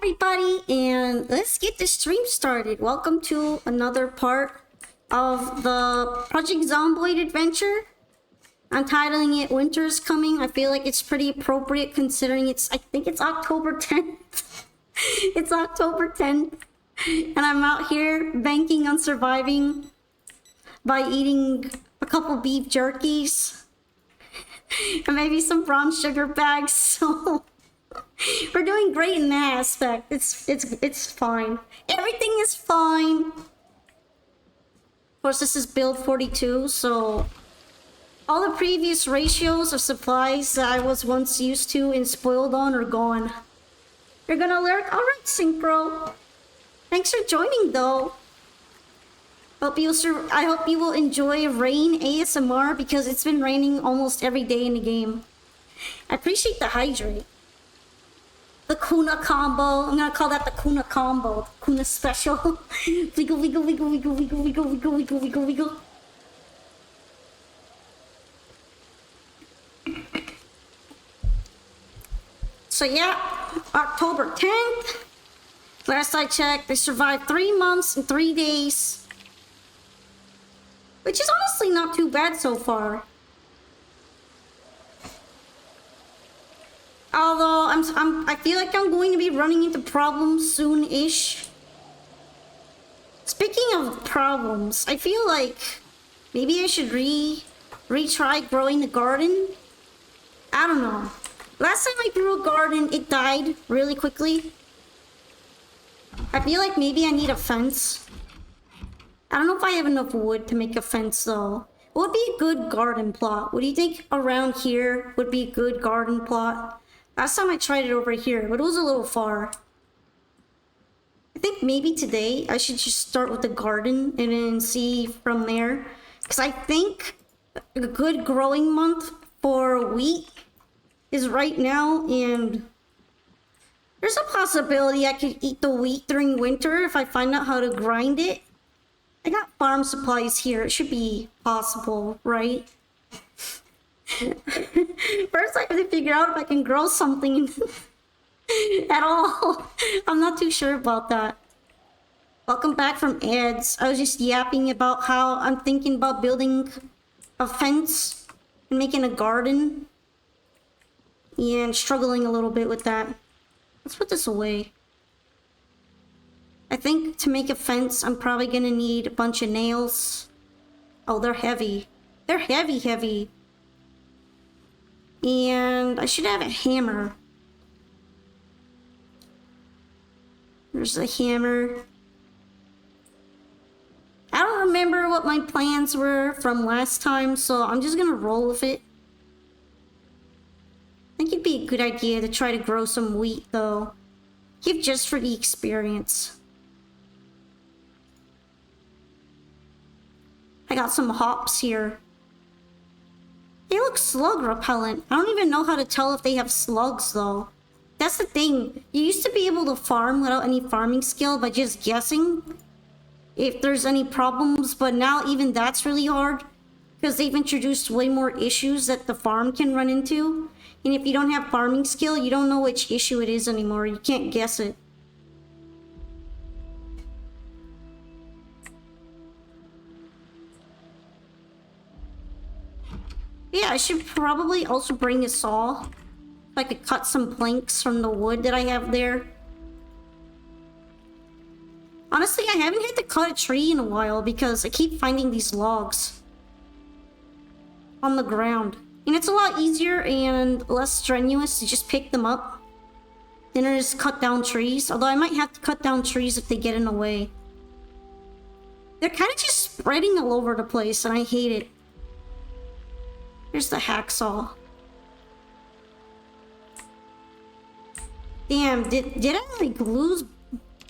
everybody, and let's get the stream started. Welcome to another part of the Project Zomboid adventure. I'm titling it Winter's Coming. I feel like it's pretty appropriate considering I think it's October 10th. It's October 10th, and I'm out here banking on surviving by eating a couple beef jerkies and maybe some brown sugar bags, so we're doing great in that aspect. It's fine. Everything is fine. Of course, this is build 42, so all the previous ratios of supplies that I was once used to and spoiled on are gone. You're gonna learn? Alright, Synchro. Thanks for joining, though. I hope you will enjoy rain ASMR because it's been raining almost every day in the game. I appreciate the hydrate. The Kuna combo. I'm gonna call that the Kuna combo. Kuna special. Wiggle, wiggle, wiggle, wiggle, wiggle, wiggle, wiggle, wiggle, wiggle, wiggle. So yeah, October 10th. Last I checked, they survived 3 months and 3 days. Which is honestly not too bad so far. Although I feel like I'm going to be running into problems soon-ish. Speaking of problems, I feel like maybe I should retry growing the garden. I don't know. Last time I grew a garden, it died really quickly. I feel like maybe I need a fence. I don't know if I have enough wood to make a fence though. What would be a good garden plot? What do you think around here would be a good garden plot? Last time I tried it over here, but it was a little far. I think maybe today I should just start with the garden and then see from there. Because I think a good growing month for wheat is right now, and there's a possibility I could eat the wheat during winter if I find out how to grind it. I got farm supplies here. It should be possible, right? First, I have to figure out if I can grow something at all. I'm not too sure about that. Welcome back from ads. I was just yapping about how I'm thinking about building a fence and making a garden. And struggling a little bit with that. Let's put this away. I think to make a fence, I'm probably gonna need a bunch of nails. Oh, they're heavy. They're heavy, heavy. And I should have a hammer. There's a hammer. I don't remember what my plans were from last time, so I'm just gonna roll with it. I think it'd be a good idea to try to grow some wheat, though. Give just for the experience. I got some hops here. They look slug repellent. I don't even know how to tell if they have slugs, though. That's the thing. You used to be able to farm without any farming skill by just guessing if there's any problems, but now even that's really hard because they've introduced way more issues that the farm can run into. And if you don't have farming skill, you don't know which issue it is anymore. You can't guess it. Yeah, I should probably also bring a saw. If I could cut some planks from the wood that I have there. Honestly, I haven't had to cut a tree in a while because I keep finding these logs on the ground. And it's a lot easier and less strenuous to just pick them up than to just cut down trees. Although I might have to cut down trees if they get in the way. They're kind of just spreading all over the place and I hate it. Here's the hacksaw. Damn, did I like lose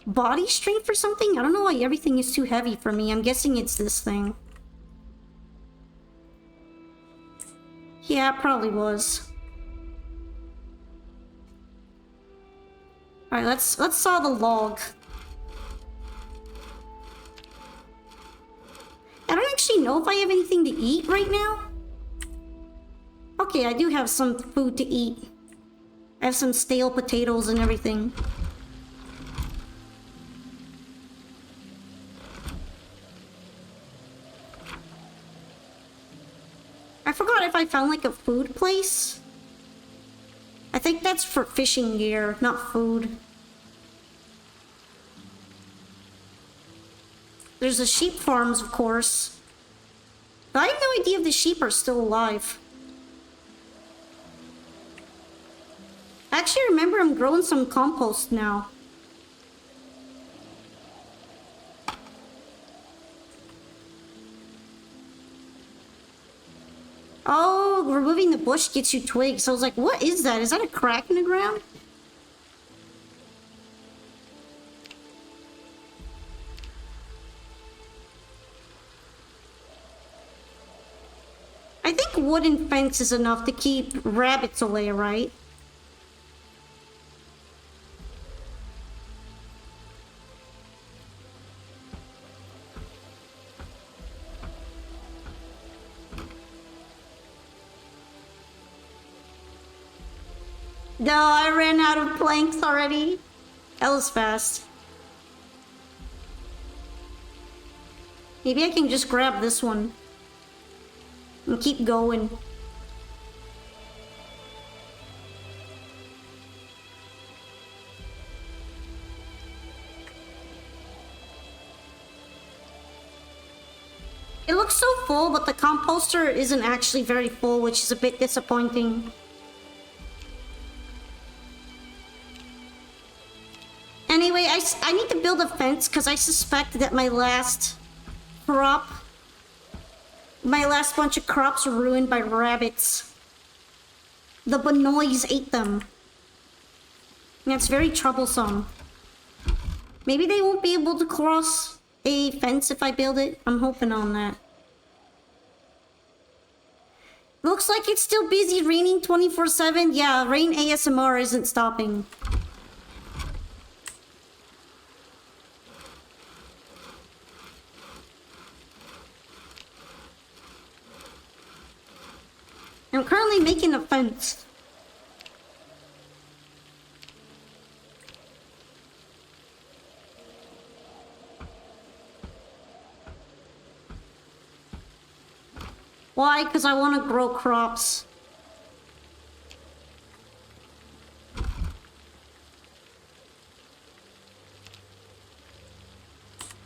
body strength or something? I don't know why everything is too heavy for me. I'm guessing it's this thing. Yeah, it probably was. Alright, let's saw the log. I don't actually know if I have anything to eat right now. Okay, I do have some food to eat. I have some stale potatoes and everything. I forgot if I found like a food place. I think that's for fishing gear, not food. There's the sheep farms, of course. But I have no idea if the sheep are still alive. I actually remember I'm growing some compost now. Oh, removing the bush gets you twigs. I was like, what is that? Is that a crack in the ground? I think wooden fence is enough to keep rabbits away, right? No, I ran out of planks already. That was fast. Maybe I can just grab this one and keep going. It looks so full, but the composter isn't actually very full, which is a bit disappointing. Anyway, I need to build a fence because I suspect that my last bunch of crops were ruined by rabbits. The Benoys ate them. And that's very troublesome. Maybe they won't be able to cross a fence if I build it. I'm hoping on that. Looks like it's still busy raining 24/7. Yeah, rain ASMR isn't stopping. I'm currently making a fence. Why? Because I want to grow crops.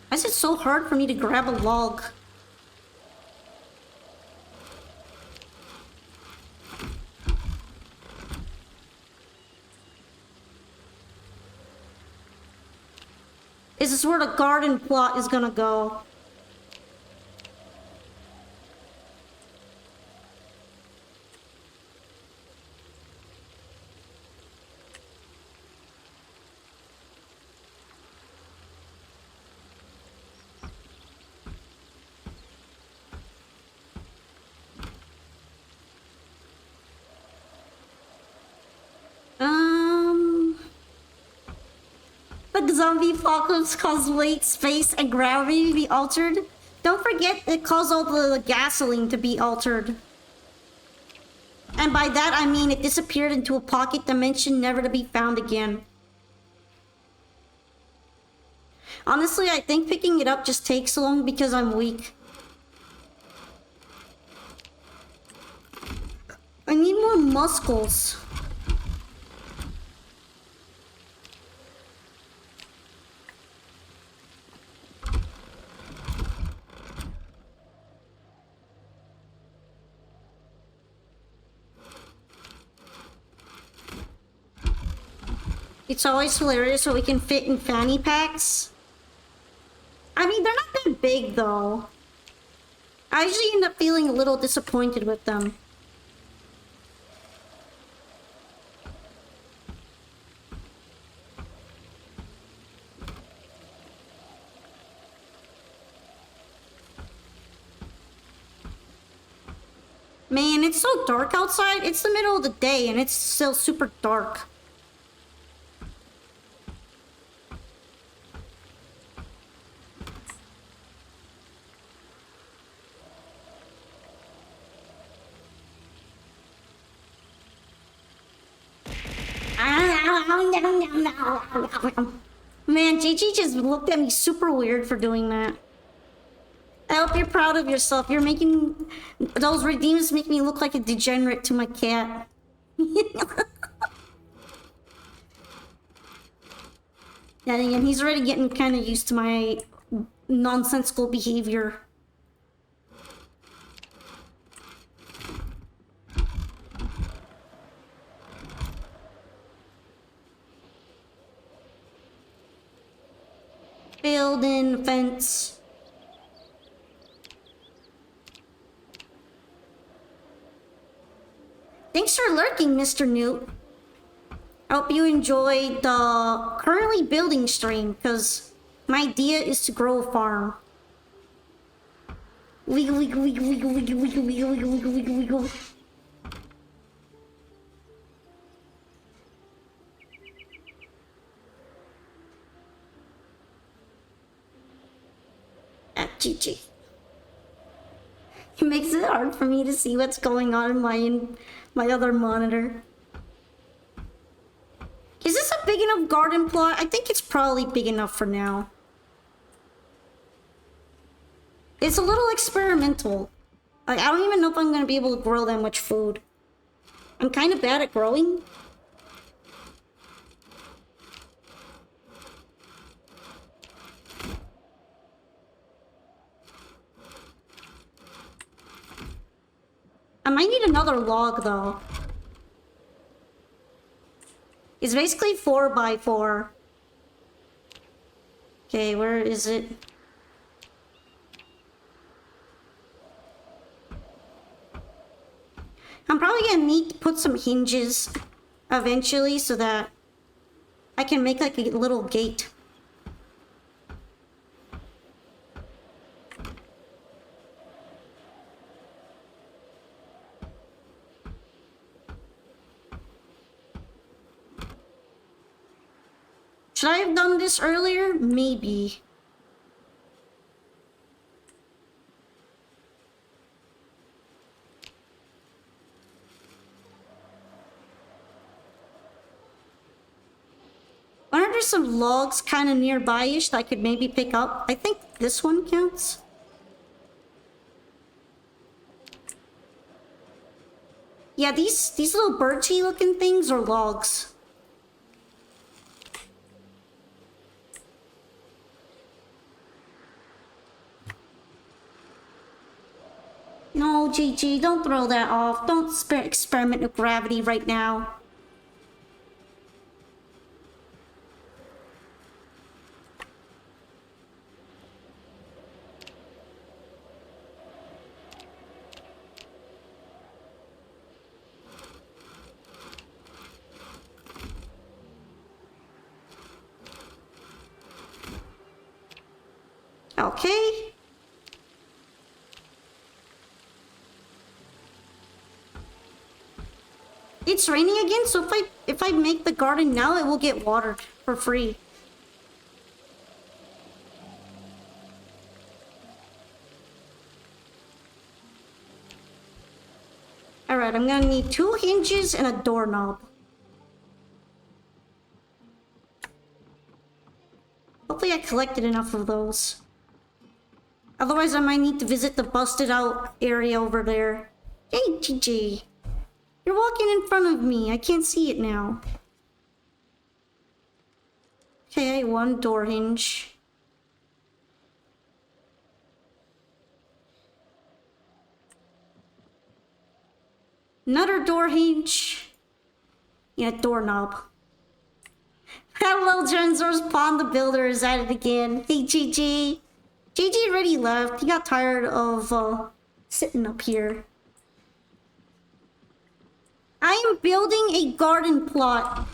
Why is it so hard for me to grab a log? Is this where the garden plot is gonna go? The zombie apocalypse caused weight, space, and gravity to be altered. Don't forget it caused all the gasoline to be altered. And by that I mean it disappeared into a pocket dimension never to be found again. Honestly, I think picking it up just takes so long because I'm weak. I need more muscles. It's always hilarious what we can fit in fanny packs. I mean, they're not that big though. I usually end up feeling a little disappointed with them. Man, it's so dark outside. It's the middle of the day and it's still super dark. Man, Gigi just looked at me super weird for doing that. I hope you're proud of yourself. You're making... Those redeems make me look like a degenerate to my cat. Yeah, and he's already getting kind of used to my nonsensical behavior. Build in fence. Thanks for lurking, Mr. Newt. I hope you enjoyed the currently building stream, because my idea is to grow a farm. Wiggle, wiggle, wiggle, wiggle, wiggle, wiggle, wiggle, wiggle, wiggle, wiggle, wiggle. Ah, GG. It makes it hard for me to see what's going on in my other monitor. Is this a big enough garden plot? I think it's probably big enough for now. It's a little experimental. Like, I don't even know if I'm gonna be able to grow that much food. I'm kind of bad at growing. I might need another log though. It's basically 4x4. Okay, where is it? I'm probably gonna need to put some hinges eventually so that I can make like a little gate. Should I have done this earlier? Maybe. Aren't there some logs kind of nearby-ish that I could maybe pick up? I think this one counts. Yeah, these little birchy looking things are logs. No, GG, don't throw that off. Don't experiment with gravity right now. Okay. It's raining again, so if I make the garden now, it will get watered for free. Alright, I'm gonna need 2 hinges and a doorknob. Hopefully I collected enough of those. Otherwise I might need to visit the busted out area over there. Hey, GG. You're walking in front of me. I can't see it now. Okay, 1 door hinge. Another door hinge. And a doorknob. Hello, Genzor's Pawn the Builder is at it again. Hey, GG. GG already left. He got tired of sitting up here. I am building a garden plot.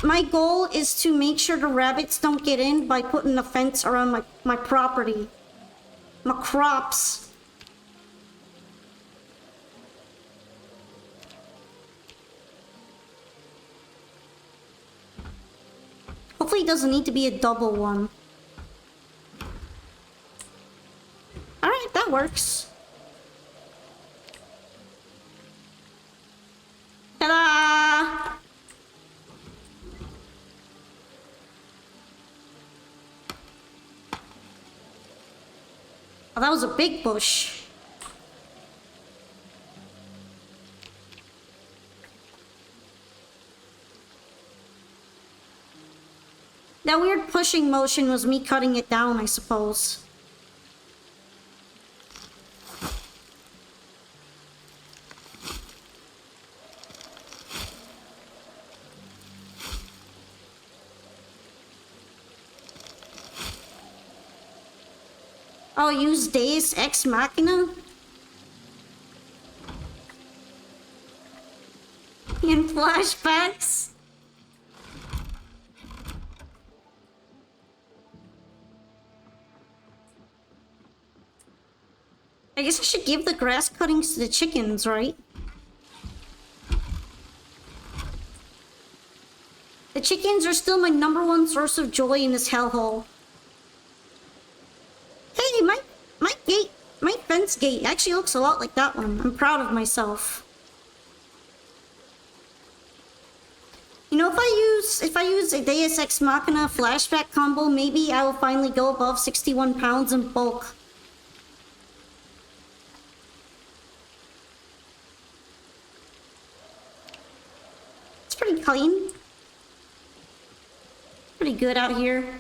My goal is to make sure the rabbits don't get in by putting a fence around my property. My crops. Hopefully it doesn't need to be a double one. Alright, that works. Ta-da! Oh, that was a big bush. That weird pushing motion was me cutting it down, I suppose. Oh, use Deus Ex Machina? In flashbacks? I guess I should give the grass cuttings to the chickens, right? The chickens are still my #1 source of joy in this hellhole. Hey, my fence gate actually looks a lot like that one. I'm proud of myself. You know, if I use a Deus Ex Machina flashback combo, maybe I will finally go above 61 pounds in bulk. It's pretty clean. Pretty good out here.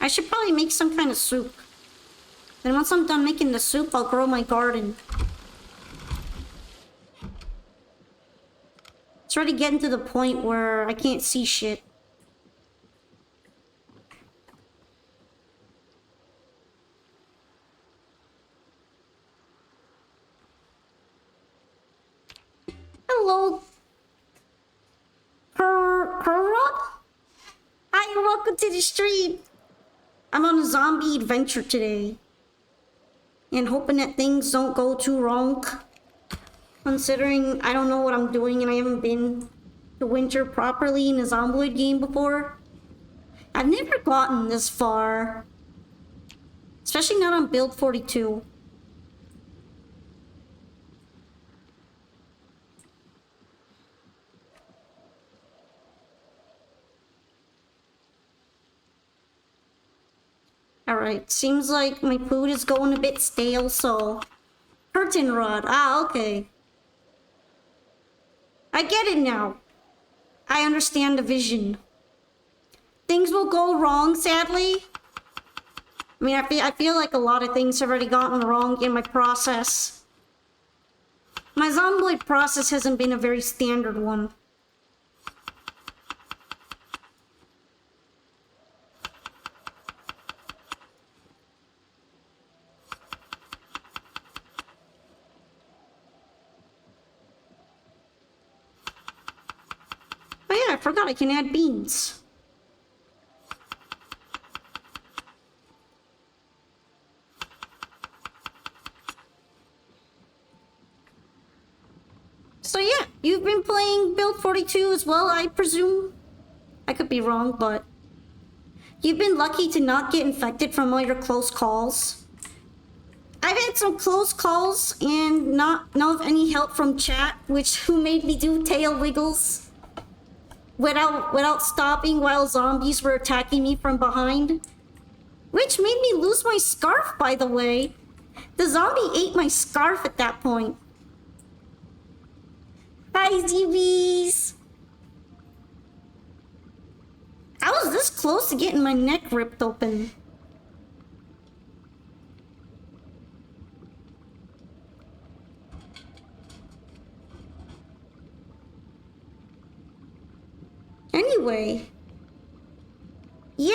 I should probably make some kind of soup. Then once I'm done making the soup, I'll grow my garden. It's already getting to the point where I can't see shit. Hello, Kurot? Hi, welcome to the stream. I'm on a zombie adventure today. And hoping that things don't go too wrong. Considering I don't know what I'm doing and I haven't been to winter properly in a Zomboid game before. I've never gotten this far. Especially not on build 42. Alright, seems like my food is going a bit stale, so... Curtain rod, ah, okay. I get it now. I understand the vision. Things will go wrong, sadly. I mean, I feel like a lot of things have already gotten wrong in my process. My Zomboid process hasn't been a very standard one. Oh yeah, I forgot I can add beans. So yeah, you've been playing build 42 as well, I presume? I could be wrong, but... You've been lucky to not get infected from all your close calls. I've had some close calls and not of any help from chat, who made me do tail wiggles. Without stopping while zombies were attacking me from behind. Which made me lose my scarf, by the way. The zombie ate my scarf at that point. Hi, ZBs! I was this close to getting my neck ripped open. Anyway. Yeah,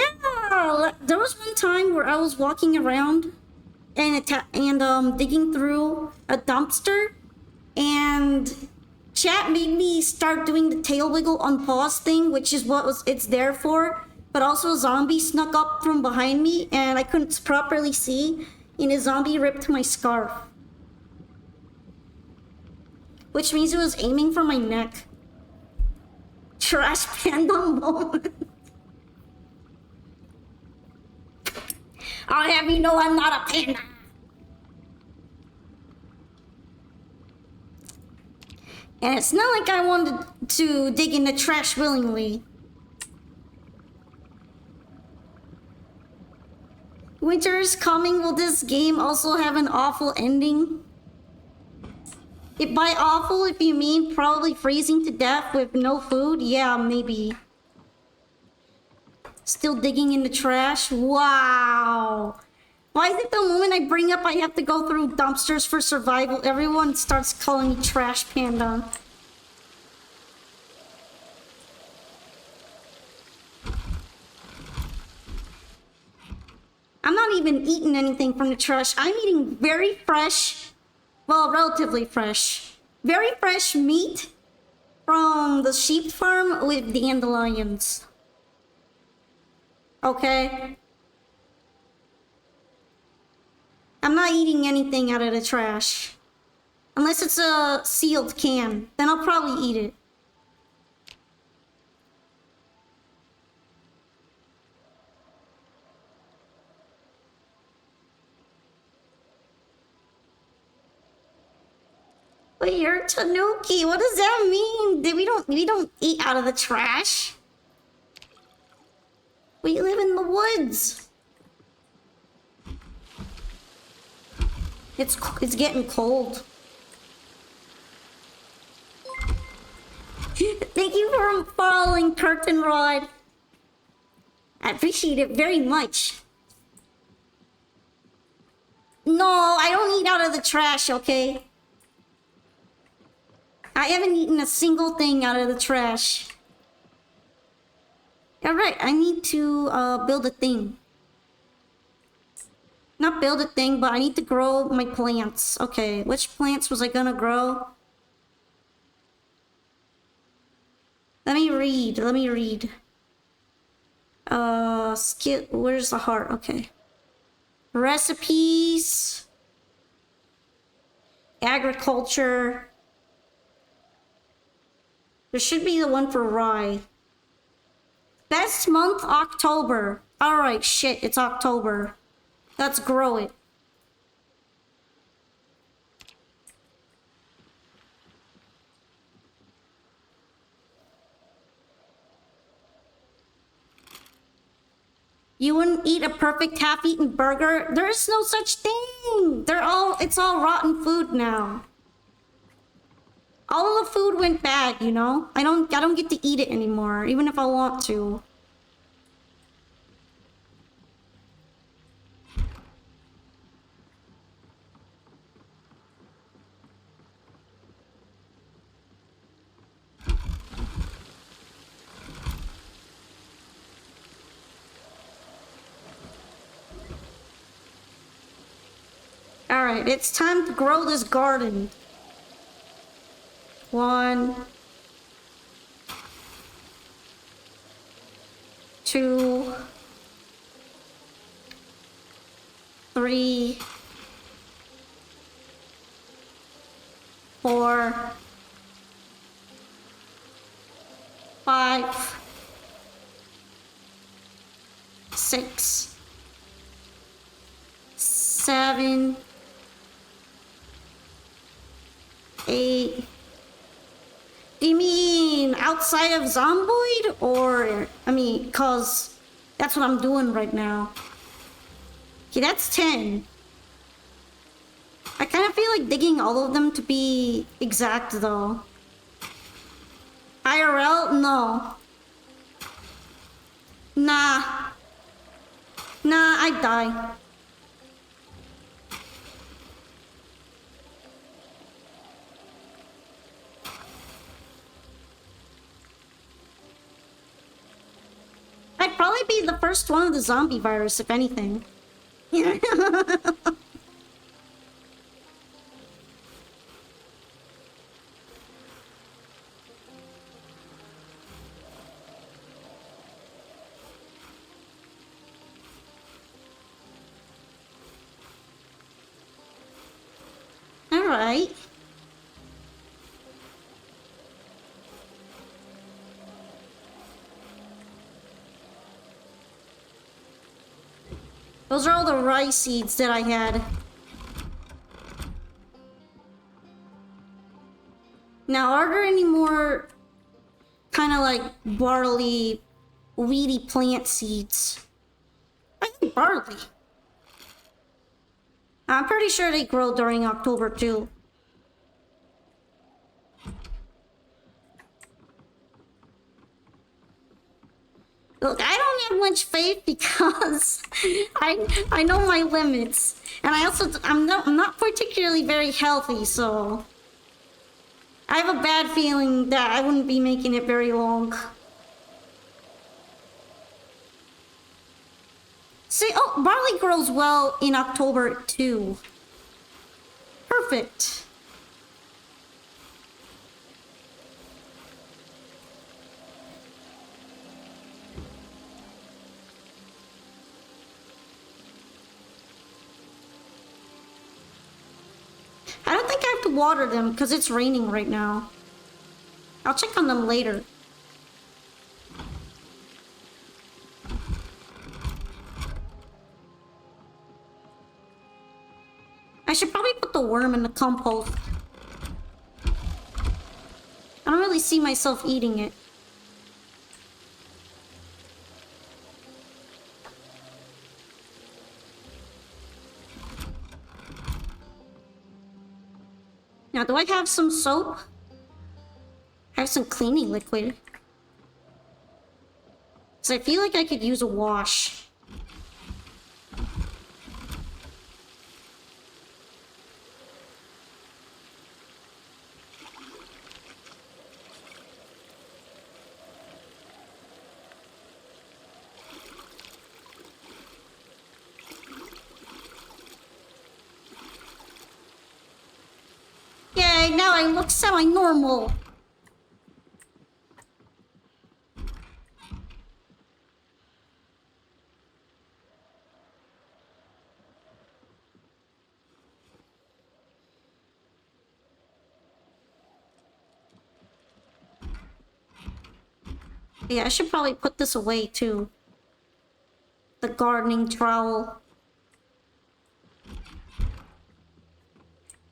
there was one time where I was walking around and digging through a dumpster, and chat made me start doing the tail wiggle on pause thing, which is it's there for. But also a zombie snuck up from behind me and I couldn't properly see, and a zombie ripped my scarf. which means it was aiming for my neck. Trash panda moment. I'll have you know I'm not a panda. And it's not like I wanted to dig in the trash willingly. Winter is coming. Will this game also have an awful ending? If by awful, if you mean probably freezing to death with no food, yeah, maybe. Still digging in the trash? Wow. Why is it the moment I bring up I have to go through dumpsters for survival, everyone starts calling me Trash Panda? I'm not even eating anything from the trash. I'm eating very fresh, well, relatively fresh, very fresh meat from the sheep farm with dandelions. Okay? I'm not eating anything out of the trash. Unless it's a sealed can, then I'll probably eat it. But you're Tanuki. What does that mean? We don't eat out of the trash. We live in the woods. It's getting cold. Thank you for following Curtain Rod. I appreciate it very much. No, I don't eat out of the trash, okay? I haven't eaten a single thing out of the trash. Alright, I need to build a thing. Not build a thing, but I need to grow my plants. Okay, which plants was I gonna grow? Let me read. Where's the heart? Okay. Recipes. Agriculture. There should be the one for rye. Best month, October. Alright, shit, it's October. Let's grow it. You wouldn't eat a perfect half-eaten burger? There is no such thing! It's all rotten food now. All the food went bad, you know? I don't get to eat it anymore, even if I want to. Alright, it's time to grow this garden. 1, 2, 3, 4, 5, 6, 7, 8. Do you mean outside of Zomboid? Or, cause that's what I'm doing right now. Okay, that's 10. I kind of feel like digging all of them to be exact though. IRL? No. Nah. Nah, I'd die. I'd probably be the first one of the zombie virus, if anything. Alright. Those are all the rice seeds that I had. Now, are there any more kind of like barley, weedy plant seeds? I think barley. I'm pretty sure they grow during October too. Look, I don't have much faith because I know my limits, and I'm not particularly very healthy, so I have a bad feeling that I wouldn't be making it very long. See, oh, barley grows well in October too. Perfect. I don't think I have to water them because it's raining right now. I'll check on them later. I should probably put the worm in the compost. I don't really see myself eating it. Now, do I have some soap? I have some cleaning liquid. Because I feel like I could use a wash. Yay, now I look semi-normal. Yeah, I should probably put this away too. The gardening trowel.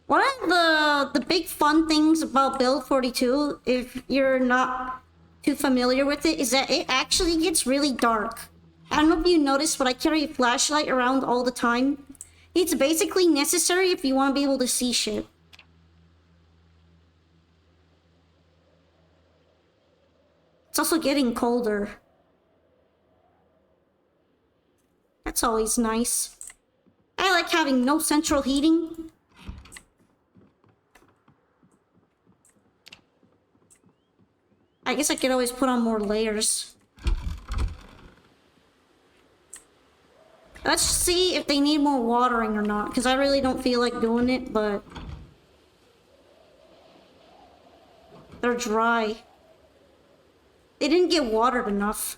One of the big fun things about Build 42, if you're not too familiar with it, is that it actually gets really dark. I don't know if you noticed, but I carry a flashlight around all the time. It's basically necessary if you want to be able to see shit. It's also getting colder. That's always nice. I like having no central heating. I guess I could always put on more layers. Let's see if they need more watering or not, because I really don't feel like doing it, but they're dry. They didn't get watered enough.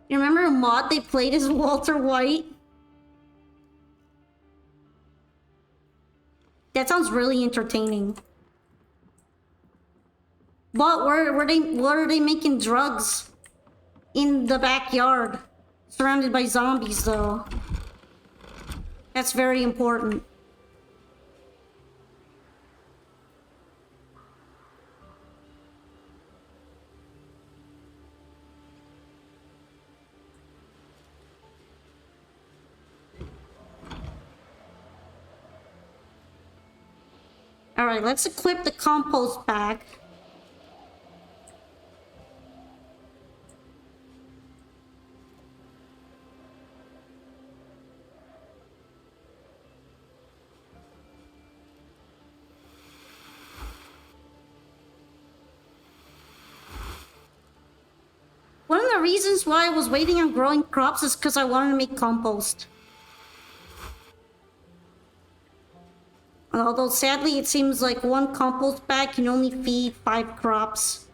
You remember a mod they played as Walter White? That sounds really entertaining. But what are they making drugs in the backyard? Surrounded by zombies though. That's very important. Alright, let's equip the compost bag. One of the reasons why I was waiting on growing crops is because I wanted to make compost. Although sadly it seems like one compost bag can only feed 5 crops.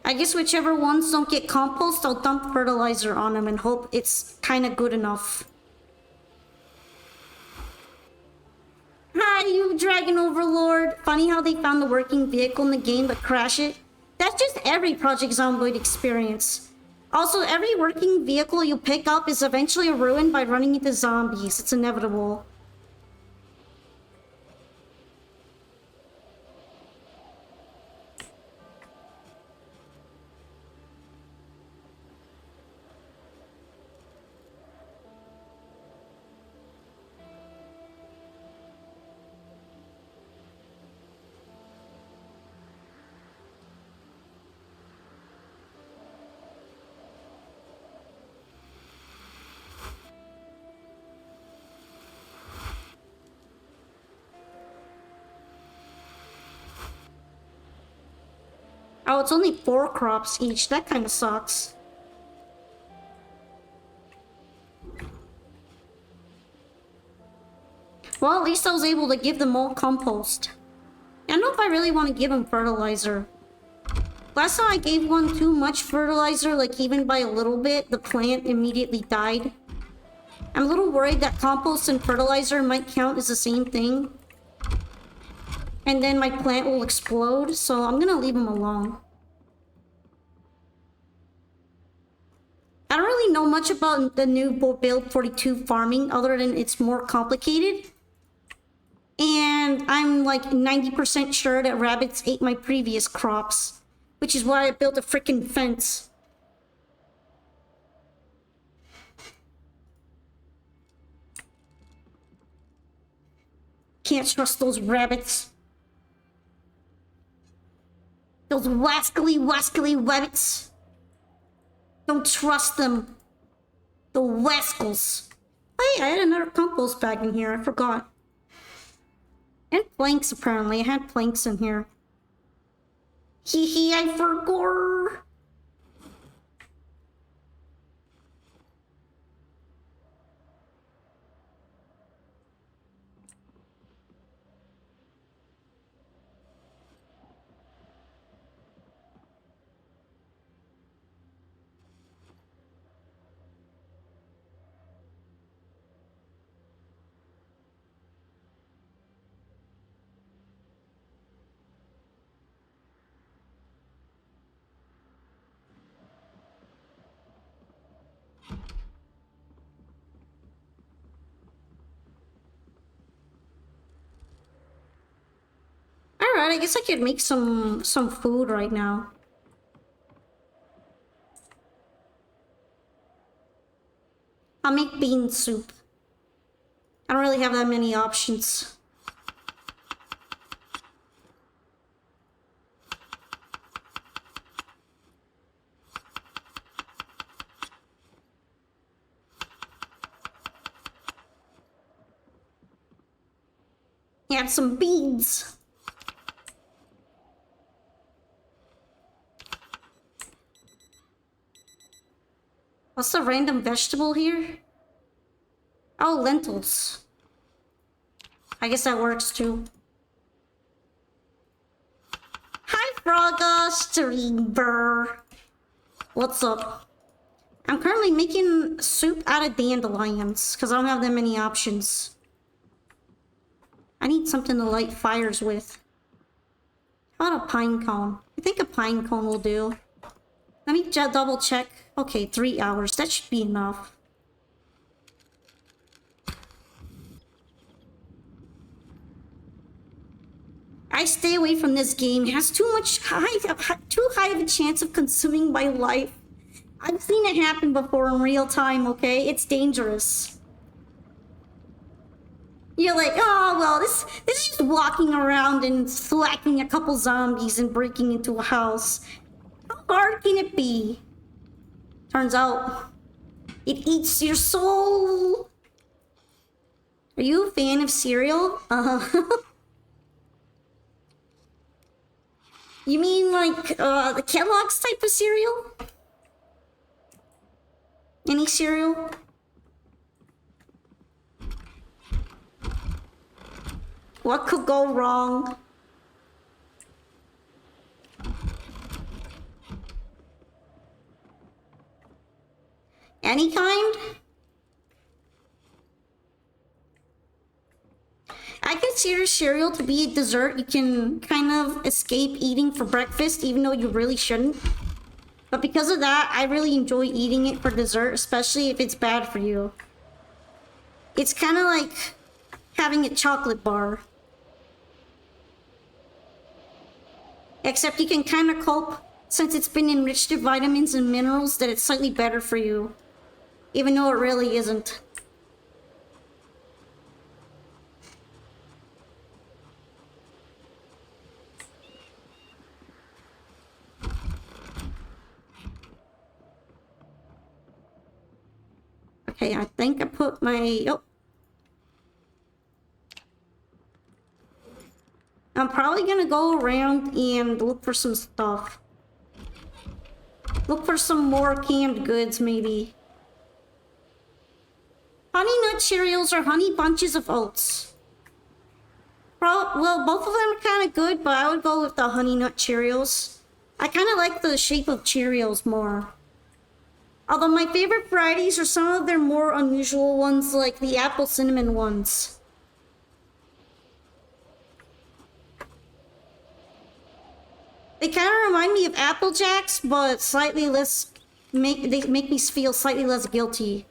I guess whichever ones don't get compost, I'll dump fertilizer on them and hope it's kinda good enough. Dragon Overlord. Funny how they found the working vehicle in the game but crash it. That's just every Project Zomboid experience. Also, every working vehicle you pick up is eventually ruined by running into zombies. It's inevitable. Oh, it's only 4 crops each. That kind of sucks. Well, at least I was able to give them all compost. I don't know if I really want to give them fertilizer. Last time I gave one too much fertilizer, like even by a little bit, the plant immediately died. I'm a little worried that compost and fertilizer might count as the same thing. And then my plant will explode, so I'm gonna leave them alone. I don't really know much about the new Build 42 farming other than it's more complicated. And I'm like 90% sure that rabbits ate my previous crops, which is why I built a freaking fence. Can't trust those rabbits. Those wascally rabbits. Don't trust them. The wascals. Oh yeah, I had another compost bag in here. I forgot. And planks, apparently. I had planks in here. Hee hee, I forgot. Alright, I guess I could make some food right now. I'll make bean soup. I don't really have that many options. Add some beans. What's the random vegetable here? Oh, lentils. I guess that works too. Hi, Frogga Streamer. What's up? I'm currently making soup out of dandelions because I don't have that many options. I need something to light fires with. How about a pine cone? I think a pine cone will do. Let me double check. Okay, 3 hours. That should be enough. I stay away from this game. It has too high of a chance of consuming my life. I've seen it happen before in real time, okay? It's dangerous. You're like, oh, well, this is just walking around and slacking a couple zombies and breaking into a house. How hard can it be? Turns out, it eats your soul. Are you a fan of cereal? You mean like the Kellogg's type of cereal? Any cereal? What could go wrong? Any kind? I can consider cereal to be a dessert you can kind of escape eating for breakfast, even though you really shouldn't. But because of that, I really enjoy eating it for dessert, especially if it's bad for you. It's kind of like having a chocolate bar. Except you can kind of cope, since it's been enriched with vitamins and minerals, that it's slightly better for you. Even though it really isn't. Okay, I think I put my... Oh. I'm probably gonna go around and look for some stuff. Look for some more canned goods, maybe. Honey Nut Cheerios or Honey Bunches of Oats? Well, both of them are kind of good, but I would go with the Honey Nut Cheerios. I kind of like the shape of Cheerios more. Although my favorite varieties are some of their more unusual ones, like the apple cinnamon ones. They kind of remind me of Apple Jacks, but slightly less... They make me feel slightly less guilty.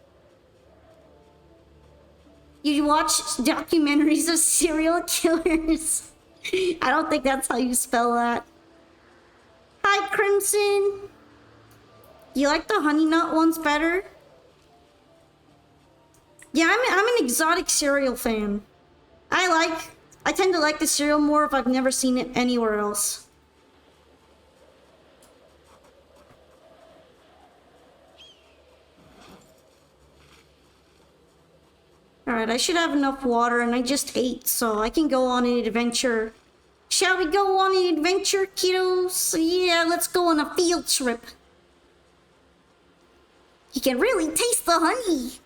You watch documentaries of serial killers. I don't think that's how you spell that. Hi, Crimson. You like the Honey Nut ones better? Yeah, I'm an exotic cereal fan. I tend to like the cereal more if I've never seen it anywhere else. Alright, I should have enough water, and I just ate, so I can go on an adventure. Shall we go on an adventure, kiddos? Yeah, let's go on a field trip. You can really taste the honey.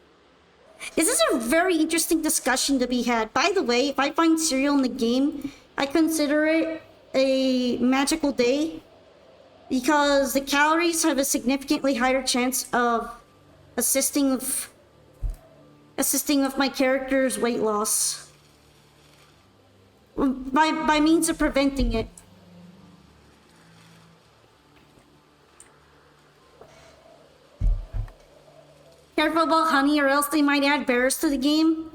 This is a very interesting discussion to be had. By the way, if I find cereal in the game, I consider it a magical day because the calories have a significantly higher chance of assisting with my character's weight loss by means of preventing it. Careful about honey or else they might add bears to the game.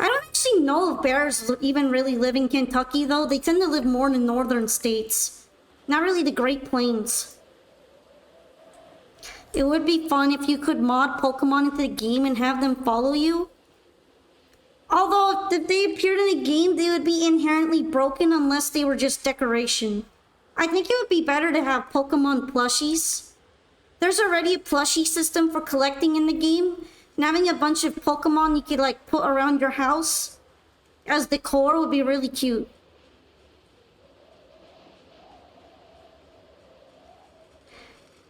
I don't actually know if bears even really live in Kentucky though. They tend to live more in the northern states. Not really the Great Plains. It would be fun if you could mod Pokemon into the game and have them follow you. Although if they appeared in the game, they would be inherently broken unless they were just decoration. I think it would be better to have Pokemon plushies. There's already a plushie system for collecting in the game, and having a bunch of Pokemon you could like put around your house as decor would be really cute.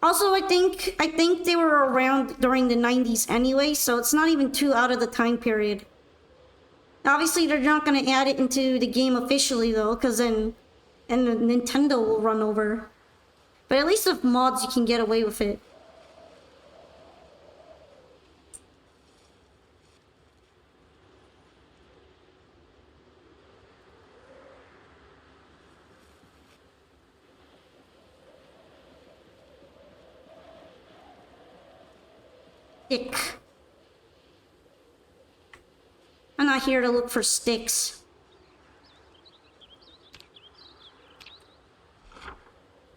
Also, I think they were around during the 90s anyway, so it's not even too out of the time period. Obviously, they're not going to add it into the game officially though, because then Nintendo will run over. But at least with mods, you can get away with it. Stick. I'm not here to look for sticks.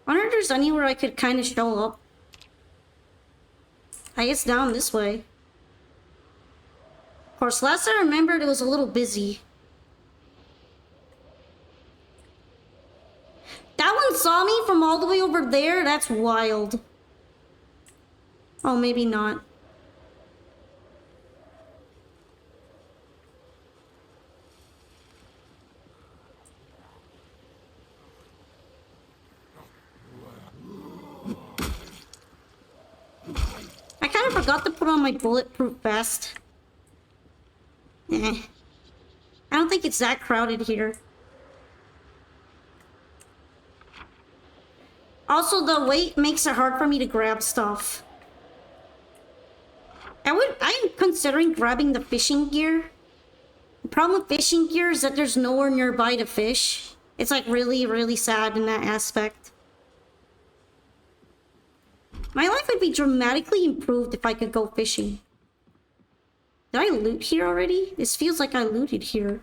I wonder if there's anywhere I could kind of show up. I guess down this way. Of course, last I remembered, it was a little busy. That one saw me from all the way over there? That's wild. Oh, maybe not. I forgot to put on my bulletproof vest. I don't think it's that crowded here. Also, the weight makes it hard for me to grab stuff. I'm considering grabbing the fishing gear. The problem with fishing gear is that there's nowhere nearby to fish. It's like really, really sad in that aspect. My life would be dramatically improved if I could go fishing. Did I loot here already? This feels like I looted here.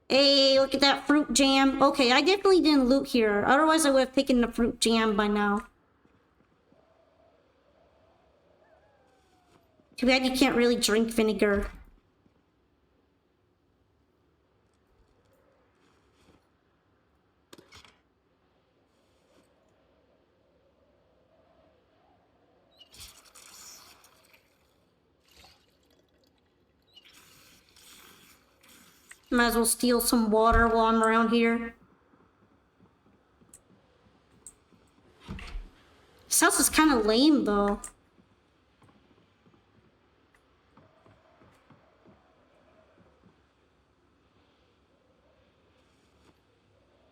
Hey, look at that fruit jam. Okay, I definitely didn't loot here. Otherwise, I would have taken the fruit jam by now. Too bad you can't really drink vinegar. Might as well steal some water while I'm around here. This house is kind of lame, though.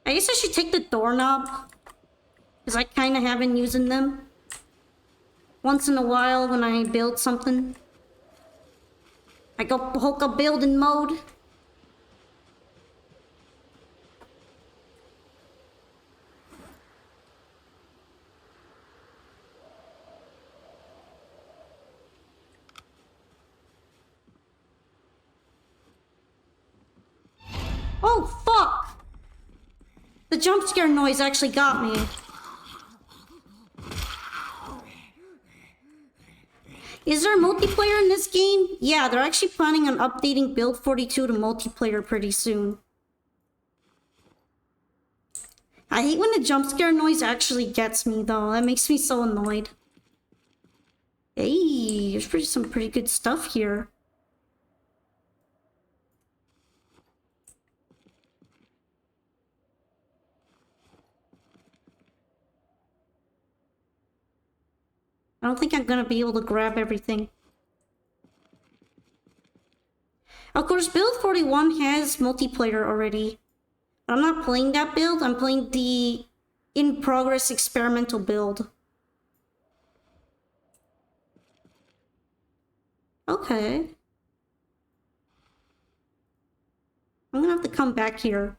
I guess I should take the doorknob. Because I kind of have been using them. Once in a while when I build something. I go Hoka building mode. Oh, fuck! The jump scare noise actually got me. Is there multiplayer in this game? Yeah, they're actually planning on updating Build 42 to multiplayer pretty soon. I hate when the jump scare noise actually gets me, though. That makes me so annoyed. Hey, there's some pretty good stuff here. I don't think I'm gonna be able to grab everything. Of course, Build 41 has multiplayer already. But I'm not playing that build, I'm playing the in-progress experimental build. Okay. I'm gonna have to come back here.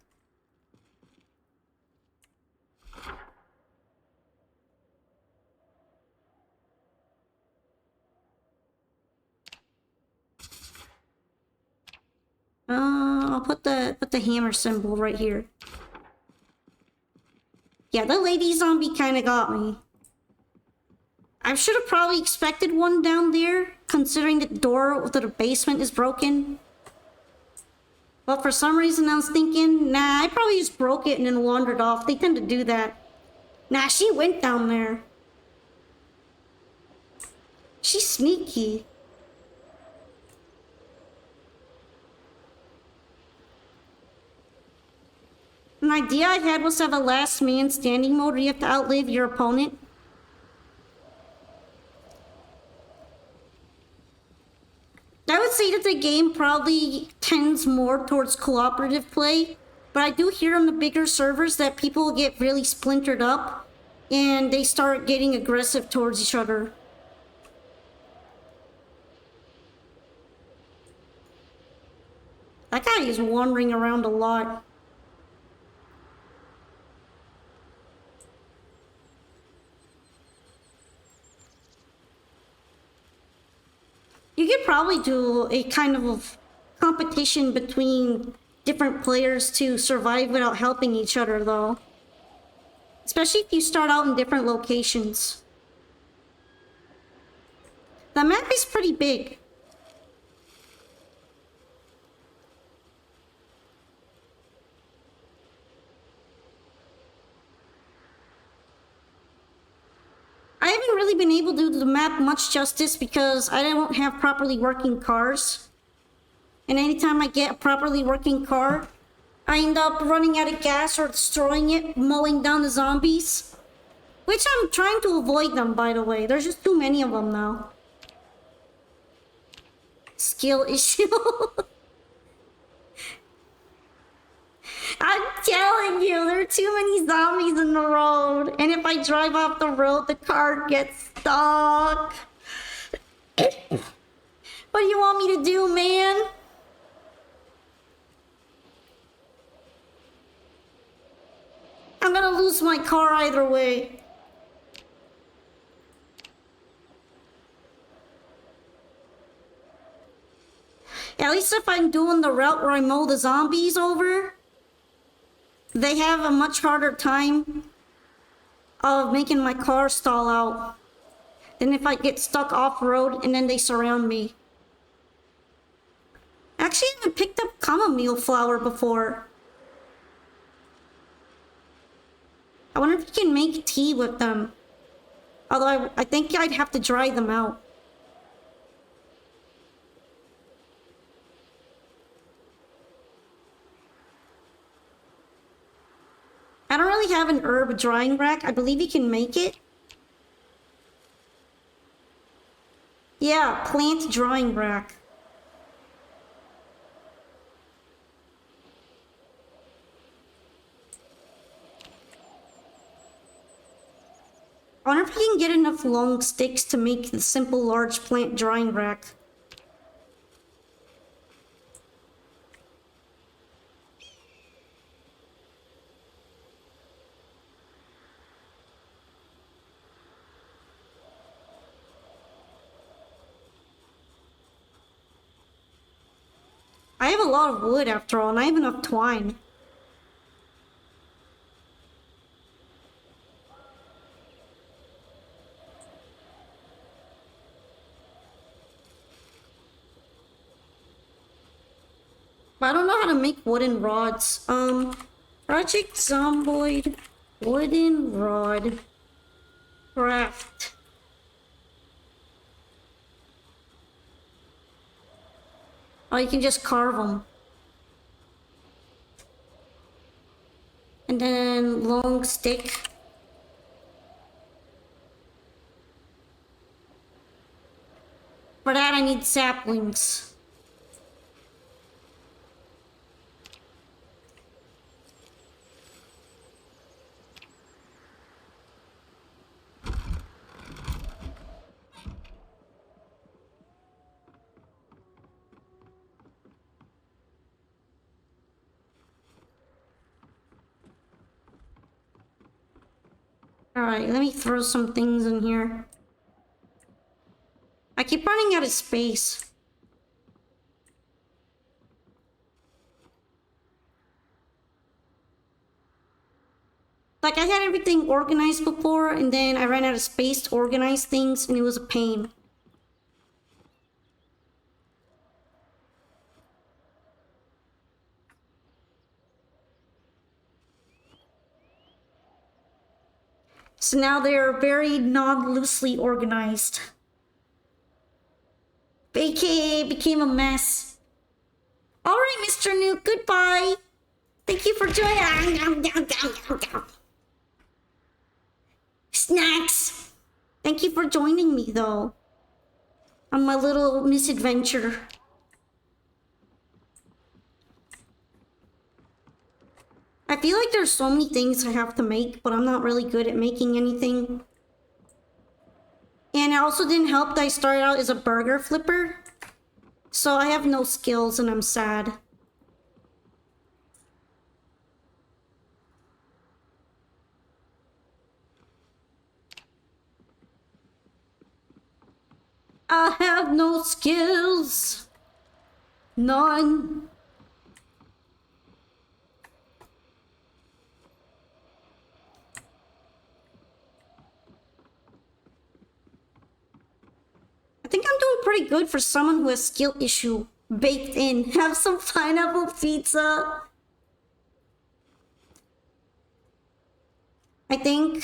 I'll put the hammer symbol right here. Yeah, the lady zombie kind of got me. I should have probably expected one down there, considering the door to the basement is broken. But for some reason I was thinking, nah, I probably just broke it and then wandered off. They tend to do that. Nah, she went down there. She's sneaky. An idea I had was to have a last man standing mode where you have to outlive your opponent. I would say that the game probably tends more towards cooperative play, but I do hear on the bigger servers that people get really splintered up and they start getting aggressive towards each other. That guy is wandering around a lot. You could probably do a kind of competition between different players to survive without helping each other, though. Especially if you start out in different locations. The map is pretty big. I haven't really been able to do the map much justice because I don't have properly working cars. And anytime I get a properly working car, I end up running out of gas or destroying it, mowing down the zombies. Which I'm trying to avoid them, by the way. There's just too many of them now. Skill issue. I'm telling you, there are too many zombies in the road. And if I drive off the road, the car gets stuck. What do you want me to do, man? I'm gonna lose my car either way. At least if I'm doing the route where I mow the zombies over, they have a much harder time of making my car stall out than if I get stuck off-road and then they surround me. Actually, I haven't picked up chamomile flower before. I wonder if you can make tea with them. Although I think I'd have to dry them out. I don't really have an herb drying rack. I believe you can make it. Yeah, plant drying rack. I wonder if you can get enough long sticks to make the simple large plant drying rack. I have a lot of wood after all, and I have enough twine. But I don't know how to make wooden rods. Project Zomboid wooden rod craft. Oh, you can just carve them. And then long stick. For that I need saplings. Alright, let me throw some things in here. I keep running out of space. Like, I had everything organized before, and then I ran out of space to organize things, and it was a pain. So now they're very non-loosely organized. AKA became a mess. Alright, Mr. Nuke, goodbye. Thank you for joining. Snacks. Thank you for joining me, though, on my little misadventure. I feel like there's so many things I have to make, but I'm not really good at making anything. And it also didn't help that I started out as a burger flipper. So I have no skills and I'm sad. I have no skills. None. I think I'm doing pretty good for someone who has skill issue baked in. Have some pineapple pizza. I think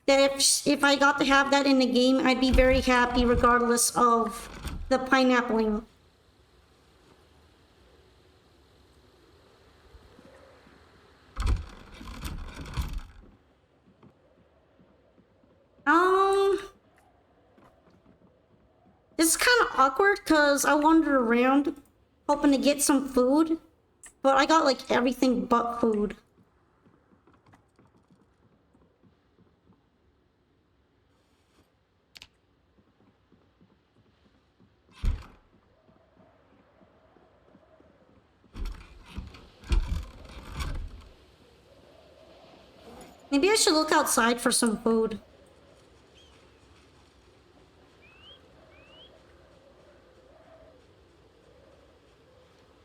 that if I got to have that in the game, I'd be very happy regardless of the pineappling. This is kind of awkward because I wandered around hoping to get some food. But I got like everything but food. Maybe I should look outside for some food.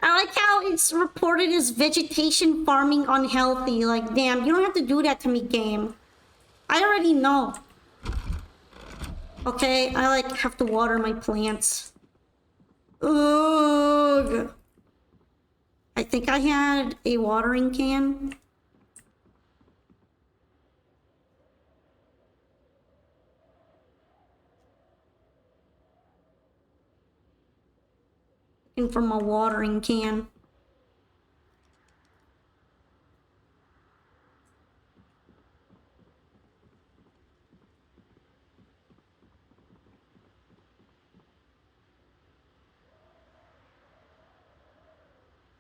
I like how it's reported as vegetation farming unhealthy. Like, damn, you don't have to do that to me, game. I already know. Okay, I like have to water my plants. Ugh. I think I had a watering can. Looking for my watering can.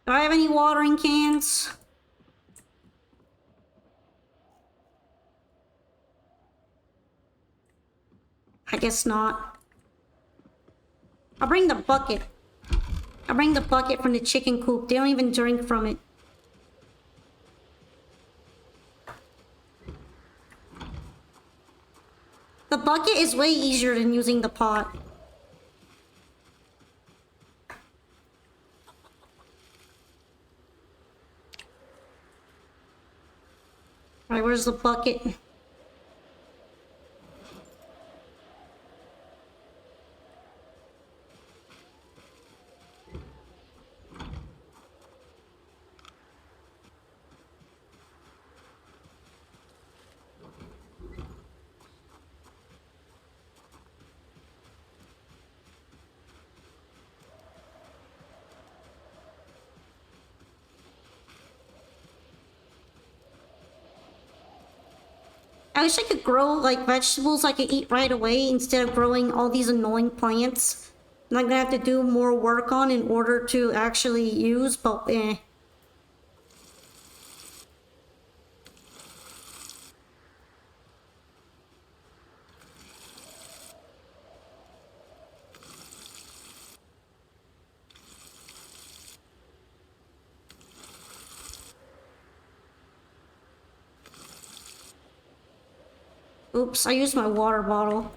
Do I have any watering cans? I guess not. I'll bring the bucket. I'll bring the bucket from the chicken coop. They don't even drink from it. The bucket is way easier than using the pot. Alright, where's the bucket? I wish I could grow like vegetables I could eat right away instead of growing all these annoying plants. And I'm gonna have to do more work on in order to actually use, but eh. Oops, I used my water bottle.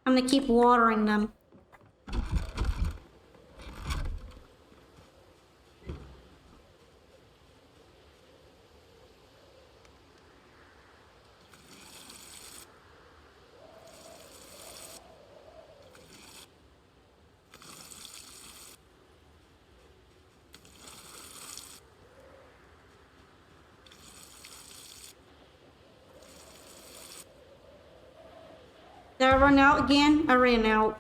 I'm gonna keep watering them. Did I run out again? I ran out.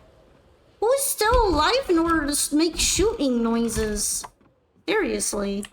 Who is still alive in order to make shooting noises? Seriously.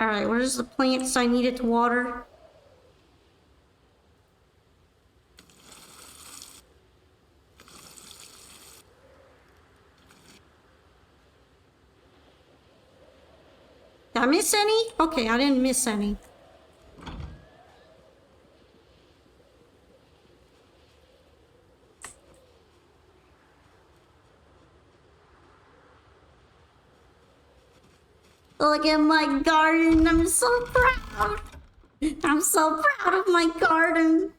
Alright, where's the plants I needed to water? Did I miss any? Okay, I didn't miss any. Look at my garden. I'm so proud. I'm so proud of my garden.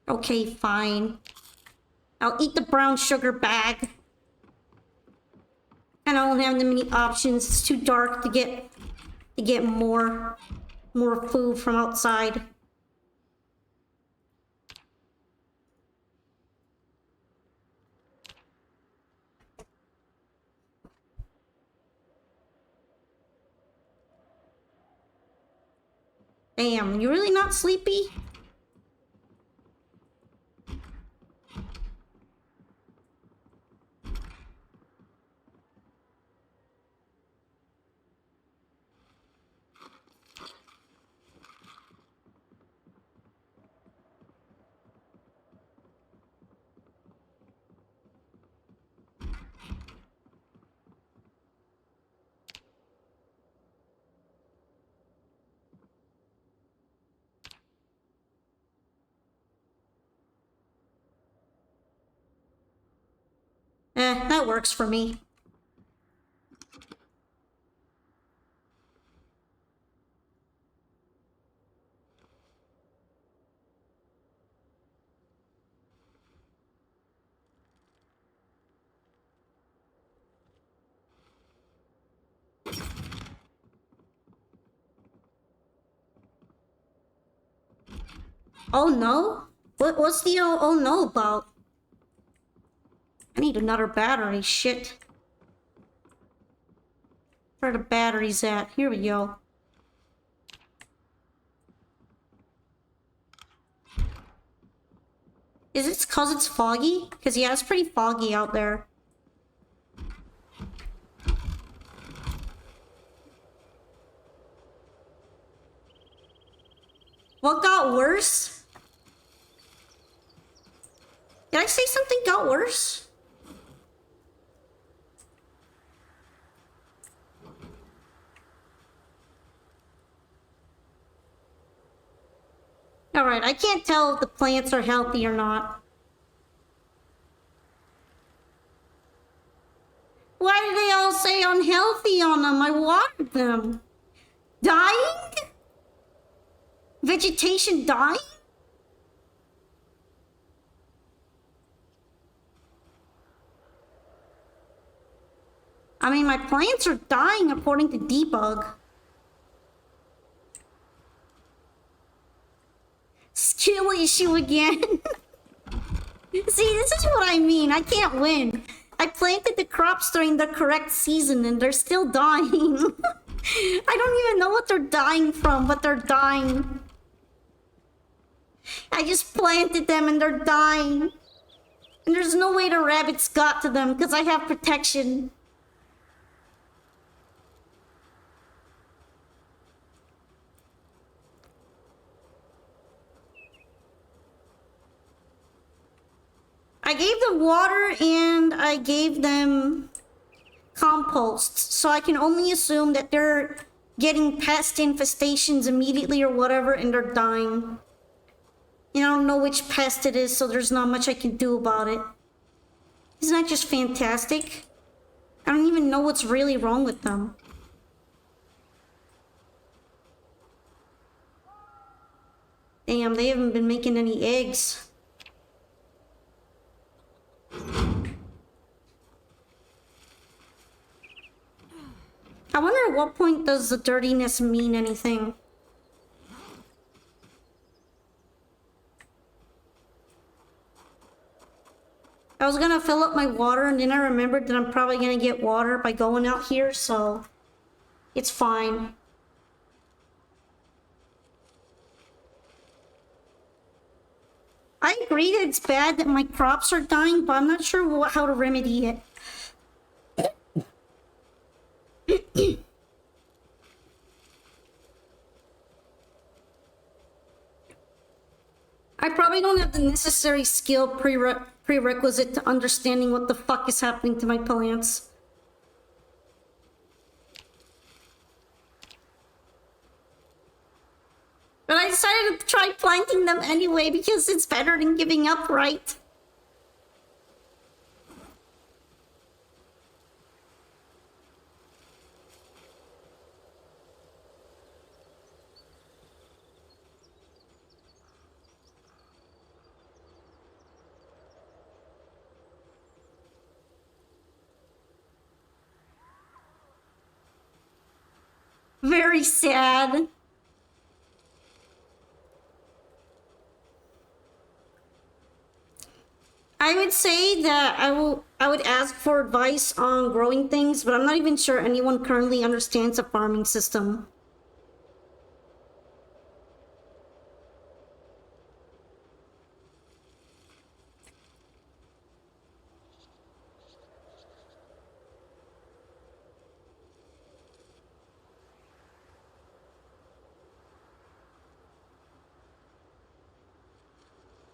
Okay, fine. I'll eat the brown sugar bag. And I don't have that many options. It's too dark to get more food from outside. Damn, you really not sleepy? That works for me. Oh no? What's the oh no about? I need another battery, shit. Where are the batteries at? Here we go. Is it cause it's foggy? Cause yeah, it's pretty foggy out there. What got worse? Did I say something got worse? Alright, I can't tell if the plants are healthy or not. Why did they all say unhealthy on them? I watered them. Dying? Vegetation dying? I mean, my plants are dying according to debug. Skill issue again. See, this is what I mean. I can't win. I planted the crops during the correct season and they're still dying. I don't even know what they're dying from, but they're dying. I just planted them and they're dying. And there's no way the rabbits got to them because I have protection. I gave them water and I gave them compost, so I can only assume that they're getting pest infestations immediately or whatever and they're dying. And I don't know which pest it is, so there's not much I can do about it. Isn't that just fantastic? I don't even know what's really wrong with them. Damn, they haven't been making any eggs. I wonder at what point does the dirtiness mean anything? I was gonna fill up my water and then I remembered that I'm probably gonna get water by going out here, so it's fine. I agree that it's bad that my crops are dying, but I'm not sure how to remedy it. I probably don't have the necessary skill prerequisite to understanding what the fuck is happening to my plants. try planting them anyway because it's better than giving up, right? Very sad. I would say that I would ask for advice on growing things, but I'm not even sure anyone currently understands the farming system.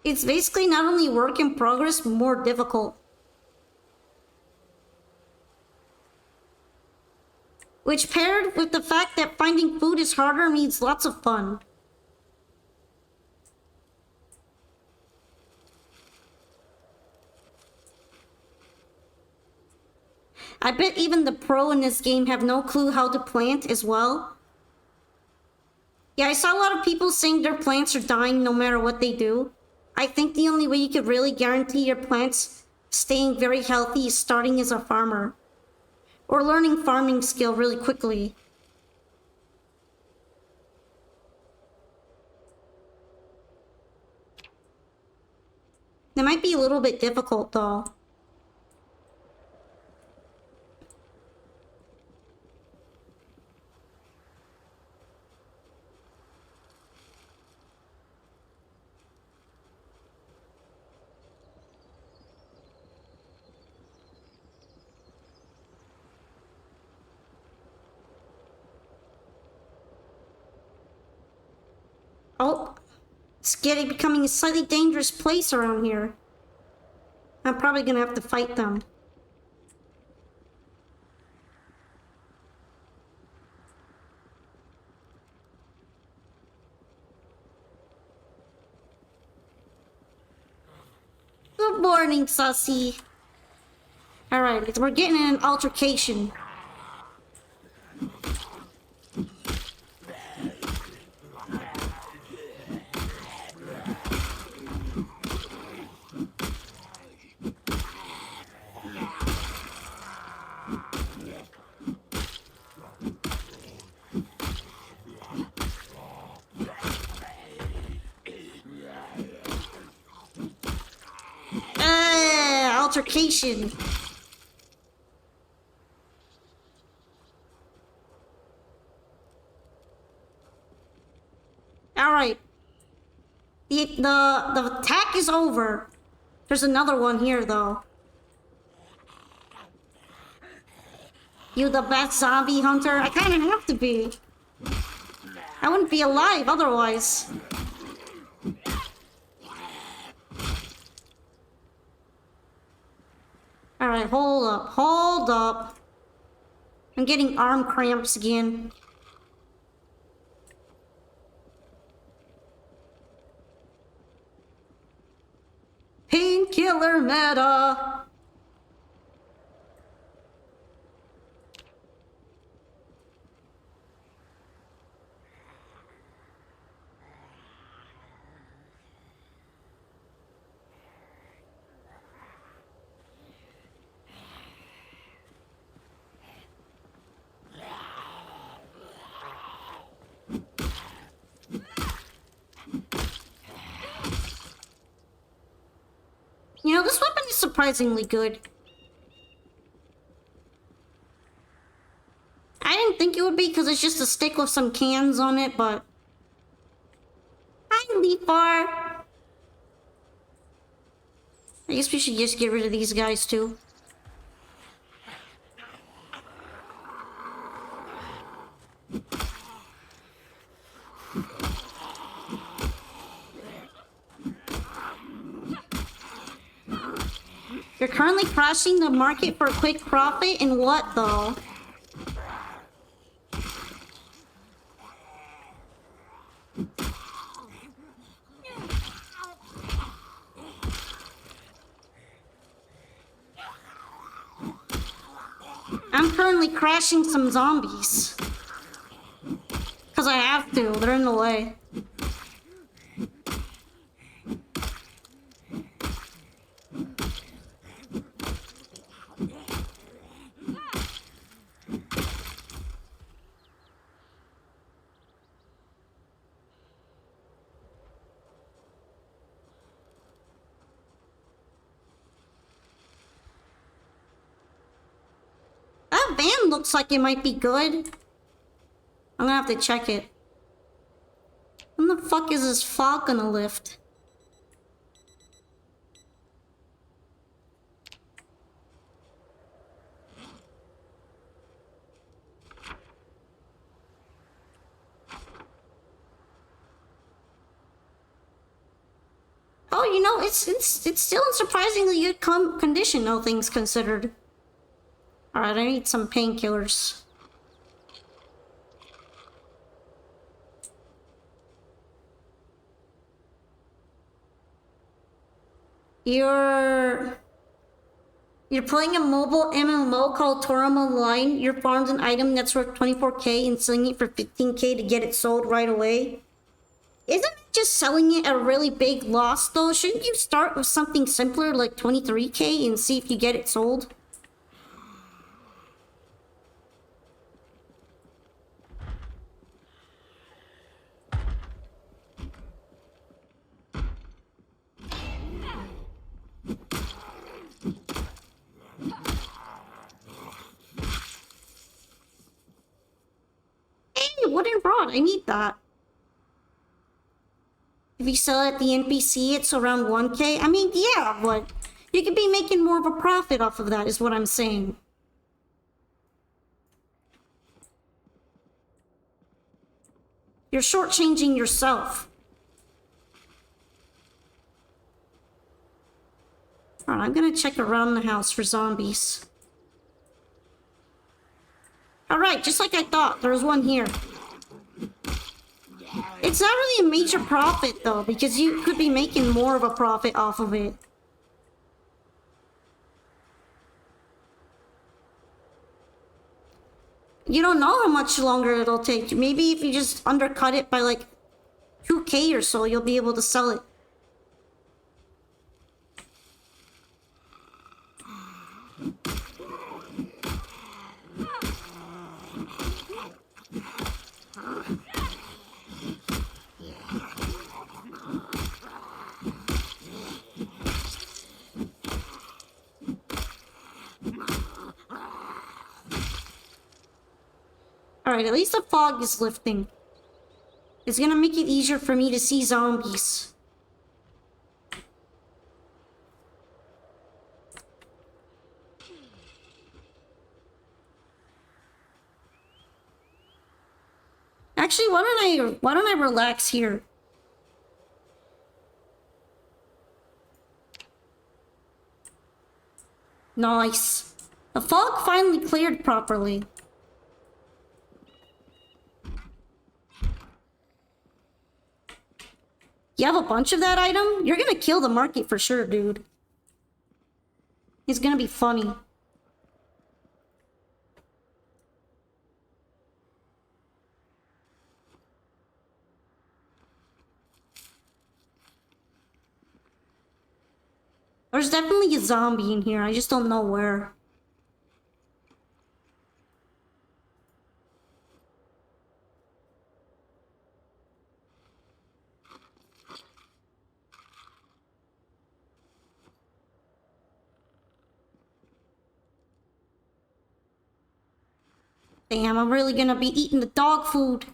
It's basically not only work in progress, but more difficult. Which paired with the fact that finding food is harder means lots of fun. I bet even the pro in this game have no clue how to plant as well. Yeah, I saw a lot of people saying their plants are dying no matter what they do. I think the only way you could really guarantee your plants staying very healthy is starting as a farmer. Or learning farming skill really quickly. That might be a little bit difficult though. Oh, it's becoming a slightly dangerous place around here. I'm probably gonna have to fight them. Good morning, Sussy. Alright, we're getting in an altercation. Altercation. Alright. The attack is over. There's another one here though. You the best zombie hunter? I kinda have to be. I wouldn't be alive otherwise. Alright, hold up. I'm getting arm cramps again. Painkiller meta! You know, this weapon is surprisingly good. I didn't think it would be because it's just a stick with some cans on it, but... Hi, Leafar! I guess we should just get rid of these guys, too. You're currently crashing the market for a quick profit in what, though? I'm currently crashing some zombies. Because I have to. They're in the way. That van looks like it might be good. I'm gonna have to check it. When the fuck is this fog gonna lift? Oh, you know, it's still in surprisingly good condition, all things considered. Alright, I need some painkillers. You're playing a mobile MMO called Torum Online. You're farmed an item that's worth 24k and selling it for 15k to get it sold right away. Isn't just selling it a really big loss though? Shouldn't you start with something simpler like 23k and see if you get it sold? Hey, wooden rod, I need that. If you sell it at the NPC, it's around 1k. I mean, yeah, but you could be making more of a profit off of that, is what I'm saying. You're shortchanging yourself. Alright, I'm gonna check around the house for zombies. Alright, just like I thought, there was one here. It's not really a major profit though, because you could be making more of a profit off of it. You don't know how much longer it'll take. Maybe if you just undercut it by like 2k or so, you'll be able to sell it. Alright, at least the fog is lifting. It's gonna make it easier for me to see zombies. Actually, why don't I relax here? Nice. The fog finally cleared properly. You have a bunch of that item? You're gonna kill the market for sure, dude. It's gonna be funny. There's definitely a zombie in here, I just don't know where. Damn, I'm really gonna be eating the dog food.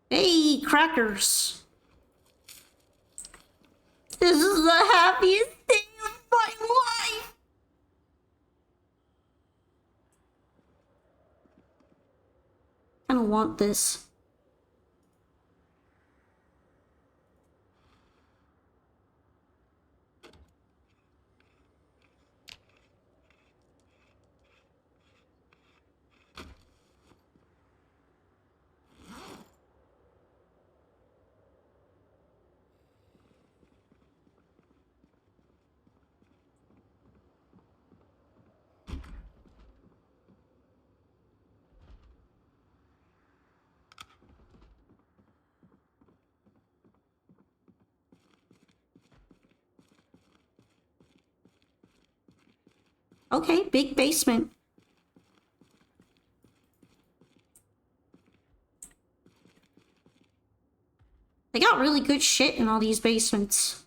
Hey, crackers. This is the happiest day of my life. I don't want this. Okay, big basement. They got really good shit in all these basements.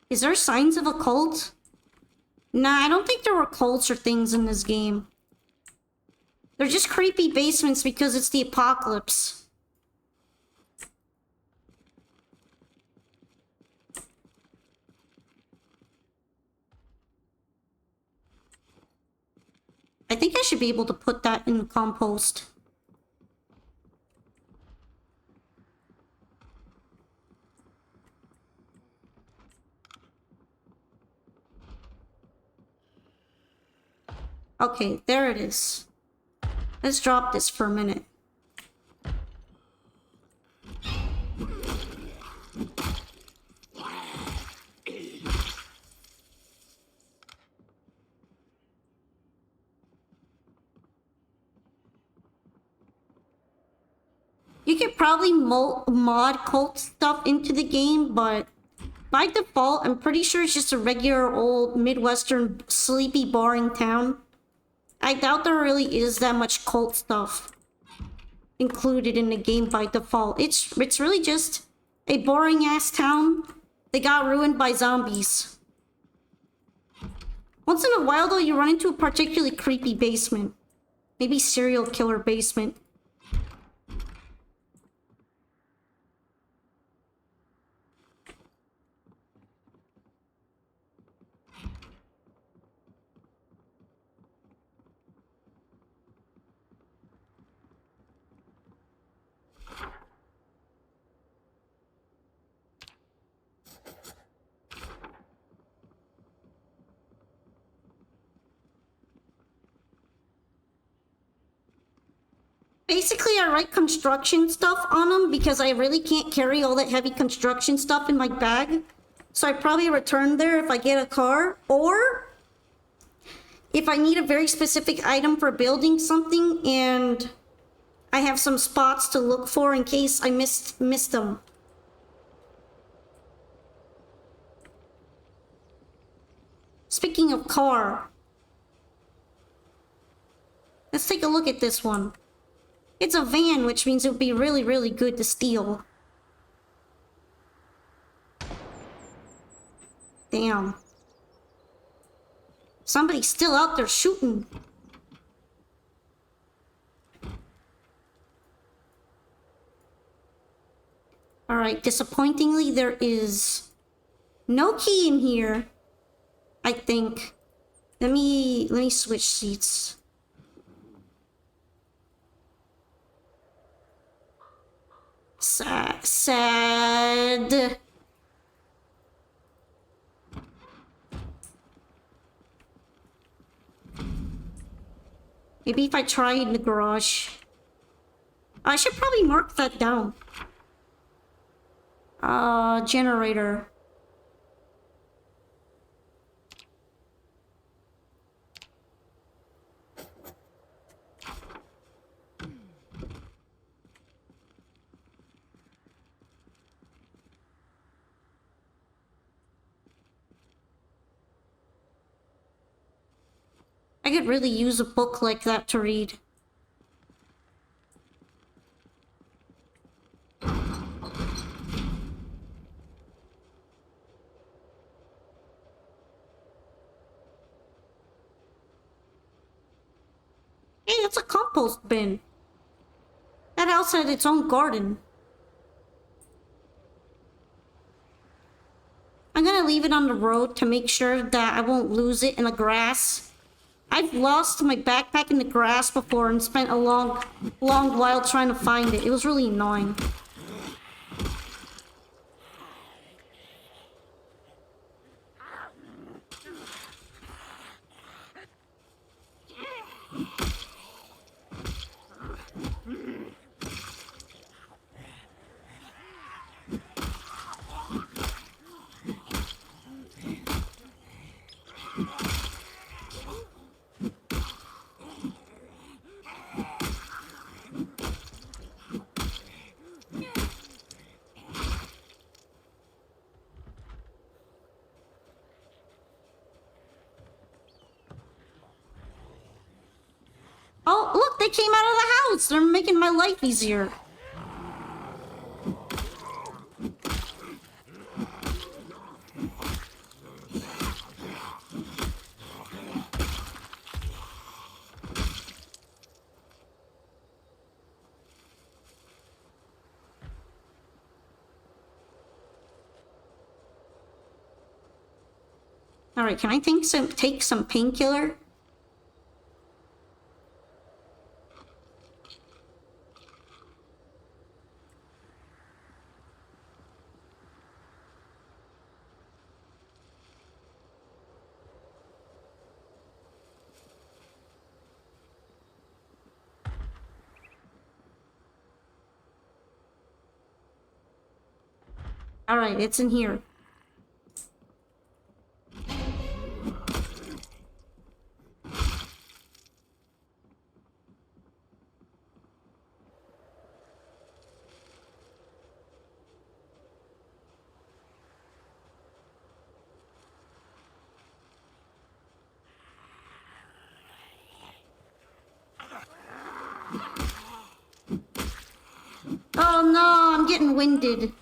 Is there signs of a cult? Nah, I don't think there were cults or things in this game. They're just creepy basements because it's the apocalypse. I think I should be able to put that in the compost. Okay, there it is. Let's drop this for a minute. You could probably mod cult stuff into the game, but by default, I'm pretty sure it's just a regular old Midwestern sleepy, boring town. I doubt there really is that much cult stuff included in the game by default. It's really just a boring ass town that got ruined by zombies. Once in a while though, you run into a particularly creepy basement. Maybe serial killer basement. Basically, I write construction stuff on them because I really can't carry all that heavy construction stuff in my bag. So I probably return there if I get a car, or if I need a very specific item for building something and I have some spots to look for in case I missed them. Speaking of car, let's take a look at this one. It's a van, which means it would be really, really good to steal. Damn. Somebody's still out there shooting. Alright, disappointingly, there is no key in here, I think. Let me switch seats. Sad. Maybe if I try in the garage. I should probably mark that down. Generator. I could really use a book like that to read. Hey, that's a compost bin. That house had its own garden. I'm gonna leave it on the road to make sure that I won't lose it in the grass. I've lost my backpack in the grass before and spent a long while trying to find it. It was really annoying. look, they came out of the house. They're making my life easier. Alright, can I take some painkiller? Alright, it's in here. Oh no, I'm getting winded.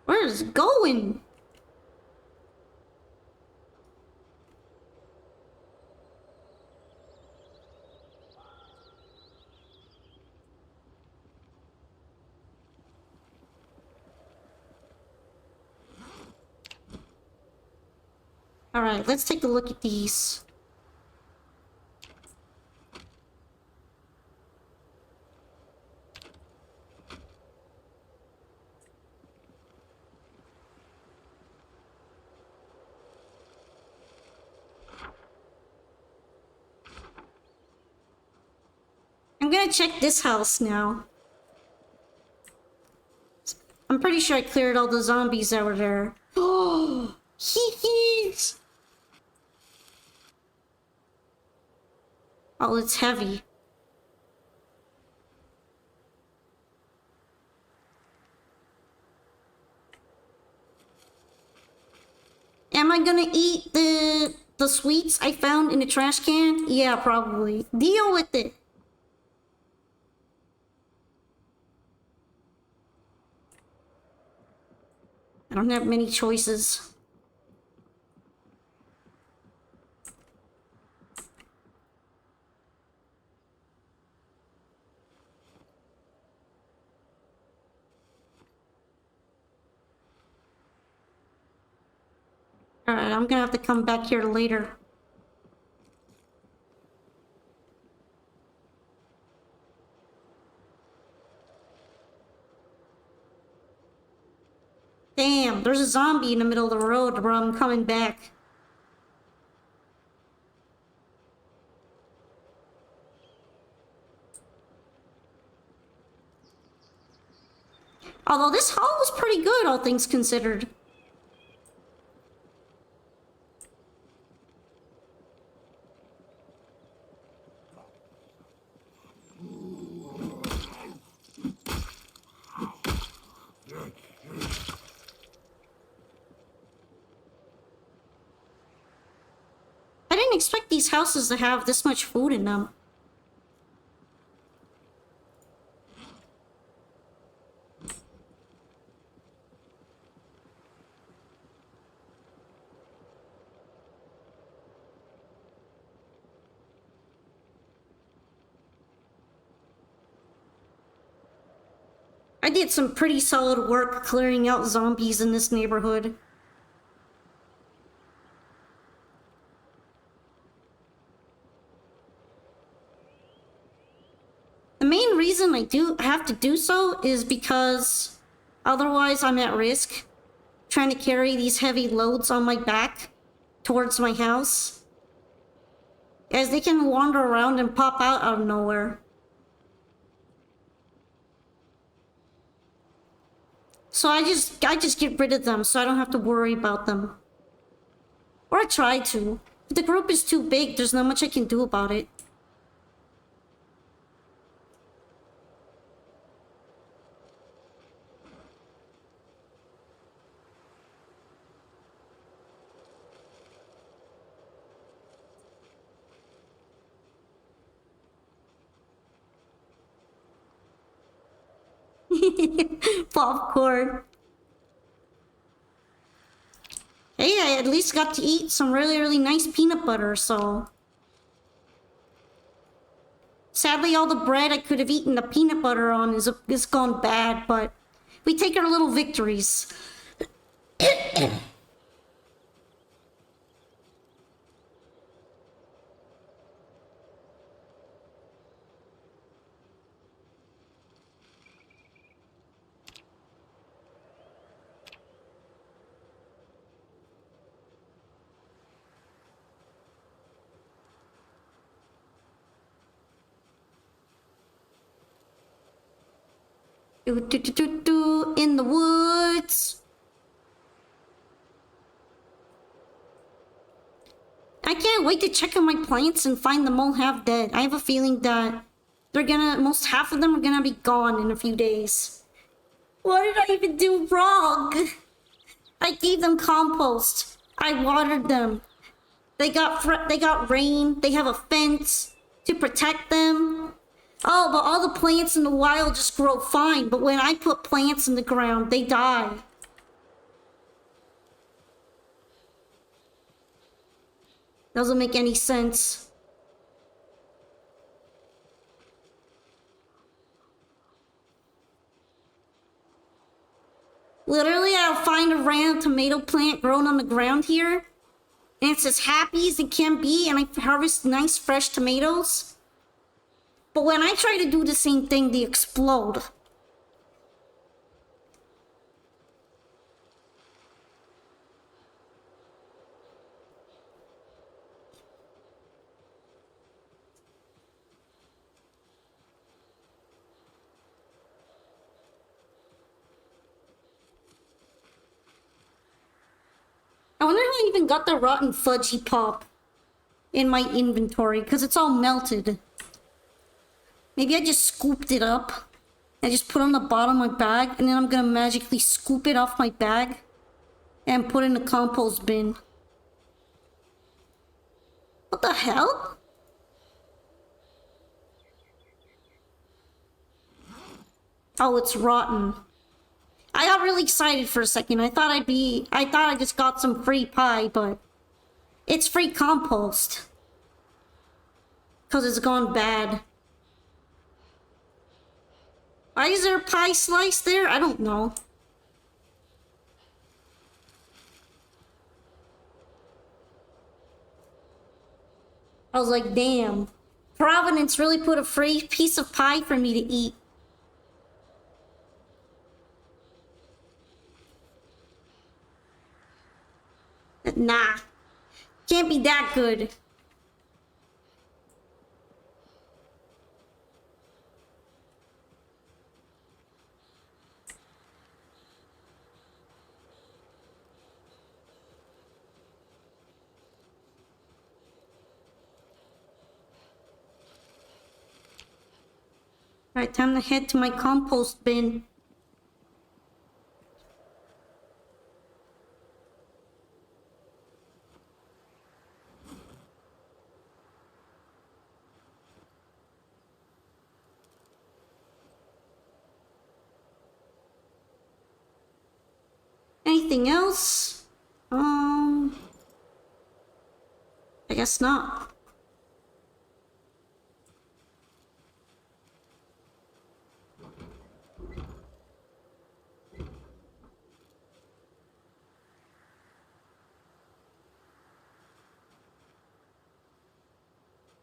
Where's it going? Alright, let's take a look at these. I'm gonna check this house now. I'm pretty sure I cleared all the zombies that were there. Oh, hee. Oh, it's heavy. Am I gonna eat the sweets I found in the trash can? Yeah, probably. Deal with it. I don't have many choices. Alright, I'm gonna have to come back here later. Damn, there's a zombie in the middle of the road where I'm coming back. Although this haul was pretty good, all things considered. I didn't expect these houses to have this much food in them. I did some pretty solid work clearing out zombies in this neighborhood. The main reason I do have to do so is because otherwise I'm at risk trying to carry these heavy loads on my back towards my house, as they can wander around and pop out of nowhere. So I just get rid of them so I don't have to worry about them. Or I try to. If the group is too big, there's not much I can do about it. Popcorn. Hey, I at least got to eat some really nice peanut butter, so... Sadly, all the bread I could have eaten the peanut butter on is gone bad, but... We take our little victories. In the woods. I can't wait to check on my plants and find them all half dead. I have a feeling that most half of them are gonna be gone in a few days. What did I even do wrong? I gave them compost. I watered them. They got rain. They have a fence to protect them. Oh, but all the plants in the wild just grow fine. But when I put plants in the ground, they die. Doesn't make any sense. Literally, I'll find a random tomato plant grown on the ground here. And it's as happy as it can be, and I harvest nice fresh tomatoes. But when I try to do the same thing, they explode. I wonder how I even got the rotten fudgy pop in my inventory, because it's all melted. Maybe I just scooped it up. I just put it on the bottom of my bag, and then I'm gonna magically scoop it off my bag and put it in the compost bin. What the hell? Oh, it's rotten. I got really excited for a second. I thought I just got some free pie, but it's free compost. 'Cause it's gone bad. Why is there a pie slice there? I don't know. I was like, damn. Providence really put a free piece of pie for me to eat. Nah. Can't be that good. Alright, time to head to my compost bin. Anything else? I guess not.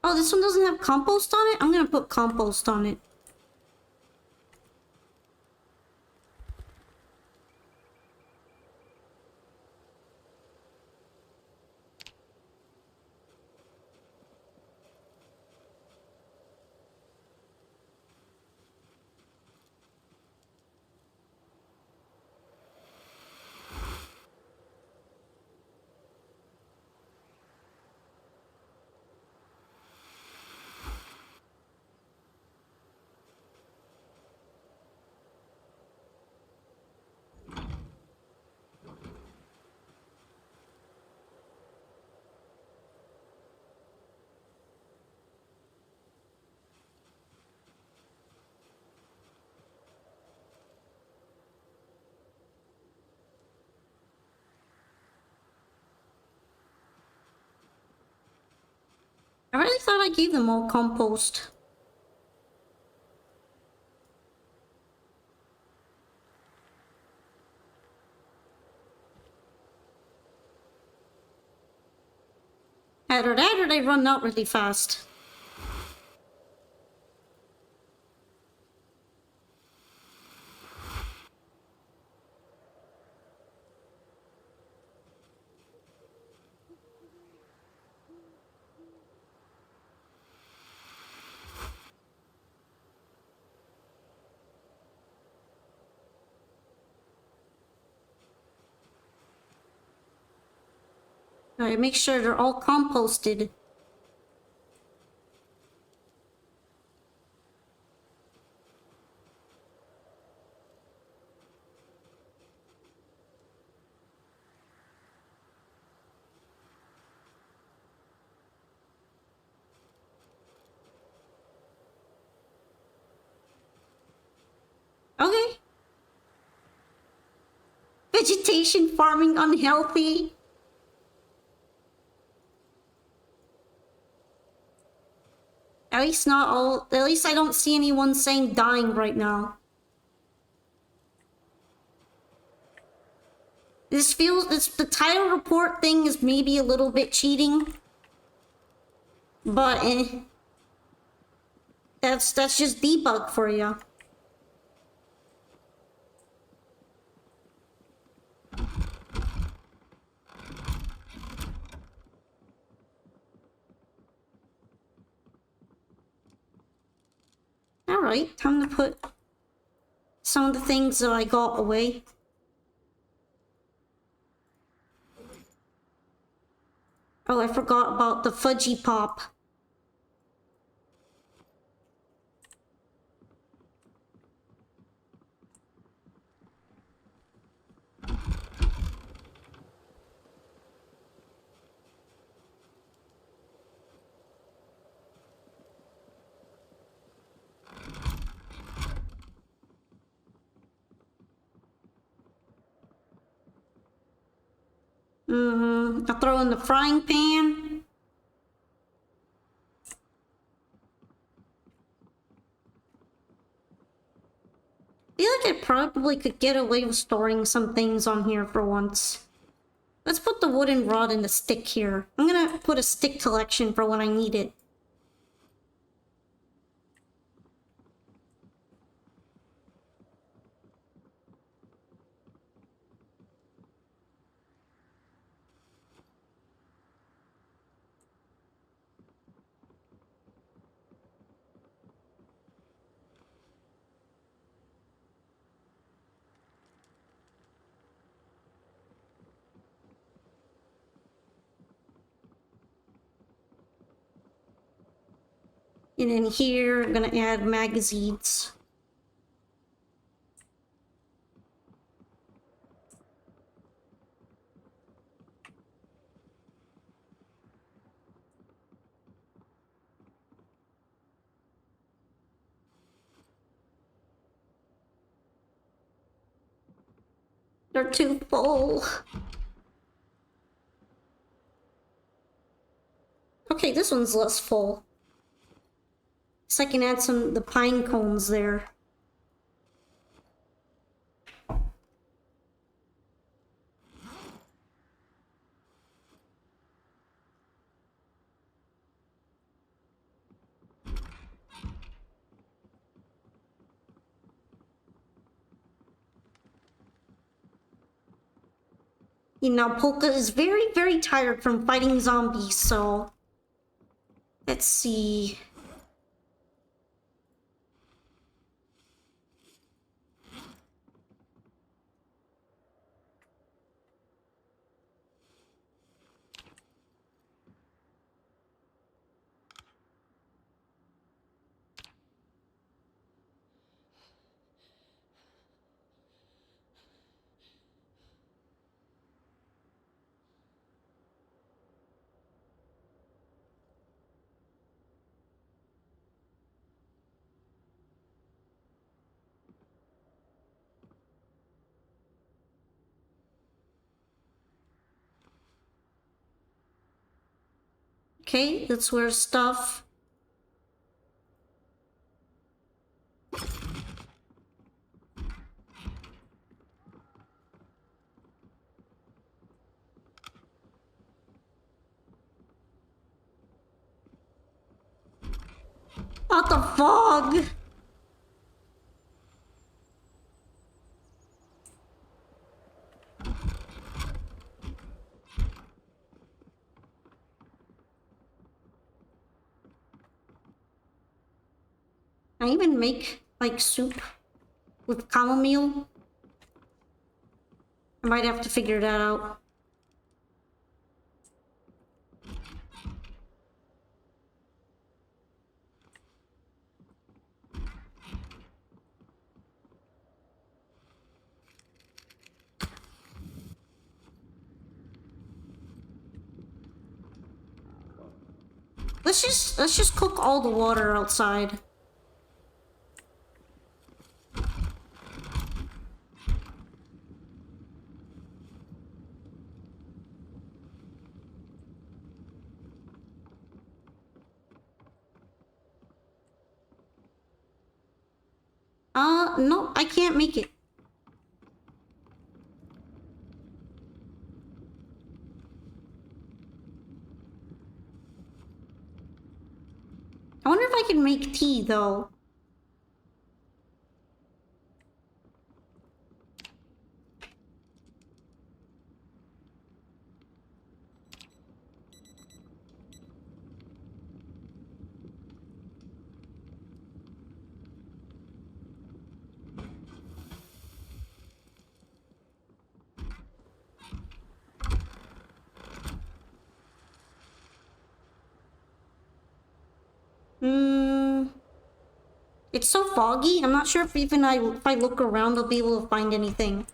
Oh, this one doesn't have compost on it? I'm gonna put compost on it. I really thought I gave them all compost. Either that or they run out really fast. Alright, make sure they're all composted. Okay. Vegetation farming unhealthy. At least not all. At least I don't see anyone saying dying right now. This feels. The title report thing is maybe a little bit cheating. But that's just debug for you. Alright, time to put some of the things that I got away. Oh, I forgot about the fudgy pop. I'll throw in the frying pan. I feel like I probably could get away with storing some things on here for once. Let's put the wooden rod and the stick here. I'm gonna put a stick collection for when I need it. And then here, I'm gonna add magazines. They're too full. Okay, this one's less full. So I can add some the pine cones there. You know, Polka is very, very tired from fighting zombies, so... Let's see... Okay, that's where stuff. What the fog? I even make like soup with chamomile. I might have to figure that out. Let's just cook all the water outside. No, I can't make it. I wonder if I can make tea though. Hmm. It's so foggy. I'm not sure if if I look around, I'll be able to find anything.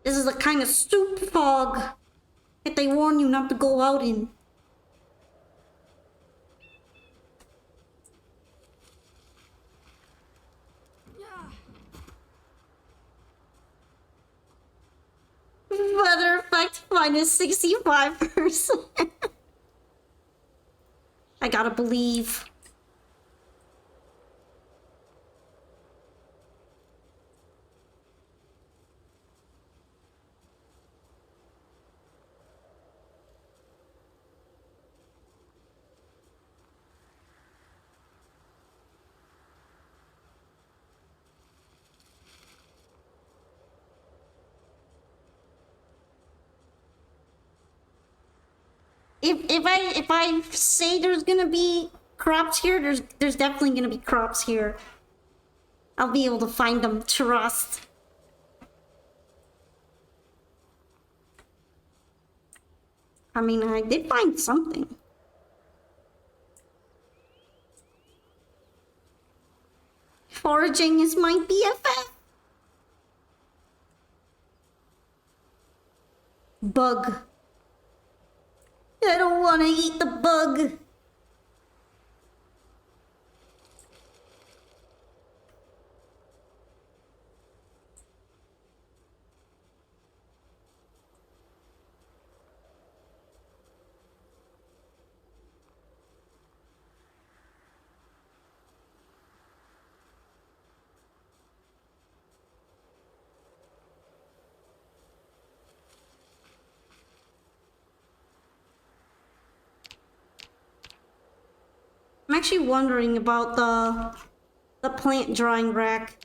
This is the kind of stupid fog that they warn you not to go out in. Weather effect minus 65%. I gotta believe. If I say there's gonna be crops here, there's definitely gonna be crops here. I'll be able to find them. Trust. I mean, I did find something. Foraging is my BFF. Bug. I don't want to eat the bug. I'm actually wondering about the plant drying rack.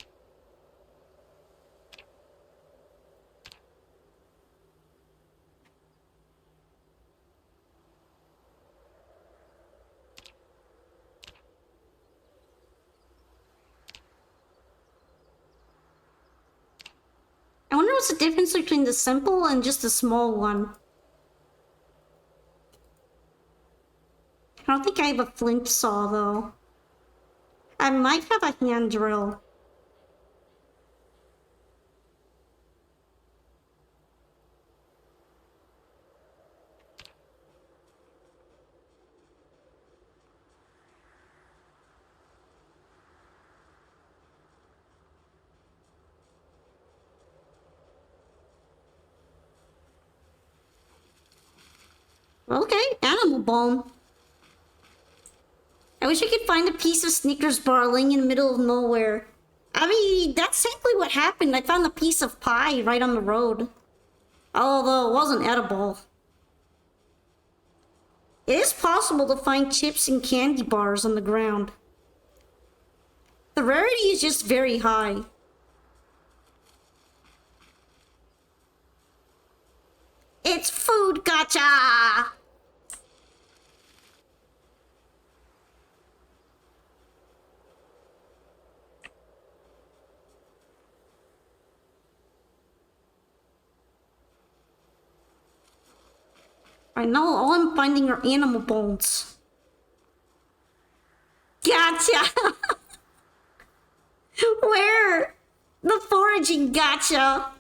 I wonder what's the difference between the simple and just the small one. I don't think I have a flint saw though. I might have a hand drill. Okay, animal bone. I wish I could find a piece of Snickers bar laying in the middle of nowhere. I mean, that's simply what happened. I found a piece of pie right on the road. Although it wasn't edible. It is possible to find chips and candy bars on the ground. The rarity is just very high. It's food gotcha! I know all I'm finding are animal bones. Gotcha! Where? The foraging gotcha!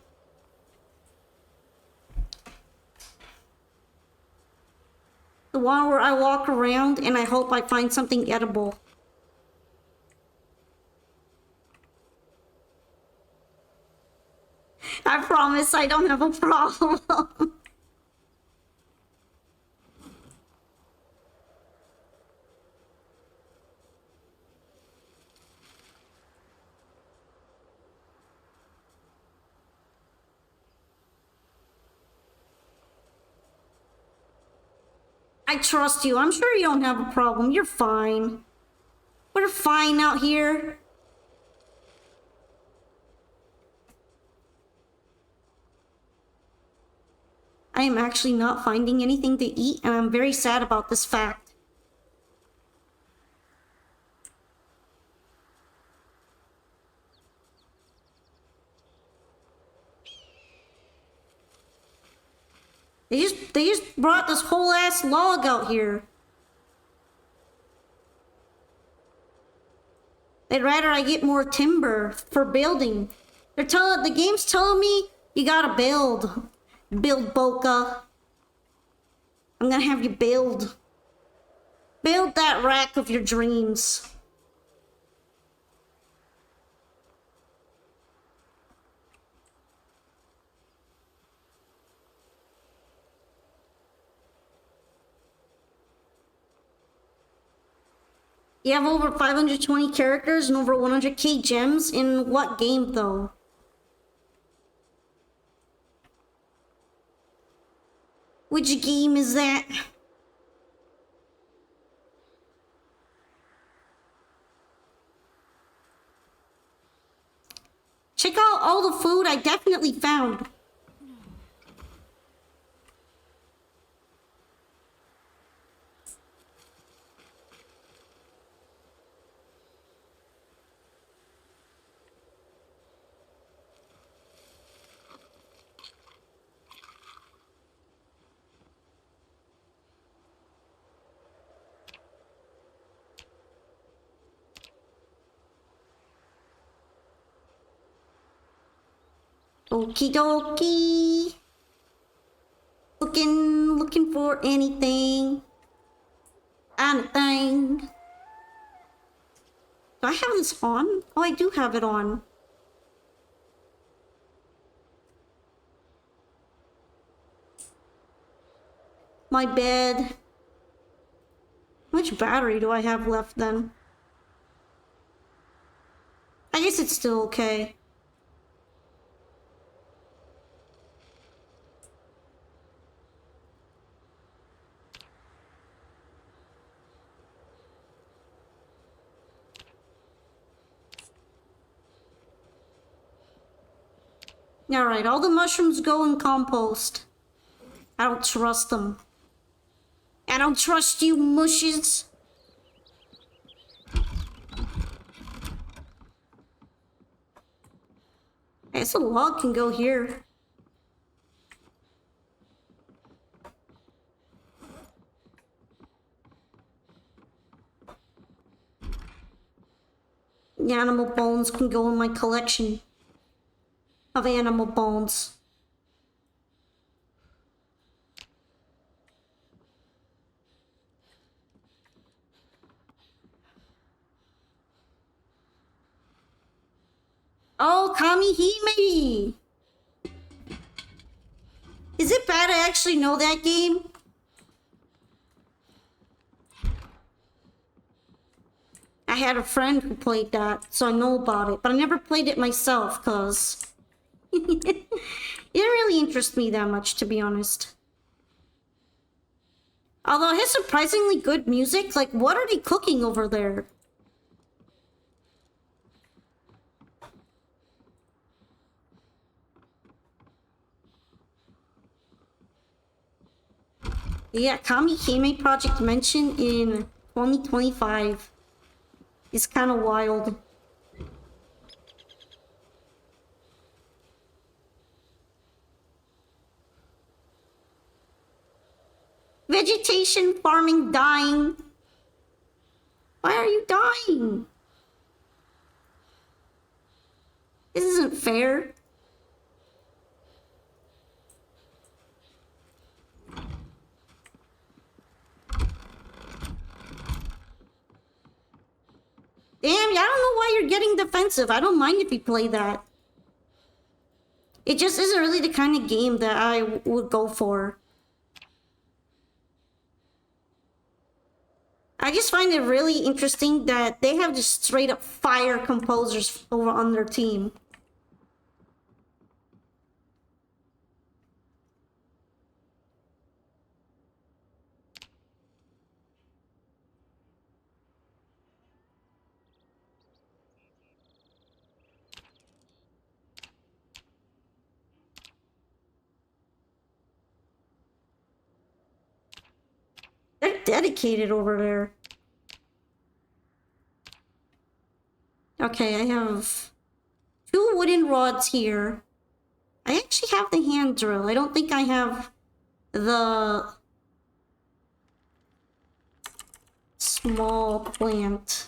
The one where I walk around and I hope I find something edible. I promise I don't have a problem. I trust you. I'm sure you don't have a problem. You're fine. We're fine out here. I am actually not finding anything to eat, and I'm very sad about this fact. They just brought this whole ass log out here. They'd rather I get more timber for building. The game's telling me you gotta build. Build, Boca. I'm gonna have you build. Build that rack of your dreams. You have over 520 characters and over 100k gems. In what game, though? Which game is that? Check out all the food I definitely found. Okie dokie. Looking for anything. Anything. Do I have this on? Oh, I do have it on. My bed. How much battery do I have left then? I guess it's still okay. Alright, all the mushrooms go in compost. I don't trust them. I don't trust you, mushes. I guess a log can go here. The animal bones can go in my collection of animal bones. Oh, Kamihime! Is it bad I actually know that game? had a friend who played that, so I know about it. But I never played it myself, because it didn't really interest me that much, to be honest. Although it has surprisingly good music, like, what are they cooking over there? Yeah, Kami Hime project mentioned in 2025 is kind of wild. Vegetation farming dying. Why are you dying? This isn't fair. Damn, I don't know why you're getting defensive. I don't mind if you play that. It just isn't really the kind of game that I would go for. I just find it really interesting that they have just straight up fire composers over on their team. They're dedicated over there. Okay, I have 2 wooden rods here. I actually have the hand drill. I don't think I have the small plant.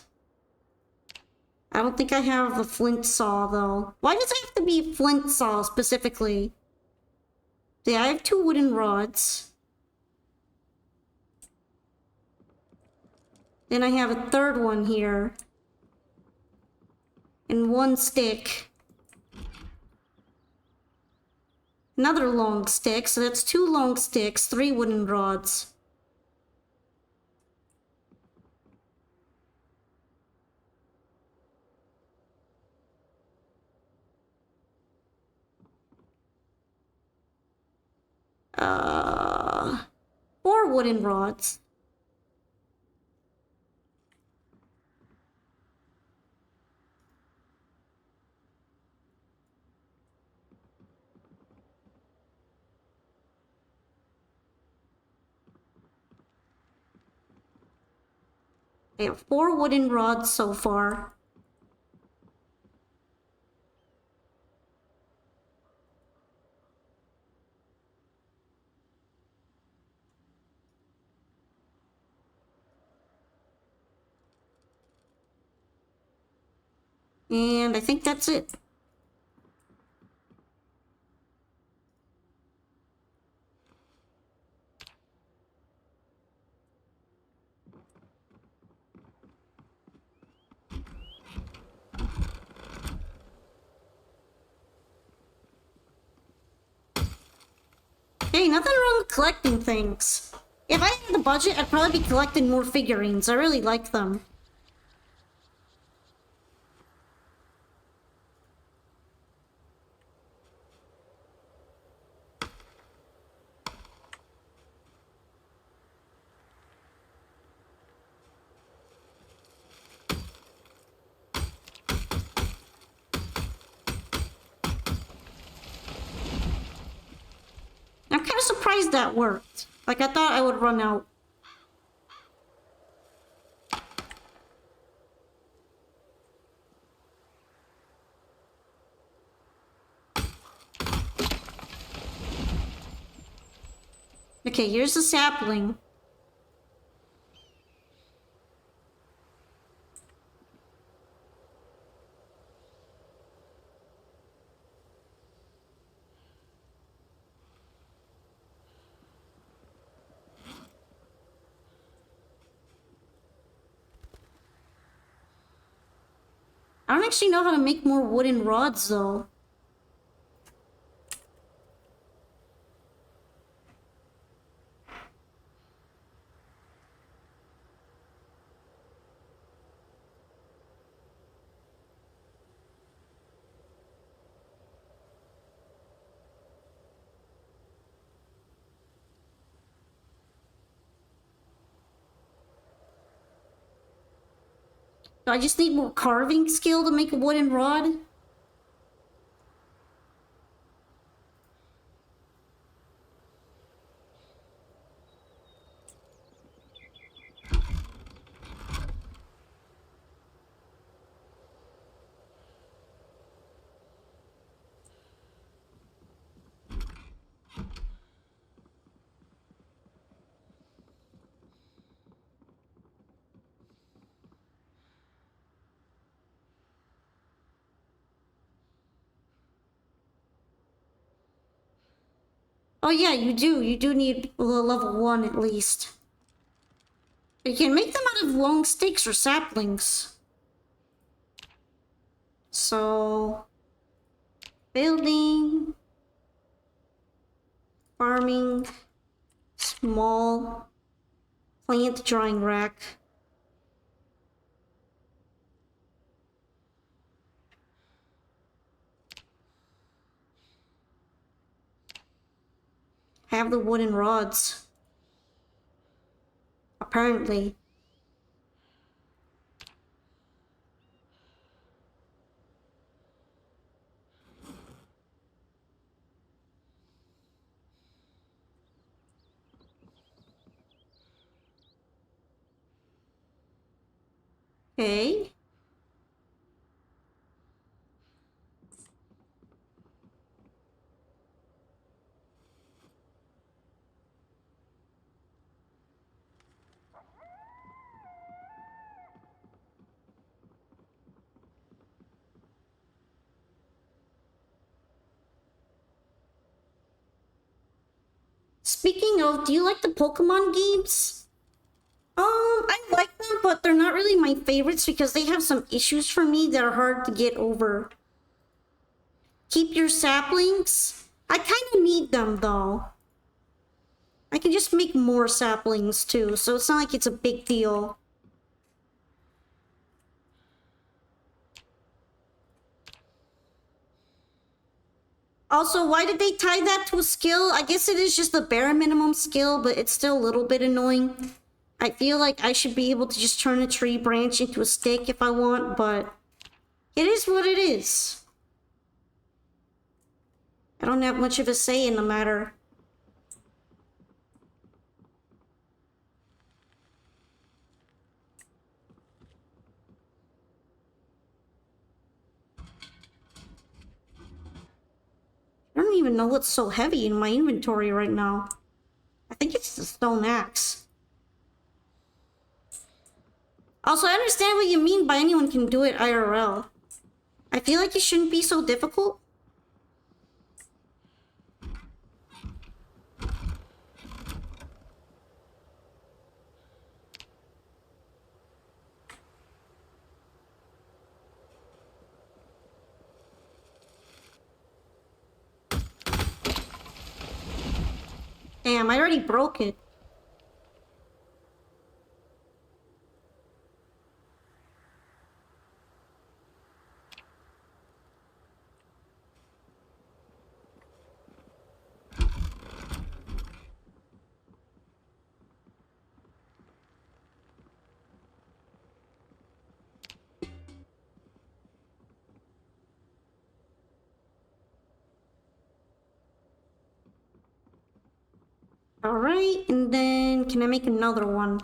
I don't think I have the flint saw, though. Why does it have to be flint saw, specifically? Yeah, I have 2 wooden rods. Then I have a 3rd one here. And 1 stick. Another long stick, so that's 2 long sticks, 3 wooden rods. Uh, 4 wooden rods. I have 4 wooden rods so far. And I think that's it. Hey, nothing wrong with collecting things. If I had the budget, I'd probably be collecting more figurines. I really like them. I'm kind of surprised that worked. Like, I thought I would run out. Okay, here's the sapling. I don't actually know how to make more wooden rods, though. I just need more carving skill to make a wooden rod. Oh yeah, you do. You do need level 1 at least. You can make them out of long sticks or saplings. So, building, farming, small, plant drying rack. Have the wooden rods. Apparently. Okay. Speaking of, do you like the Pokemon games? I like them, but they're not really my favorites because they have some issues for me that are hard to get over. Keep your saplings? I kind of need them though. I can just make more saplings too, so it's not like it's a big deal. Also, why did they tie that to a skill? I guess it is just the bare minimum skill, but it's still a little bit annoying. I feel like I should be able to just turn a tree branch into a stick if I want, but it is what it is. I don't have much of a say in the matter. I don't even know what's so heavy in my inventory right now. I think it's the stone axe. Also, I understand what you mean by anyone can do it IRL. I feel like it shouldn't be so difficult. Damn, I already broke it. Alright, and then can I make another one?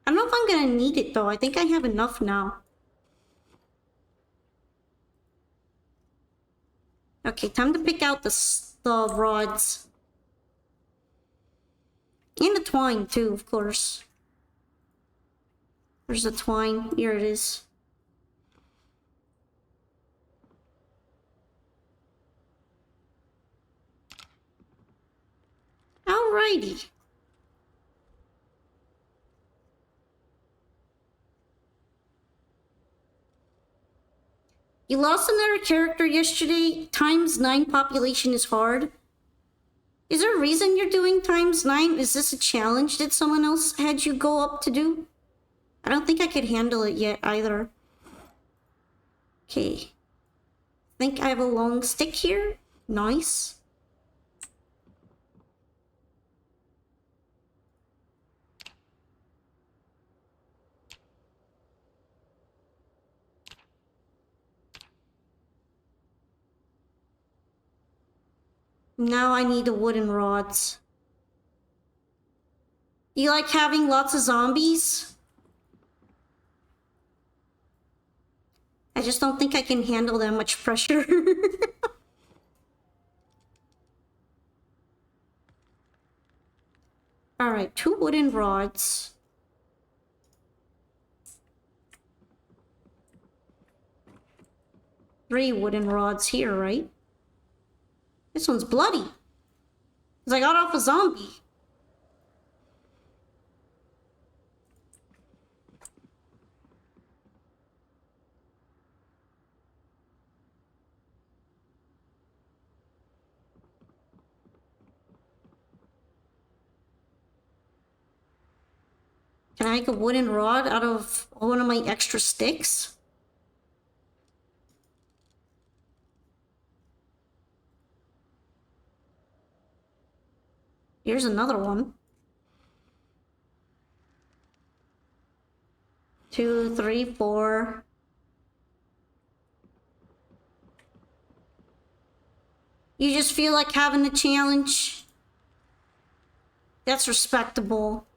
I don't know if I'm gonna need it though. I think I have enough now. Okay, time to pick out the rods. And the twine too, of course. There's the twine. Here it is. Alrighty. You lost another character yesterday. Times 9 population is hard. Is there a reason you're doing ×9? Is this a challenge that someone else had you go up to do? I don't think I could handle it yet either. Okay. Think I have a long stick here. Nice. Now I need the wooden rods. You like having lots of zombies? I just don't think I can handle that much pressure. Alright, 2 wooden rods. Three wooden rods here, right? This one's bloody. Because I got off a zombie. Can I make a wooden rod out of one of my extra sticks? Here's another one. 2, 3, 4. You just feel like having a challenge? That's respectable.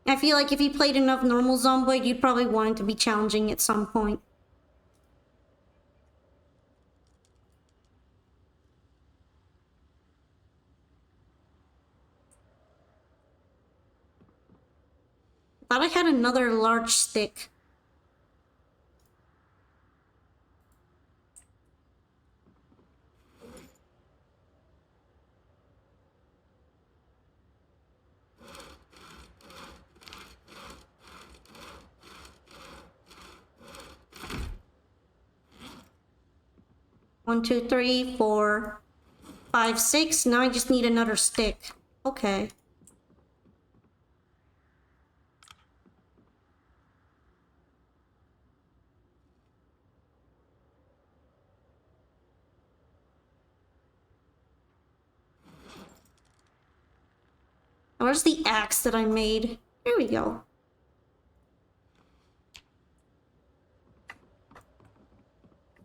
I feel like if you played enough normal Zomboid, you'd probably want it to be challenging at some point. Thought I had another large stick. One, 2, 3, 4, 5, 6. Now I just need another stick. Okay. Where's the axe that I made? Here we go.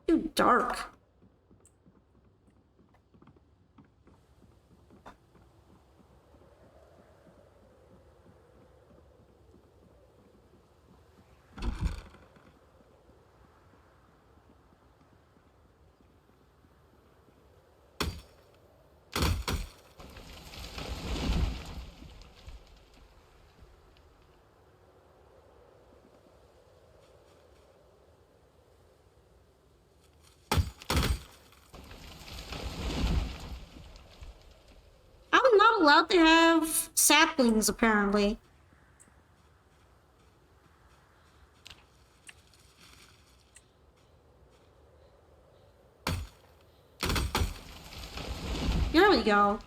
Too dark. I'm not allowed to have saplings, apparently. There we go.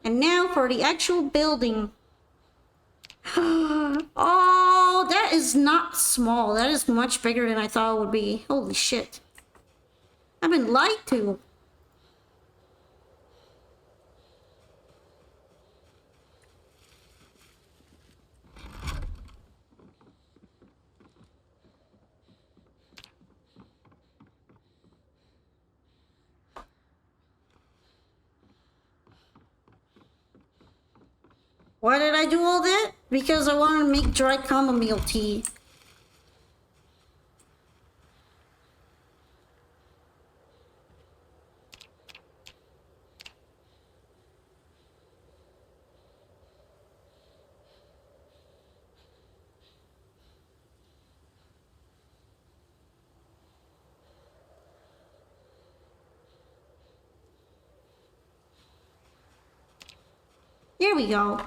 And now for the actual building. Oh, that is not small. That is much bigger than I thought it would be. Holy shit. I've been lied to. Why did I do all that? Because I wanted to make dry chamomile tea. Here we go.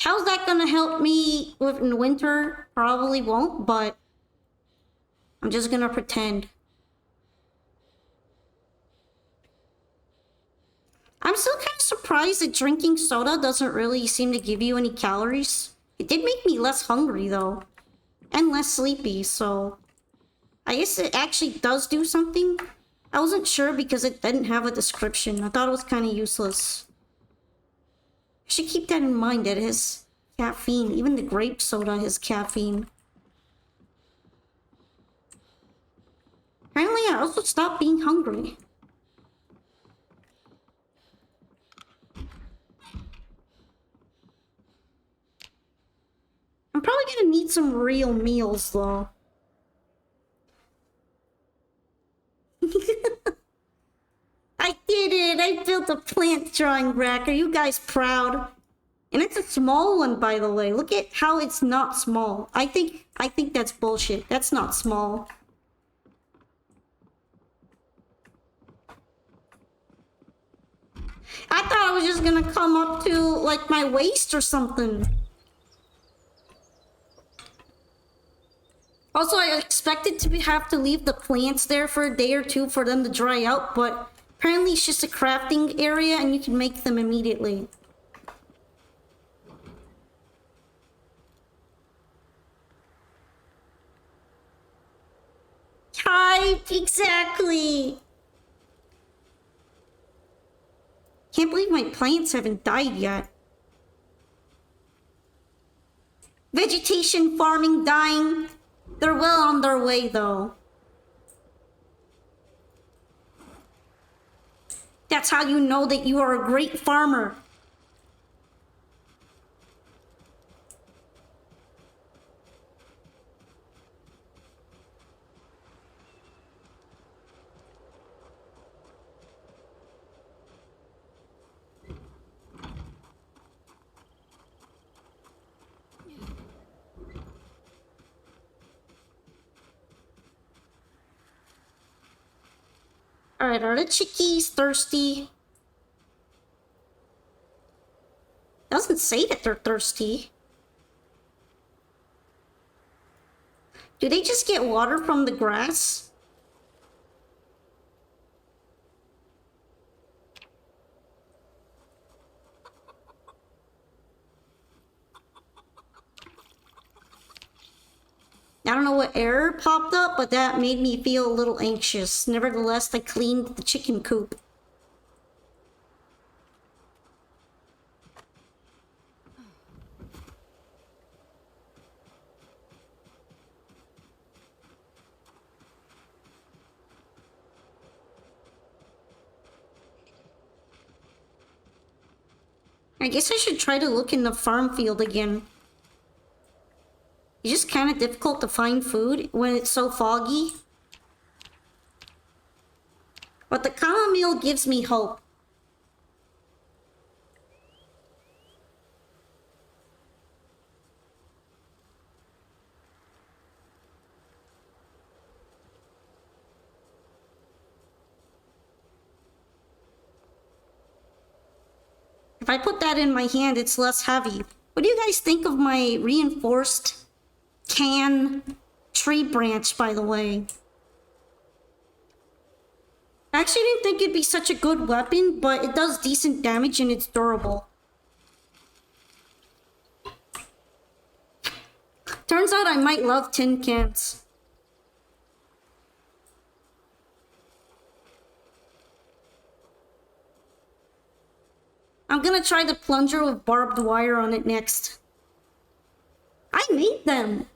How's that gonna help me with in winter? Probably won't, but I'm just gonna pretend. I'm still kind of surprised that drinking soda doesn't really seem to give you any calories. It did make me less hungry though, and less sleepy, so I guess it actually does do something. I wasn't sure because it didn't have a description. I thought it was kind of useless. I should keep that in mind that it has caffeine. Even the grape soda has caffeine. Apparently I also stopped being hungry. I'm probably gonna need some real meals though. I did it! I built a plant drawing rack. Are you guys proud? And it's a small one, by the way. Look at how it's not small. I think that's bullshit. That's not small. I thought it was just gonna come up to like my waist or something. Also, I expected to have to leave the plants there for a day or two for them to dry out, but apparently it's just a crafting area and you can make them immediately. Hype, exactly. Can't believe my plants haven't died yet. Vegetation farming dying. They're well on their way though. That's how you know that you are a great farmer. Alright, are the chickies thirsty? Doesn't say that they're thirsty. Do they just get water from the grass? I don't know what error popped up, but that made me feel a little anxious. Nevertheless, I cleaned the chicken coop. I guess I should try to look in the farm field again. It's just kind of difficult to find food when it's so foggy. But the chamomile gives me hope. If I put that in my hand, it's less heavy. What do you guys think of my reinforced can tree branch, by the way? I actually didn't think it'd be such a good weapon, but it does decent damage and it's durable. Turns out I might love tin cans. I'm gonna try the plunger with barbed wire on it next. I made them.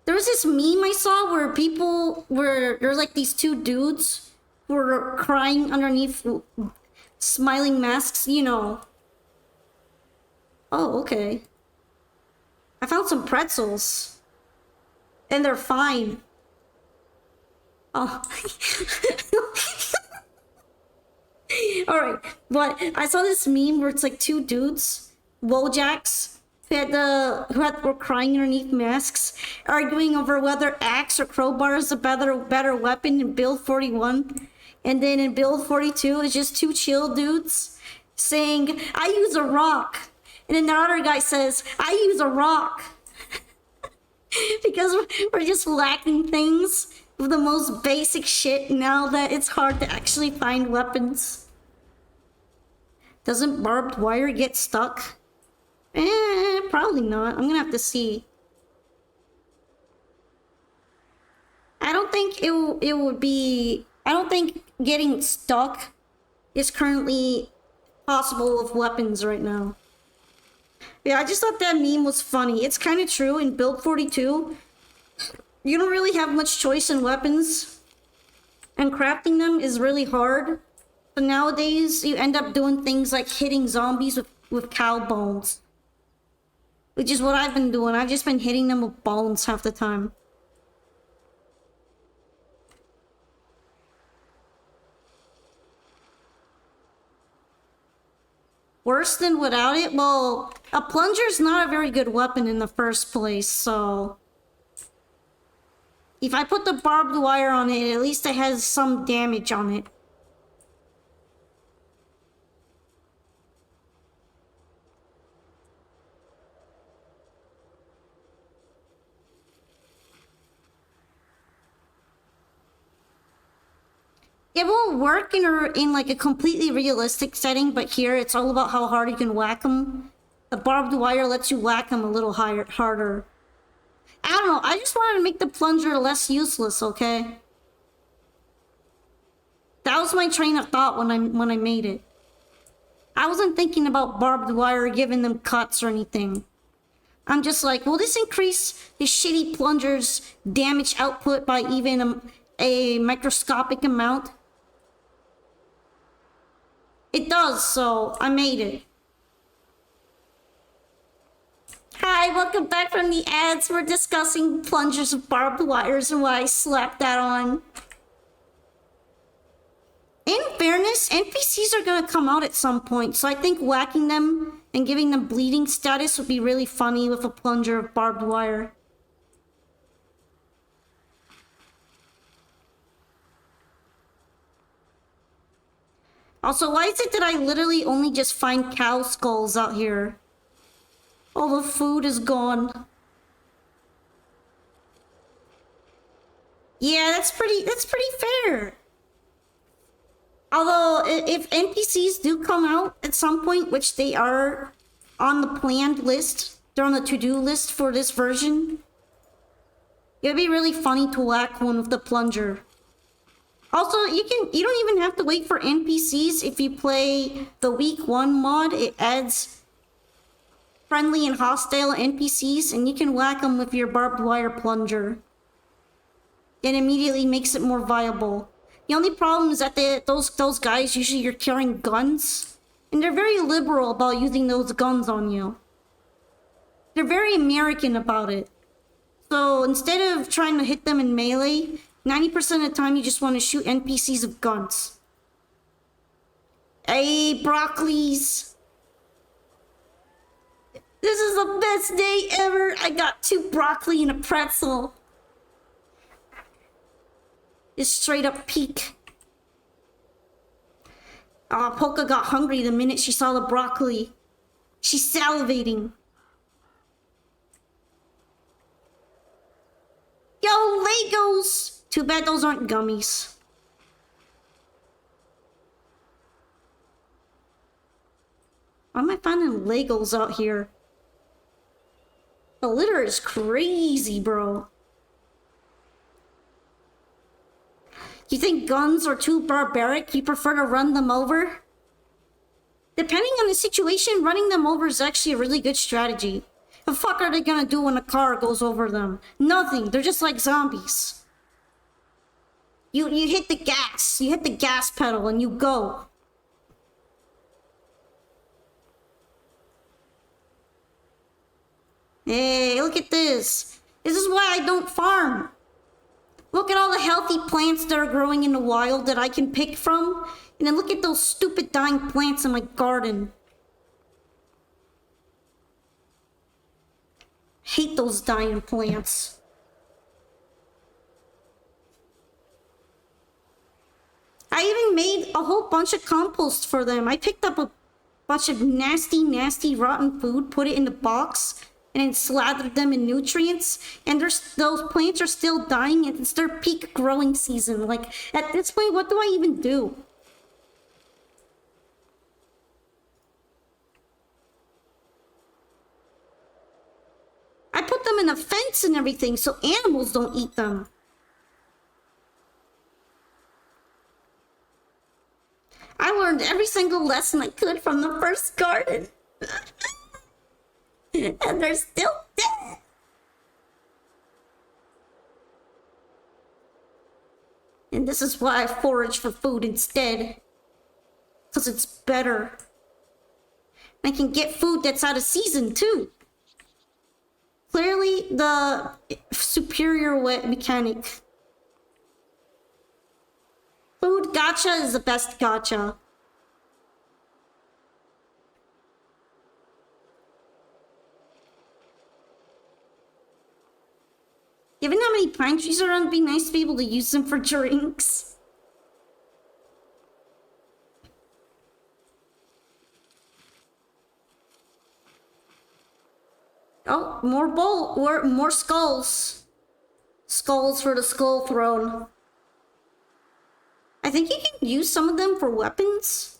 There was this meme I saw where there's like these two dudes who were crying underneath smiling masks, you know. Oh, okay. I found some pretzels. And they're fine. Oh. Alright, but I saw this meme where it's like two dudes, Wojaks, were crying underneath masks, arguing over whether axe or crowbar is a better weapon in Build 41. And then in build 42, it's just two chill dudes saying, I use a rock. And then the other guy says, I use a rock. Because we're just lacking things with the most basic shit now that it's hard to actually find weapons. Doesn't barbed wire get stuck? Probably not. I'm gonna have to see. I don't think it would be... I don't think getting stuck is currently possible with weapons right now. Yeah, I just thought that meme was funny. It's kind of true. In build 42, you don't really have much choice in weapons. And crafting them is really hard. So nowadays, you end up doing things like hitting zombies with cow bones. Which is what I've been doing. I've just been hitting them with bones half the time. Worse than without it? Well, a plunger's not a very good weapon in the first place, so... If I put the barbed wire on it, at least it has some damage on it. It won't work in like a completely realistic setting, but here it's all about how hard you can whack them. The barbed wire lets you whack them a little harder. I don't know, I just wanted to make the plunger less useless, okay? That was my train of thought when I made it. I wasn't thinking about barbed wire giving them cuts or anything. I'm just like, will this increase the shitty plunger's damage output by even a microscopic amount? It does, so I made it. Hi, welcome back from the ads. We're discussing plungers of barbed wires and why I slapped that on. In fairness, NPCs are gonna come out at some point, so I think whacking them and giving them bleeding status would be really funny with a plunger of barbed wire. Also, why is it that I literally only just find cow skulls out here? All the food is gone. Yeah, that's pretty fair. Although, if NPCs do come out at some point, which they are on the planned list, they're on the to-do list for this version, it'd be really funny to whack one with the plunger. Also, you don't even have to wait for NPCs if you play the week 1 mod. It adds friendly and hostile NPCs, and you can whack them with your barbed wire plunger. It immediately makes it more viable. The only problem is that those guys usually are carrying guns, and they're very liberal about using those guns on you. They're very American about it. So instead of trying to hit them in melee, 90% of the time you just want to shoot NPCs with guns. Hey, broccolis! This is the best day ever! I got 2 broccoli and a pretzel. It's straight up peak. Polka got hungry the minute she saw the broccoli. She's salivating. Yo, Legos! Too bad those aren't gummies. Why am I finding Legos out here? The litter is crazy, bro. You think guns are too barbaric? You prefer to run them over? Depending on the situation, running them over is actually a really good strategy. The fuck are they gonna do when a car goes over them? Nothing. They're just like zombies. You hit the gas. You hit the gas pedal and you go. Hey, look at this. This is why I don't farm. Look at all the healthy plants that are growing in the wild that I can pick from. And then look at those stupid dying plants in my garden. Hate those dying plants. I even made a whole bunch of compost for them. I picked up a bunch of nasty, rotten food, put it in the box, and then slathered them in nutrients. And those plants are still dying, and it's their peak growing season. Like, at this point, what do I even do? I put them in a fence and everything so animals don't eat them. I learned every single lesson I could from the first garden. And they're still dead. And this is why I forage for food instead. Because it's better. I can get food that's out of season too. Clearly the superior wet mechanic. Food gacha is the best gacha. Given how many pine trees are around, it'd be nice to be able to use them for drinks. Oh, more skulls. Skulls for the skull throne. I think you can use some of them for weapons.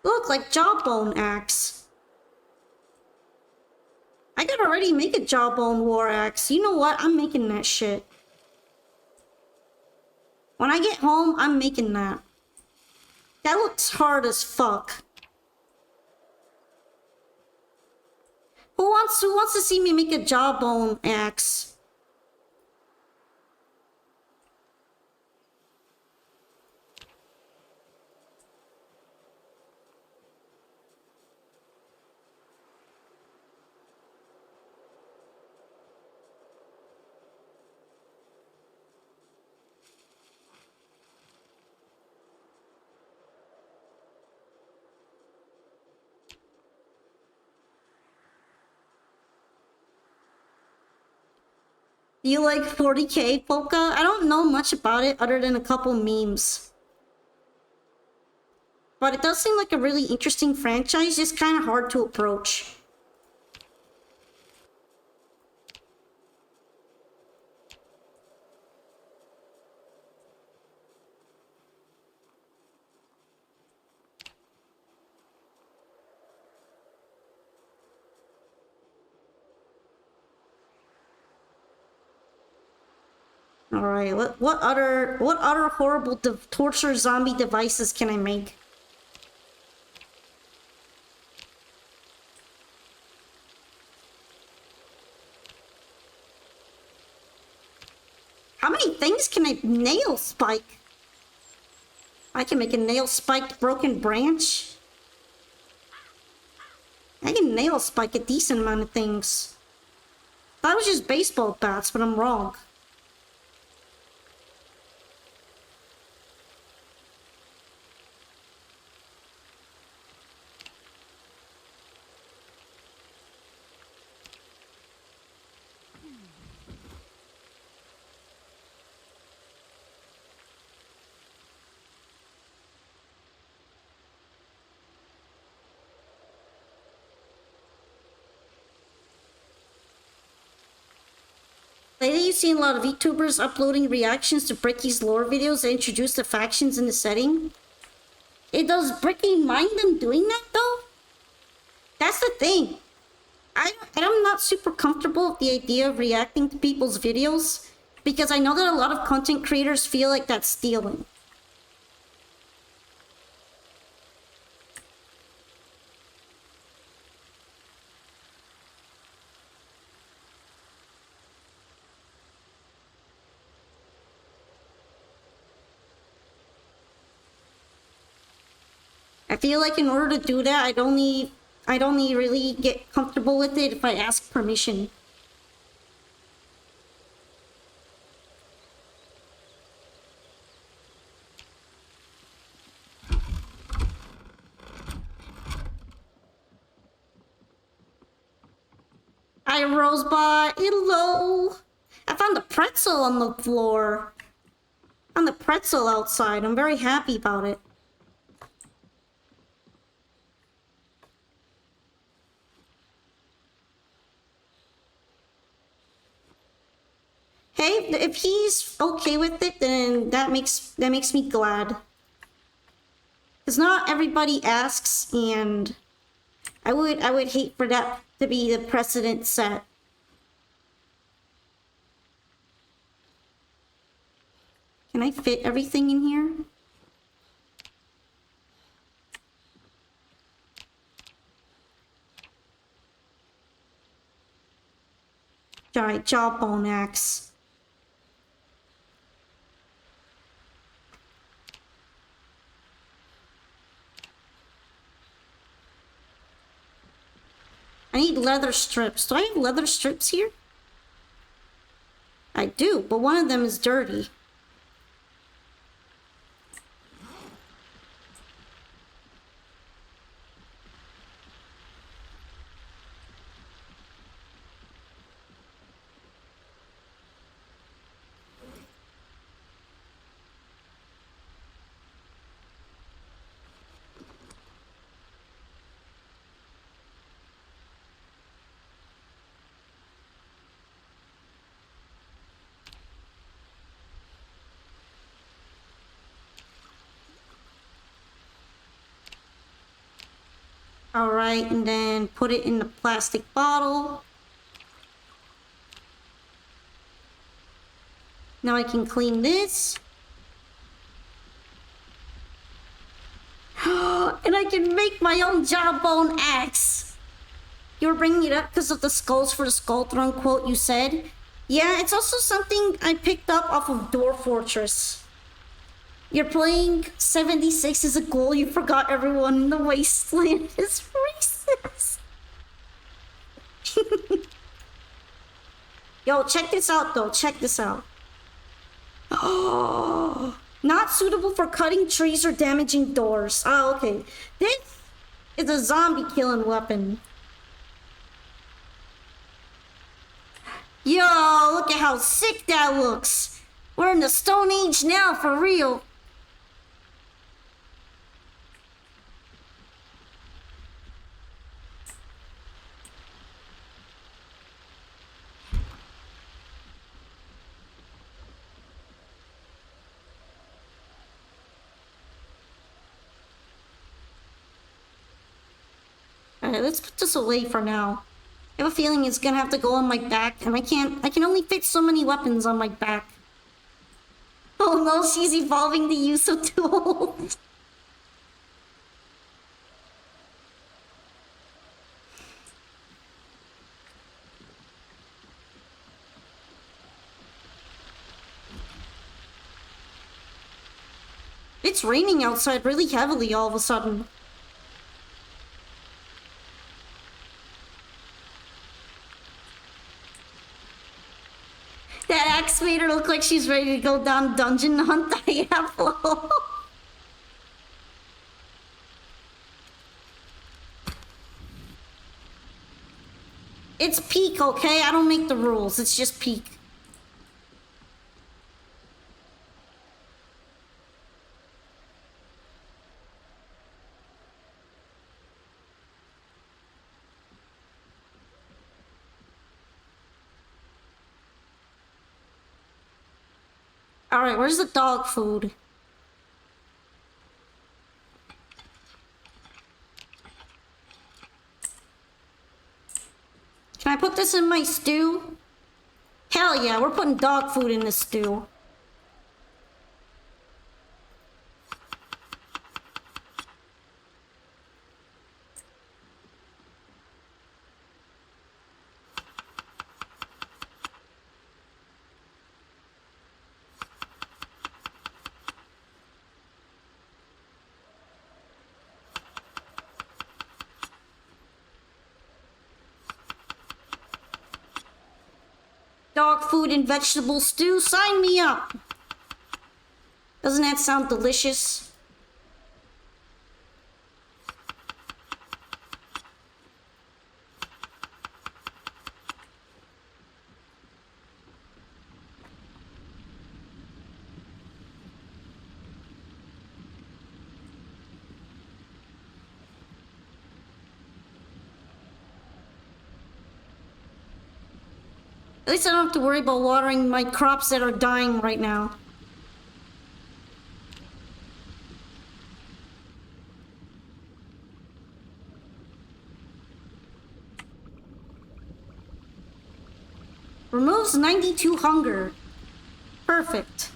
Look, like jawbone axe. I could already make a jawbone war axe. You know what? I'm making that shit. When I get home, I'm making that. That looks hard as fuck. Who wants to see me make a jawbone axe? Do you like 40K Polka? I don't know much about it other than a couple memes. But it does seem like a really interesting franchise, just kind of hard to approach. All right, what other horrible torture zombie devices can I make? How many things can I nail spike? I can make a nail spiked broken branch. I can nail spike a decent amount of things. That was just baseball bats, but I'm wrong. Lately, you've seen a lot of VTubers uploading reactions to Bricky's lore videos that introduce the factions in the setting. Does Bricky mind them doing that, though? That's the thing. I'm not super comfortable with the idea of reacting to people's videos, because I know that a lot of content creators feel like that's stealing. I feel like in order to do that, I'd only really get comfortable with it if I ask permission. Hi, Rosebud. Hello. I found a pretzel on the floor. On the pretzel outside. I'm very happy about it. Hey, if he's okay with it, then that makes me glad. Cause not everybody asks, and I would hate for that to be the precedent set. Can I fit everything in here? Alright, jawbone axe. I need leather strips. Do I have leather strips here? I do, but one of them is dirty. Alright, and then put it in the plastic bottle. Now I can clean this. And I can make my own jawbone axe. You were bringing it up because of the skulls for the Skull Throne quote you said? Yeah, it's also something I picked up off of Dwarf Fortress. You're playing 76 as a ghoul, you forgot everyone in the wasteland is racist. Yo, check this out though, check this out. Oh, not suitable for cutting trees or damaging doors. Oh, okay. This is a zombie killing weapon. Yo, look at how sick that looks. We're in the Stone Age now, for real. Alright, let's put this away for now. I have a feeling it's gonna have to go on my back, and I can only fit so many weapons on my back. Oh no, she's evolving the use of tools. It's raining outside really heavily all of a sudden. That axe made her look like she's ready to go down dungeon hunt Diablo. It's peak, okay? I don't make the rules. It's just peak. Alright, where's the dog food? Can I put this in my stew? Hell yeah, we're putting dog food in this stew. Dog food and vegetable stew, sign me up! Doesn't that sound delicious? At least I don't have to worry about watering my crops that are dying right now. Removes 92 hunger. Perfect.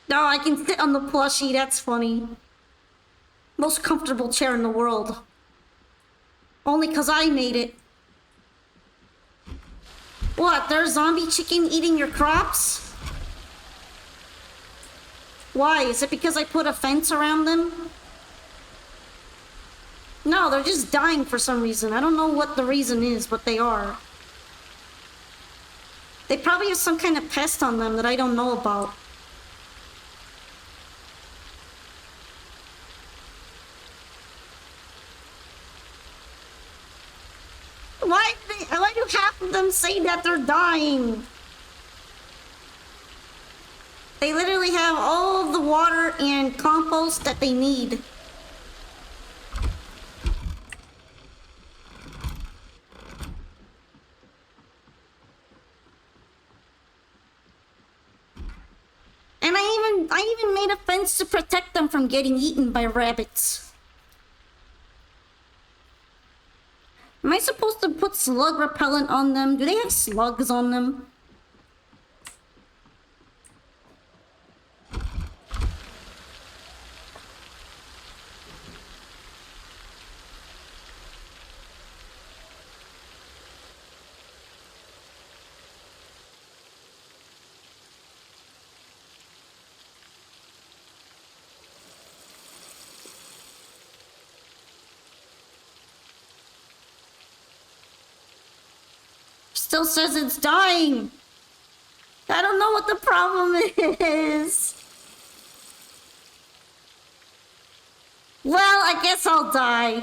No, I can sit on the plushie, that's funny. Most comfortable chair in the world. Only 'cause I made it. What, there's zombie chicken eating your crops? Why? Is it because I put a fence around them? No, they're just dying for some reason. I don't know what the reason is, but they are. They probably have some kind of pest on them that I don't know about. Why do half of them say that they're dying? They literally have all of the water and compost that they need. And I even made a fence to protect them from getting eaten by rabbits. Am I supposed to put slug repellent on them? Do they have slugs on them? Still says it's dying. I don't know what the problem is. Well, I guess I'll die.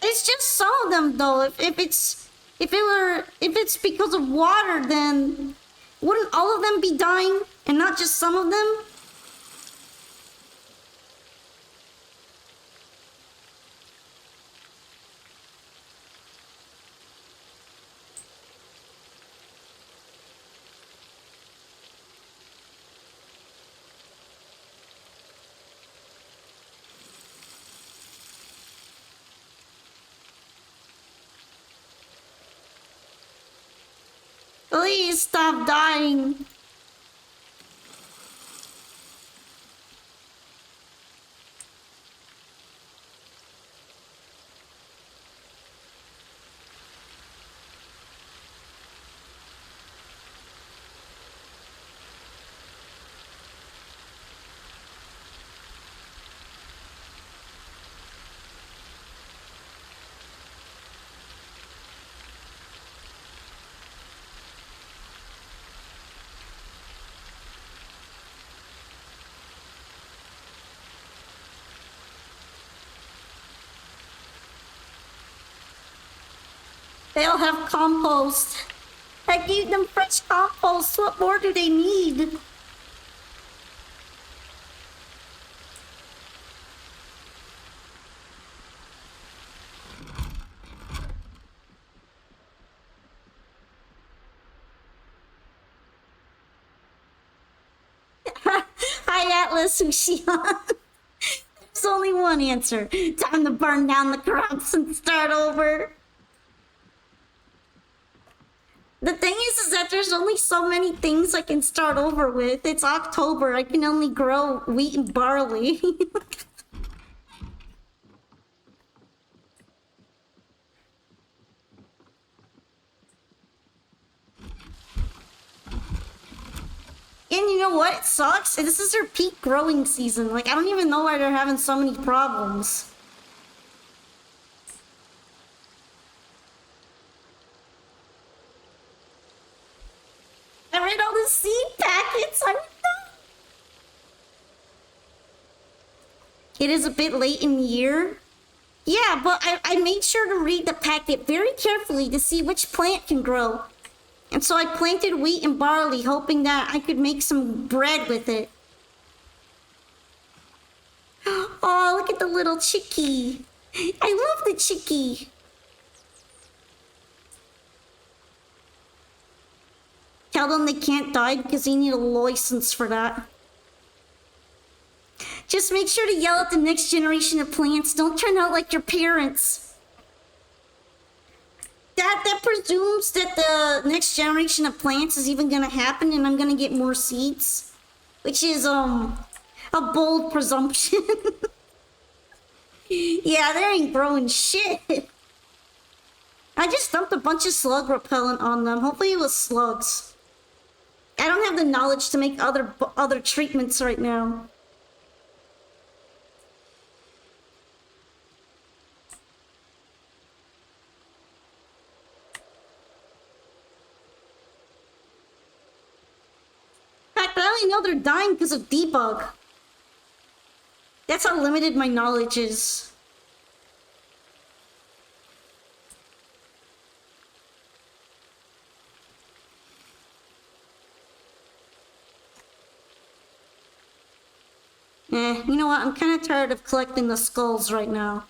It's just some of them though. If it's because of water, then wouldn't all of them be dying and not just some of them? Please stop dying. They'll have compost. I gave them fresh compost. What more do they need? Hi, Atlas Sushion. There's only one answer. Time to burn down the crops and start over. The thing is that there's only so many things I can start over with. It's October. I can only grow wheat and barley. And you know what? It sucks. This is their peak growing season. Like, I don't even know why they're having so many problems. I read all the seed packets. I would know. It is a bit late in the year. Yeah, but I made sure to read the packet very carefully to see which plant can grow. And so I planted wheat and barley, hoping that I could make some bread with it. Oh, look at the little chickie. I love the chickie. Tell them they can't die because you need a license for that. Just make sure to yell at the next generation of plants. Don't turn out like your parents. That presumes that the next generation of plants is even gonna happen and I'm gonna get more seeds. Which is, a bold presumption. Yeah, they ain't growing shit. I just dumped a bunch of slug repellent on them. Hopefully it was slugs. I don't have the knowledge to make other treatments right now. In fact, I only know they're dying because of debug. That's how limited my knowledge is. You know what? I'm kind of tired of collecting the skulls right now.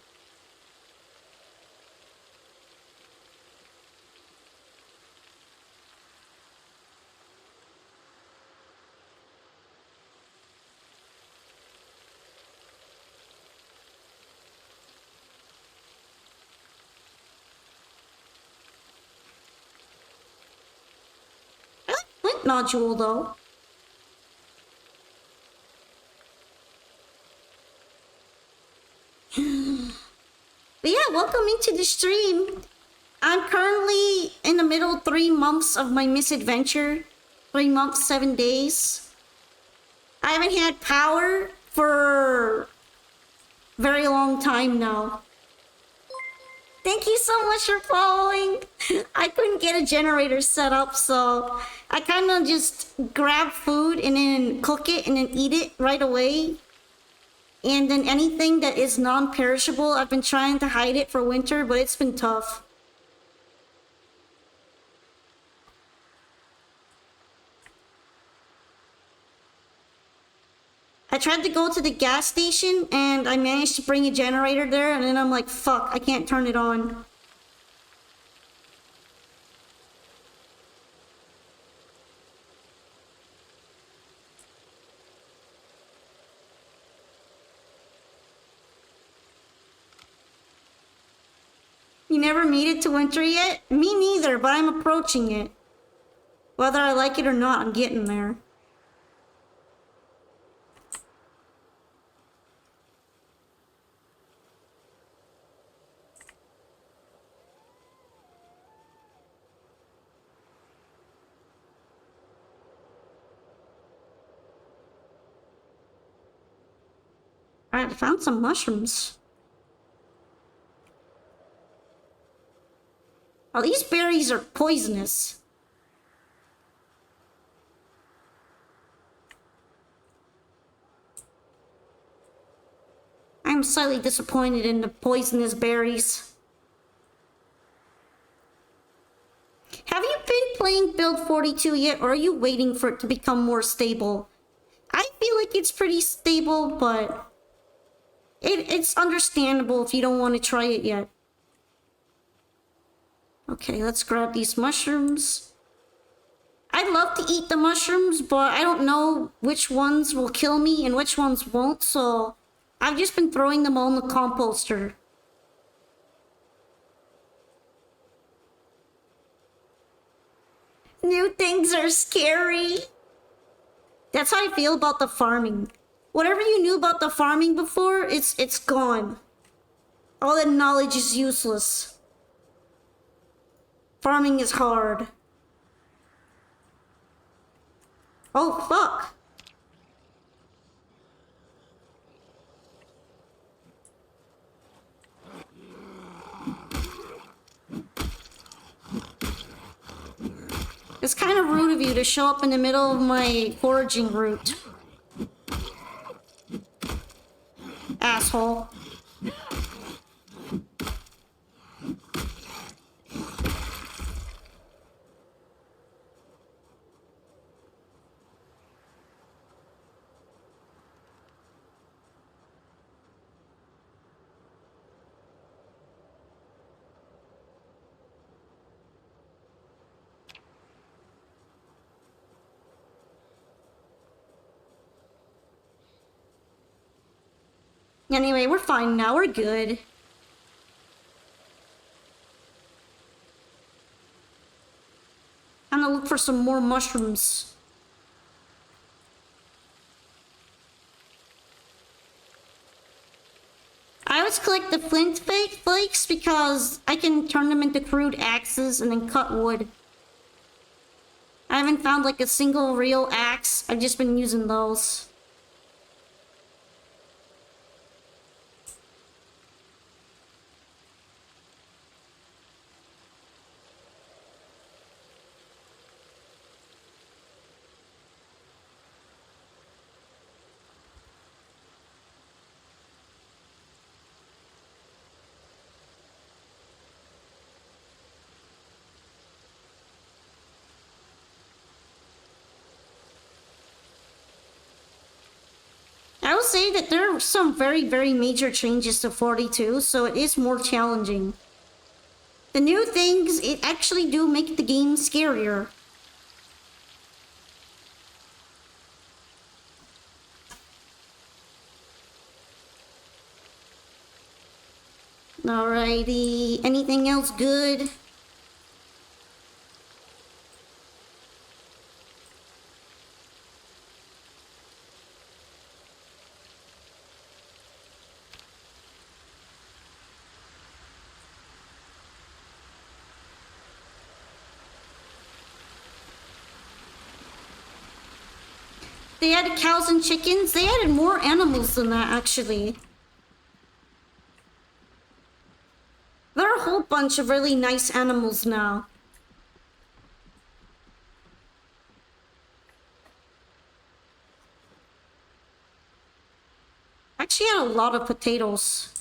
I like flint nodule though. But yeah, welcome into the stream. I'm currently in the middle 3 months of my misadventure. 3 months, 7 days. I haven't had power for a very long time now. Thank you so much for following. I couldn't get a generator set up, so I kind of just grab food and then cook it and then eat it right away. And then anything that is non-perishable, I've been trying to hide it for winter, but it's been tough. I tried to go to the gas station and I managed to bring a generator there, and then I'm like, fuck, I can't turn it on. You never made it to winter yet? Me neither, but I'm approaching it. Whether I like it or not, I'm getting there. Alright, I found some mushrooms. Oh, these berries are poisonous. I'm slightly disappointed in the poisonous berries. Have you been playing Build 42 yet, or are you waiting for it to become more stable? I feel like it's pretty stable, but it's understandable if you don't want to try it yet. Okay, let's grab these mushrooms. I'd love to eat the mushrooms, but I don't know which ones will kill me and which ones won't, so I've just been throwing them all in the composter. New things are scary. That's how I feel about the farming. Whatever you knew about the farming before, it's gone. All that knowledge is useless. Farming is hard. Oh, fuck. It's kind of rude of you to show up in the middle of my foraging route. Asshole. Anyway, we're fine now. We're good. I'm gonna look for some more mushrooms. I always collect the flint flakes because I can turn them into crude axes and then cut wood. I haven't found like a single real axe. I've just been using those. I will say that there are some very, very major changes to 42, so it is more challenging. The new things, it actually do make the game scarier. Alrighty, anything else good? They added cows and chickens. They added more animals than that, actually. There are a whole bunch of really nice animals now. Actually had a lot of potatoes.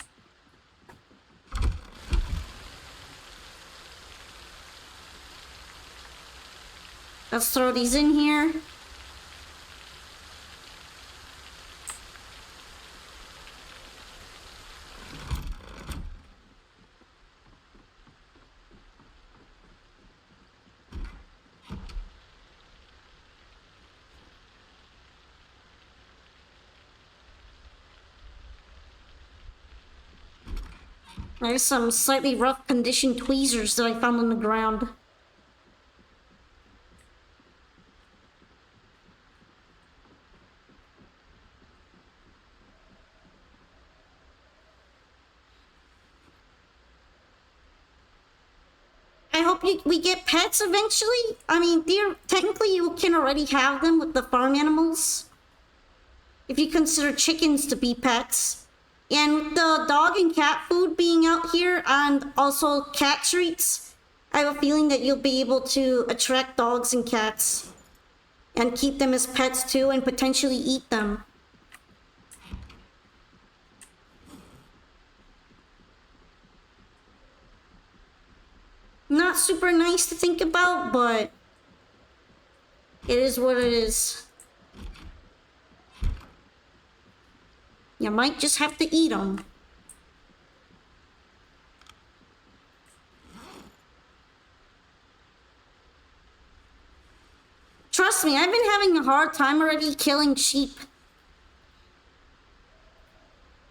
Let's throw these in here. There's some slightly rough condition tweezers that I found on the ground. I hope we get pets eventually. I mean, technically you can already have them with the farm animals. If you consider chickens to be pets. And with the dog and cat food being out here and also cat treats, I have a feeling that you'll be able to attract dogs and cats and keep them as pets too and potentially eat them. Not super nice to think about, but it is what it is. You might just have to eat them. Trust me, I've been having a hard time already killing sheep.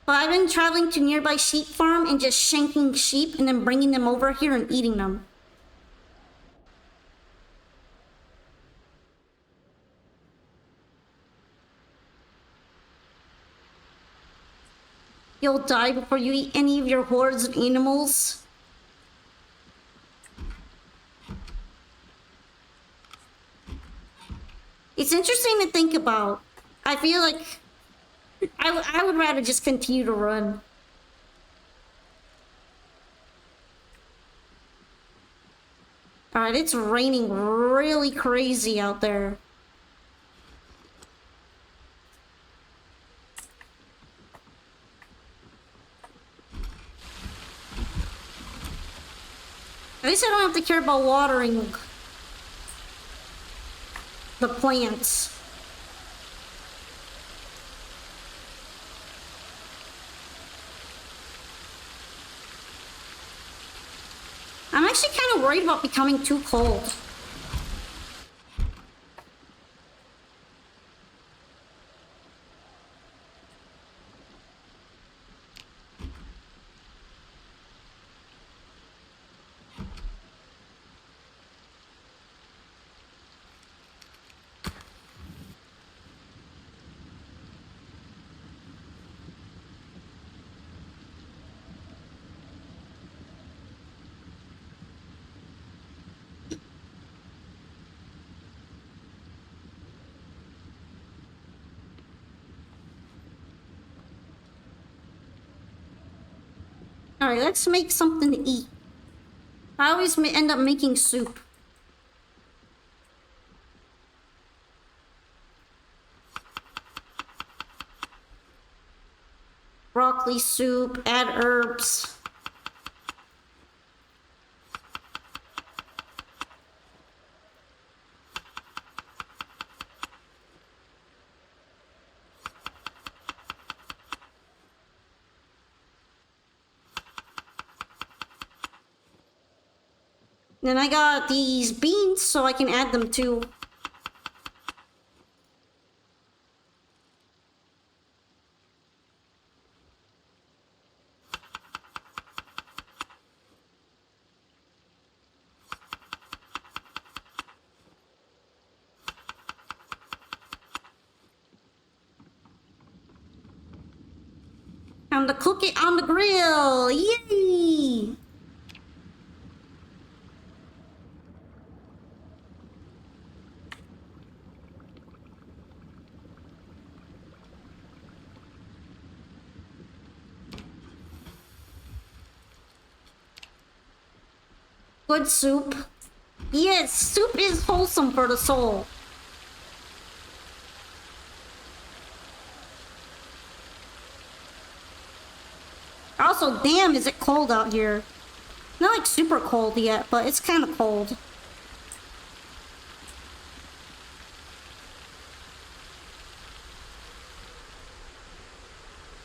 But I've been traveling to nearby sheep farm and just shanking sheep and then bringing them over here and eating them. You'll die before you eat any of your hordes of animals. It's interesting to think about. I feel like I would rather just continue to run. Alright, it's raining really crazy out there. At least I don't have to care about watering the plants. I'm actually kind of worried about becoming too cold. Alright, let's make something to eat. I always end up making soup. Broccoli soup, add herbs. Then I got these beans, so I can add them too. Time to cook it on the grill! Yay! Good soup. Yes, soup is wholesome for the soul. Also, damn, is it cold out here. Not like super cold yet, but it's kind of cold.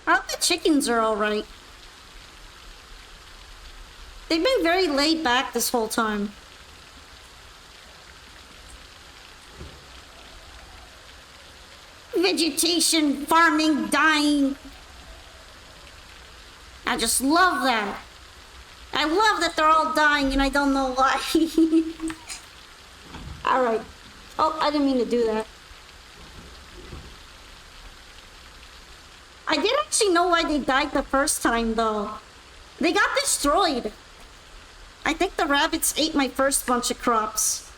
I hope the chickens are alright. They've been very laid back this whole time. Vegetation, farming, dying. I just love that. I love that they're all dying and I don't know why. Alright. Oh, I didn't mean to do that. I did actually know why they died the first time though. They got destroyed. I think the rabbits ate my first bunch of crops.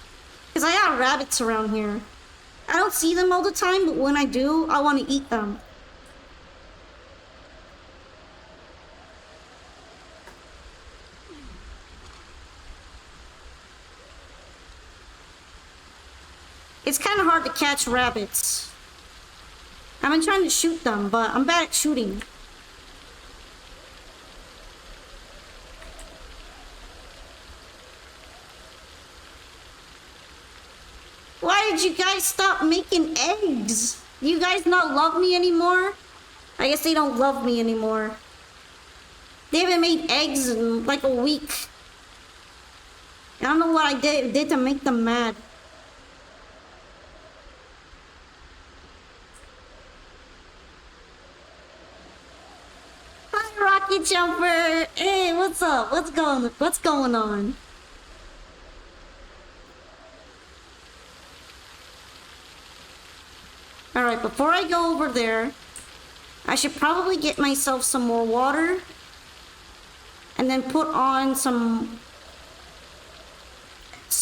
Because I got rabbits around here. I don't see them all the time, but when I do, I want to eat them. It's kind of hard to catch rabbits. I've been trying to shoot them, but I'm bad at shooting. Why did you guys stop making eggs? Do you guys not love me anymore? I guess they don't love me anymore. They haven't made eggs in like a week. I don't know what I did to make them mad. Hi, Rocky Jumper. Hey, what's up? What's going on? Alright, before I go over there, I should probably get myself some more water and then put on some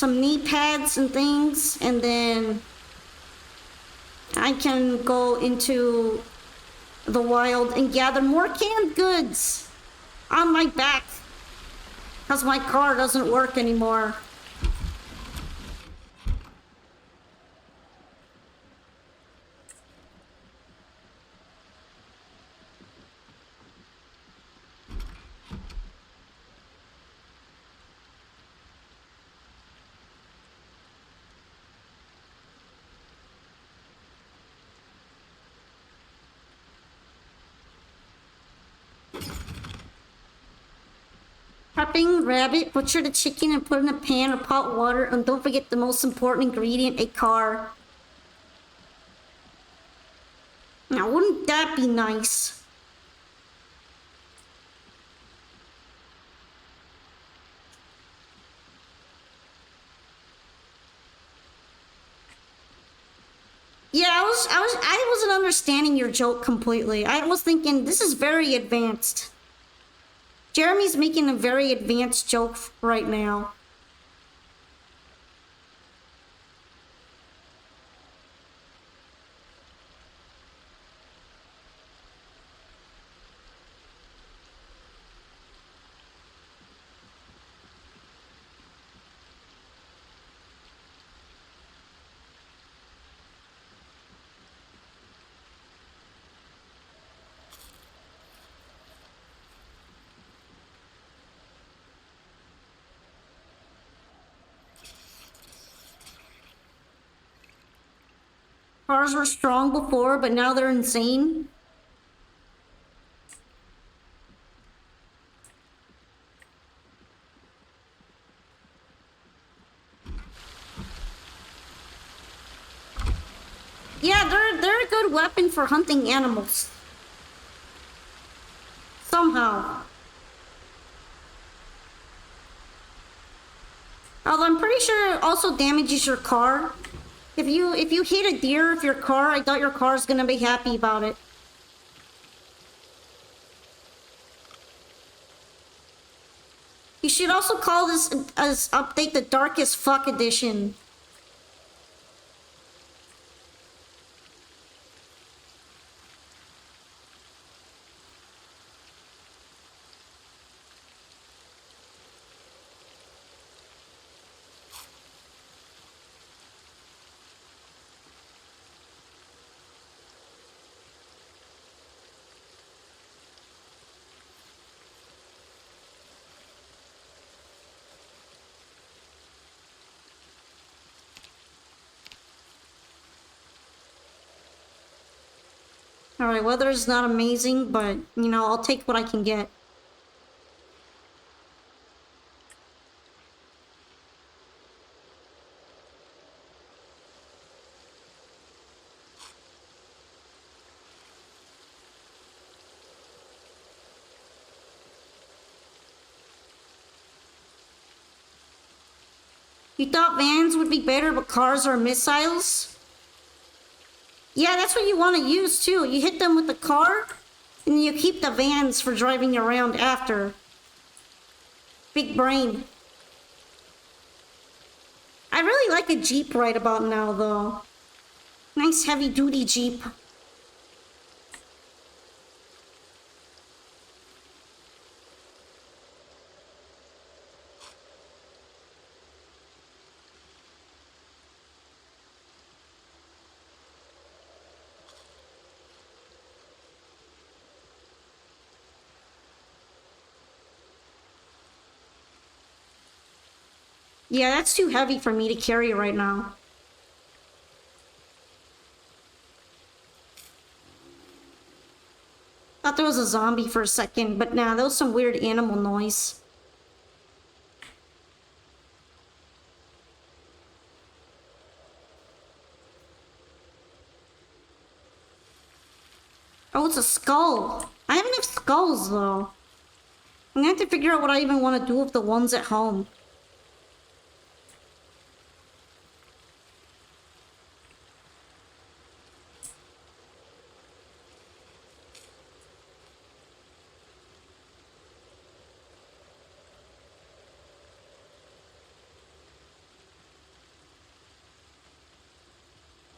knee pads and things, and then I can go into the wild and gather more canned goods on my back because my car doesn't work anymore. prepping, rabbit, butcher the chicken and put in a pan or pot water, and don't forget the most important ingredient, a car. Now, wouldn't that be nice? Yeah, I wasn't understanding your joke completely. I was thinking this is very advanced. Jeremy's making a very advanced joke right now. Cars were strong before, but now they're insane. Yeah, they're a good weapon for hunting animals. Somehow. Although I'm pretty sure it also damages your car. If you hit a deer with your car, I doubt your car's gonna be happy about it. You should also call this as update the Darkest Fuck Edition. Alright, weather is not amazing, but, you know, I'll take what I can get. You thought vans would be better, but cars are missiles? Yeah, that's what you want to use too. You hit them with the car, and you keep the vans for driving around after. Big brain. I really like a Jeep right about now, though. Nice heavy-duty Jeep. Yeah, that's too heavy for me to carry right now. Thought there was a zombie for a second, but nah, that was some weird animal noise. Oh, it's a skull. I have enough skulls, though. I'm gonna have to figure out what I even want to do with the ones at home.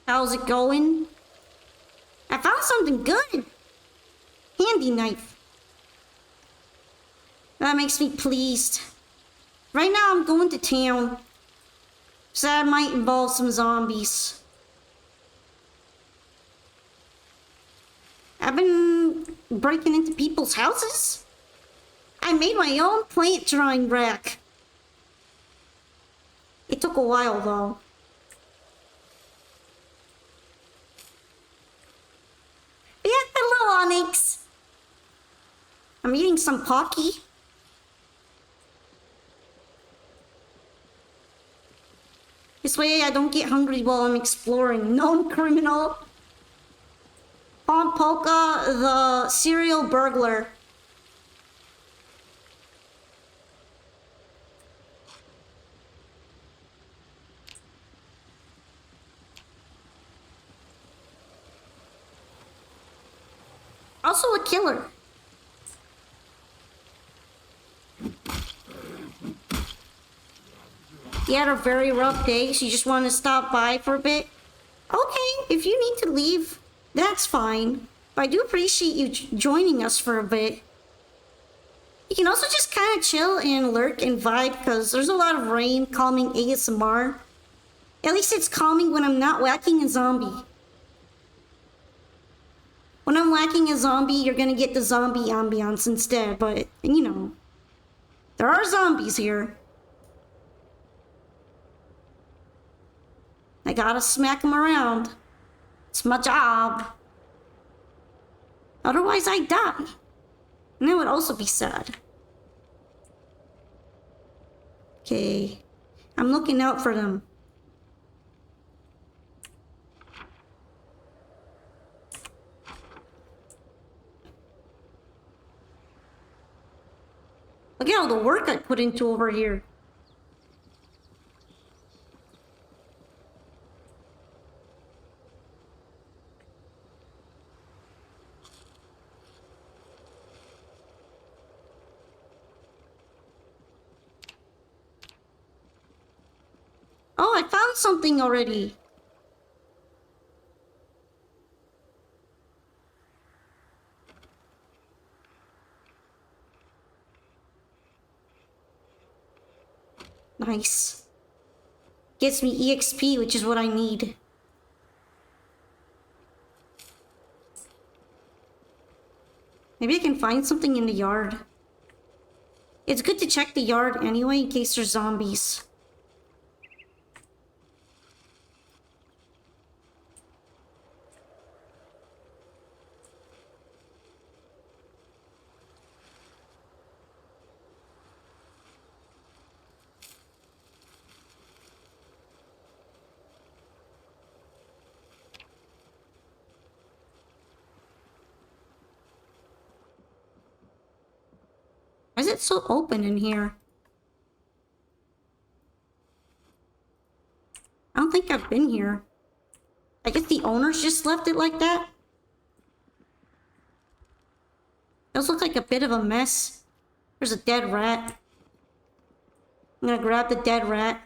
How's it going? I found something good. Handy knife. That makes me pleased. Right now I'm going to town. So that might involve some zombies. I've been breaking into people's houses. I made my own plant drawing rack. It took a while though. Yeah, hello, Onyx. I'm eating some Pocky. This way I don't get hungry while I'm exploring. Known criminal. Pom Polka, the serial burglar. Also a killer. You had a very rough day, so you just want to stop by for a bit? Okay, if you need to leave, that's fine. But I do appreciate you joining us for a bit. You can also just kind of chill and lurk and vibe because there's a lot of rain, calming ASMR. At least it's calming when I'm not whacking a zombie. When I'm whacking a zombie, you're gonna get the zombie ambiance instead, but, you know, there are zombies here. I gotta smack them around. It's my job. Otherwise, I die. And that would also be sad. Okay. I'm looking out for them. Look at all the work I put into over here. Oh, I found something already. Nice. Gets me EXP, which is what I need. Maybe I can find something in the yard. It's good to check the yard anyway in case there's zombies. Why is it so open in here? I don't think I've been here. I guess the owners just left it like that? Does look like a bit of a mess. There's a dead rat. I'm gonna grab the dead rat.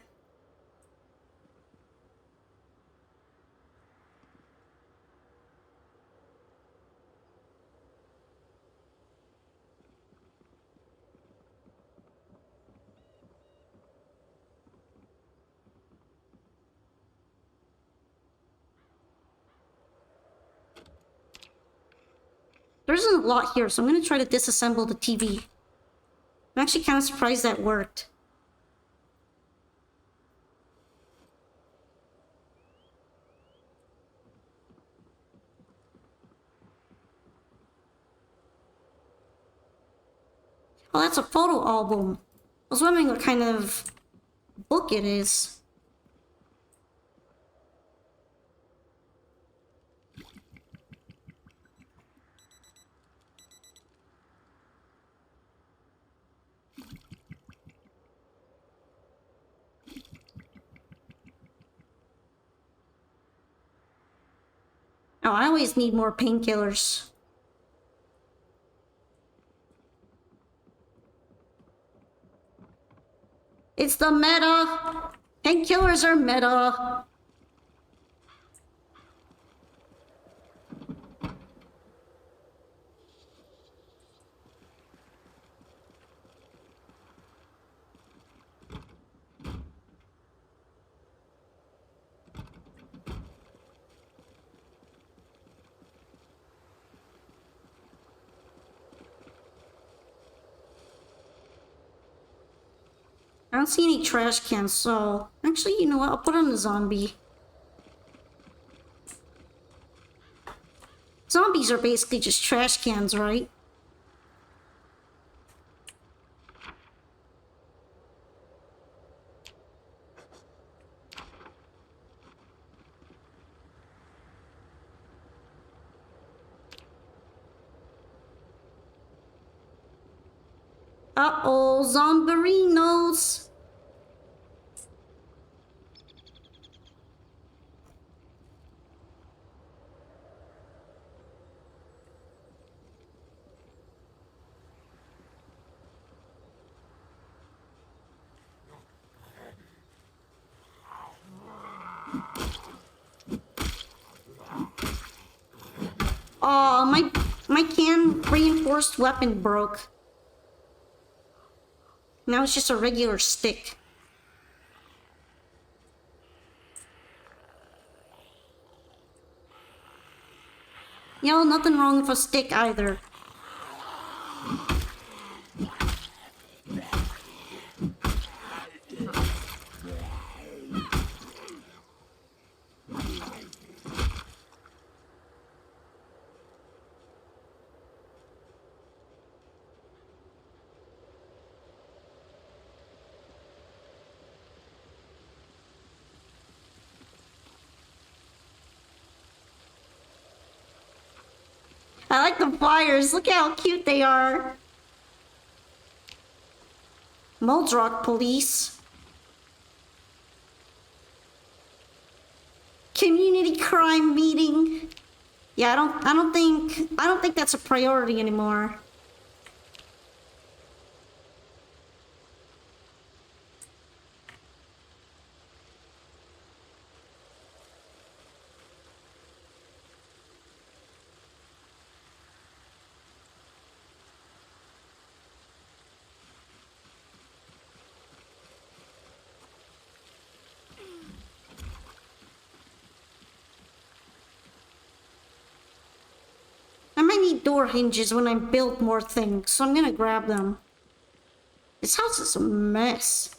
There isn't a lot here, so I'm gonna try to disassemble the TV. I'm actually kind of surprised that worked. Oh, that's a photo album. I was wondering what kind of book it is. Oh, I always need more painkillers. It's the meta! Painkillers are meta! I don't see any trash cans, so... Actually, you know what? I'll put on the zombie. Zombies are basically just trash cans, right? Uh-oh, zombarinos. Oh, my can reinforced weapon broke. Now it's just a regular stick. You know, nothing wrong with a stick either. I like the flyers. Look how cute they are. Muldrock police. Community crime meeting. Yeah, I don't think that's a priority anymore. I might need door hinges when I build more things, so I'm gonna grab them. This house is a mess.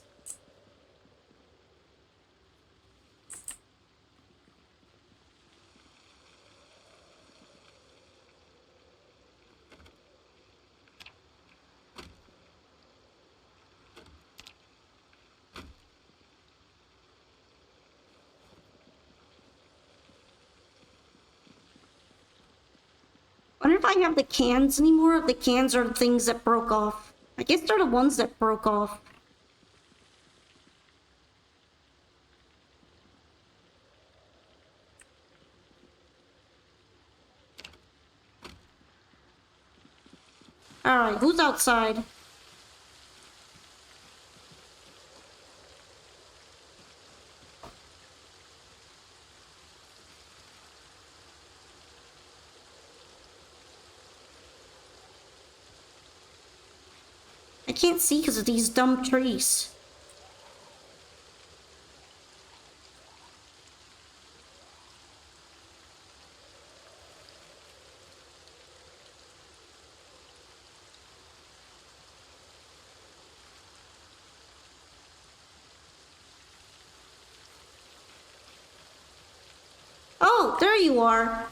I wonder if I have the cans anymore. The cans are the things that broke off. I guess they're the ones that broke off. Alright, who's outside? I can't see because of these dumb trees. Oh, there you are.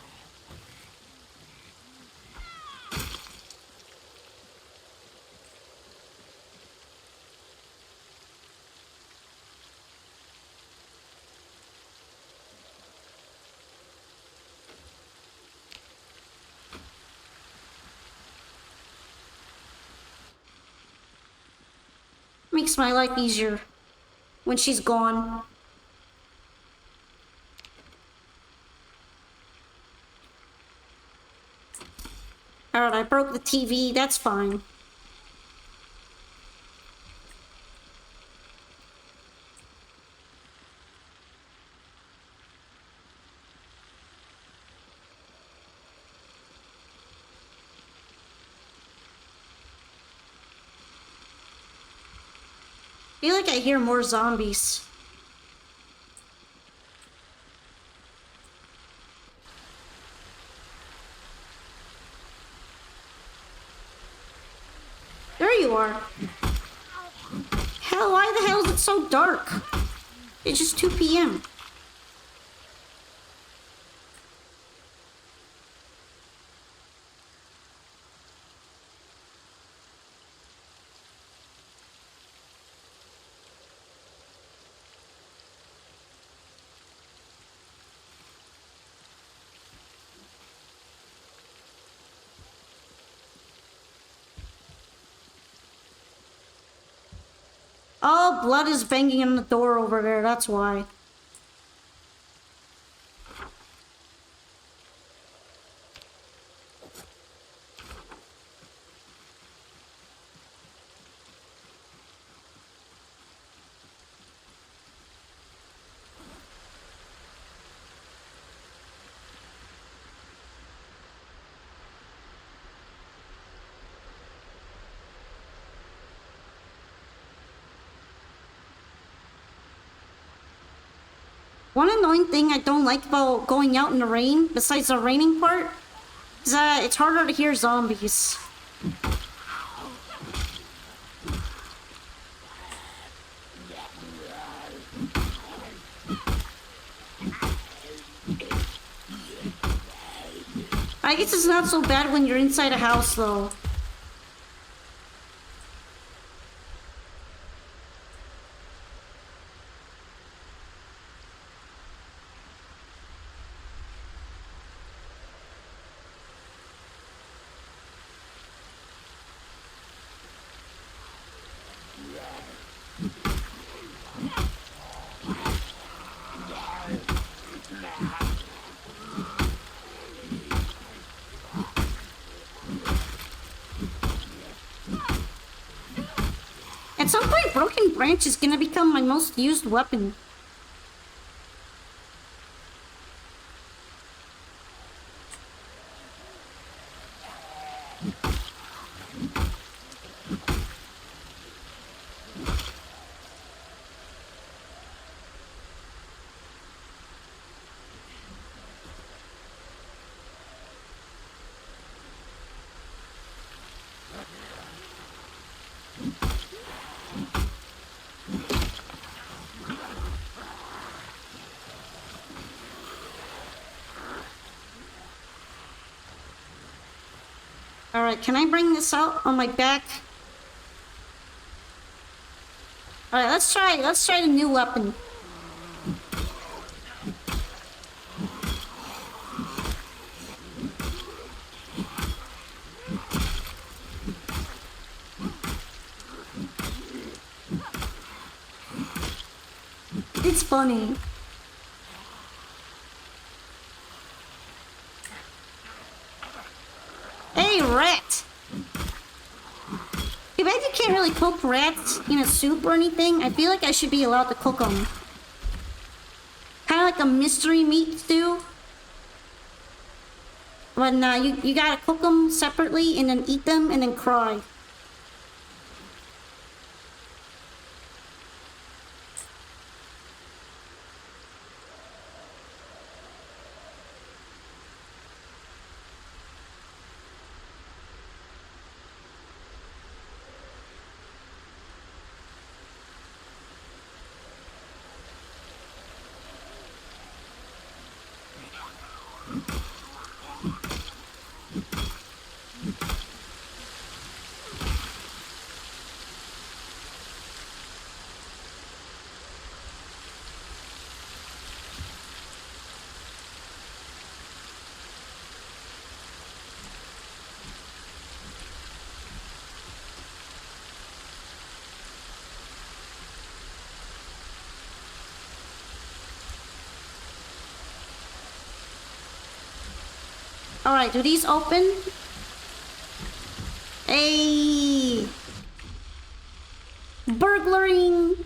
Makes my life easier when she's gone. Alright, I broke the TV, that's fine. I feel like I hear more zombies. There you are. Hell, why the hell is it so dark? It's just 2 p.m. Oh, blood is banging on the door over there, that's why. One annoying thing I don't like about going out in the rain, besides the raining part, is that it's harder to hear zombies. I guess it's not so bad when you're inside a house, though. At some point, Broken Branch is gonna become my most used weapon. Alright, can I bring this out on my back? Alright, let's try the new weapon. It's funny. Hey, rat! Too bad you can't really cook rats in a soup or anything. I feel like I should be allowed to cook them. Kind of like a mystery meat stew. But nah, you gotta cook them separately and then eat them and then cry. Alright, do these open? Hey! Burglaring!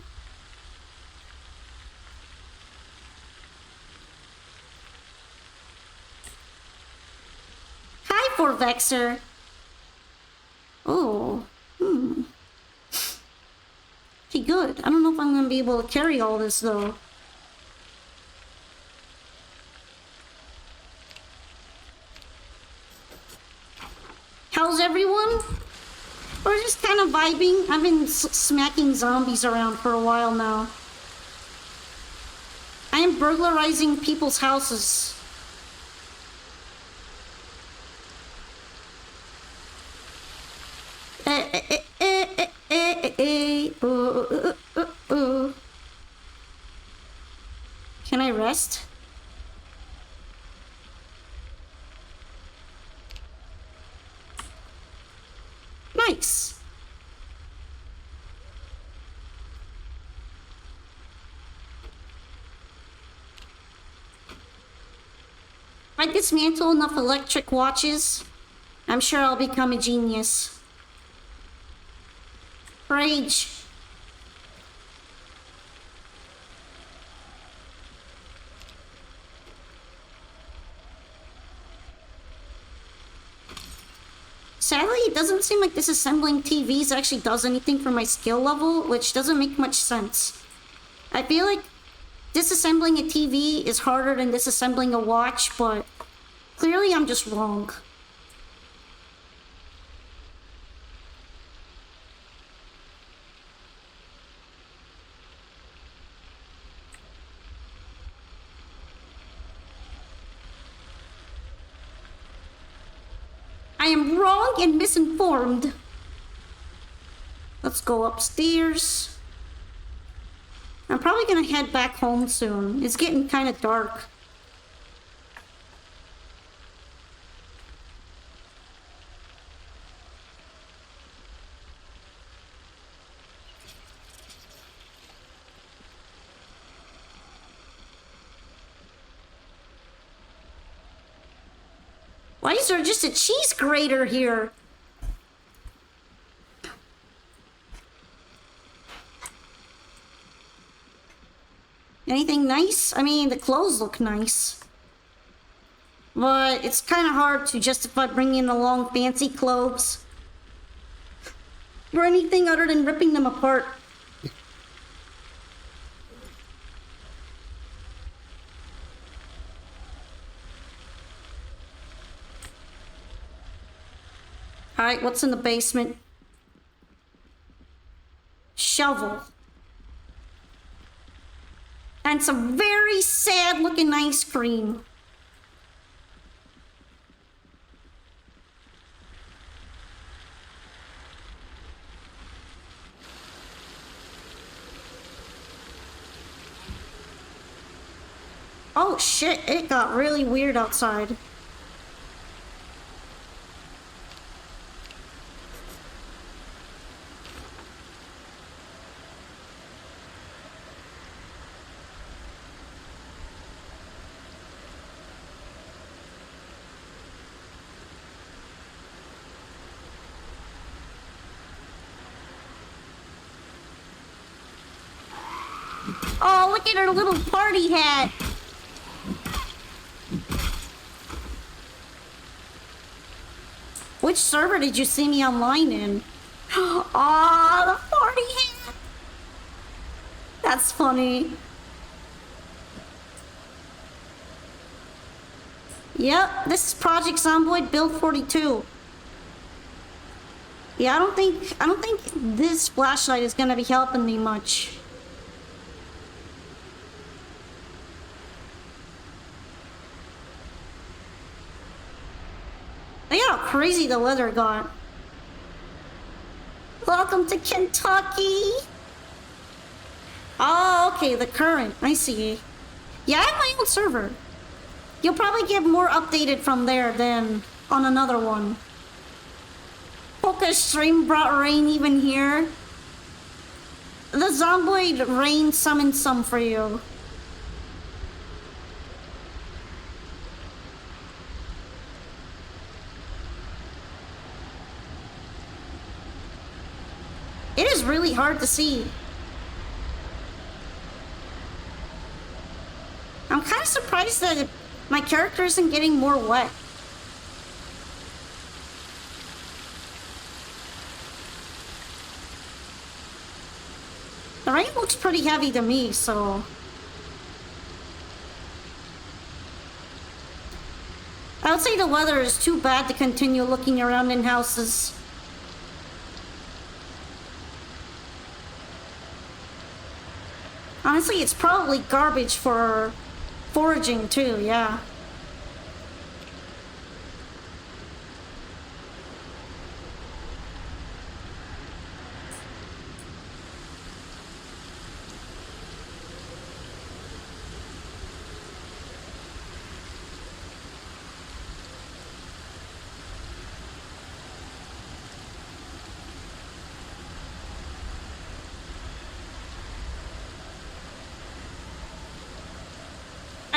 Hi, Vorvexer! Oh, Okay, good. I don't know if I'm gonna be able to carry all this, though. How's everyone? We're just kind of vibing. I've been smacking zombies around for a while now. I am burglarizing people's houses. Can I rest? Nice. If I dismantle enough electric watches, I'm sure I'll become a genius. Rage. Sadly, it doesn't seem like disassembling TVs actually does anything for my skill level, which doesn't make much sense. I feel like disassembling a TV is harder than disassembling a watch, but clearly I'm just wrong. I am wrong and misinformed. Let's go upstairs. I'm probably gonna head back home soon. It's getting kind of dark. Why is there just a cheese grater here? Anything nice? I mean, the clothes look nice. But it's kind of hard to justify bringing along fancy clothes for anything other than ripping them apart. Alright, what's in the basement? Shovel. And some very sad looking ice cream. Oh shit, it got really weird outside. Oh, look at her little party hat. Which server did you see me online in? Oh, the party hat. That's funny. Yep, this is Project Zomboid Build 42. Yeah, I don't think this flashlight is gonna be helping me much. Look how crazy the weather got. Welcome to Kentucky. Oh, okay, the current. I see. Yeah, I have my own server. You'll probably get more updated from there than on another one. Polka stream brought rain even here. The Zomboid rain summoned some for you. It is really hard to see. I'm kind of surprised that my character isn't getting more wet. The rain looks pretty heavy to me, so... I would say the weather is too bad to continue looking around in houses. Honestly, it's probably garbage for foraging too, yeah.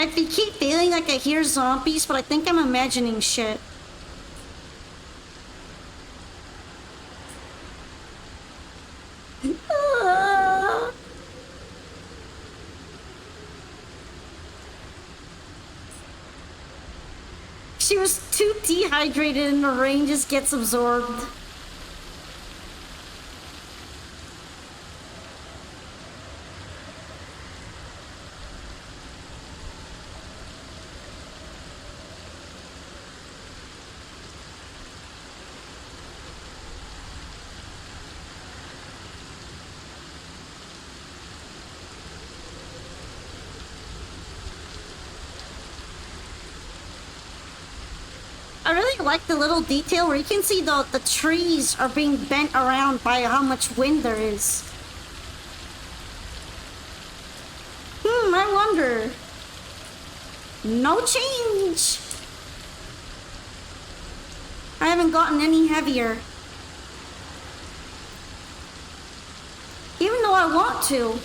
keep feeling like I hear zombies, but I think I'm imagining shit. Ah. She was too dehydrated and the rain just gets absorbed. I really like the little detail where you can see the trees are being bent around by how much wind there is. I wonder. No change. I haven't gotten any heavier. Even though I want to.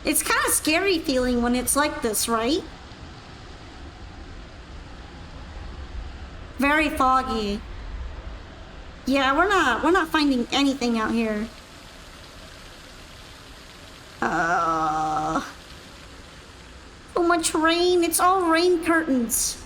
It's kind of scary feeling when it's like this, right? Very foggy. Yeah, we're not finding anything out here. So much rain. It's all rain curtains.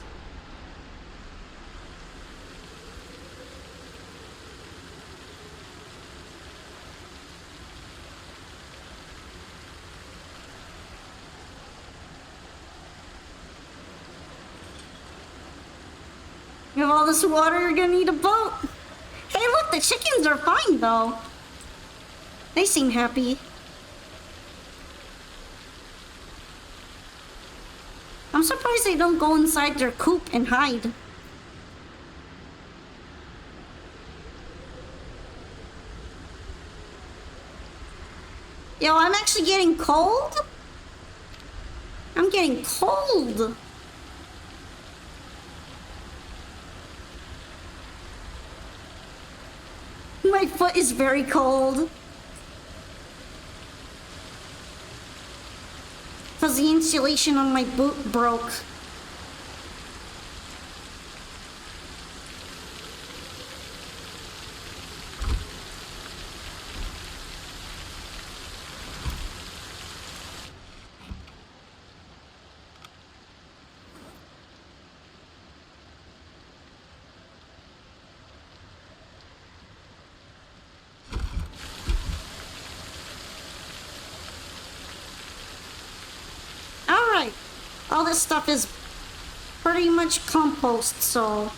You have all this water, you're gonna need a boat. Hey, look, the chickens are fine, though. They seem happy. I'm surprised they don't go inside their coop and hide. Yo, I'm actually getting cold? I'm getting cold. My foot is very cold. Because the insulation on my boot broke. Alright. All this stuff is pretty much compost, so...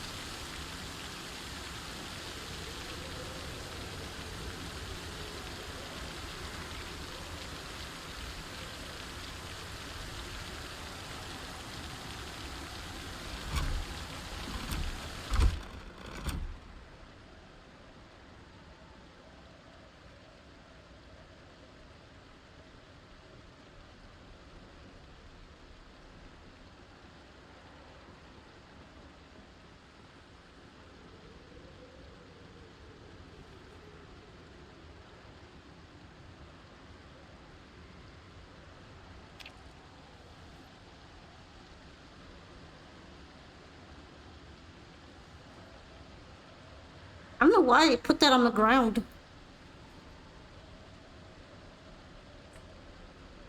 I don't know why I put that on the ground.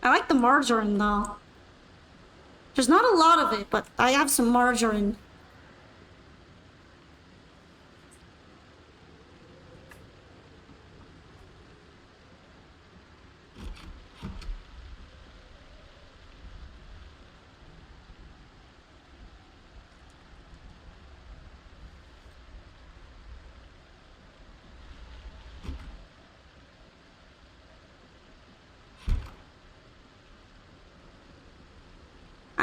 I like the margarine, though. There's not a lot of it, but I have some margarine.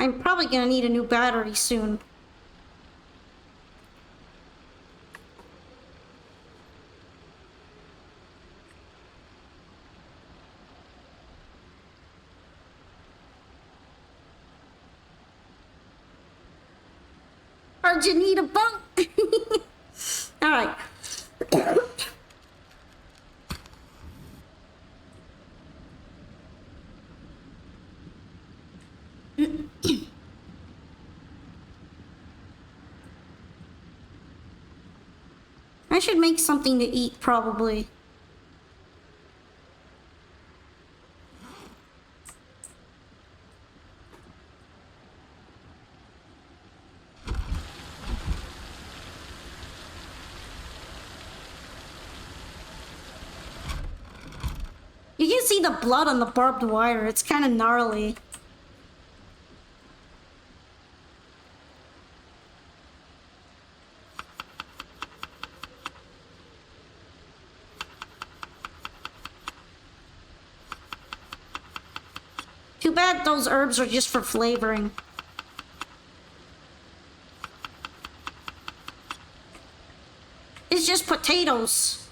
I'm probably gonna need a new battery soon. Argentina bunk. All right. I should make something to eat, probably. You can see the blood on the barbed wire. It's kind of gnarly. Too bad those herbs are just for flavoring. It's just potatoes.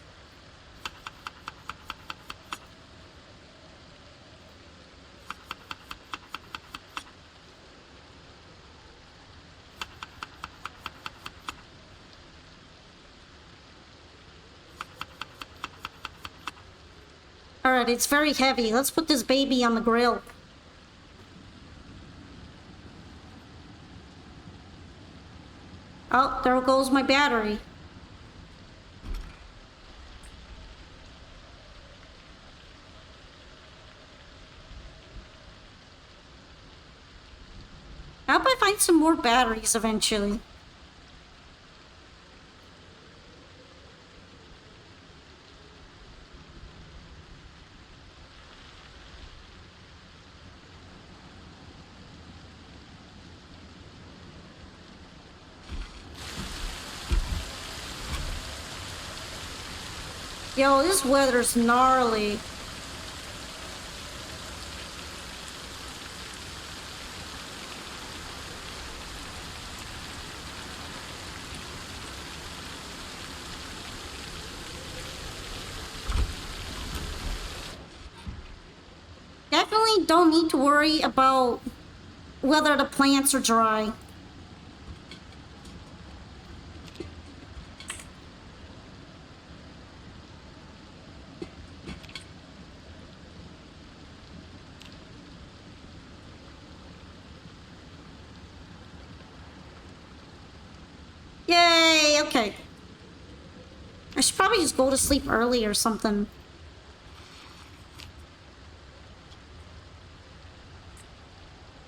Alright, it's very heavy. Let's put this baby on the grill. Oh, there goes my battery. I hope I find some more batteries eventually. Yo, this weather's gnarly. Definitely don't need to worry about whether the plants are dry. Yay, okay. I should probably just go to sleep early or something.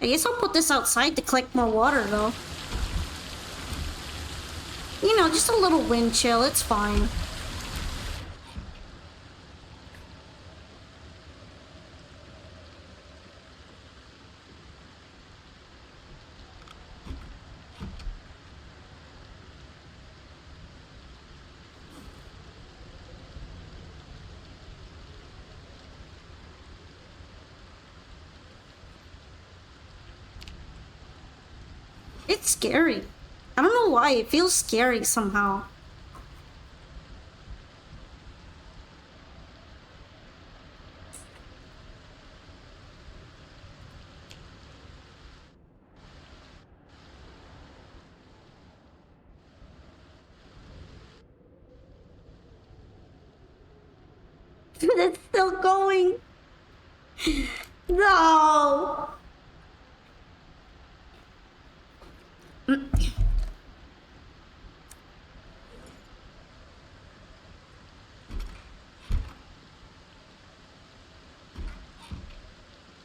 I guess I'll put this outside to collect more water, though. You know, just a little wind chill, it's fine. It's scary. I don't know why, it feels scary somehow. It's still going. No.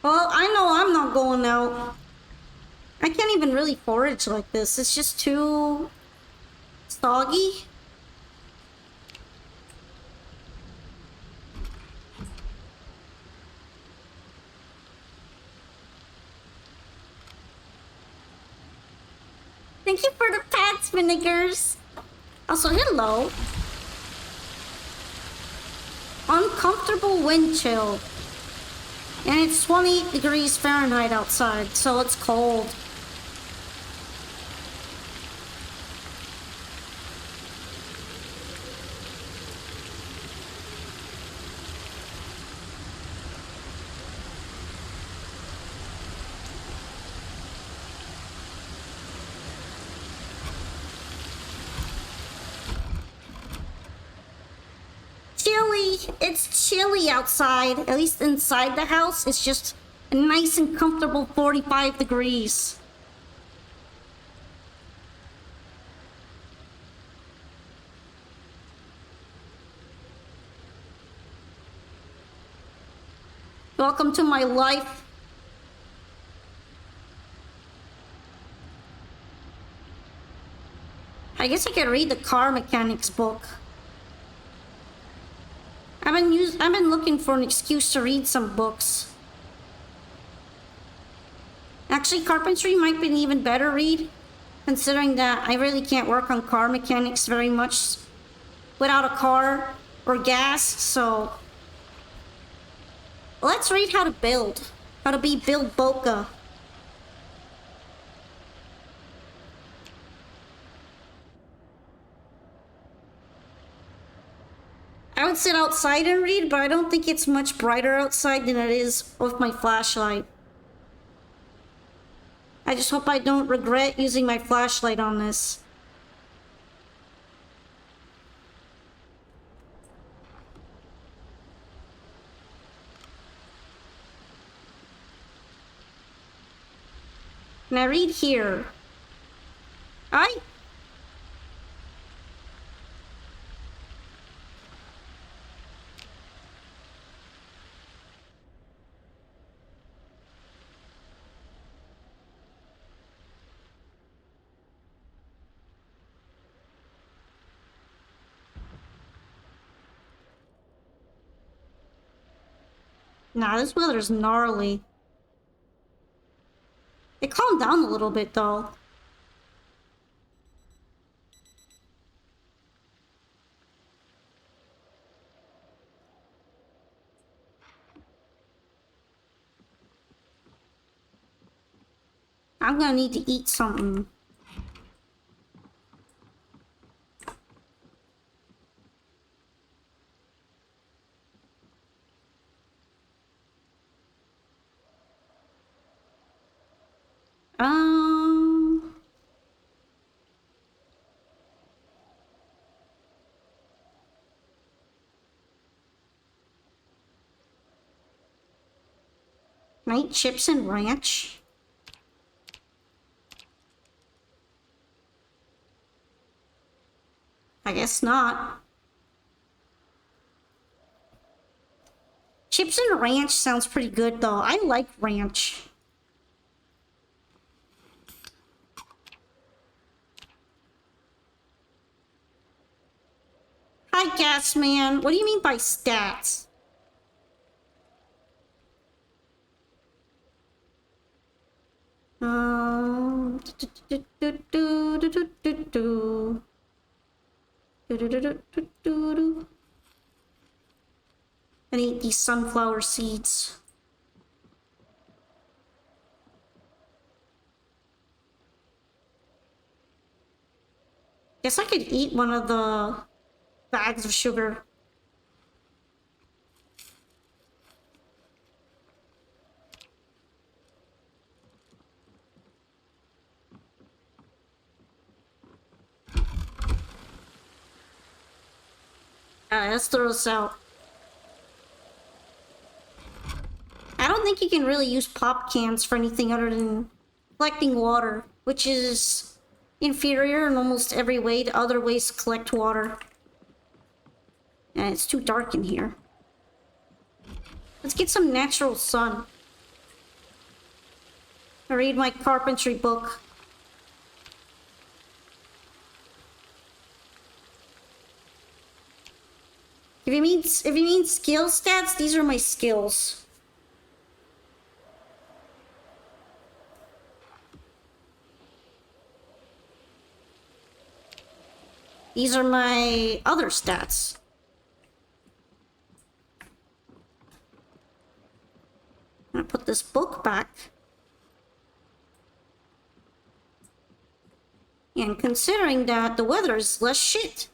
Well, I know I'm not going out. I can't even really forage like this. It's just too soggy. Thank you for the pats, Vinegars. Also, hello. Uncomfortable wind chill. And it's 28 degrees Fahrenheit outside, so it's cold. it's chilly outside. At least inside the house, it's just a nice and comfortable 45 degrees. Welcome to my life. I guess I could read the car mechanics book. I've been looking for an excuse to read some books. Actually, carpentry might be an even better read, considering that I really can't work on car mechanics very much without a car or gas, so let's read how to build. How to be Build Boca. I would sit outside and read, but I don't think it's much brighter outside than it is with my flashlight. I just hope I don't regret using my flashlight on this. Can I read here? Nah, this weather's gnarly. It calmed down a little bit, though. I'm gonna need to eat something. Um... Can I eat chips and ranch? I guess not. Chips and ranch sounds pretty good, though. I like ranch. Hi, Gas Man. What do you mean by stats? Um... And eat these sunflower seeds. Guess I could eat one of the bags of sugar. Alright, let's throw this out. I don't think you can really use pop cans for anything other than collecting water, which is inferior in almost every way to other ways to collect water. And it's too dark in here. Let's get some natural sun. I read my carpentry book. If you mean skill stats, these are my skills. These are my other stats. I'm gonna put this book back. And considering that the weather is less shit,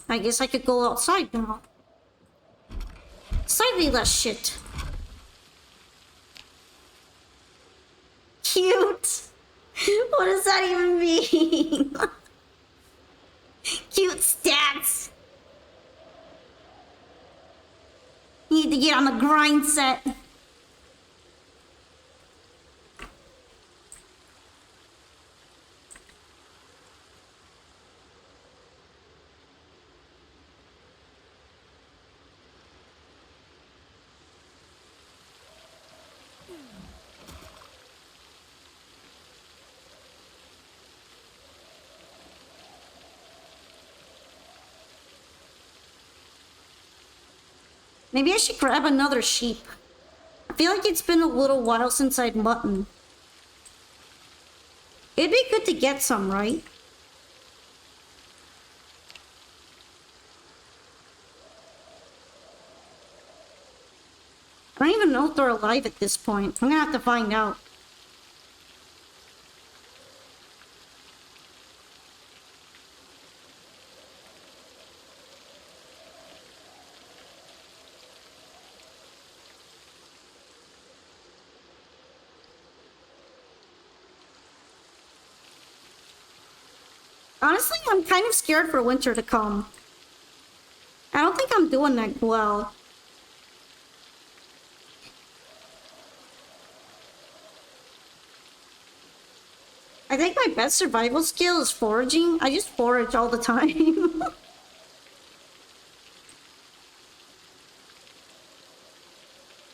I guess I could go outside now. Slightly less shit. Cute. What does that even mean? Cute stats. get on the grind set. Maybe I should grab another sheep. I feel like it's been a little while since I'd mutton. It'd be good to get some, right? I don't even know if they're alive at this point. I'm gonna have to find out. Honestly, I'm kind of scared for winter to come. I don't think I'm doing that well. I think my best survival skill is foraging. I just forage all the time.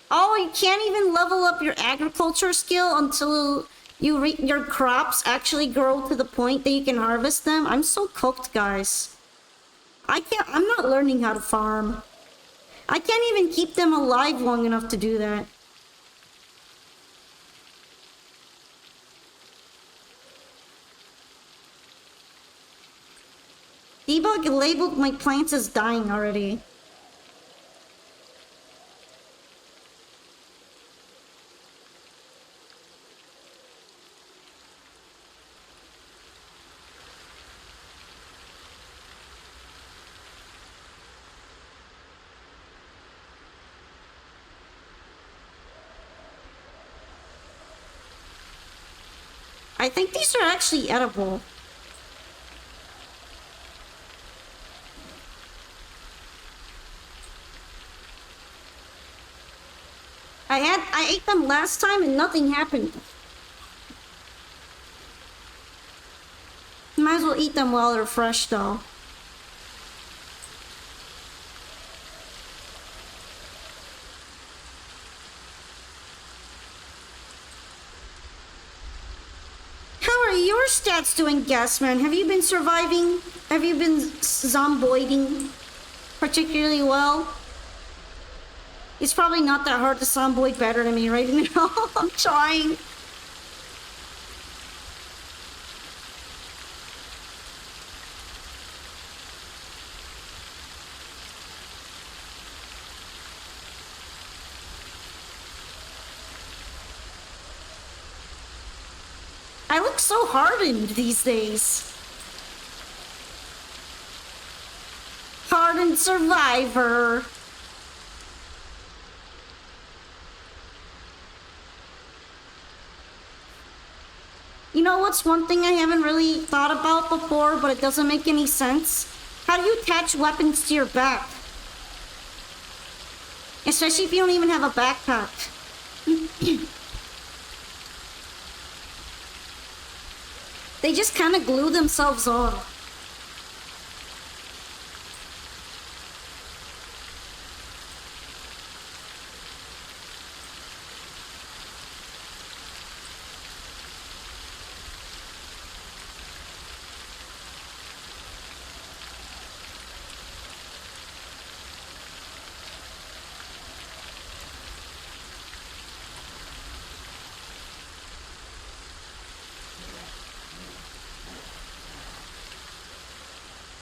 Oh, you can't even level up your agriculture skill until your crops actually grow to the point that you can harvest them. I'm so cooked, guys. I'm not learning how to farm. I can't even keep them alive long enough to do that. Debug labeled my plants as dying already. I think these are actually edible. I ate them last time and nothing happened. Might as well eat them while they're fresh though. How are your stats doing, Gasman? Have you been surviving? Have you been zomboiding particularly well? It's probably not that hard to zomboid better than me right now. I'm trying. I look so hardened these days. Hardened survivor. You know what's one thing I haven't really thought about before, but it doesn't make any sense? How do you attach weapons to your back? Especially if you don't even have a backpack. They just kind of glue themselves on.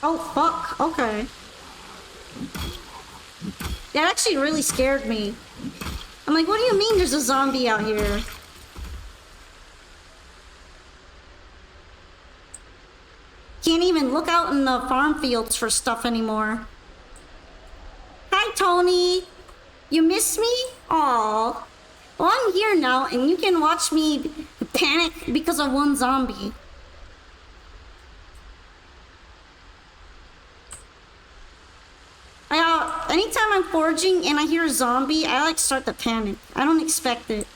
Oh, fuck. Okay. That actually really scared me. I'm like, what do you mean there's a zombie out here? Can't even look out in the farm fields for stuff anymore. Hi, Tony. You miss me? Aw. Well, I'm here now, and you can watch me panic because of one zombie. Anytime I'm foraging and I hear a zombie, I like start to panic. I don't expect it.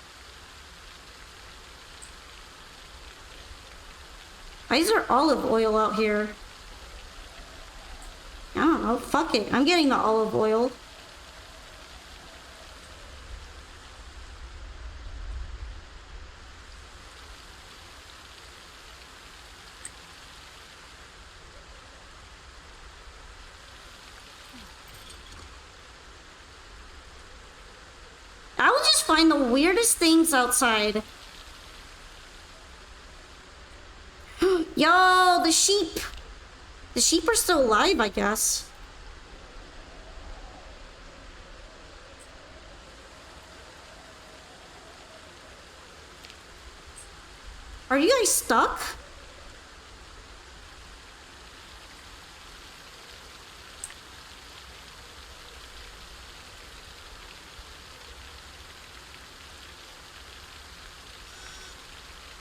Why is there olive oil out here? I don't know. Fuck it. I'm getting the olive oil. I would just find the weirdest things outside. Yo, the sheep. The sheep are still alive, I guess. Are you guys stuck?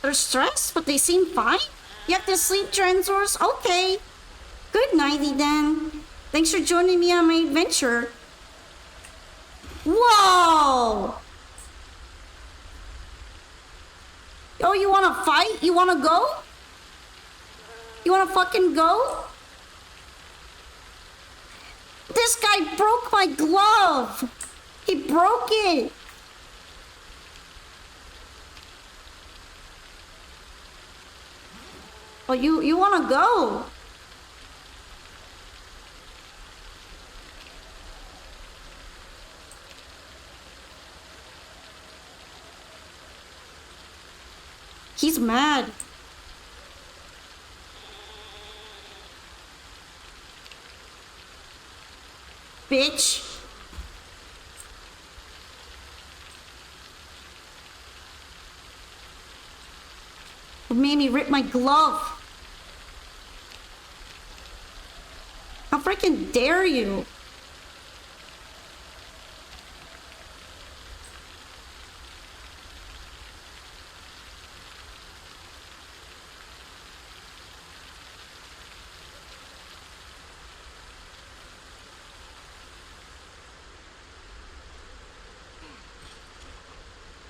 They're stressed, but they seem fine. You have to sleep, Trenzors? Okay. Good nighty then. Thanks for joining me on my adventure. Whoa! Oh, you wanna fight? You wanna go? You wanna fucking go? This guy broke my glove! He broke it! Oh, you wanna go? He's mad. Bitch. It made me rip my glove. How freaking dare you?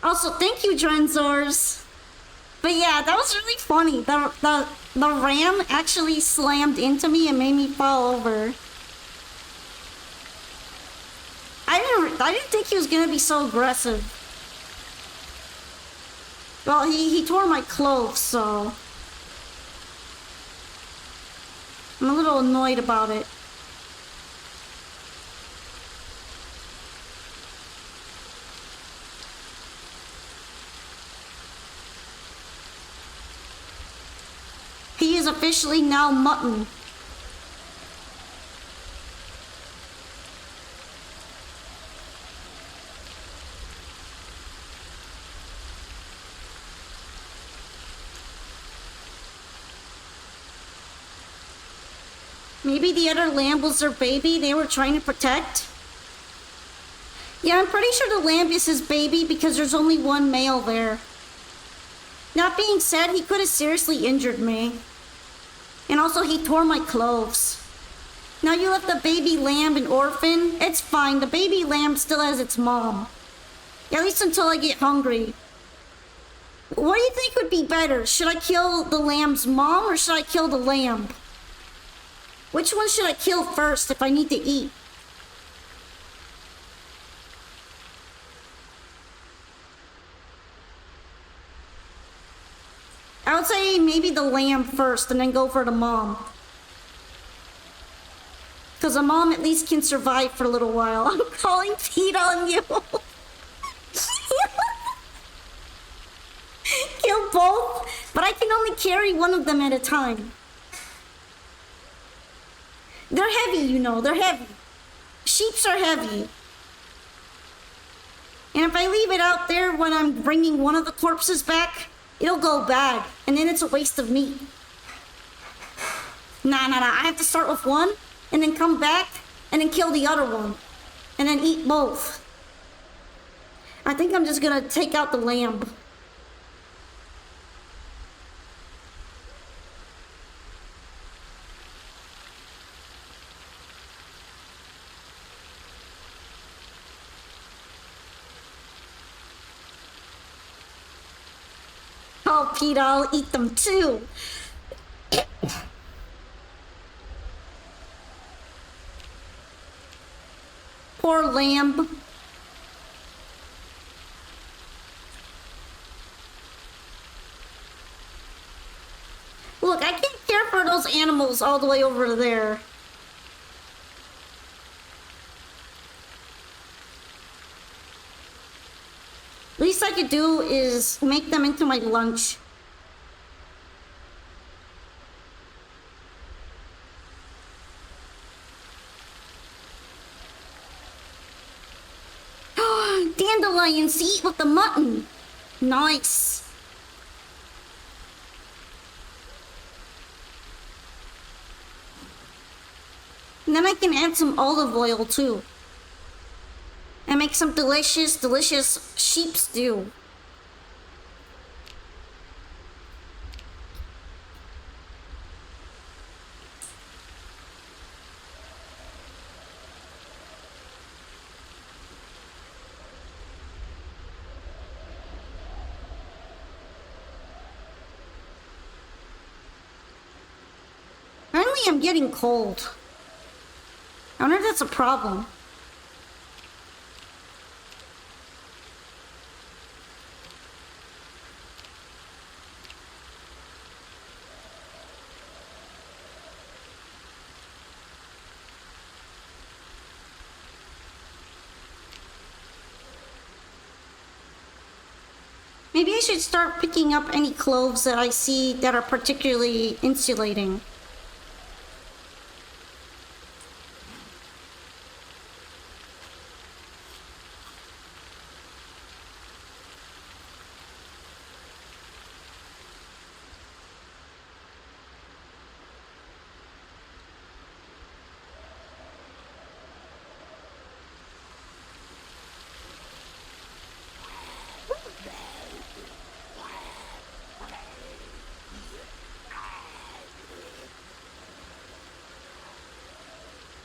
Also, thank you, Drenzors. But yeah, that was really funny. The ram actually slammed into me and made me fall over. I didn't think he was gonna be so aggressive. Well, he tore my clothes, so I'm a little annoyed about it. He is officially now mutton. Maybe the other lamb was their baby they were trying to protect? Yeah, I'm pretty sure the lamb is his baby because there's only one male there. That being said, he could have seriously injured me. And also, he tore my clothes. Now you left the baby lamb an orphan? It's fine, the baby lamb still has its mom. At least until I get hungry. What do you think would be better? Should I kill the lamb's mom or should I kill the lamb? Which one should I kill first if I need to eat? I would say maybe the lamb first and then go for the mom. Because the mom at least can survive for a little while. I'm calling Pete on you. Kill both, but I can only carry one of them at a time. They're heavy, you know, they're heavy. Sheeps are heavy. And if I leave it out there when I'm bringing one of the corpses back, it'll go bad, and then it's a waste of meat. Nah. I have to start with one, and then come back, and then kill the other one, and then eat both. I think I'm just gonna take out the lamb. Oh, Peter, I'll eat them too. Poor lamb. Look, I can't care for those animals all the way over there. Least I could do is make them into my lunch. Dandelions to eat with the mutton. Nice. And then I can add some olive oil too. And make some delicious, delicious sheep stew. Apparently I'm getting cold. I wonder if that's a problem. Maybe I should start picking up any cloves that I see that are particularly insulating.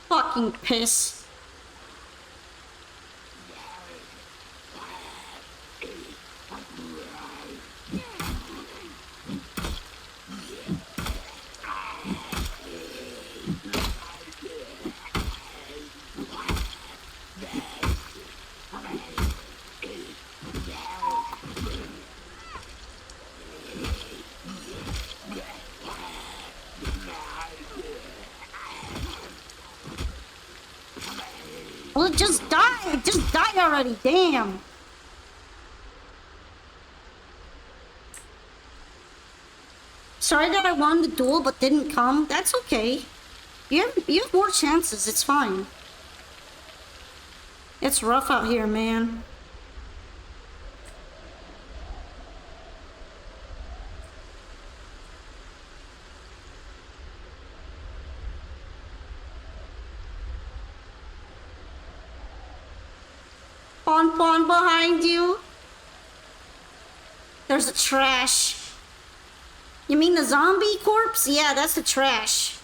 Fucking piss. Well, just die! Just die already, damn! Sorry that I won the duel but didn't come. That's okay. You have more chances, it's fine. It's rough out here, man. Fawn behind you. There's a trash. You mean the zombie corpse? Yeah, that's the trash.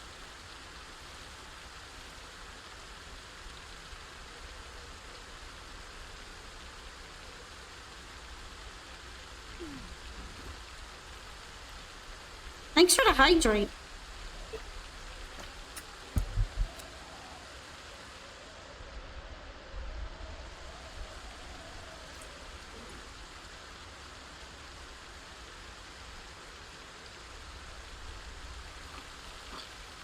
Thanks for the hydrate.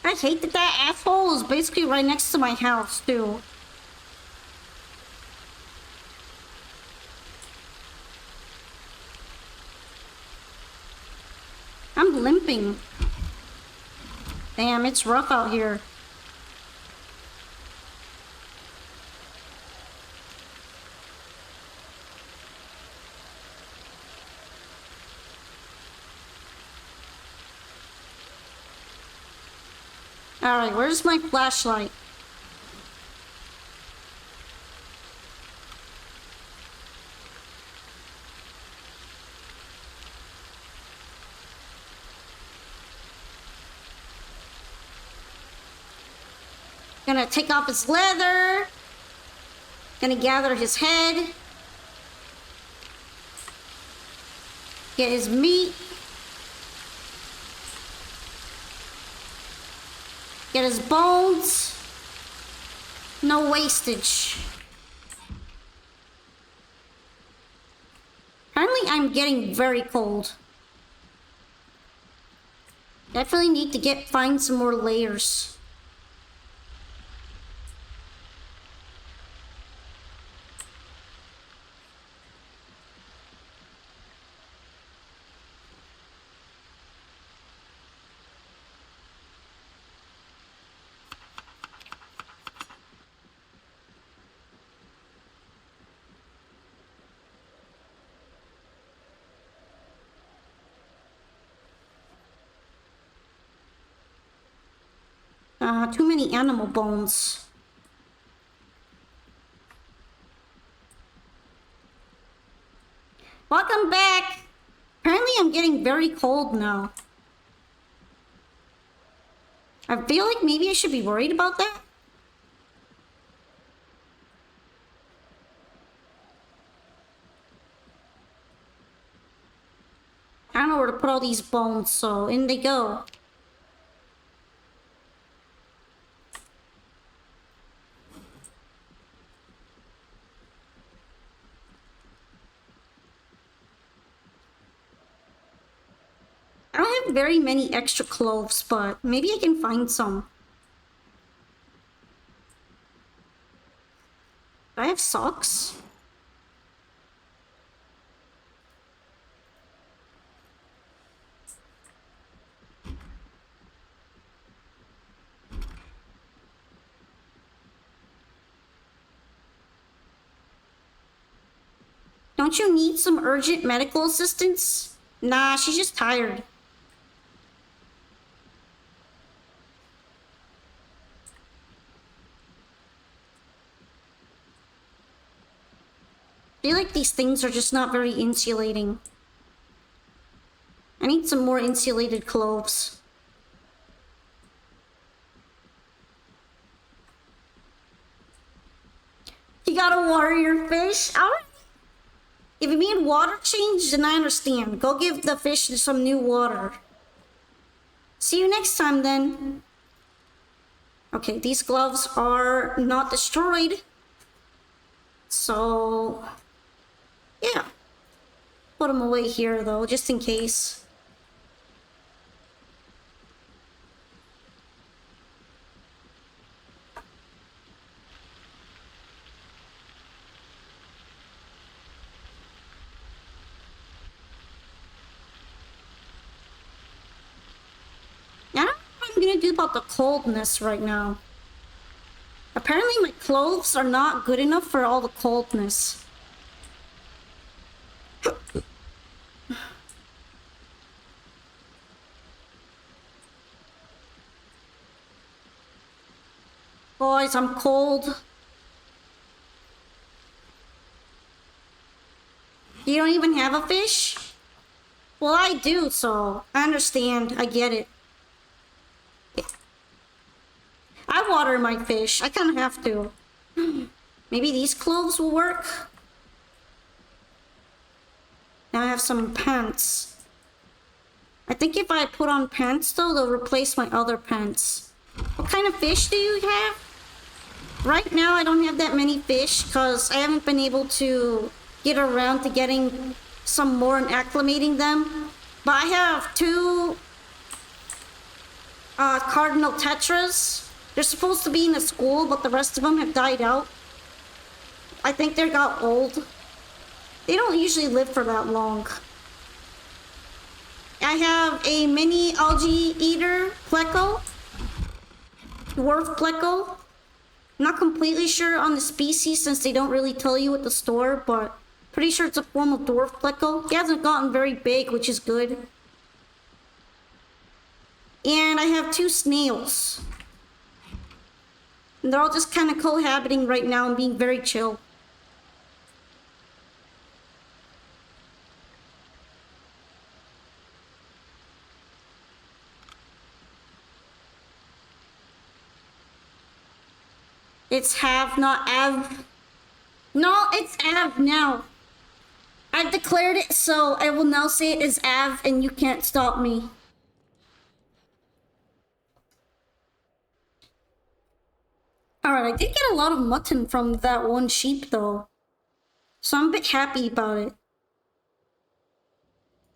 I hate that that asshole is basically right next to my house, too. I'm limping. Damn, it's rough out here. Alright, where's my flashlight? Gonna take off his leather. Gonna gather his head. Get his meat. Get his bones. No wastage. Apparently I'm getting very cold. Definitely need to find some more layers. Too many animal bones. Welcome back! Apparently I'm getting very cold now. I feel like maybe I should be worried about that. I don't know where to put all these bones, so in they go. I don't have very many extra cloves, but maybe I can find some. Do I have socks? Don't you need some urgent medical assistance? Nah, she's just tired. I feel like these things are just not very insulating. I need some more insulated cloves. You gotta water your fish? Alright. If you need water change, then I understand. Go give the fish some new water. See you next time then. Okay, these gloves are not destroyed. So, yeah. Put them away here though, just in case. I don't know what I'm gonna do about the coldness right now. Apparently my clothes are not good enough for all the coldness. Boys, I'm cold. You don't even have a fish? Well, I do, so I understand. I get it. I water my fish. I kind of have to. Maybe these clothes will work? Now I have some pants. I think if I put on pants, though, they'll replace my other pants. What kind of fish do you have? Right now, I don't have that many fish because I haven't been able to get around to getting some more and acclimating them. But I have two cardinal tetras. They're supposed to be in the school, but the rest of them have died out. I think they got old. They don't usually live for that long. I have a mini algae eater pleco. Dwarf pleco. Not completely sure on the species since they don't really tell you at the store, but pretty sure it's a form of dwarf pleco. He hasn't gotten very big, which is good. And I have two snails. And they're all just kind of cohabiting right now and being very chill. It's have, not av. No, it's av now. I've declared it, so I will now say it as av, and you can't stop me. Alright, I did get a lot of mutton from that one sheep though. So I'm a bit happy about it.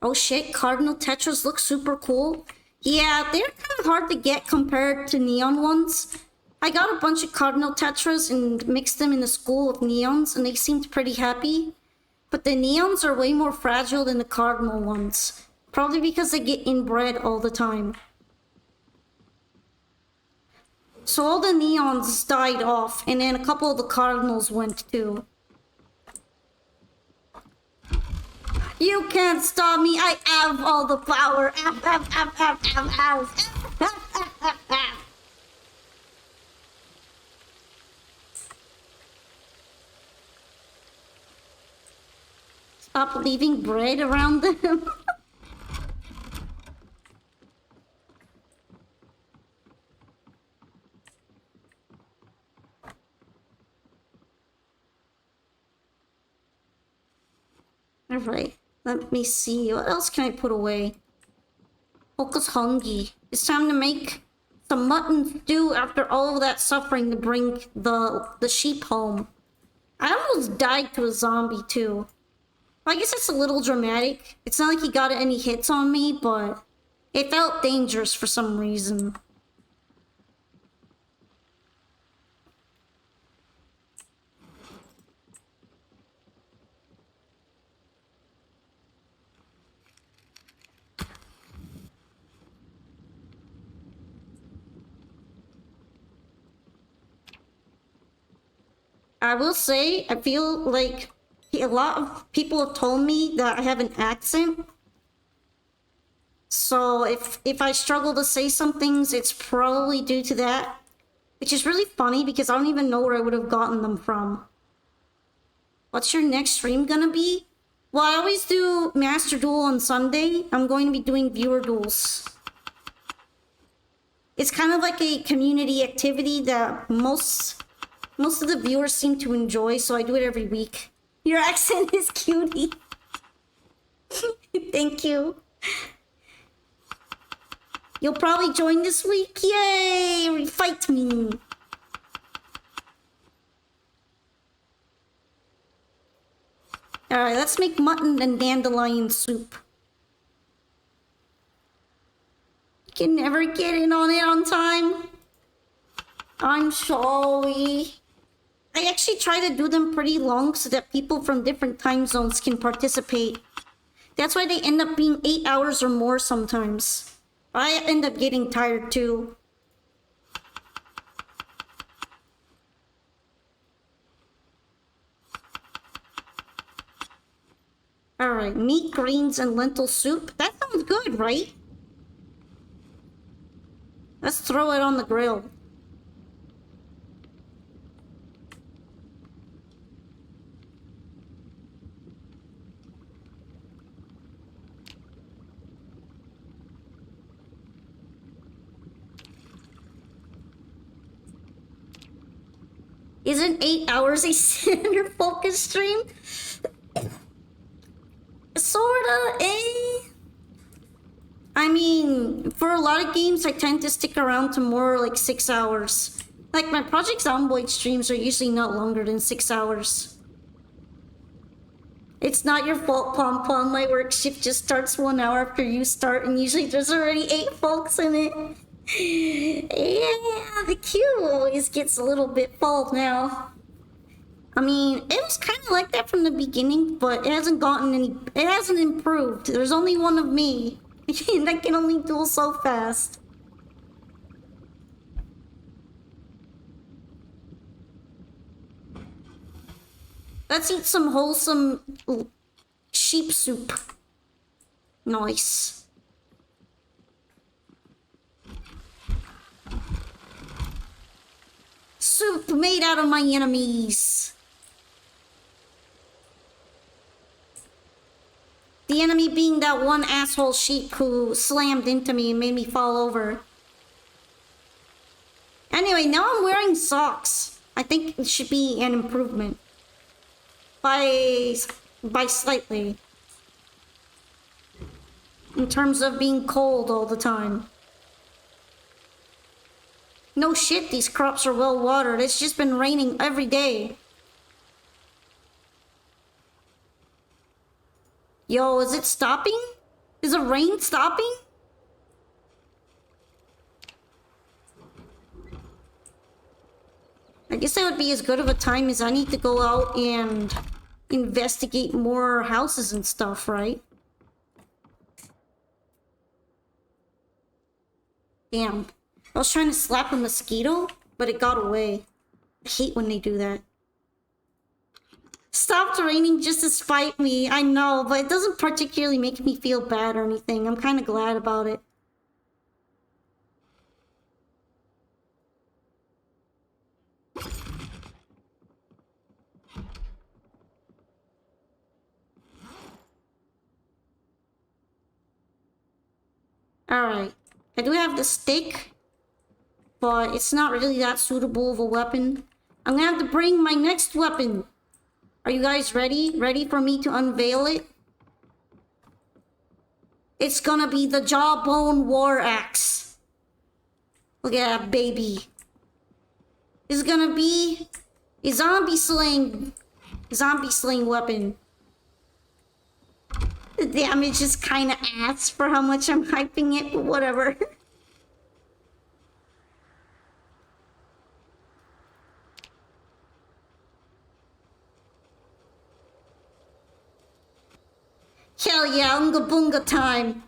Oh shit, Cardinal Tetras look super cool. Yeah, they're kind of hard to get compared to neon ones. I got a bunch of Cardinal Tetras and mixed them in the school with neons, and they seemed pretty happy. But the neons are way more fragile than the Cardinal ones. Probably because they get inbred all the time. So all the neons died off, and then a couple of the Cardinals went too. You can't stop me, I have all the power. Stop leaving bread around them. Alright, let me see. What else can I put away? Focus hungry. It's time to make some mutton stew after all of that suffering to bring the sheep home. I almost died to a zombie too. I guess it's a little dramatic. It's not like he got any hits on me, but it felt dangerous for some reason. I will say, I feel like a lot of people have told me that I have an accent. So if I struggle to say some things, it's probably due to that. Which is really funny because I don't even know where I would have gotten them from. What's your next stream gonna be? Well, I always do Master Duel on Sunday. I'm going to be doing viewer duels. It's kind of like a community activity that most of the viewers seem to enjoy, so I do it every week. Your accent is cutie. Thank you. You'll probably join this week. Yay! Fight me. Alright, let's make mutton and dandelion soup. You can never get in on it on time. I'm sorry. I actually try to do them pretty long so that people from different time zones can participate. That's why they end up being 8 hours or more sometimes. I end up getting tired too. Alright, meat, greens, and lentil soup. That sounds good, right? Let's throw it on the grill. Isn't 8 hours a standard focus stream? Sorta, eh? I mean, for a lot of games, I tend to stick around to more like 6 hours. Like, my Project Zomboid streams are usually not longer than 6 hours. It's not your fault, Pom Pom. My work shift just starts 1 hour after you start, and usually there's already 8 folks in it. Yeah, the queue always gets a little bit full now. I mean, it was kind of like that from the beginning, but it hasn't improved. There's only one of me, and I can only duel so fast. Let's eat some wholesome sheep soup. Nice. Soup made out of my enemies. The enemy being that one asshole sheep who slammed into me and made me fall over. Anyway, now I'm wearing socks. I think it should be an improvement. By slightly. In terms of being cold all the time. No shit, these crops are well watered. It's just been raining every day. Yo, is it stopping? Is the rain stopping? I guess that would be as good of a time as I need to go out and investigate more houses and stuff, right? Damn. I was trying to slap a mosquito, but it got away. I hate when they do that. Stopped raining just to spite me, I know, but it doesn't particularly make me feel bad or anything. I'm kind of glad about it. Alright. I do have the stick, but it's not really that suitable of a weapon. I'm gonna have to bring my next weapon. Are you guys ready? Ready for me to unveil it? It's gonna be the Jawbone War Axe. Look at that baby. It's gonna be a zombie slaying weapon. The damage is kinda ass for how much I'm hyping it, but whatever. Hell yeah, Unga Boonga time.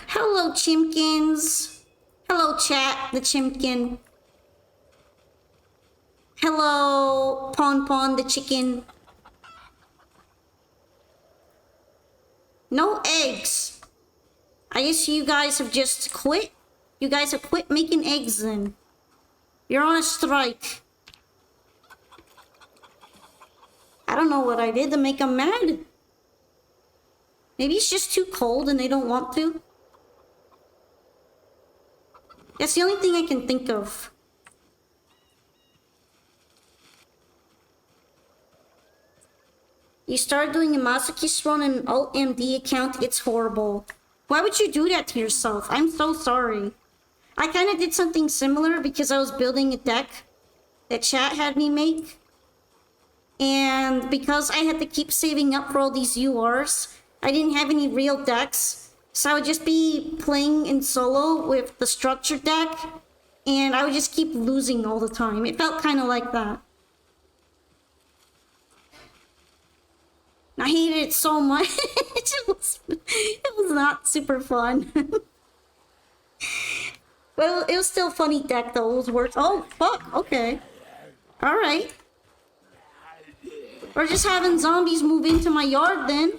Hello, chimkins. Hello, chat, the chimkin. Hello, Pon Pon, the chicken. No eggs. I guess you guys have just quit. You guys have quit making eggs then. You're on a strike. I don't know what I did to make them mad. Maybe it's just too cold and they don't want to. That's the only thing I can think of. You start doing a masochist run on an alt-MD account, it's horrible. Why would you do that to yourself? I'm so sorry. I kind of did something similar because I was building a deck that chat had me make. And because I had to keep saving up for all these URs, I didn't have any real decks. So I would just be playing in solo with the structured deck, and I would just keep losing all the time. It felt kind of like that. I hated it so much. it was not super fun. Well, it was still a funny deck though. It was worth. Oh fuck. Okay. All right. We're just having zombies move into my yard then.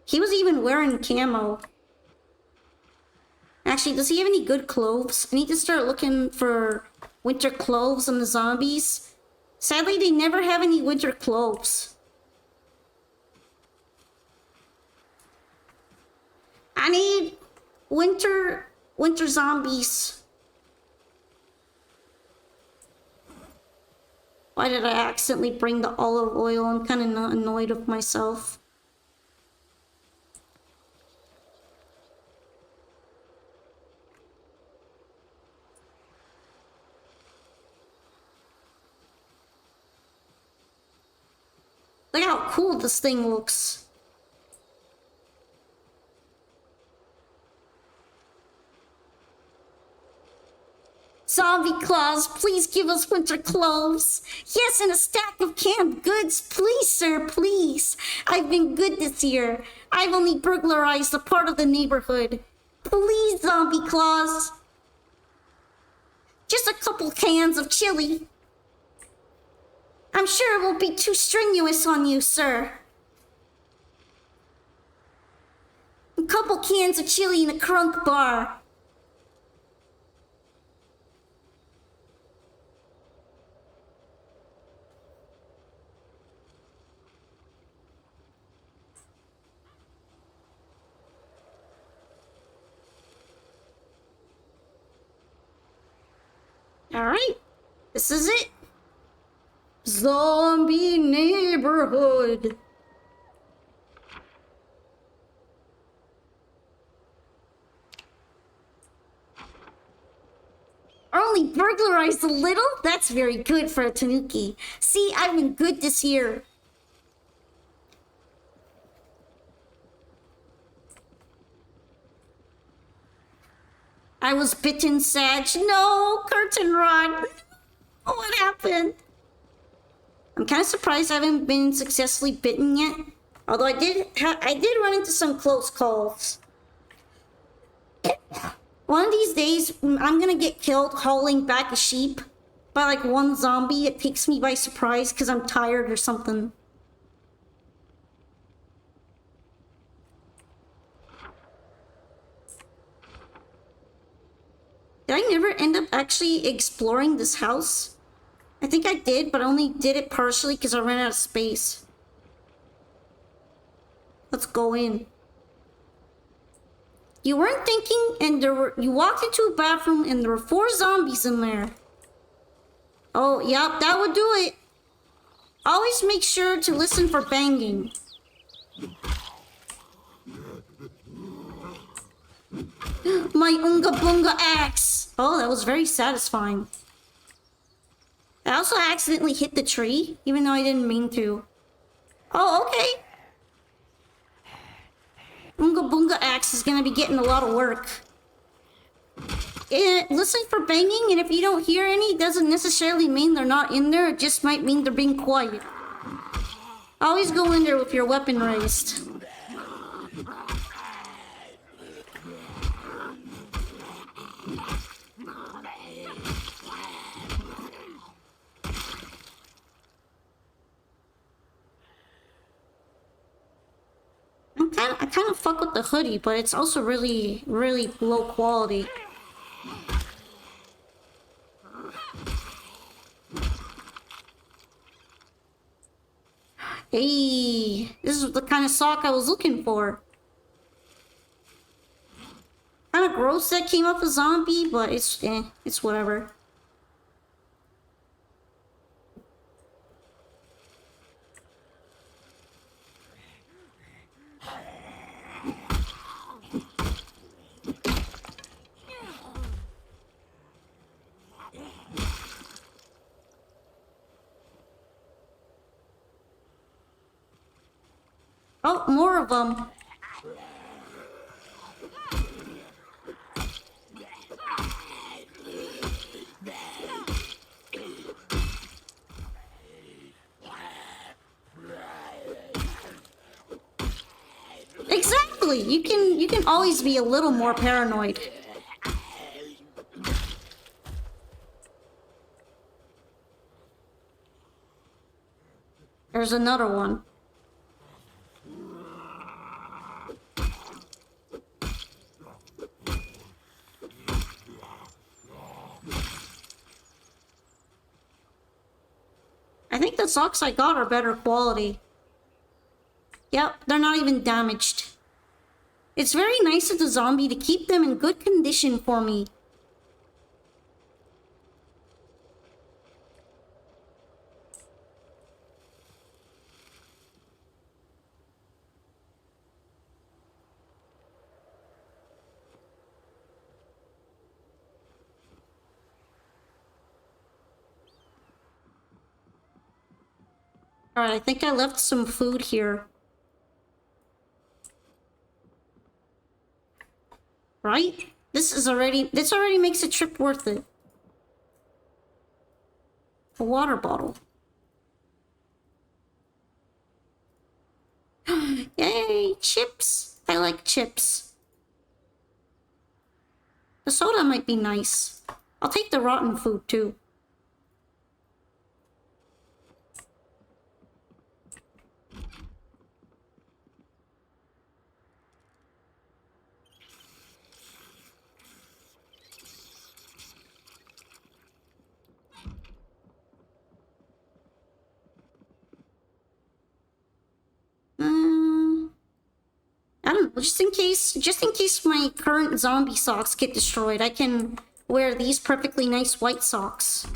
He was even wearing camo. Actually, does he have any good clothes? I need to start looking for winter clothes on the zombies. Sadly, they never have any winter clothes. I need winter zombies. Why did I accidentally bring the olive oil? I'm kind of annoyed with myself. Look how cool this thing looks. Zombie Claus, please give us winter clothes. Yes, and a stack of canned goods. Please, sir, please. I've been good this year. I've only burglarized a part of the neighborhood. Please, Zombie Claus. Just a couple cans of chili. I'm sure it won't be too strenuous on you, sir. A couple cans of chili in a crunk bar. Alright. This is it. Zombie neighborhood. Only burglarized a little? That's very good for a Tanuki. See, I've been good this year. I was bitten, Sag. No, curtain rod. What happened? I'm kind of surprised I haven't been successfully bitten yet. Although I did run into some close calls. One of these days, I'm gonna get killed hauling back a sheep by like one zombie. It takes me by surprise because I'm tired or something. Did I never end up actually exploring this house? I think I did, but I only did it partially because I ran out of space. Let's go in. You weren't thinking, and you walked into a bathroom and there were 4 zombies in there. Oh, yep, that would do it. Always make sure to listen for banging. My Unga Bunga axe. Oh, that was very satisfying. I also accidentally hit the tree, even though I didn't mean to. Oh, okay. Unga Bunga axe is gonna be getting a lot of work. Listen for banging, and if you don't hear any, it doesn't necessarily mean they're not in there. It just might mean they're being quiet. Always go in there with your weapon raised. I kind of fuck with the hoodie, but it's also really, really low quality. Hey, this is the kind of sock I was looking for. Kind of gross that came up a zombie, but it's whatever. Oh, more of them. Exactly. You can always be a little more paranoid. There's another one. I think the socks I got are better quality. Yep, they're not even damaged. It's very nice of the zombie to keep them in good condition for me. Alright, I think I left some food here. Right? This already makes a trip worth it. A water bottle. Yay, chips. I like chips. The soda might be nice. I'll take the rotten food too. I don't know, just in case my current zombie socks get destroyed, I can wear these perfectly nice white socks.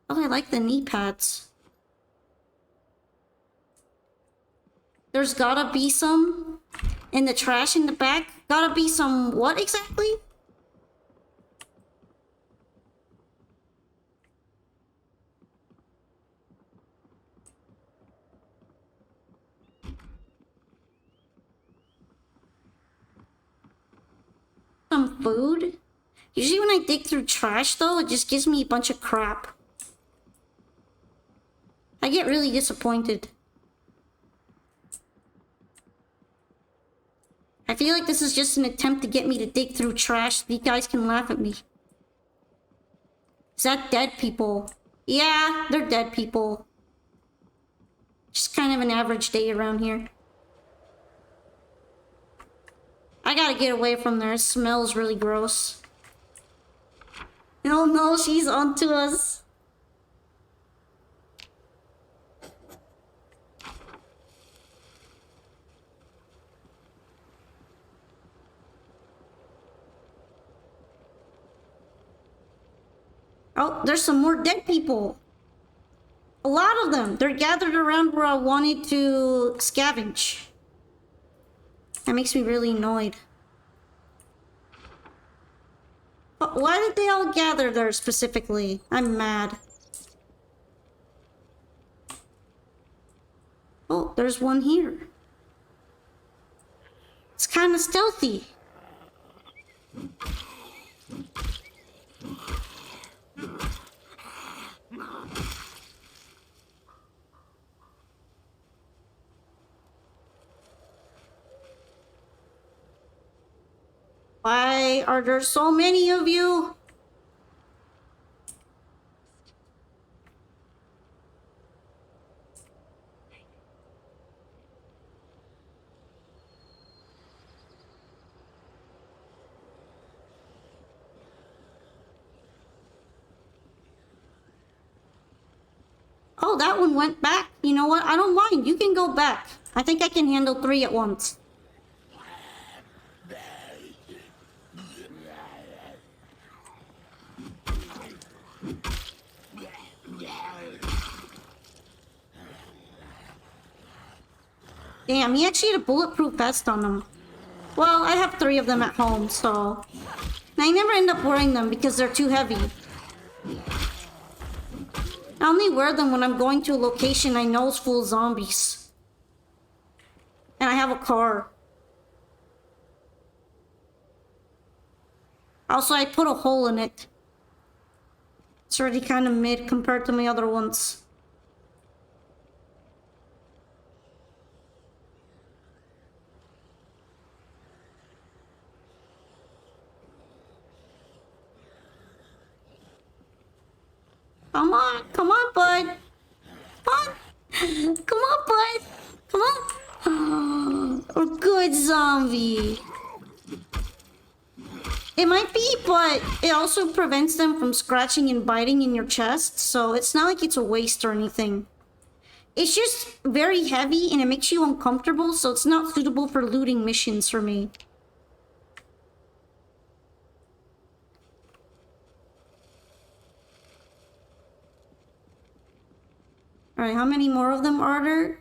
Oh, I like the knee pads. There's gotta be some in the trash in the back. Gotta be some what exactly? Some food? Usually when I dig through trash though, it just gives me a bunch of crap. I get really disappointed. I feel like this is just an attempt to get me to dig through trash so you guys can laugh at me. Is that dead people? Yeah, they're dead people. Just kind of an average day around here. I gotta get away from there. It smells really gross. Oh no, she's onto us. Oh, there's some more dead people. A lot of them. They're gathered around where I wanted to scavenge. That makes me really annoyed. But why did they all gather there specifically? I'm mad. Oh, there's one here. It's kind of stealthy. Why are there so many of you? Oh, that one went back. You know what? I don't mind. You can go back. I think I can handle 3 at once. Damn, he actually had a bulletproof vest on him. Well, I have 3 of them at home, so... And I never end up wearing them because they're too heavy. I only wear them when I'm going to a location I know is full of zombies. And I have a car. Also, I put a hole in it. It's already kind of mid compared to my other ones. Come on, bud. Come on. Come on, bud. Come on. Oh, good zombie. It might be, but it also prevents them from scratching and biting in your chest, so it's not like it's a waste or anything. It's just very heavy and it makes you uncomfortable, so it's not suitable for looting missions for me. Alright, how many more of them are there?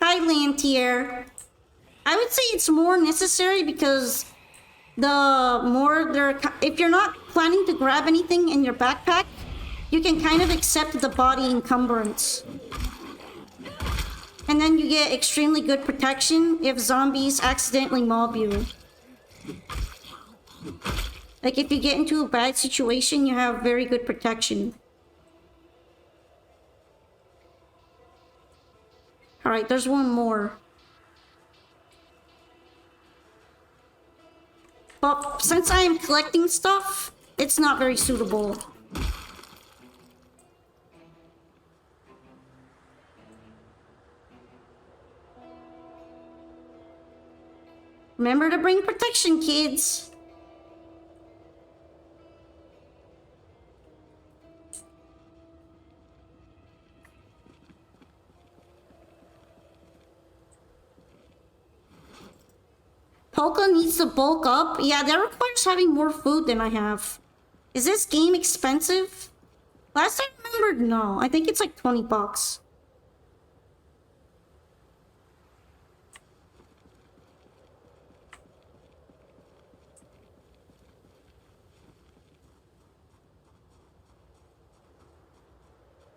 Hi, Lantier. I would say it's more necessary because the more they're... If you're not planning to grab anything in your backpack, you can kind of accept the body encumbrance. And then you get extremely good protection if zombies accidentally mob you. Like if you get into a bad situation, you have very good protection. Alright, there's one more. But since I am collecting stuff, it's not very suitable. Remember to bring protection, kids. Polka needs to bulk up. Yeah, that requires having more food than I have. Is this game expensive? Last I remembered, no. I think it's like 20 bucks.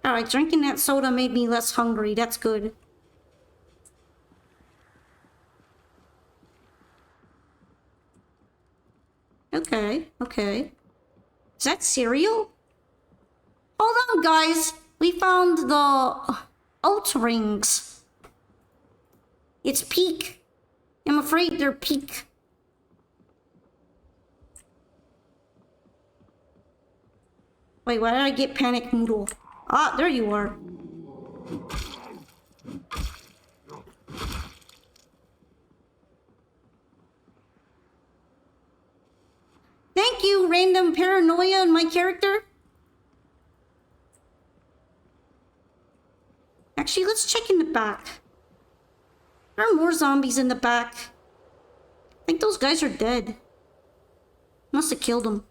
Alright, drinking that soda made me less hungry. That's good. Okay, okay. Is that cereal? Hold on, guys. We found the oat rings. It's peak. I'm afraid they're peak. Wait, why did I get panic noodle? Ah, there you are. Thank you, random paranoia in my character. Actually, let's check in the back. There are more zombies in the back. I think those guys are dead. Must have killed them.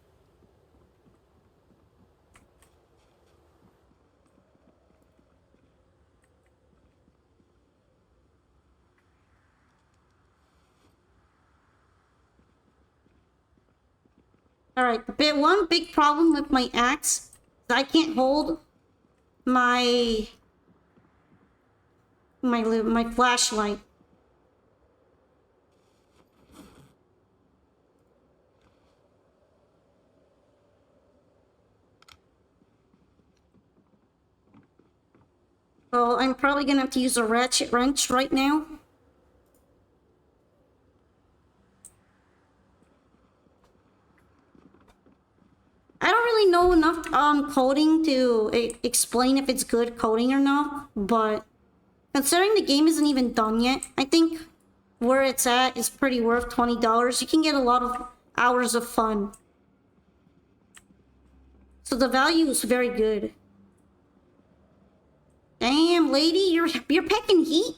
Alright, one big problem with my axe is I can't hold my flashlight. So I'm probably gonna have to use a ratchet wrench right now. I don't really know enough coding to explain if it's good coding or not, but considering the game isn't even done yet, I think where it's at is pretty worth $20. You can get a lot of hours of fun. So the value is very good. Damn, lady, you're packing heat?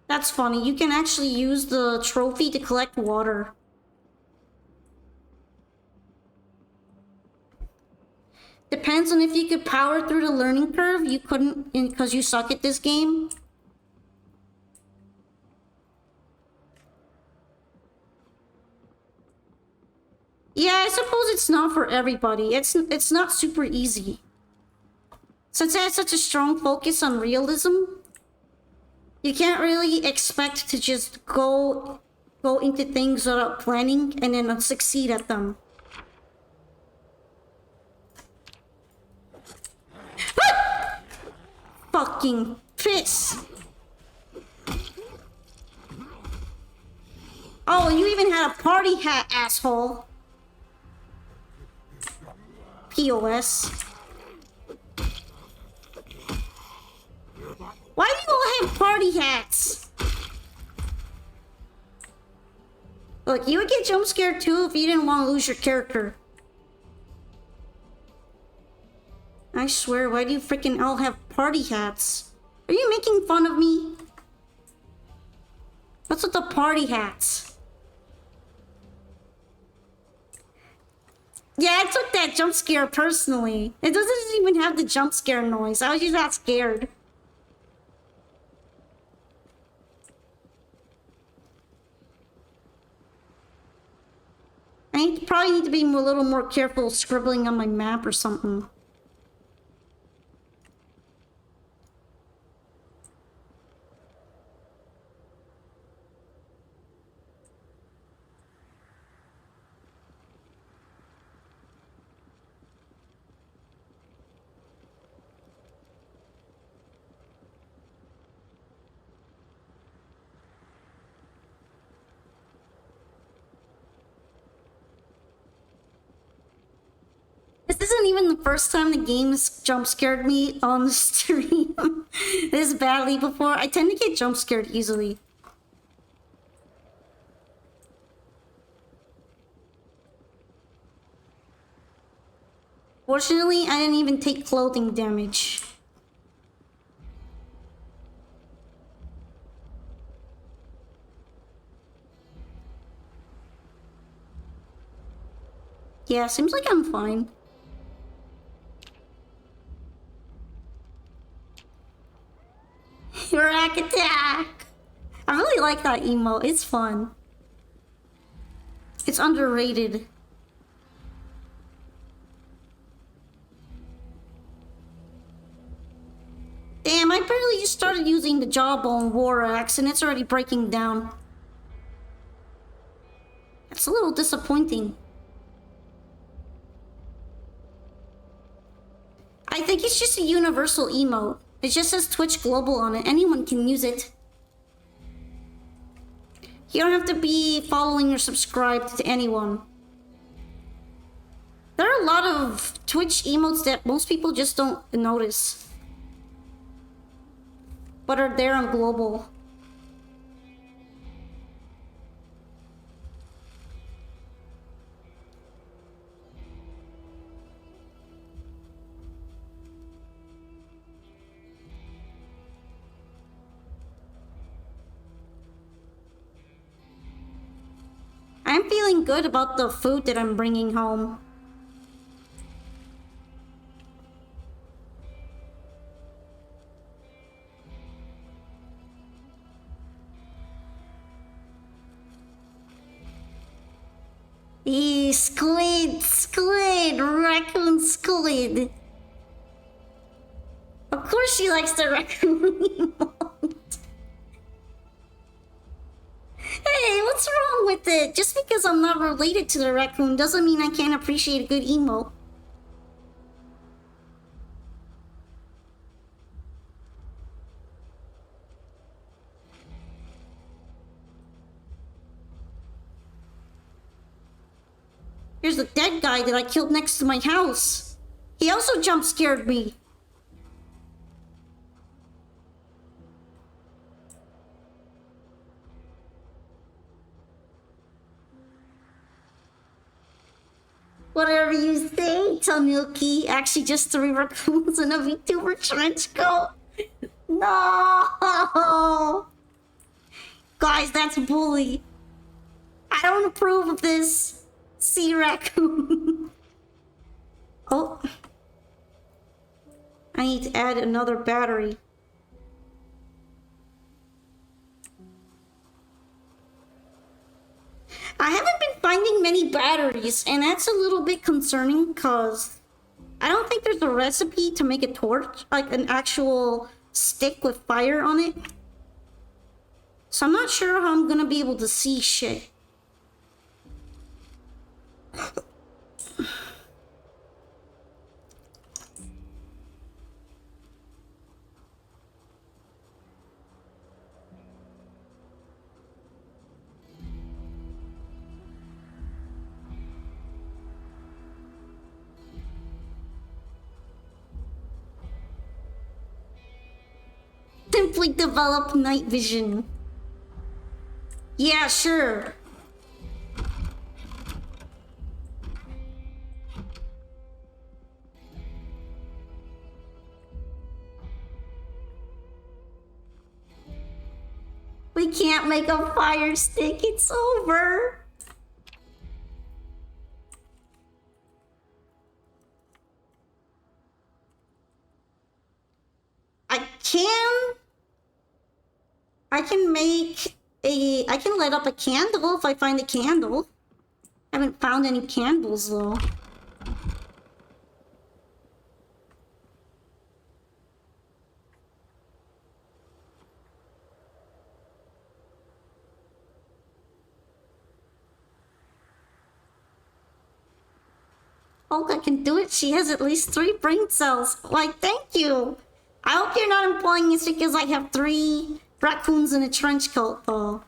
That's funny. You can actually use the trophy to collect water. Depends on if you could power through the learning curve. You couldn't because you suck at this game. Yeah, I suppose it's not for everybody. It's not super easy. Since it has such a strong focus on realism, you can't really expect to just go into things without planning and then succeed at them. Fucking piss! Oh, you even had a party hat, asshole. POS. Why do you all have party hats? Look, you would get jump scared too if you didn't want to lose your character. I swear, why do you freaking all have party hats? Are you making fun of me? What's with the party hats? Yeah, I took that jump scare personally. It doesn't even have the jump scare noise. I was just that scared. Probably need to be a little more careful scribbling on my map or something. This isn't even the first time the game's jump scared me on the stream this badly before. I tend to get jump scared easily. Fortunately, I didn't even take clothing damage. Yeah, seems like I'm fine. Rack attack! I really like that emote, it's fun. It's underrated. Damn, I barely just started using the Jawbone War Axe and it's already breaking down. That's a little disappointing. I think it's just a universal emote. It just says Twitch Global on it. Anyone can use it. You don't have to be following or subscribed to anyone. There are a lot of Twitch emotes that most people just don't notice, but are there on Global. I'm feeling good about the food that I'm bringing home. Squid, raccoon squid. Of course she likes the raccoon emote. Hey, what's wrong with it? Just because I'm not related to the raccoon doesn't mean I can't appreciate a good emote. Here's the dead guy that I killed next to my house. He also jump scared me. Whatever you say, Tanuki. Actually, just 3 raccoons and a VTuber trench coat. No! Guys, that's bully. I don't approve of this. Sea raccoon. Oh. I need to add another battery. I haven't been finding many batteries, and that's a little bit concerning because I don't think there's a recipe to make a torch, like an actual stick with fire on it. So I'm not sure how I'm gonna be able to see shit. Simply develop night vision. Yeah, sure. We can't make a fire stick, it's over. I can light up a candle if I find a candle. I haven't found any candles though. Olga can do it. She has at least 3 brain cells. Why, thank you. I hope you're not implying it's because I have 3 raccoons in a trench coat, though.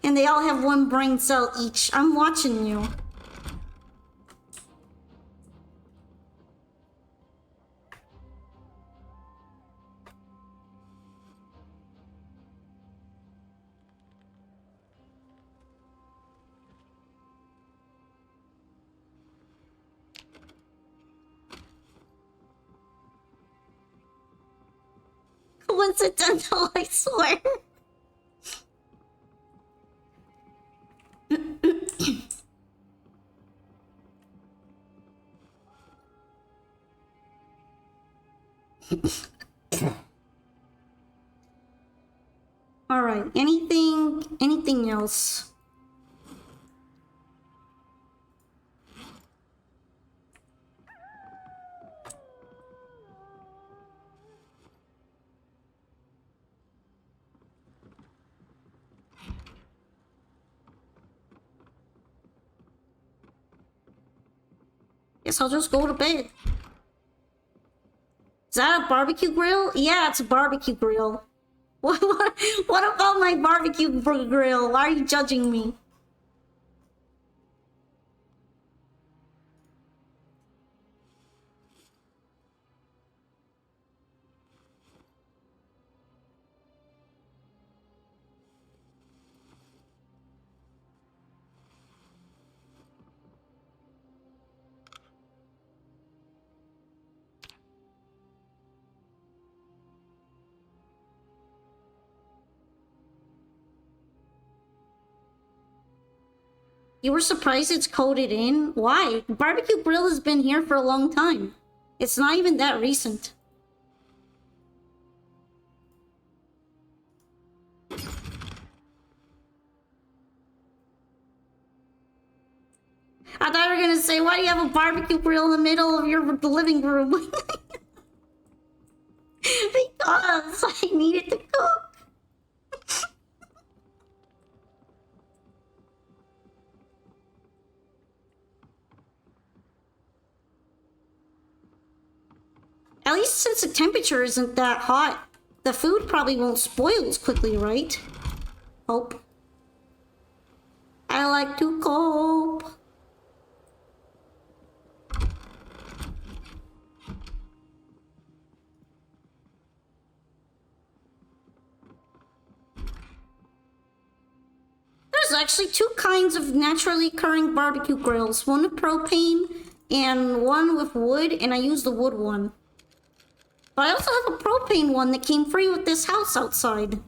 And they all have 1 brain cell each. I'm watching you. coincidental, I swear. All right, anything else? Guess I'll just go to bed. Is that a barbecue grill? Yeah, it's a barbecue grill. What about my barbecue grill? Why are you judging me? You were surprised it's coded in? Why? Barbecue grill has been here for a long time. It's not even that recent. I thought you were gonna say, why do you have a barbecue grill in the middle of your living room? Because I needed to cook. At least since the temperature isn't that hot, the food probably won't spoil as quickly, right? Hope. I like to cope. There's actually two kinds of naturally occurring barbecue grills. One with propane and one with wood, and I use the wood one. But I also have a propane one that came free with this house outside.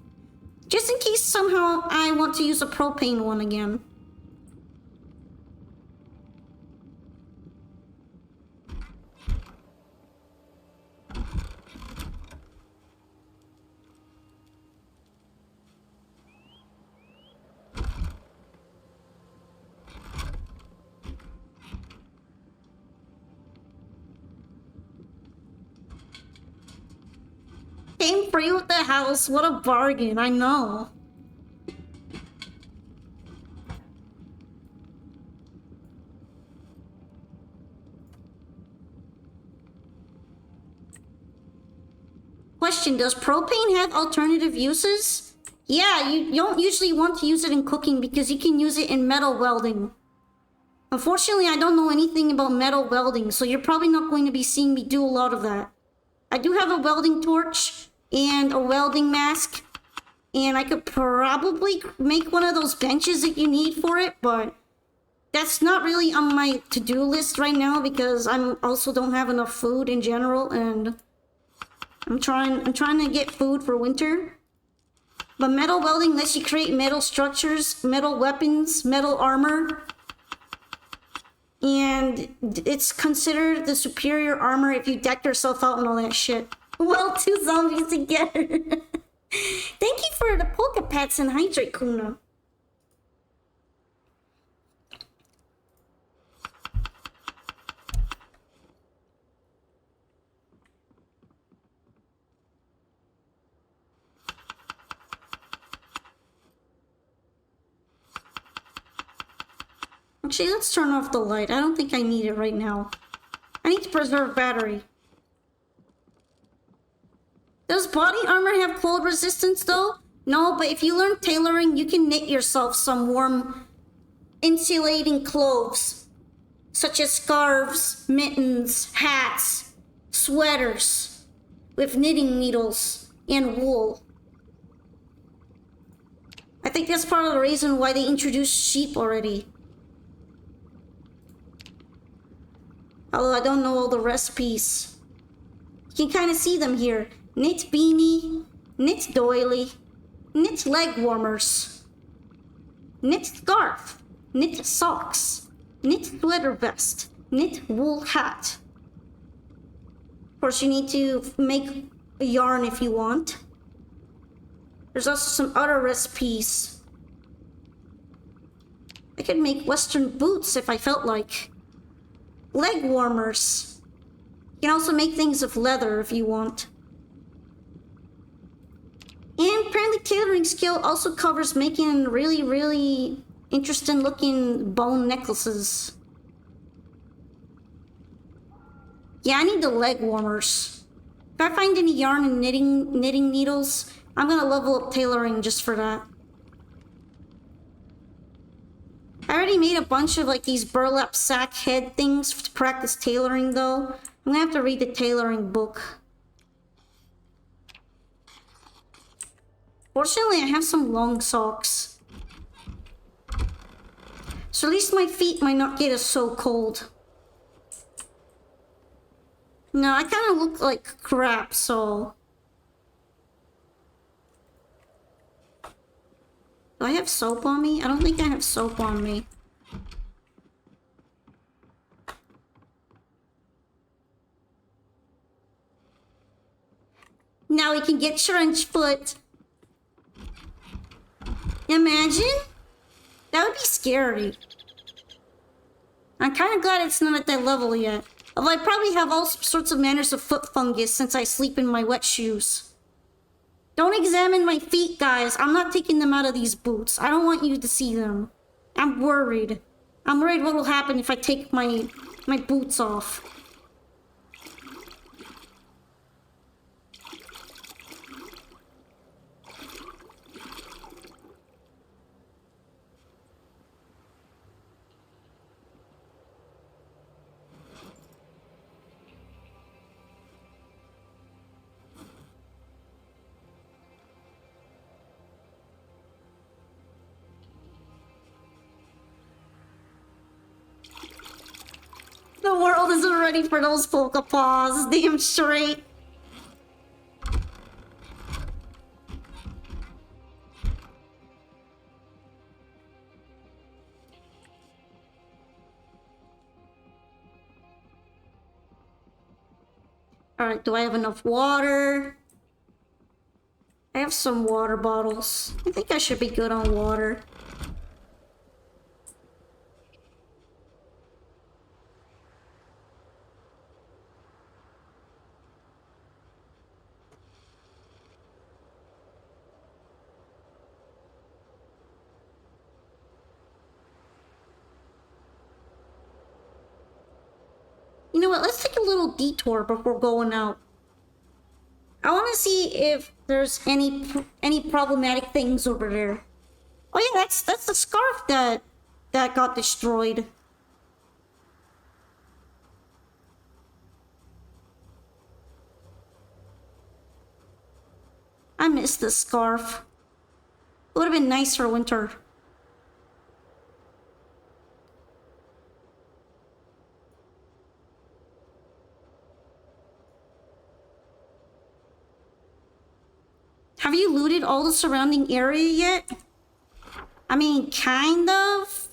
Just in case somehow I want to use a propane one again. Came free with the house. What a bargain, I know. Question, does propane have alternative uses? Yeah, you don't usually want to use it in cooking because you can use it in metal welding. Unfortunately, I don't know anything about metal welding, so you're probably not going to be seeing me do a lot of that. I do have a welding torch and a welding mask, and I could probably make one of those benches that you need for it, but that's not really on my to-do list right now because I also don't have enough food in general, and I'm trying to get food for winter. But metal welding lets you create metal structures, metal weapons, metal armor. And it's considered the superior armor if you deck yourself out and all that shit. Well, two zombies together. Thank you for the polka pets and hydrate, Kuna. Actually, let's turn off the light. I don't think I need it right now. I need to preserve battery. Does body armor have cold resistance though? No, but if you learn tailoring, you can knit yourself some warm, insulating clothes, such as scarves, mittens, hats, sweaters, with knitting needles and wool. I think that's part of the reason why they introduced sheep already. Although I don't know all the recipes. You can kind of see them here. Knit beanie, Knit doily. Knit leg warmers. Knit scarf. Knit socks. Knit sweater vest. Knit wool hat. Of course, you need to make a yarn if you want. There's also some other recipes. I could make Western boots if I felt like. Leg warmers. You can also make things of leather if you want. And apparently tailoring skill also covers making really, really interesting looking bone necklaces. Yeah, I need the leg warmers. If I find any yarn and knitting needles, I'm gonna level up tailoring just for that. I already made a bunch of like these burlap sack head things to practice tailoring though. I'm gonna have to read the tailoring book. Fortunately, I have some long socks. So at least my feet might not get as so cold. No, I kind of look like crap, so... Do I have soap on me? I don't think I have soap on me. Now we can get trench foot. Imagine? That would be scary. I'm kind of glad it's not at that level yet. Although I probably have all sorts of manners of foot fungus since I sleep in my wet shoes. Don't examine my feet, guys. I'm not taking them out of these boots. I don't want you to see them. I'm worried. I'm worried what will happen if I take my boots off. The world isn't ready for those polka paws, damn straight. Alright, do I have enough water? I have some water bottles. I think I should be good on water. You know what? Let's take a little detour before going out. I want to see if there's any problematic things over there. Oh yeah, that's the scarf that got destroyed. I miss this scarf. It would have been nice for winter. Have you looted all the surrounding area yet? I mean, kind of.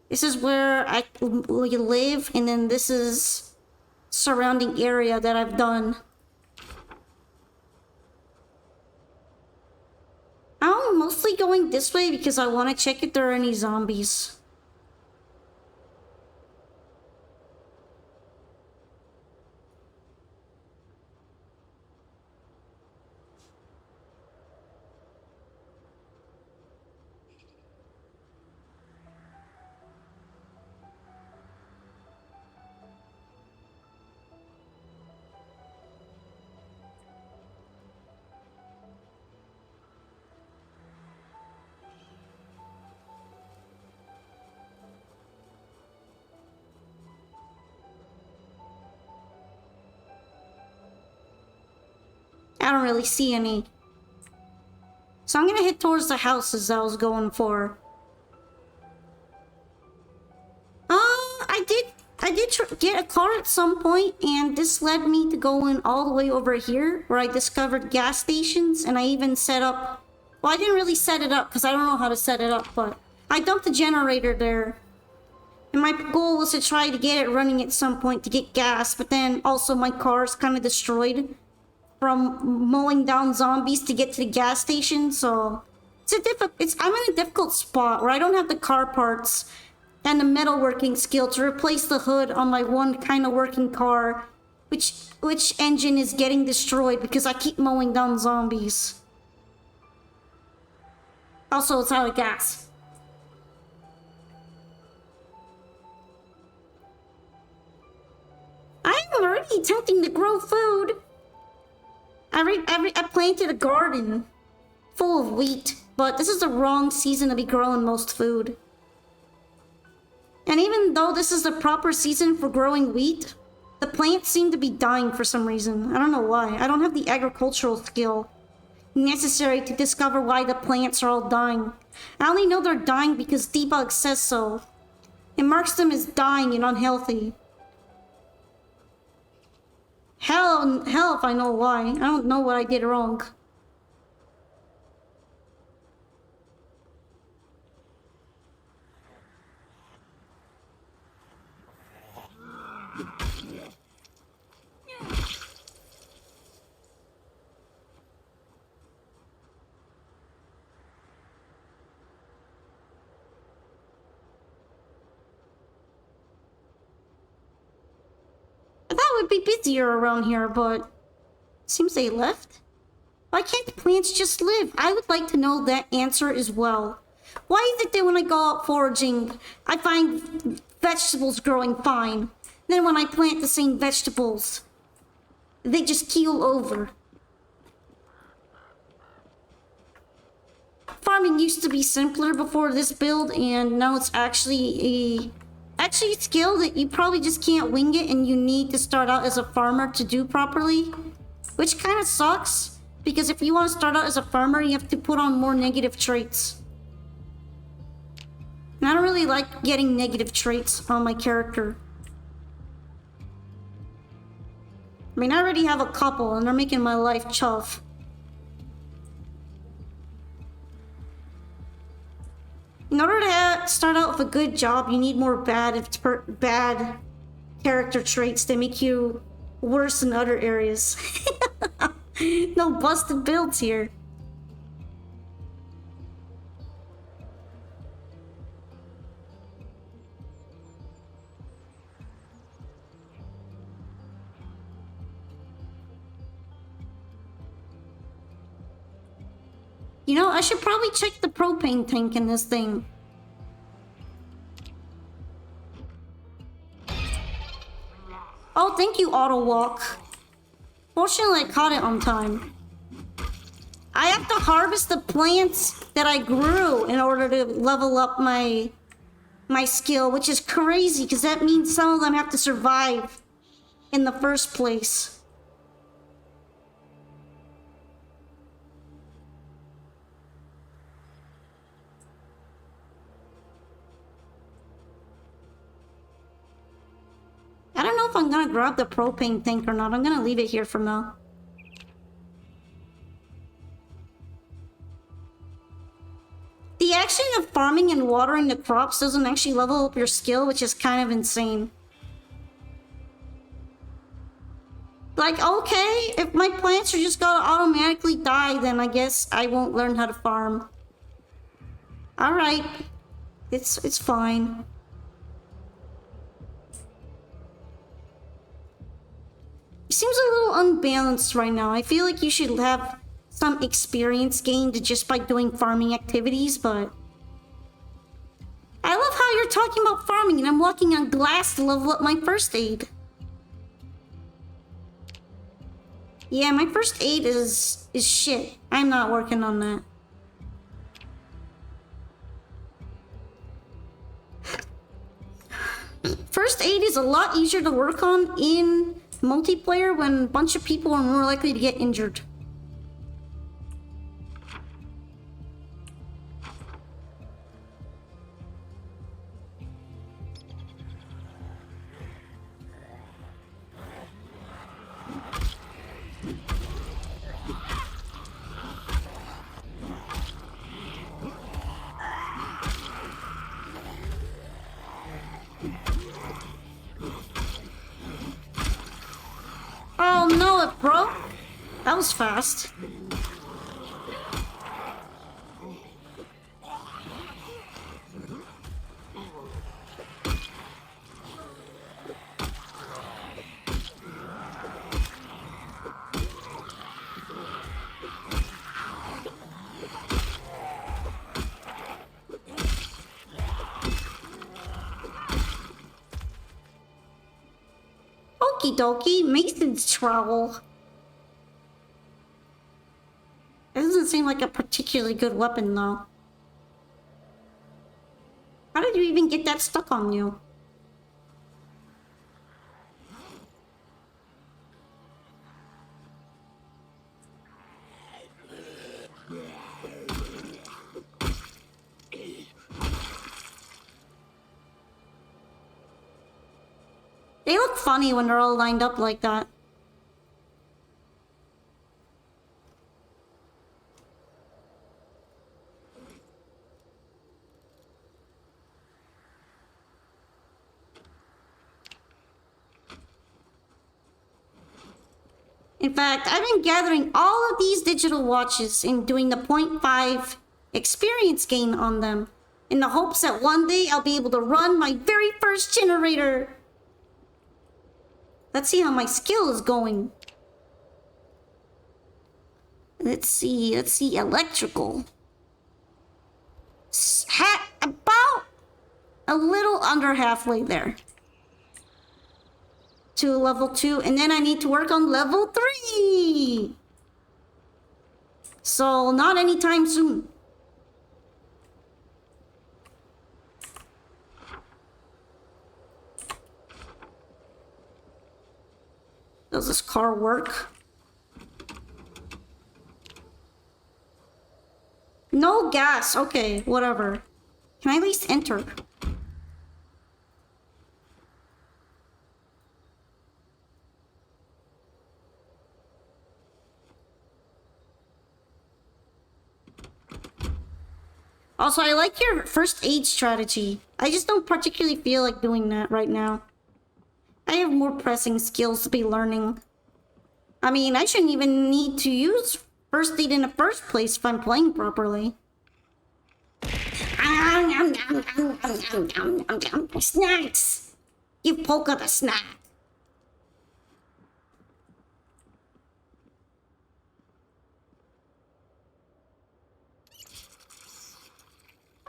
This is where I live, and then this is surrounding area that I've done. I'm mostly going this way because I want to check if there are any zombies. I don't really see any. So I'm gonna head towards the houses I was going for. I did get a car at some point, and this led me to going all the way over here, where I discovered gas stations, and I even set up... Well, I didn't really set it up, because I don't know how to set it up, but... I dumped a generator there. And my goal was to try to get it running at some point to get gas, but then also my car's kind of destroyed from mowing down zombies to get to the gas station, so... I'm in a difficult spot where I don't have the car parts and the metalworking skill to replace the hood on my one kind of working car, which engine is getting destroyed because I keep mowing down zombies. Also, it's out of gas. I'm already attempting to grow food. I planted a garden full of wheat, but this is the wrong season to be growing most food. And even though this is the proper season for growing wheat, the plants seem to be dying for some reason. I don't know why. I don't have the agricultural skill necessary to discover why the plants are all dying. I only know they're dying because debug says so. It marks them as dying and unhealthy. Hell if I know why. I don't know what I did wrong. I thought it would be busier around here, but seems they left. Why can't the plants just live? I would like to know that answer as well. Why is it that when I go out foraging, I find vegetables growing fine? Then when I plant the same vegetables, they just keel over. Farming used to be simpler before this build, and now it's actually a skill that you probably just can't wing it, and you need to start out as a farmer to do properly, which kind of sucks, because if you want to start out as a farmer, you have to put on more negative traits. And I don't really like getting negative traits on my character. I mean, I already have a couple, and they're making my life tough. In order to start out with a good job, you need more bad character traits that make you worse in other areas. No busted builds here. You know, I should probably check the propane tank in this thing. Oh, thank you, Auto Walk. Fortunately, I caught it on time. I have to harvest the plants that I grew in order to level up my skill, which is crazy, because that means some of them have to survive in the first place. I don't know if I'm gonna grab the propane tank or not. I'm gonna leave it here for now. The action of farming and watering the crops doesn't actually level up your skill, which is kind of insane. Like, okay, if my plants are just gonna automatically die, then I guess I won't learn how to farm. Alright. It's fine. It seems a little unbalanced right now. I feel like you should have some experience gained just by doing farming activities, but... I love how you're talking about farming and I'm walking on glass to level up my first aid. Yeah, my first aid is shit. I'm not working on that. First aid is a lot easier to work on in multiplayer when a bunch of people are more likely to get injured. Oh no, it broke? That was fast. Okie dokie, Mason's trowel. It doesn't seem like a particularly good weapon, though. How did you even get that stuck on you? They look funny when they're all lined up like that. In fact, I've been gathering all of these digital watches and doing the 0.5 experience gain on them in the hopes that one day I'll be able to run my very first generator. Let's see how my skill is going. Let's see, electrical. About a little under halfway there. To level 2, and then I need to work on level 3. So, not anytime soon. Does this car work? No gas. Okay, whatever. Can I at least enter? Also, I like your first aid strategy. I just don't particularly feel like doing that right now. I have more pressing skills to be learning. I mean, I shouldn't even need to use first aid in the first place if I'm playing properly. Snacks! Give Polka the snack.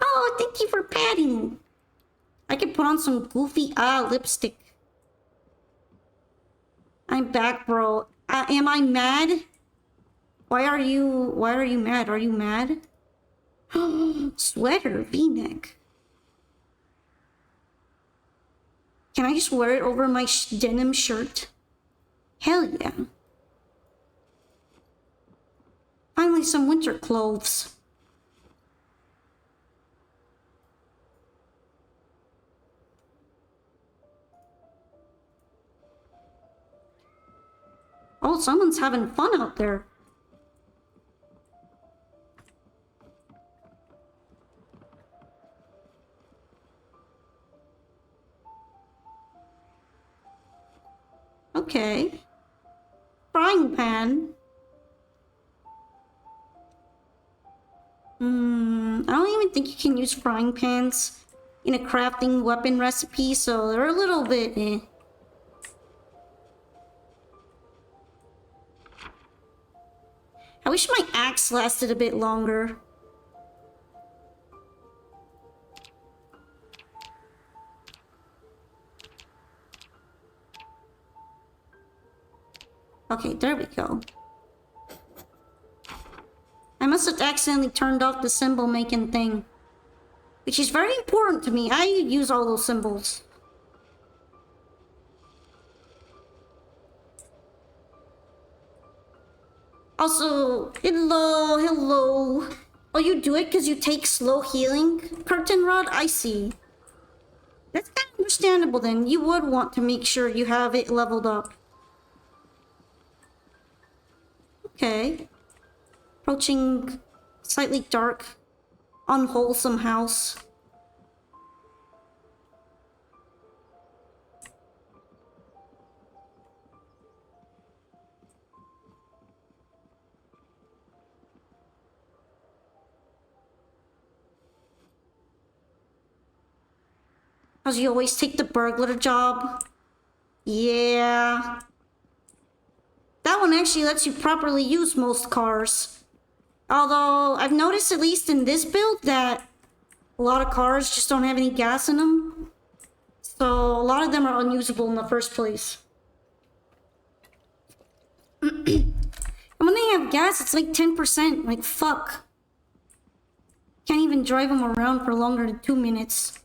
Oh, thank you for patting. I can put on some goofy lipstick. I'm back, bro. Am I mad? Why are you mad? Are you mad? Sweater, V-neck. Can I just wear it over my denim shirt? Hell yeah. Finally, some winter clothes. Oh, someone's having fun out there. Okay. Frying pan. I don't even think you can use frying pans in a crafting weapon recipe, so they're a little bit eh. I wish my axe lasted a bit longer. Okay, there we go. I must have accidentally turned off the symbol making thing, which is very important to me. I use all those symbols. Also, hello. Oh, you do it because you take slow healing? Curtain rod? I see. That's kind of understandable then. You would want to make sure you have it leveled up. Okay. Approaching slightly dark, unwholesome house. Cause you always take the burglar job. Yeah. That one actually lets you properly use most cars. Although, I've noticed at least in this build that a lot of cars just don't have any gas in them. So, a lot of them are unusable in the first place. And when they have gas, it's like 10%. Like, fuck. Can't even drive them around for longer than 2 minutes.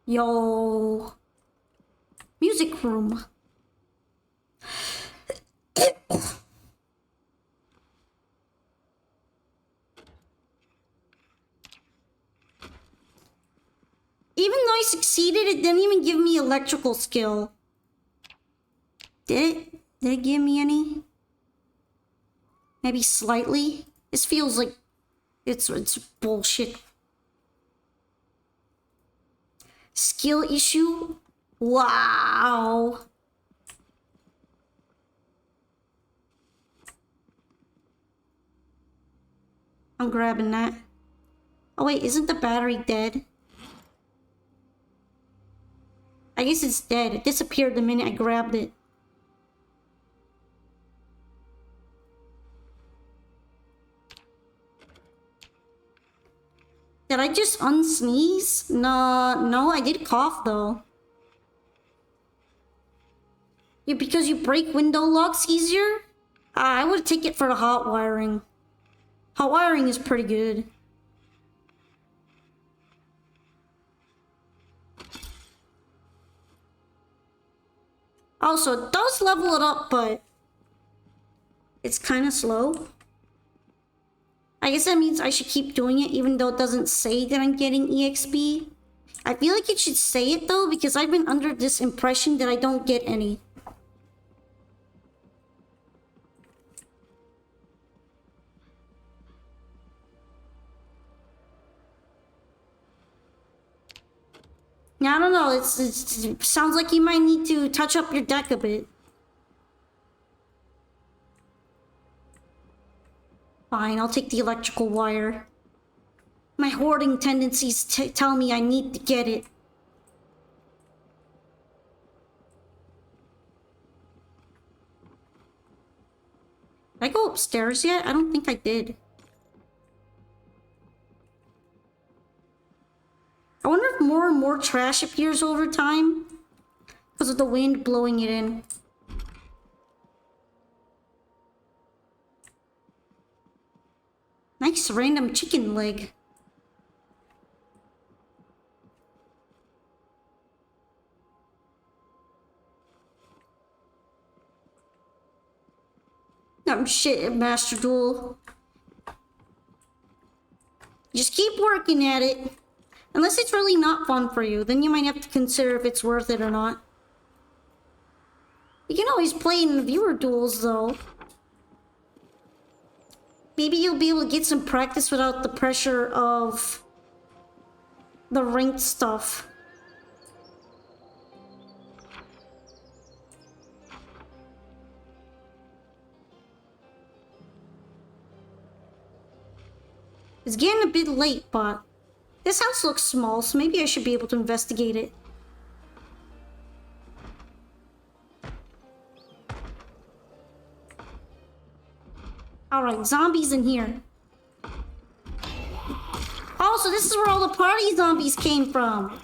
Yo. Music room. Even though I succeeded, it didn't even give me electrical skill. Did it? Did it give me any? Maybe slightly? This feels like it's bullshit. Skill issue? Wow. I'm grabbing that. Oh wait, isn't the battery dead? I guess it's dead. It disappeared the minute I grabbed it. Did I just unsneeze? No, I did cough though. Yeah, because you break window locks easier? I would take it for the hot wiring. Hot wiring is pretty good. Also, it does level it up, but it's kind of slow. I guess that means I should keep doing it even though it doesn't say that I'm getting EXP. I feel like it should say it though because I've been under this impression that I don't get any. I don't know, it sounds like you might need to touch up your deck a bit. Fine, I'll take the electrical wire. My hoarding tendencies tell me I need to get it. Did I go upstairs yet? I don't think I did. I wonder if more and more trash appears over time because of the wind blowing it in. Nice random chicken leg. Shit, Master Duel. Just keep working at it. Unless it's really not fun for you, then you might have to consider if it's worth it or not. You can always play in viewer duels, though. Maybe you'll be able to get some practice without the pressure of the ranked stuff. It's getting a bit late, but this house looks small, so maybe I should be able to investigate it. Alright, zombies in here. Oh, so this is where all the party zombies came from.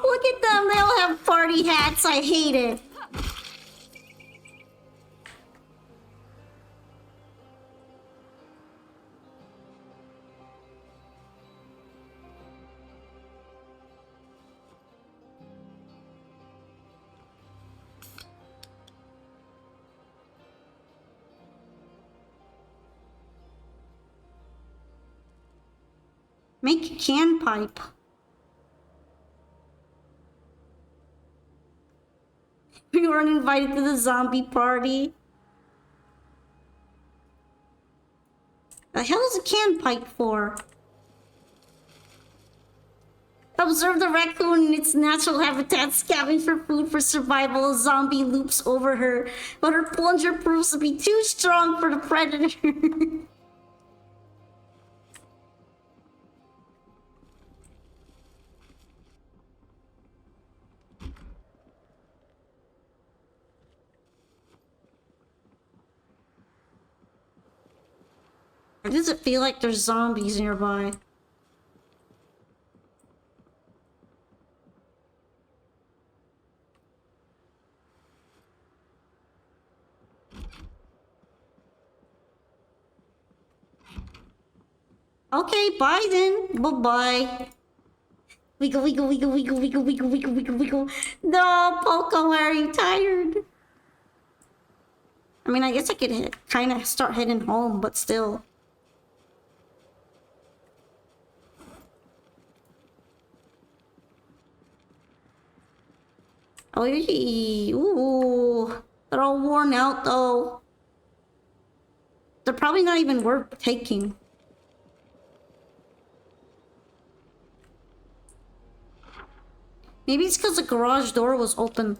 Look at them, they all have party hats. I hate it. Make a can pipe. We weren't invited to the zombie party. The hell is a can pipe for? Observe the raccoon in its natural habitat, scavenge for food for survival. A zombie loops over her, but her plunger proves to be too strong for the predator. Or does it feel like there's zombies nearby? Okay, bye then. Bye-bye. Wiggle, wiggle, wiggle, wiggle, wiggle, wiggle, wiggle, wiggle, wiggle. No, Polka, why are you tired? I mean, I guess I could kind of start heading home, but still. Oh, ooh. They're all worn out, though. They're probably not even worth taking. Maybe it's because the garage door was open.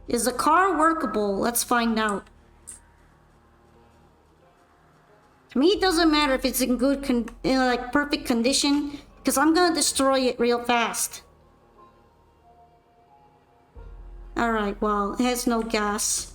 Is the car workable? Let's find out. To me, it doesn't matter if it's in good, like perfect condition, because I'm gonna destroy it real fast. Alright, well, it has no gas.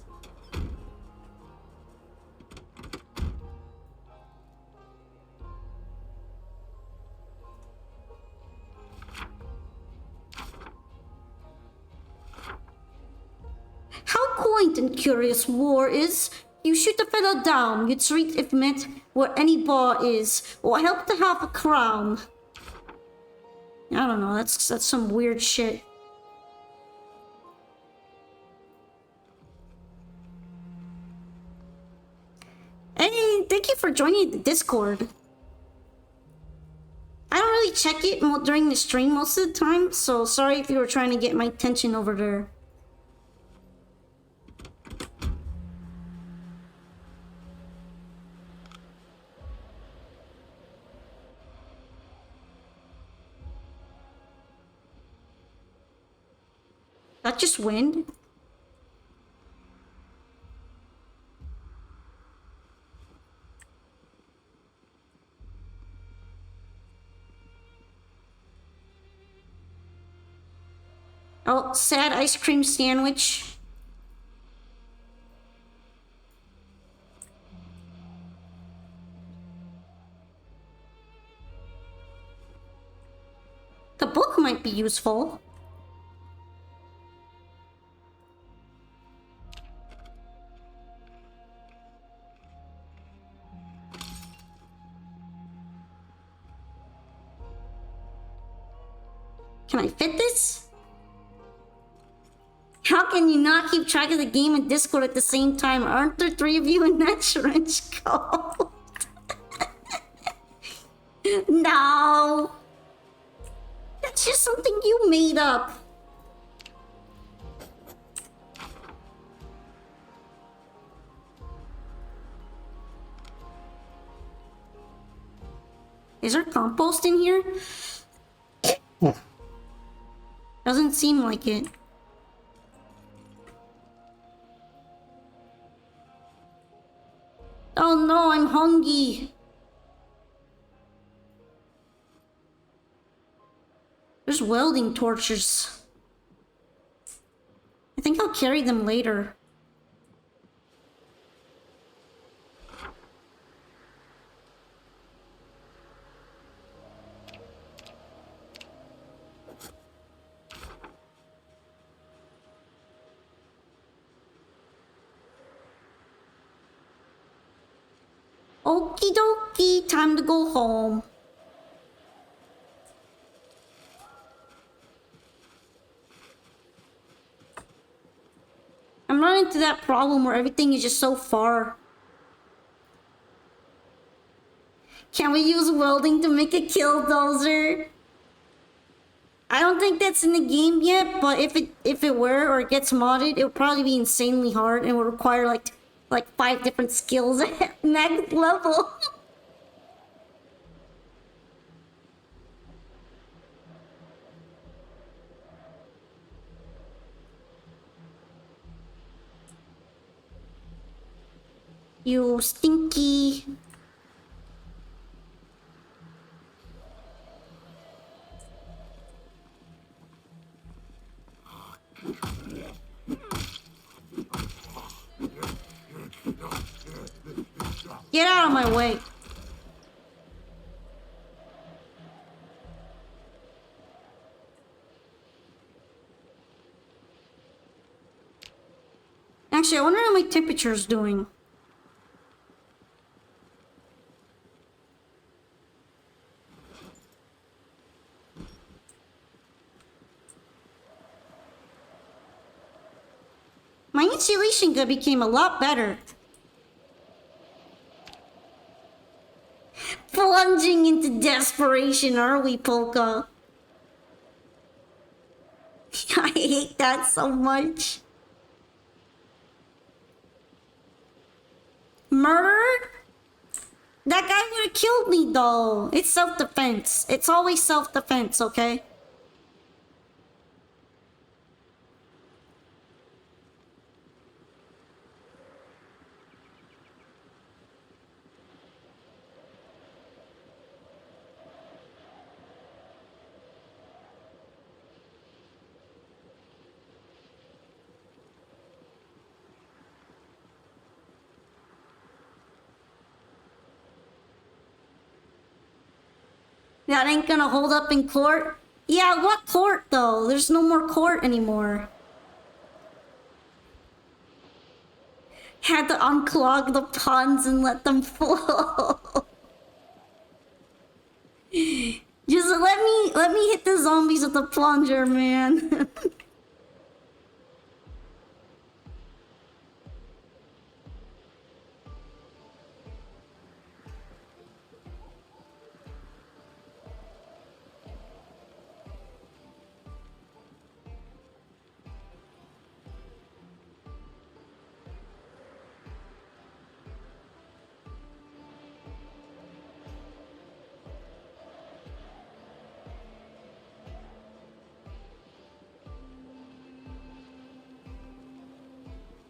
How quaint and curious war is. You shoot the fellow down, you treat if met where any bar is, or help to have a crown. I don't know, that's some weird shit. Hey, thank you for joining the Discord. I don't really check it during the stream most of the time, so sorry if you were trying to get my attention over there. That just wind? Oh, sad ice cream sandwich. The book might be useful. Can I fit this? How can you not keep track of the game and Discord at the same time? Aren't there 3 of you in that trench coat? No! That's just something you made up. Is there compost in here? Doesn't seem like it. Oh no, I'm hungry. There's welding torches. I think I'll carry them later. Okie dokie, time to go home. I'm running into that problem where everything is just so far. Can we use welding to make a kill dozer? I don't think that's in the game yet, but if it were or it gets modded, it would probably be insanely hard and would require like 5 different skills at max level. You stinky. Get out of my way. Actually, I wonder how my temperature's doing. My insulation gun became a lot better. Plunging into desperation, are we, Polka? I hate that so much. Murder? That guy would have killed me, though. It's self-defense. It's always self-defense, okay? That ain't gonna hold up in court? Yeah, what court, though? There's no more court anymore. Had to unclog the ponds and let them flow. Just let me hit the zombies with the plunger, man.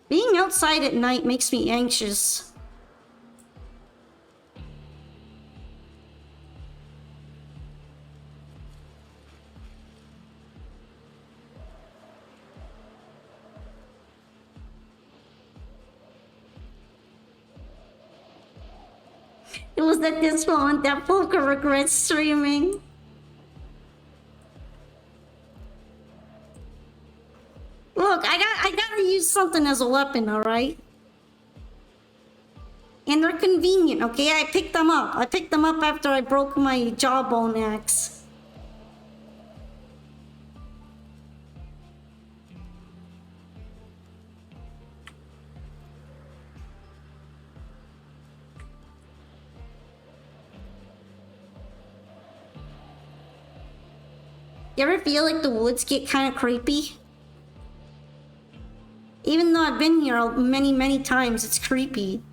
Being outside at night makes me anxious. It was at this moment that Polka regrets streaming. Look, I gotta use something as a weapon, alright? And they're convenient, okay? I picked them up. I picked them up after I broke my jawbone axe. You ever feel like the woods get kind of creepy? Even though I've been here many, many times, it's creepy.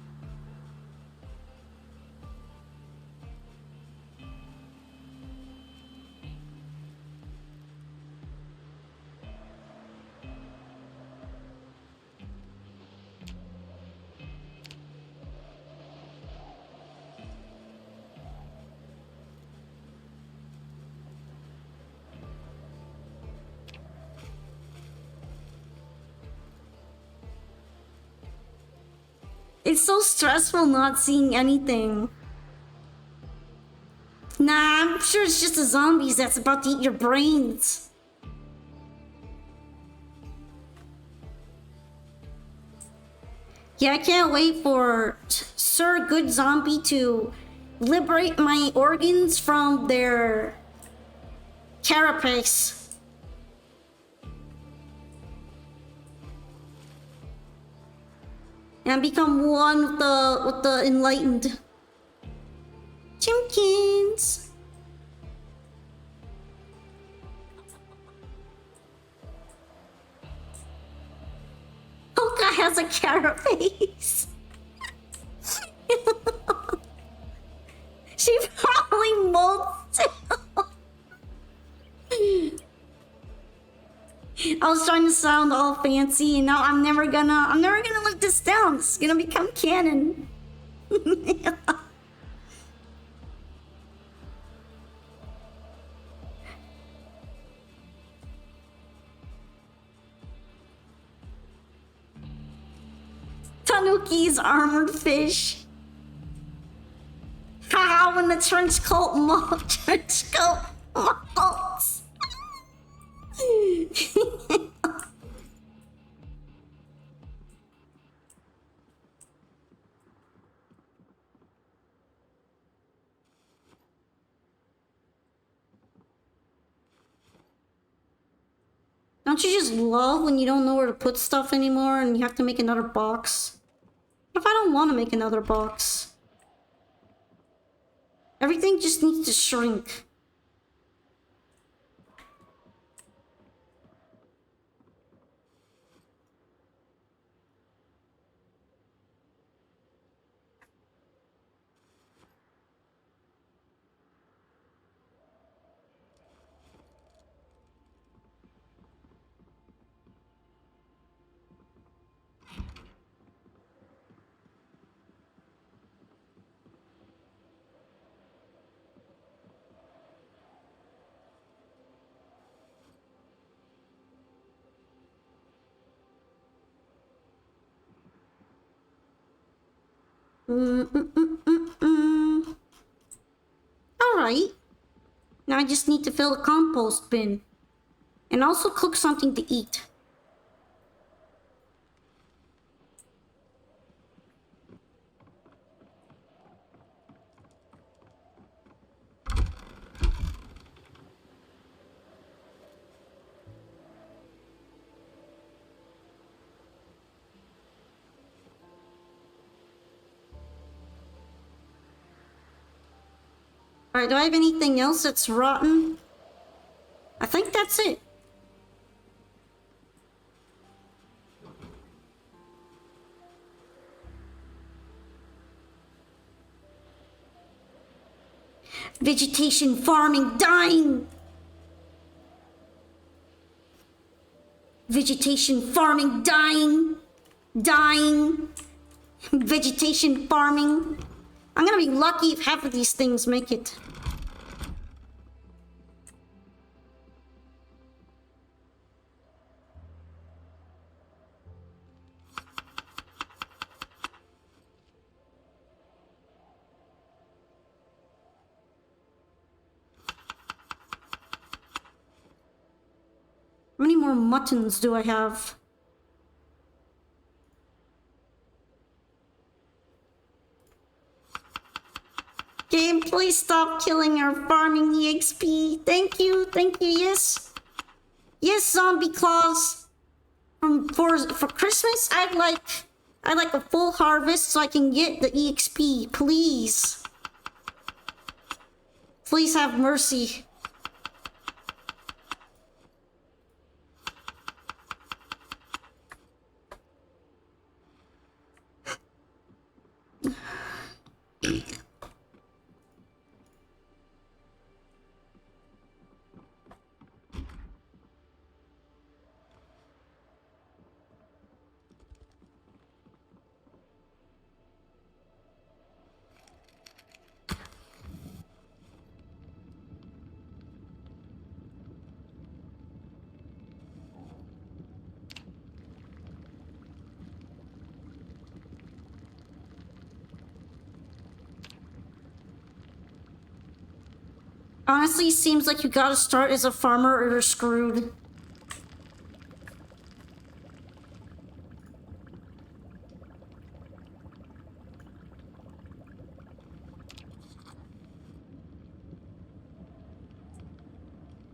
It's so stressful not seeing anything. Nah, I'm sure it's just the zombies that's about to eat your brains. Yeah, I can't wait for Sir Good Zombie to liberate my organs from their carapace. And become one with the enlightened. Chimkins! Hoka has a carapace. She probably molts too. I was trying to sound all fancy, and now I'm never gonna let this down. It's gonna become canon. Tanuki's armored fish. Haha, when the trench coat molts. Don't you just love when you don't know where to put stuff anymore and you have to make another box? What if I don't want to make another box? Everything just needs to shrink. Alright. Now I just need to fill a compost bin. And also cook something to eat. Alright, do I have anything else that's rotten? I think that's it. Vegetation farming dying! Vegetation farming dying! Dying! Vegetation farming! I'm gonna be lucky if half of these things make it. How many more muttons do I have? Game, please stop killing our farming EXP. Thank you, yes. Yes, Zombie Claus. For Christmas, I'd like a full harvest so I can get the EXP, please. Please have mercy. Honestly, seems like you gotta start as a farmer or you're screwed.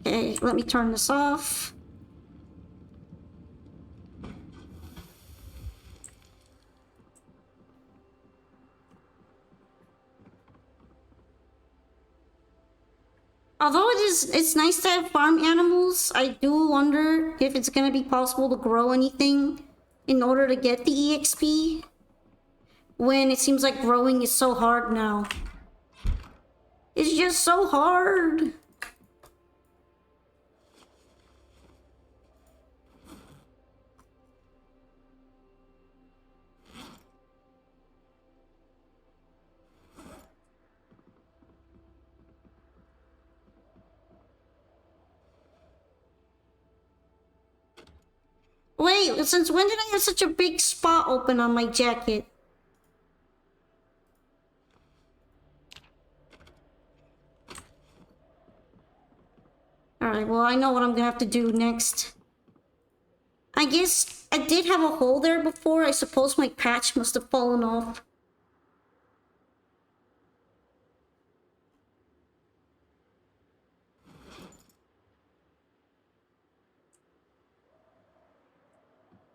Okay, let me turn this off. Although it's nice to have farm animals, I do wonder if it's gonna be possible to grow anything in order to get the EXP when it seems like growing is so hard now. It's just so hard. Wait, since when did I have such a big spot open on my jacket? Alright, well, I know what I'm gonna have to do next. I guess I did have a hole there before. I suppose my patch must have fallen off.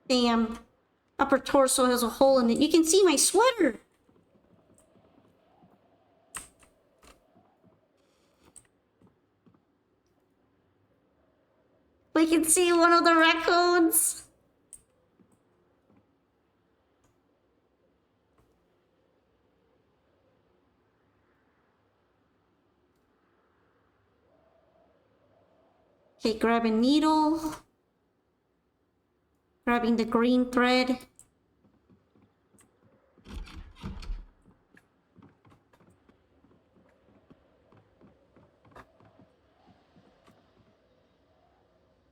Damn. Upper torso has a hole in it. You can see my sweater! We can see one of the raccoons! Okay, grab a needle. Grabbing the green thread.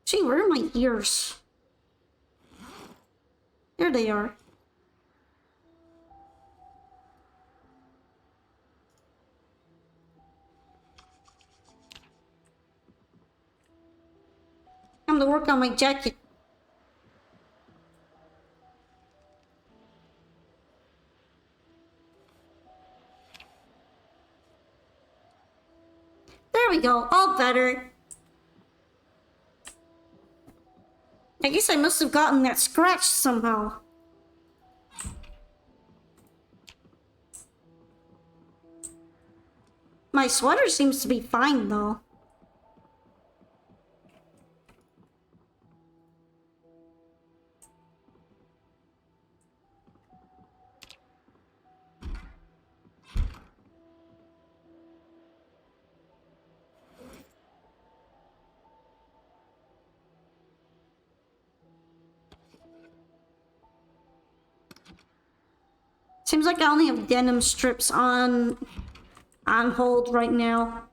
Gee, where are my ears? There they are. Time to work on my jacket. There we go, all better. I guess I must have gotten that scratched somehow. My sweater seems to be fine though. Seems like I only have denim strips on hold right now.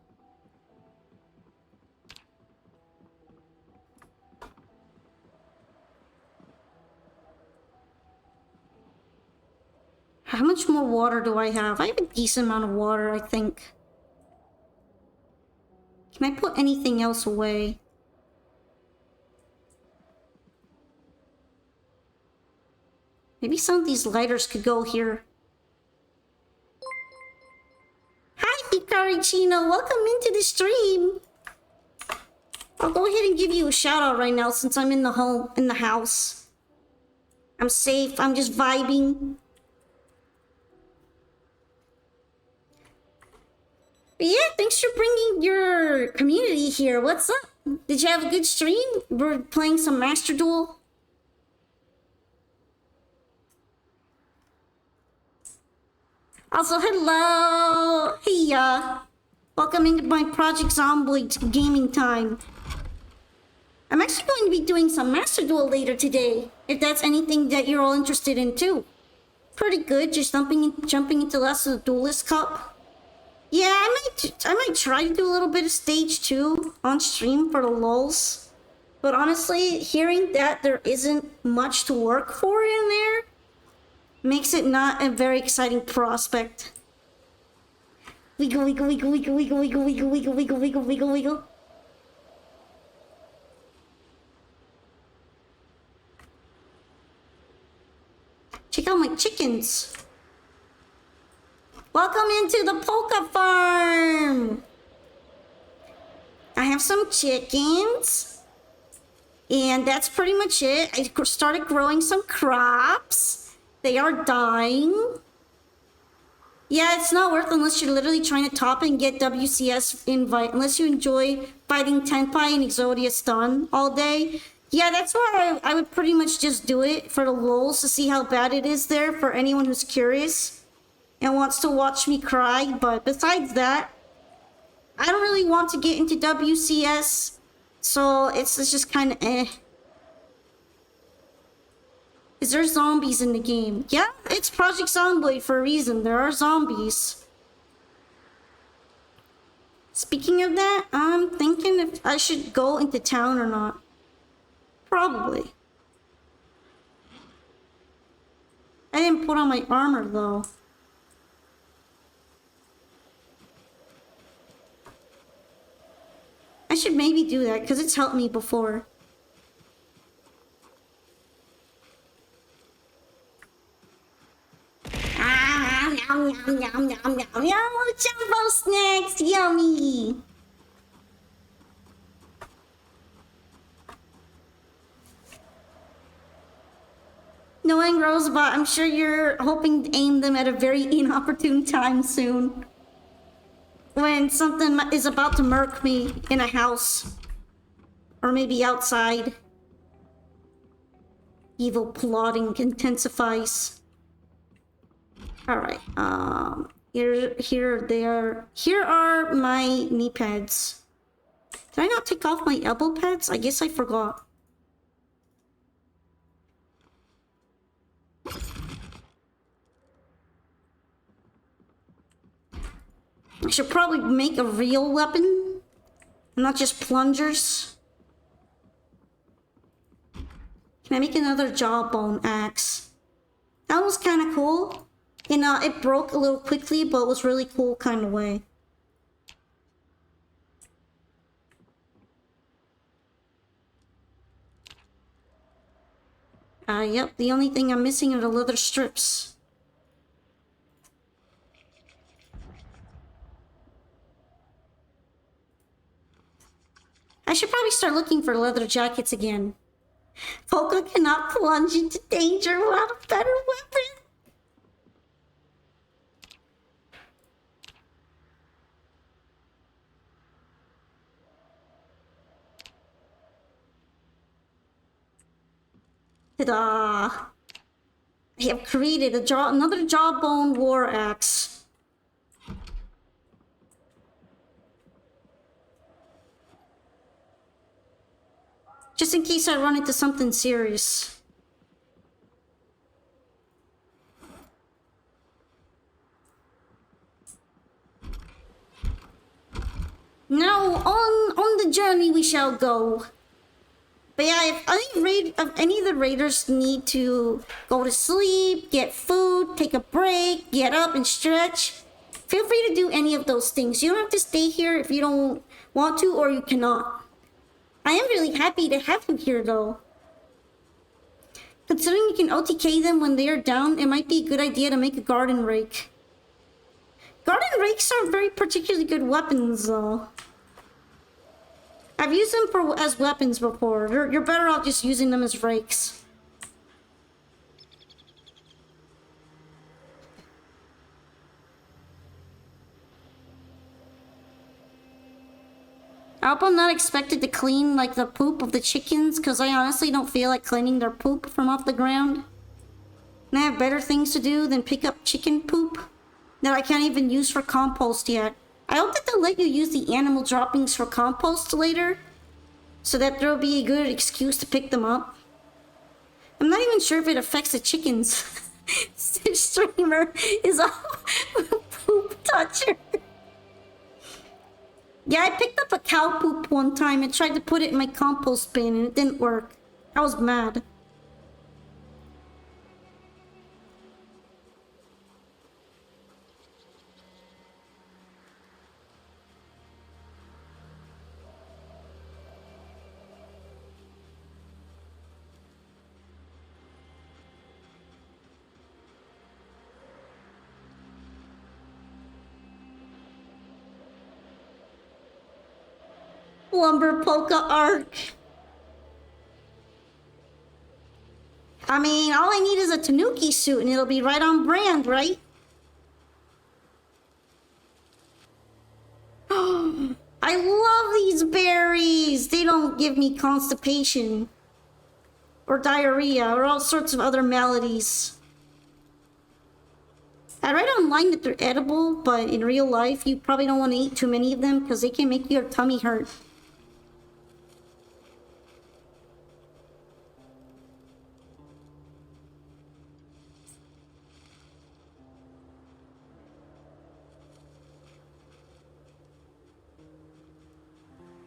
How much more water do I have? I have a decent amount of water, I think. Can I put anything else away? Maybe some of these lighters could go here. Hi, Hikari Chino. Welcome into the stream. I'll go ahead and give you a shout out right now since I'm in the house. I'm safe. I'm just vibing. But yeah, thanks for bringing your community here. What's up? Did you have a good stream? We're playing some Master Duel. Also, hello! Hey, welcome into my Project Zomboid gaming time. I'm actually going to be doing some Master Duel later today, if that's anything that you're all interested in too. Pretty good, just jumping into Last of the Duelist Cup. Yeah, I might try to do a little bit of Stage 2 on stream for the lulz. But honestly, hearing that there isn't much to work for in there makes it not a very exciting prospect. Wiggle, wiggle, wiggle, wiggle, wiggle, wiggle, wiggle, wiggle, wiggle, wiggle, wiggle, wiggle. Check out my chickens. Welcome into the Polka Farm. I have some chickens. And that's pretty much it. I started growing some crops. They are dying. Yeah, it's not worth unless you're literally trying to top and get WCS invite. Unless you enjoy fighting Tenpai and Exodia stun all day. Yeah, that's why I would pretty much just do it for the lulz to see how bad it is there for anyone who's curious and wants to watch me cry. But besides that, I don't really want to get into WCS. So it's just kind of eh. Is there zombies in the game? Yeah, it's Project Zomboid for a reason. There are zombies. Speaking of that, I'm thinking if I should go into town or not. Probably. I didn't put on my armor though. I should maybe do that because it's helped me before. Yum, yum, yum, yum, yum, yum. Jumbo snacks, yummy. Knowing Rosebot, I'm sure you're hoping to aim them at a very inopportune time soon. When something is about to murk me in a house. Or maybe outside. Evil plotting intensifies. Alright, here are my knee pads. Did I not take off my elbow pads? I guess I forgot. I should probably make a real weapon, not just plungers. Can I make another jawbone axe? That was kind of cool. And it broke a little quickly, but it was really cool kind of way. Yep, the only thing I'm missing are the leather strips. I should probably start looking for leather jackets again. Polka cannot plunge into danger without a better weapon. Ta-da! I have created another jawbone war axe. Just in case I run into something serious. Now on the journey we shall go. But yeah, if any of the raiders need to go to sleep, get food, take a break, get up and stretch, feel free to do any of those things. You don't have to stay here if you don't want to, or you cannot. I am really happy to have you here though. Considering you can OTK them when they are down, it might be a good idea to make a garden rake. Garden rakes aren't very particularly good weapons though. I've used them as weapons before. You're better off just using them as rakes. I hope I'm not expected to clean like the poop of the chickens, because I honestly don't feel like cleaning their poop from off the ground. And I have better things to do than pick up chicken poop that I can't even use for compost yet. I hope that they'll let you use the animal droppings for compost later, so that there'll be a good excuse to pick them up. I'm not even sure if it affects the chickens. Stitch Streamer is a poop toucher. Yeah, I picked up a cow poop one time and tried to put it in my compost bin and it didn't work. I was mad. Lumber polka arc. I mean, all I need is a Tanuki suit and it'll be right on brand, right? I love these berries. They don't give me constipation or diarrhea or all sorts of other maladies. I read online that they're edible, but in real life, you probably don't want to eat too many of them because they can make your tummy hurt.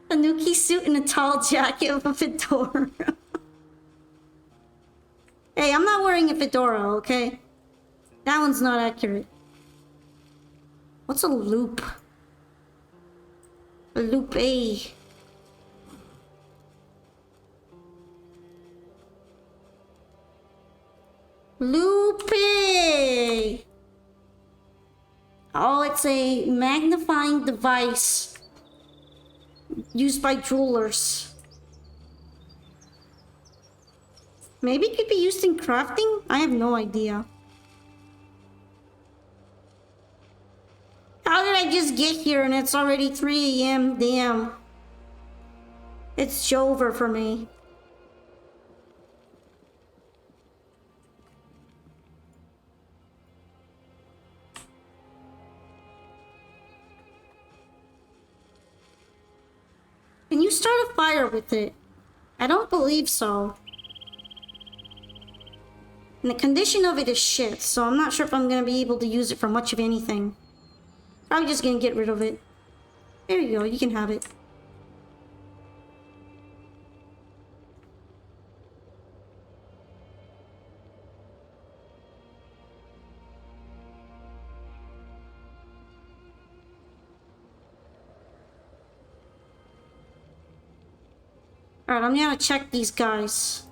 A Nuki suit and a tall jacket with a fedora. Hey, I'm not wearing a fedora, okay? That one's not accurate. What's a loop? A loop A. Loop A! Oh, it's a magnifying device used by jewelers. Maybe it could be used in crafting? I have no idea. How did I just get here and it's already 3 a.m.? Damn. It's over for me. Can you start a fire with it? I don't believe so. And the condition of it is shit, so I'm not sure if I'm gonna be able to use it for much of anything. Probably just gonna get rid of it. There you go, you can have it. Alright, I'm gonna check these guys.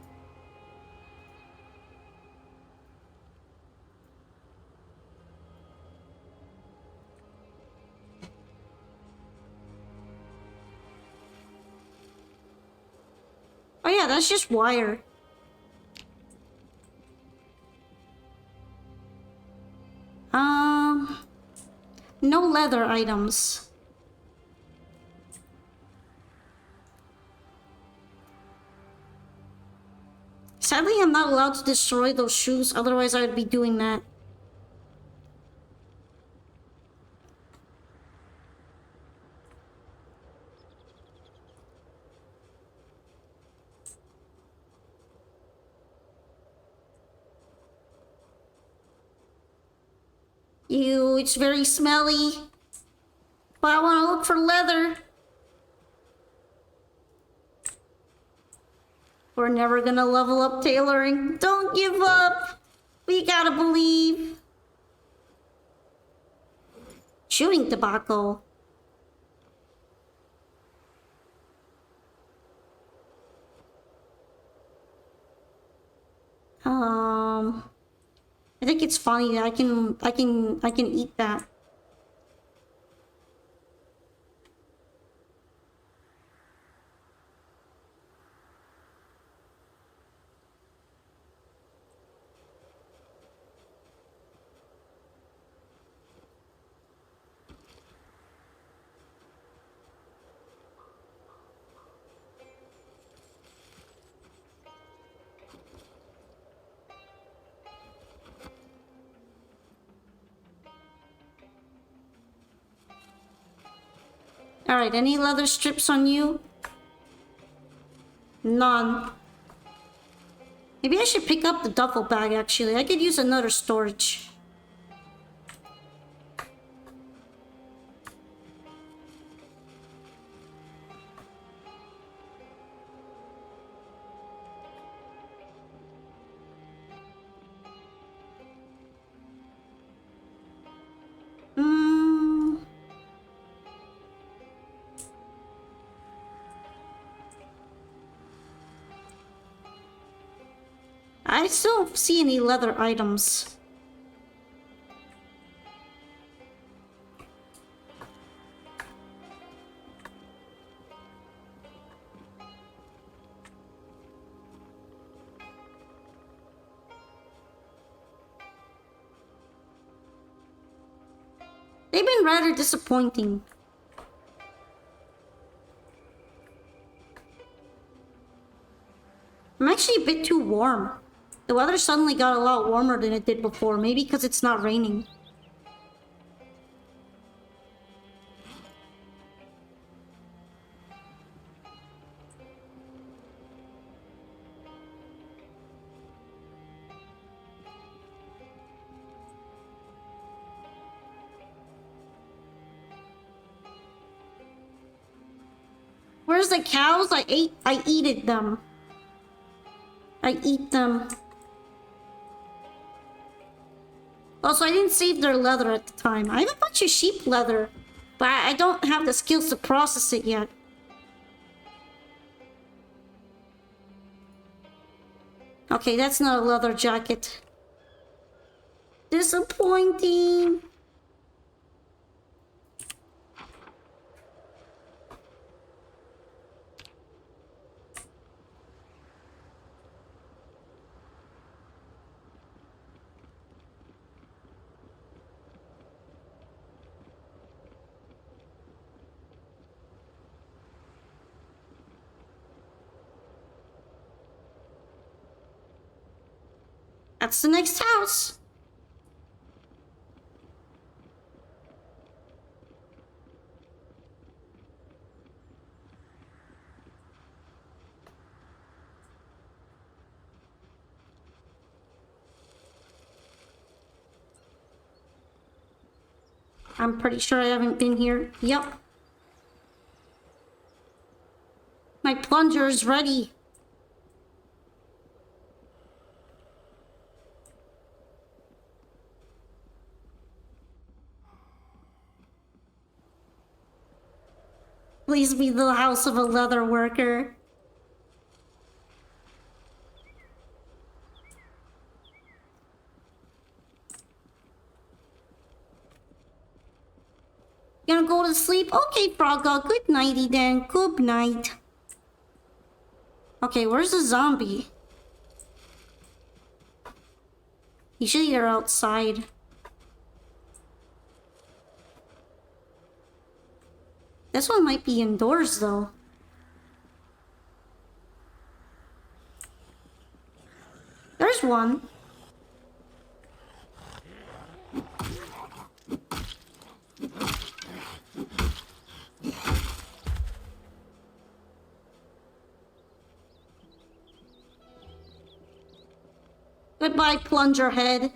Oh yeah, that's just wire. No leather items. Sadly, I'm not allowed to destroy those shoes, otherwise I would be doing that. Ew, it's very smelly. But I want to look for leather. We're never gonna level up tailoring. Don't give up. We gotta believe. Chewing tobacco. I think it's funny that I can eat that. Alright, any leather strips on you? None. Maybe I should pick up the duffel bag, actually. I could use another storage. I still don't see any leather items. They've been rather disappointing. I'm actually a bit too warm. The weather suddenly got a lot warmer than it did before. Maybe because it's not raining. Where's the cows? I eated them. I eat them. Also, I didn't save their leather at the time. I have a bunch of sheep leather, but I don't have the skills to process it yet. Okay, that's not a leather jacket. Disappointing. That's the next house. I'm pretty sure I haven't been here. Yep. My plunger is ready. Please be the house of a leather worker. Gonna go to sleep? Okay, Frogga. Good nighty then. Good night. Okay, where's the zombie? Usually they're outside. This one might be indoors though. There's one. Goodbye, plunger head.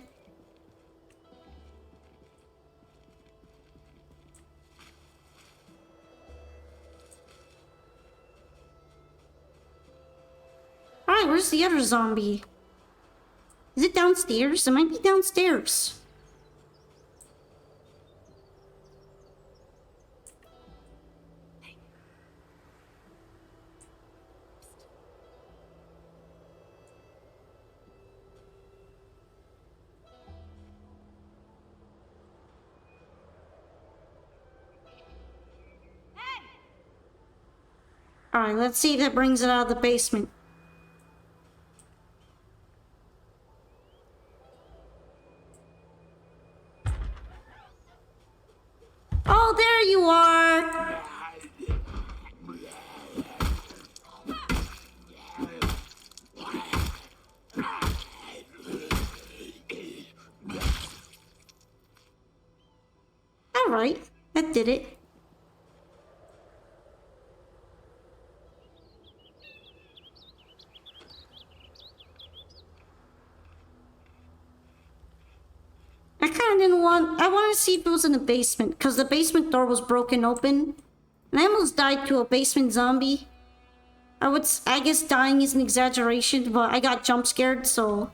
Alright, where's the other zombie? Is it downstairs? It might be downstairs. Alright, let's see if that brings it out of the basement. Oh, there you are! Alright, that did it. I wanted to see if it was in the basement, because the basement door was broken open. And I almost died to a basement zombie. I guess dying is an exaggeration, but I got jump scared, so...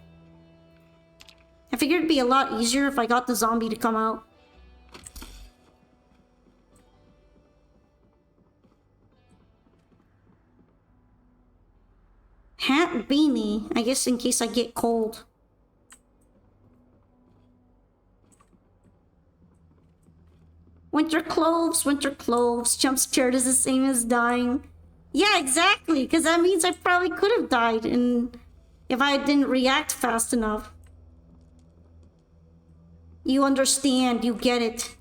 I figured it'd be a lot easier if I got the zombie to come out. Hat beanie, I guess in case I get cold. Winter clothes. Jump scared is the same as dying. Yeah, exactly, because that means I probably could have died if I didn't react fast enough. You understand, you get it.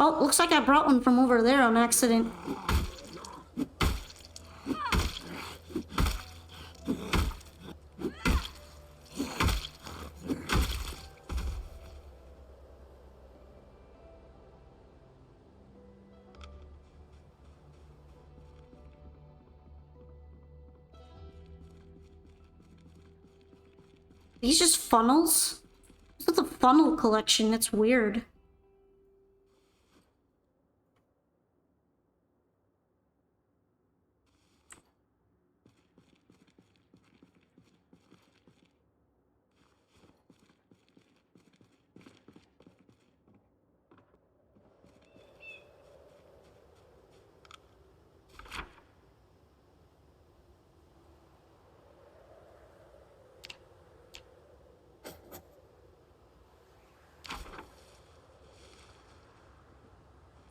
Oh, looks like I brought one from over there on accident. These just funnels? This is a funnel collection, that's weird.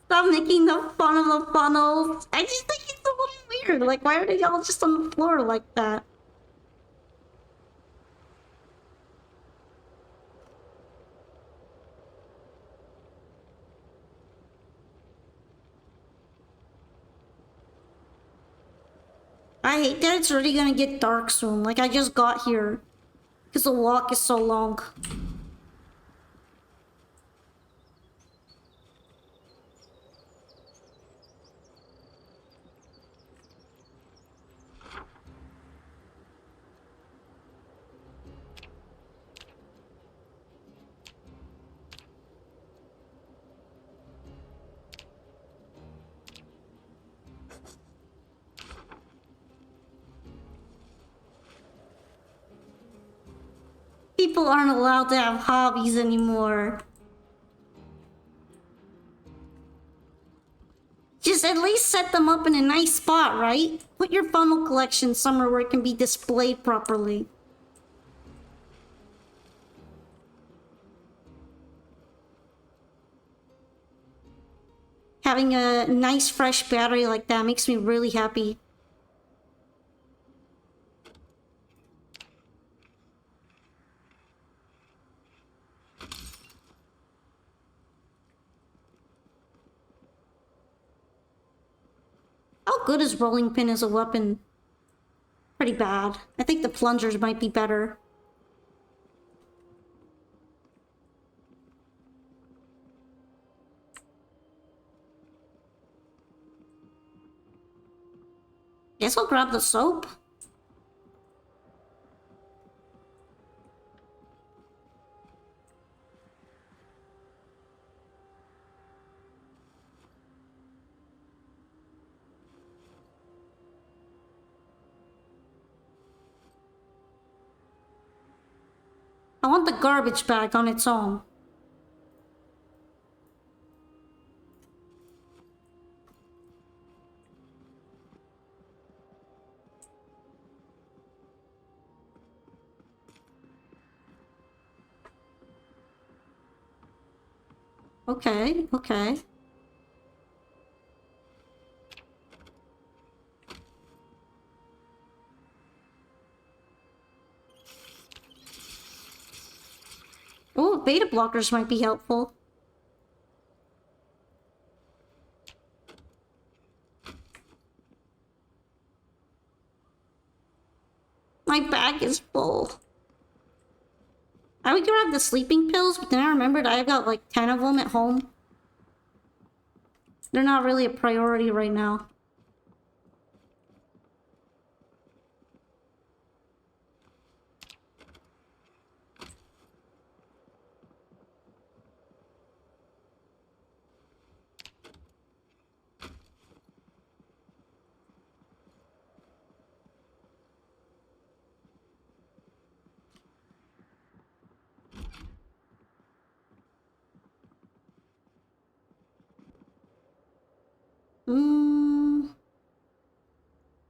Stop making the fun of the funnels. I just think it's a little weird. Like, why are they all just on the floor like that? I hate that it's already gonna get dark soon. Like, I just got here. Because the walk is so long. People aren't allowed to have hobbies anymore. Just at least set them up in a nice spot, right? Put your funnel collection somewhere where it can be displayed properly. Having a nice fresh battery like that makes me really happy. How good is rolling pin as a weapon? Pretty bad. I think the plungers might be better. Guess I'll grab the soap. I want the garbage bag on its own. Okay, okay. Oh, beta blockers might be helpful. My bag is full. I would grab the sleeping pills, but then I remembered I got like 10 of them at home. They're not really a priority right now.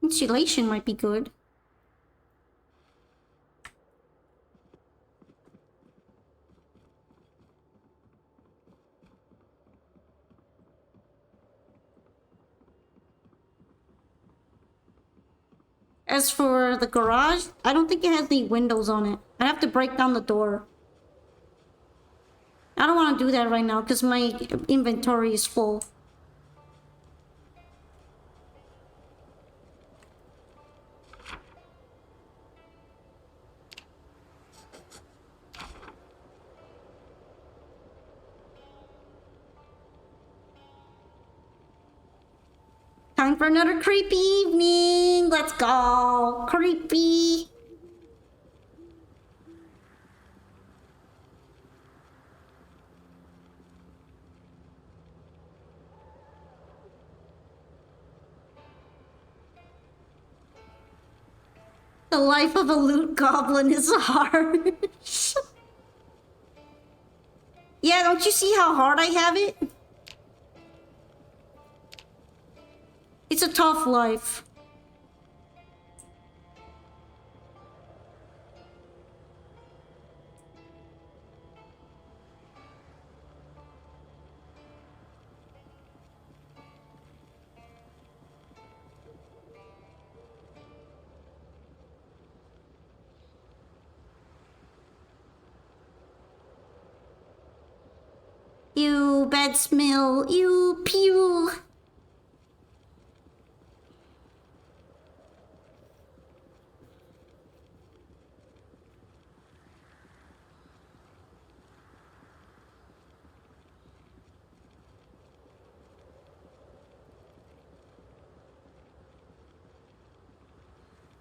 Insulation might be good. As for the garage, I don't think it has any windows on it. I have to break down the door. I don't want to do that right now because my inventory is full. Time for another creepy evening. Let's go. Creepy. The life of a loot goblin is hard. Yeah, don't you see how hard I have it? It's a tough life. You bad smell. You pew.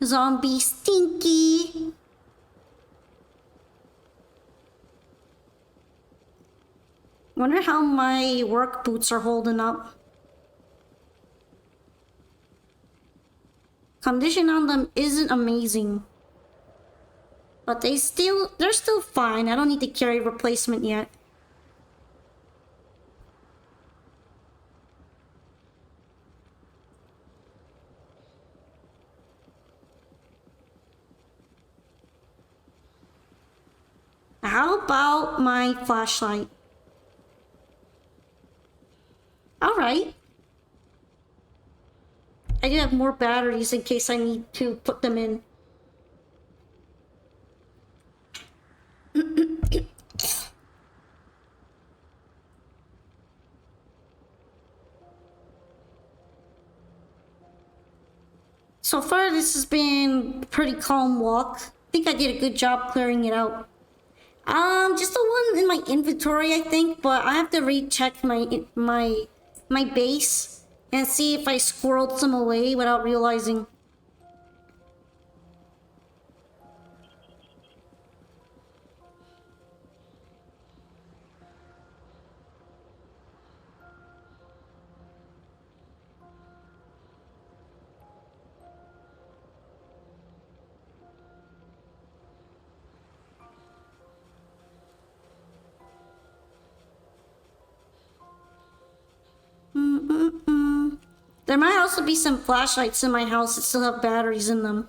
Zombie stinky. Wonder how my work boots are holding up. Condition on them isn't amazing. But they're still fine. I don't need to carry replacement yet. How about my flashlight? Alright. I do have more batteries in case I need to put them in. So far, this has been a pretty calm walk. I think I did a good job clearing it out. Just the one in my inventory, I think, but I have to recheck my base and see if I squirreled some away without realizing. There might also be some flashlights in my house that still have batteries in them.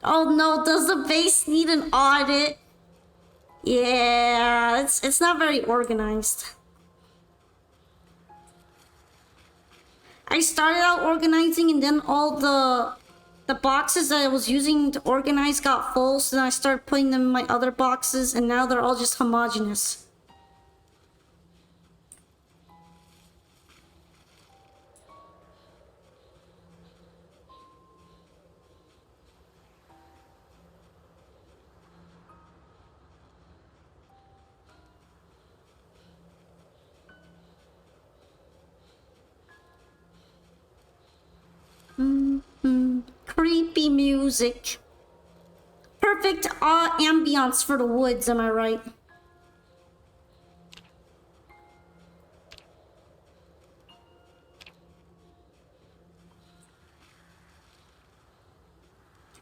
Oh no, does the base need an audit? Yeah, it's not very organized. I started out organizing and then all the boxes that I was using to organize got full, so then I started putting them in my other boxes and now they're all just homogeneous. Creepy music. Perfect ambiance for the woods, am I right?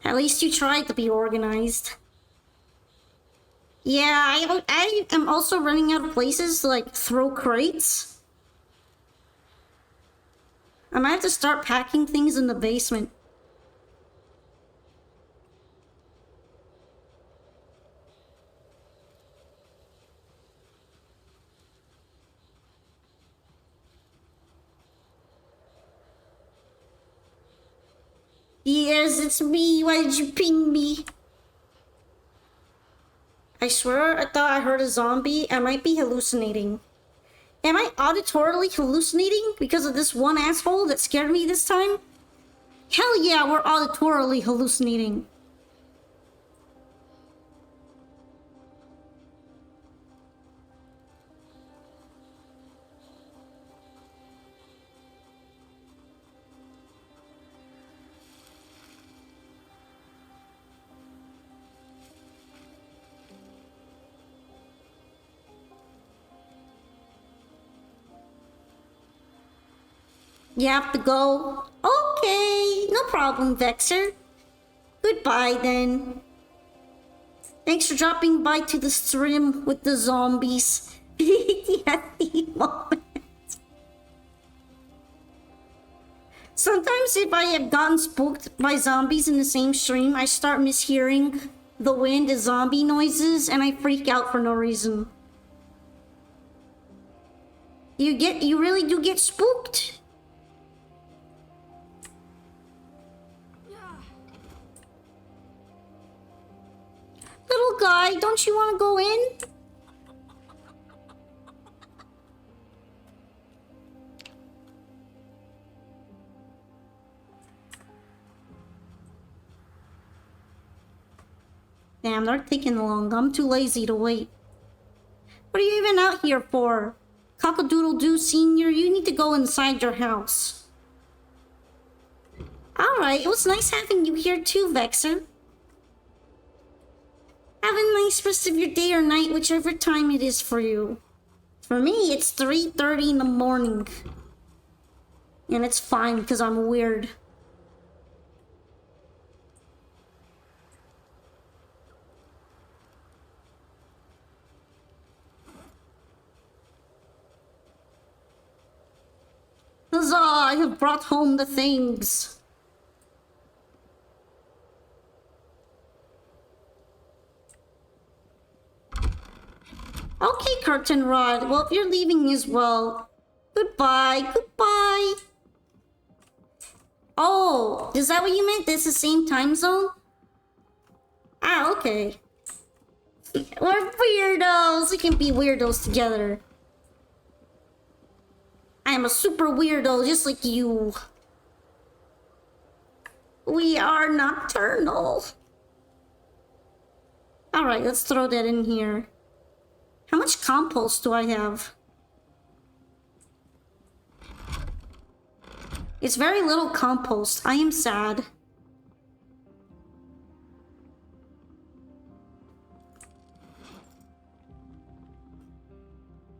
At least you tried to be organized. Yeah, I am also running out of places to like throw crates. I might have to start packing things in the basement. Yes, it's me. Why did you ping me? I swear I thought I heard a zombie. I might be hallucinating. Am I auditorily hallucinating because of this one asshole that scared me this time? Hell yeah, we're auditorily hallucinating. You have to go? Okay, no problem, Vexer. Goodbye then. Thanks for dropping by to the stream with the zombies. PTSD moment. Sometimes if I have gotten spooked by zombies in the same stream, I start mishearing the wind as zombie noises and I freak out for no reason. You really do get spooked. Little guy, don't you want to go in? Damn, they're taking long. I'm too lazy to wait. What are you even out here for? Cock-a-doodle-doo, senior, you need to go inside your house. Alright, it was nice having you here too, Vexer. Have a nice rest of your day or night, whichever time it is for you. For me, it's 3:30 in the morning. And it's fine, because I'm weird. Huzzah, I have brought home the things. Okay, Curtain Rod. Well, if you're leaving as well, goodbye, goodbye. Oh, is that what you meant? It's the same time zone? Ah, okay. We're weirdos. We can be weirdos together. I am a super weirdo, just like you. We are nocturnal. Alright, let's throw that in here. How much compost do I have? It's very little compost. I am sad.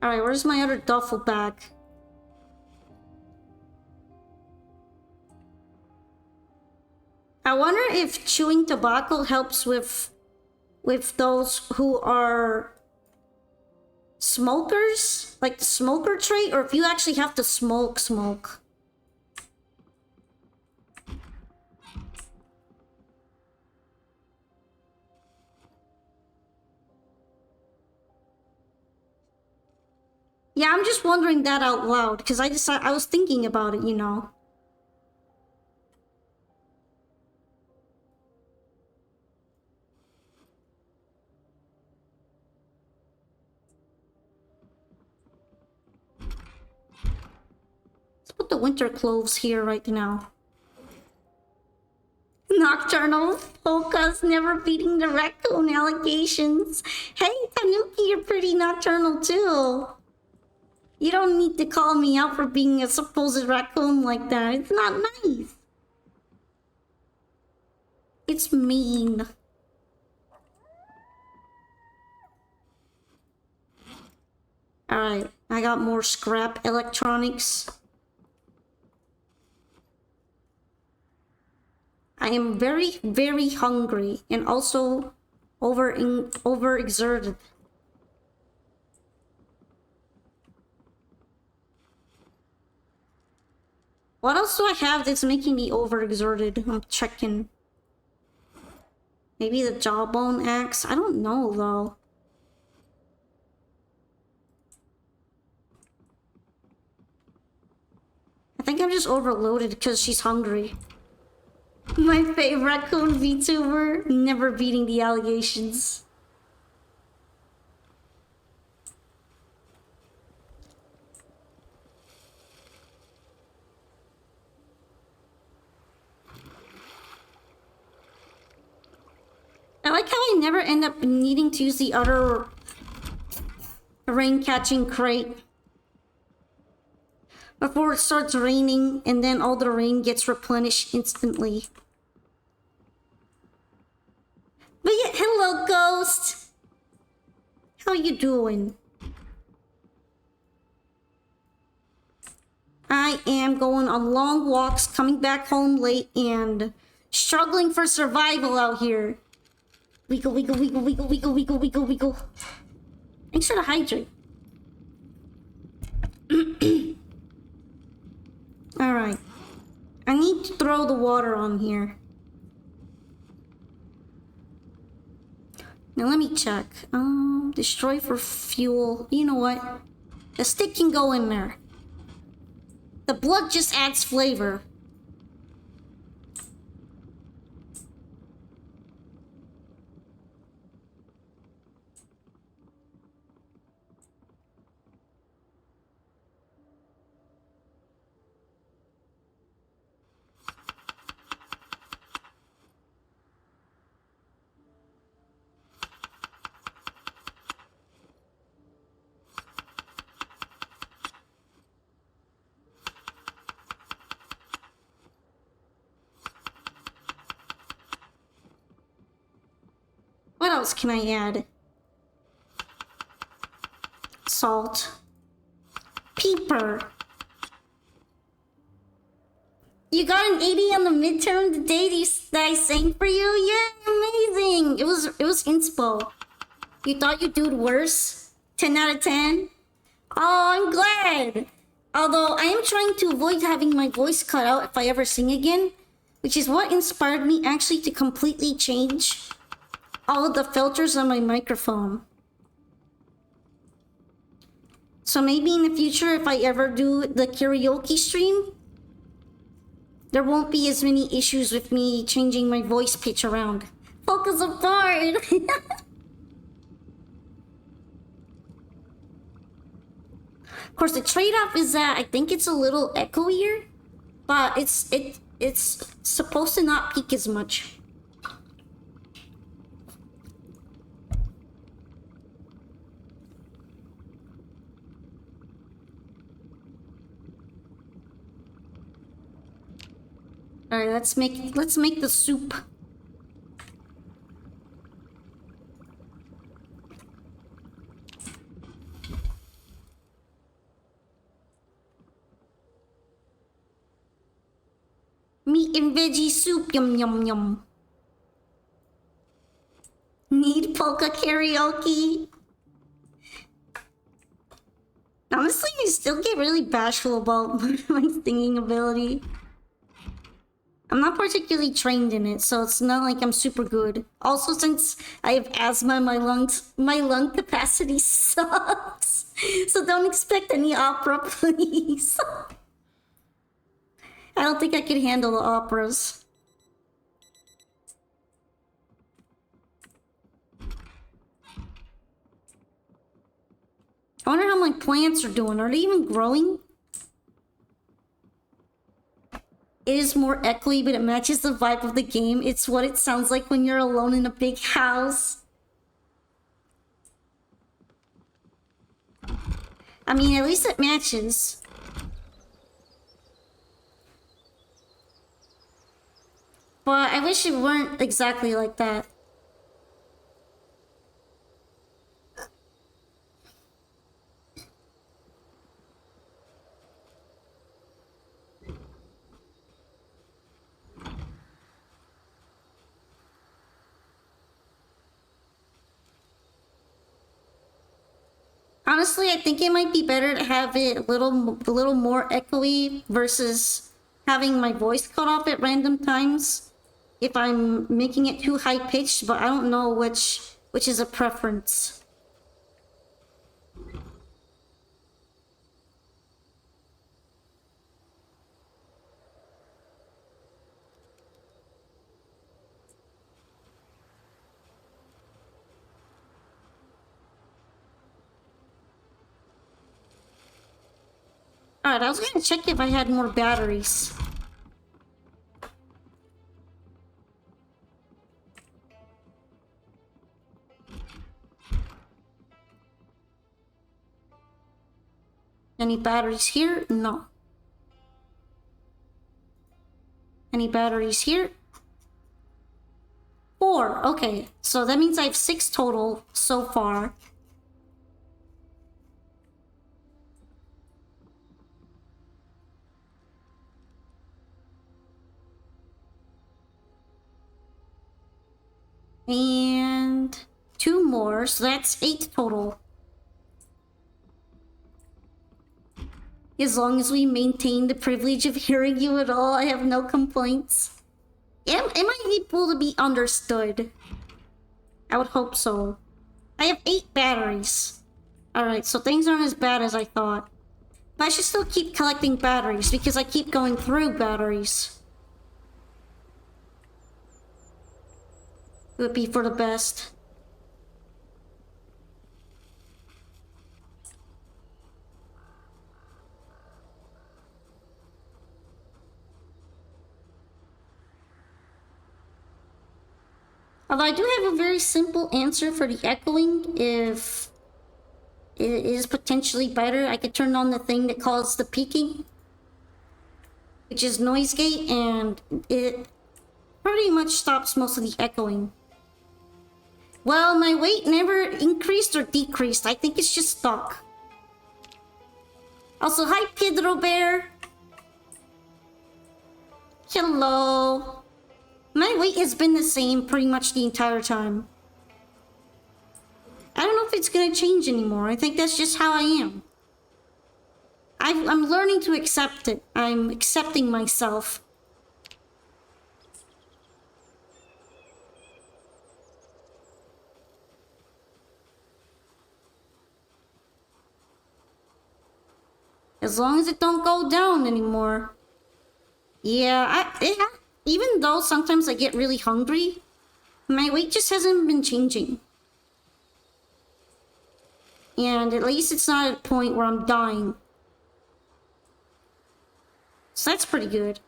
Alright, where's my other duffel bag? I wonder if chewing tobacco helps with those who are smokers, like the smoker trait, or if you actually have to smoke. Yeah, I'm just wondering that out loud because I was thinking about it, you know. Put the winter clothes here right now. Nocturnal focus, never beating the raccoon allegations. Hey, Tanuki, you're pretty nocturnal too. You don't need to call me out for being a supposed raccoon like that. It's not nice. It's mean. Alright, I got more scrap electronics. I am very, very hungry and also overexerted. What else do I have that's making me overexerted? I'm checking. Maybe the jawbone axe? I don't know though. I think I'm just overloaded because she's hungry. My favorite raccoon VTuber, never beating the allegations. I like how I never end up needing to use the other rain catching crate before it starts raining, and then all the rain gets replenished instantly. But yeah, hello, Ghost. How you doing? I am going on long walks, coming back home late, and struggling for survival out here. Wiggle, wiggle, wiggle, wiggle, wiggle, wiggle, wiggle, wiggle. Make sure to hydrate. Alright. I need to throw the water on here. Now let me check. Destroy for fuel. You know what? The stick can go in there. The blood just adds flavor. What else can I add? Salt. Pepper. You got an 80 on the midterm the day that I sang for you? Yeah, amazing. It was inspo. You thought you'd do worse? 10 out of 10? Oh, I'm glad. Although I am trying to avoid having my voice cut out if I ever sing again, which is what inspired me actually to completely change all of the filters on my microphone. So maybe in the future, if I ever do the karaoke stream, there won't be as many issues with me changing my voice pitch around. Focus apart! Of course, the trade-off is that I think it's a little echoier, but it's supposed to not peak as much. All right, let's make the soup. Meat and veggie soup, yum yum yum. Need polka karaoke? Honestly, I still get really bashful about my singing ability. I'm not particularly trained in it, so it's not like I'm super good. Also, since I have asthma, my lung capacity sucks. So don't expect any opera, please. I don't think I could handle the operas. I wonder how my plants are doing. Are they even growing? It is more echoey, but it matches the vibe of the game. It's what it sounds like when you're alone in a big house. I mean, at least it matches. But I wish it weren't exactly like that. Honestly, I think it might be better to have it a little more echoey versus having my voice cut off at random times if I'm making it too high pitched, but I don't know which is a preference. Alright, I was gonna check if I had more batteries. Any batteries here? No. Any batteries here? 4. Okay, so that means I have 6 total so far. And 2 more, so that's 8 total. As long as we maintain the privilege of hearing you at all, I have no complaints. Am I able to be understood? I would hope so. I have 8 batteries. Alright, so things aren't as bad as I thought. But I should still keep collecting batteries because I keep going through batteries. It would be for the best. Although I do have a very simple answer for the echoing. If it is potentially better, I could turn on the thing that calls the peaking, which is noise gate, and it pretty much stops most of the echoing. Well, my weight never increased or decreased. I think it's just stuck. Also, hi Pedro Bear. Hello. My weight has been the same pretty much the entire time. I don't know if it's gonna change anymore. I think that's just how I am. I'm learning to accept it. I'm accepting myself. As long as it don't go down anymore. Yeah, even though sometimes I get really hungry, my weight just hasn't been changing. And at least it's not at a point where I'm dying. So that's pretty good.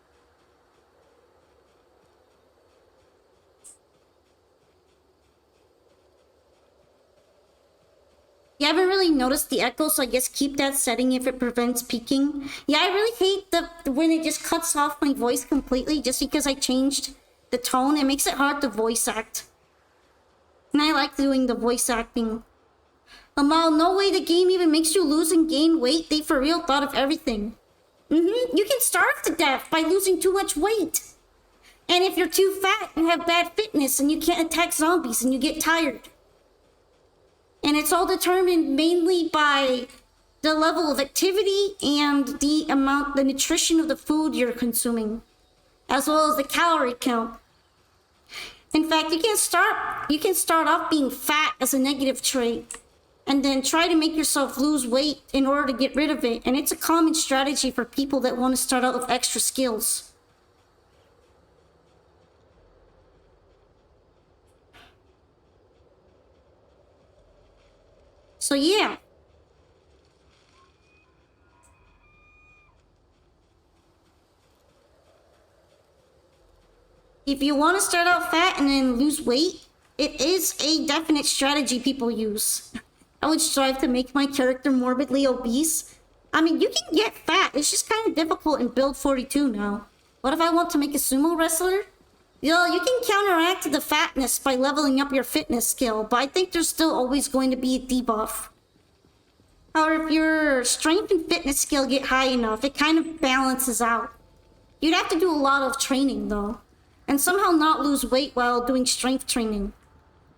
Yeah, I haven't really noticed the echo, so I guess keep that setting if it prevents peaking. Yeah, I really hate when it just cuts off my voice completely just because I changed the tone. It makes it hard to voice act. And I like doing the voice acting. Amal, no way the game even makes you lose and gain weight. They for real thought of everything. You can starve to death by losing too much weight. And if you're too fat, you have bad fitness and you can't attack zombies and you get tired. And it's all determined mainly by the level of activity and the nutrition of the food you're consuming, as well as the calorie count. In fact, you can start off being fat as a negative trait, and then try to make yourself lose weight in order to get rid of it. And it's a common strategy for people that want to start out with extra skills. So yeah. If you want to start out fat and then lose weight, it is a definite strategy people use. I would strive to make my character morbidly obese. I mean, you can get fat. It's just kind of difficult in build 42 now. What if I want to make a sumo wrestler? You know, you can counteract the fatness by leveling up your fitness skill, but I think there's still always going to be a debuff. However, if your strength and fitness skill get high enough, it kind of balances out. You'd have to do a lot of training though, and somehow not lose weight while doing strength training,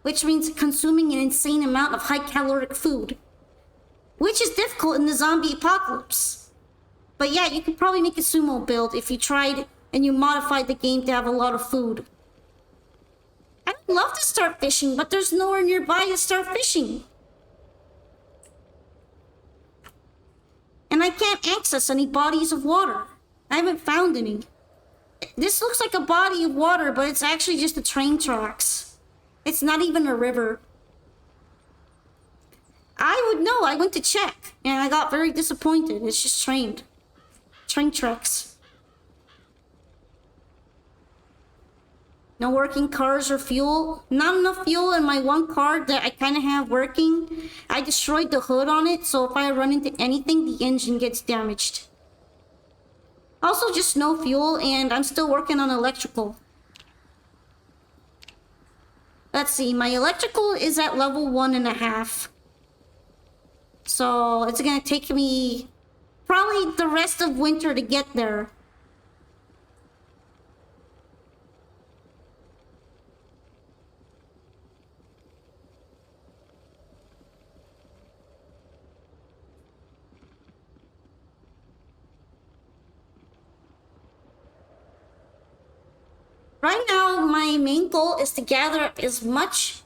which means consuming an insane amount of high caloric food, which is difficult in the zombie apocalypse. But yeah, you could probably make a sumo build if you tried and you modified the game to have a lot of food. I'd love to start fishing, but there's nowhere nearby to start fishing. And I can't access any bodies of water. I haven't found any. This looks like a body of water, but it's actually just the train tracks. It's not even a river. I would know. I went to check, and I got very disappointed. It's just trained. train tracks. No working cars or fuel. Not enough fuel in my one car that I kind of have working. I destroyed the hood on it, so if I run into anything, the engine gets damaged. Also, just no fuel, and I'm still working on electrical. Let's see, my electrical is at level 1.5. So it's gonna take me probably the rest of winter to get there. Right now, my main goal is to gather up as much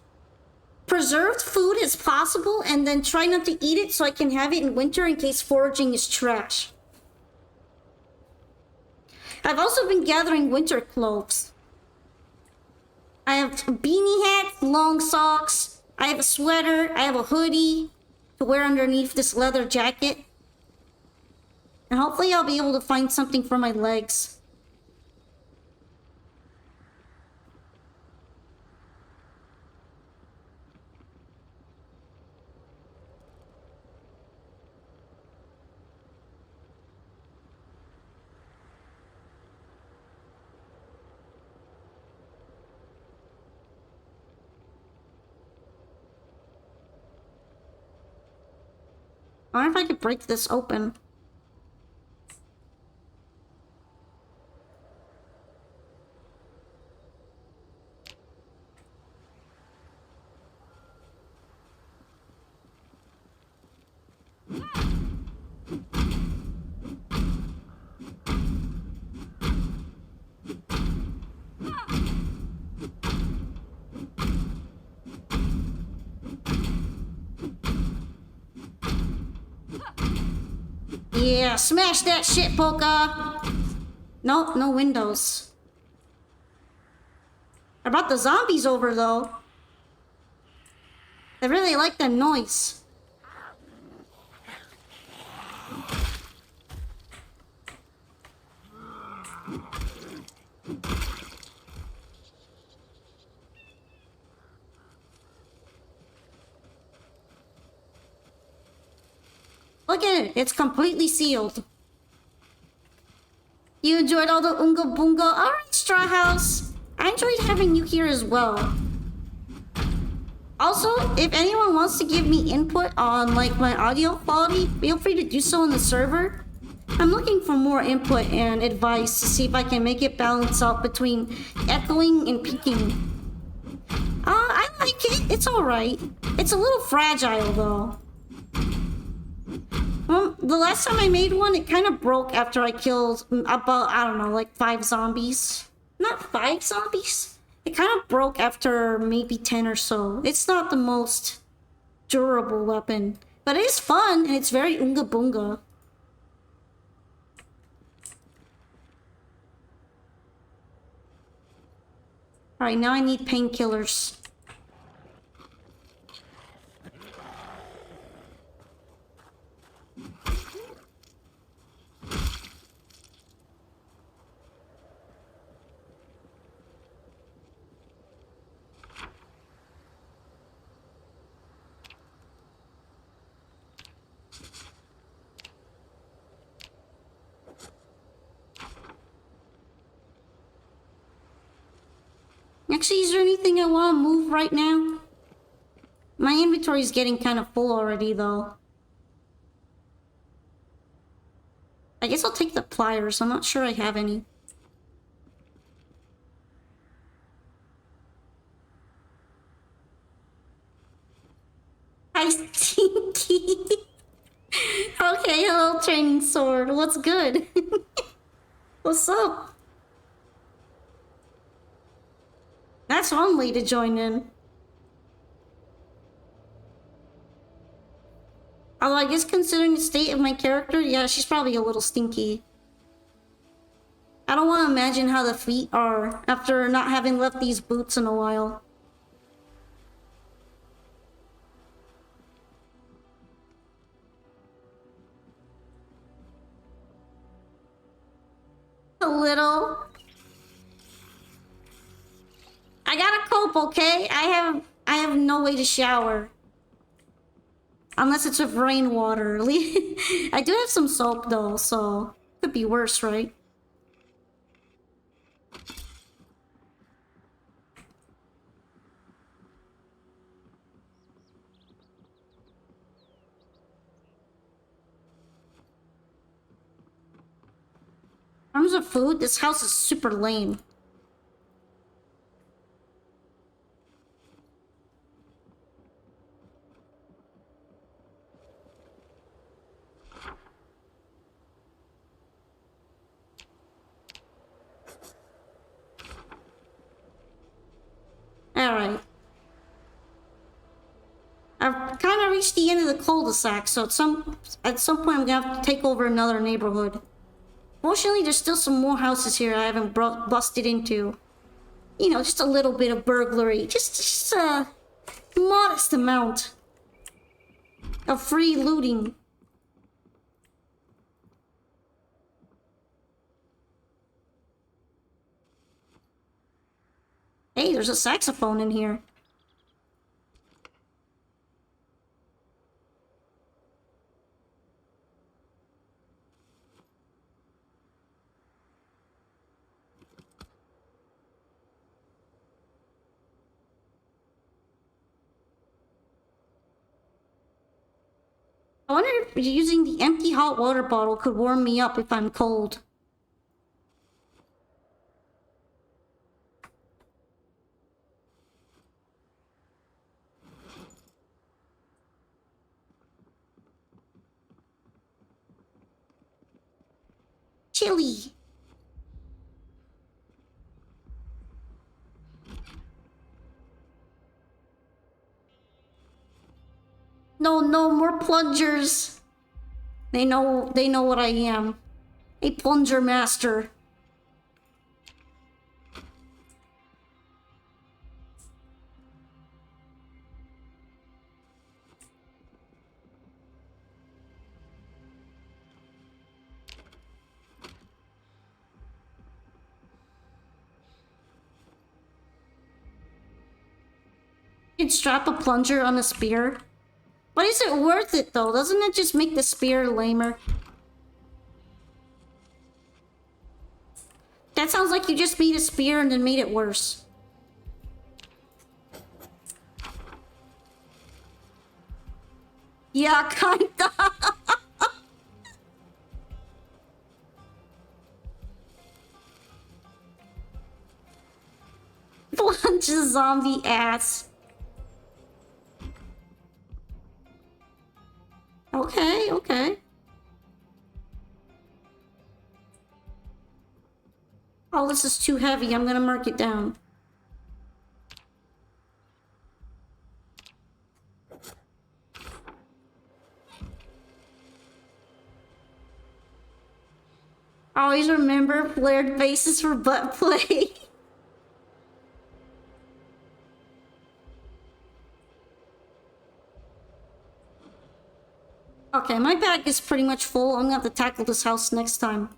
preserved food as possible and then try not to eat it so I can have it in winter in case foraging is trash. I've also been gathering winter clothes. I have a beanie hat, long socks, I have a sweater, I have a hoodie to wear underneath this leather jacket. And hopefully I'll be able to find something for my legs. I wonder if I could break this open. Yeah, smash that shit, Polka! Nope, no windows. I brought the zombies over, though. They really like that noise. Look at it, it's completely sealed. You enjoyed all the Oonga Boonga? Alright, Straw House. I enjoyed having you here as well. Also, if anyone wants to give me input on like my audio quality, feel free to do so on the server. I'm looking for more input and advice to see if I can make it balance out between echoing and peaking. I like it. It's alright. It's a little fragile though. Well, the last time I made one, it kind of broke after I killed about, I don't know, like 5 zombies. Not 5 zombies. It kind of broke after maybe 10 or so. It's not the most durable weapon, but it is fun and it's very Oonga Boonga. Alright, now I need painkillers. Actually, is there anything I want to move right now? My inventory is getting kind of full already, though. I guess I'll take the pliers. I'm not sure I have any. Hi, Stinky. Okay, hello, training sword. What's good? What's up? That's one way to join in. Although I guess considering the state of my character, yeah, she's probably a little stinky. I don't want to imagine how the feet are after not having left these boots in a while. help, okay? I have no way to shower. Unless it's with rainwater. I do have some soap though, so could be worse, right? In terms of food, this house is super lame. Alright. I've kind of reached the end of the cul-de-sac, so at some point I'm gonna have to take over another neighborhood. Fortunately, there's still some more houses here I haven't busted into. You know, just a little bit of burglary. Just a modest amount of free looting. Hey, there's a saxophone in here. I wonder if using the empty hot water bottle could warm me up if I'm cold. Chilly. No more plungers. They know what I am. A plunger master. You can strap a plunger on a spear. But is it worth it though? Doesn't it just make the spear lamer? That sounds like you just made a spear and then made it worse. Yeah, kinda. Plunge the zombie ass. Okay. Oh, this is too heavy. I'm gonna mark it down. Always remember flared faces for butt play. Okay, my bag is pretty much full. I'm gonna have to tackle this house next time.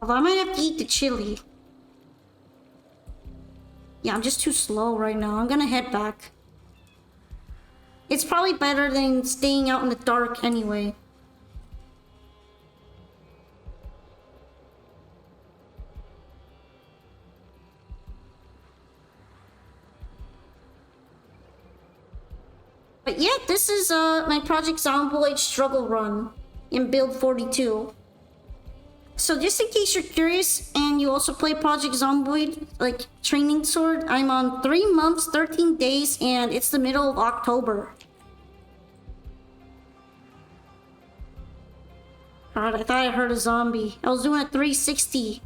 Although I might have to eat the chili. Yeah, I'm just too slow right now. I'm gonna head back. It's probably better than staying out in the dark anyway. But yeah, this is my Project Zomboid struggle run in build 42. So just in case you're curious and you also play Project Zomboid, like training sword, I'm on 3 months, 13 days, and it's the middle of October. God, I thought I heard a zombie. I was doing a 360.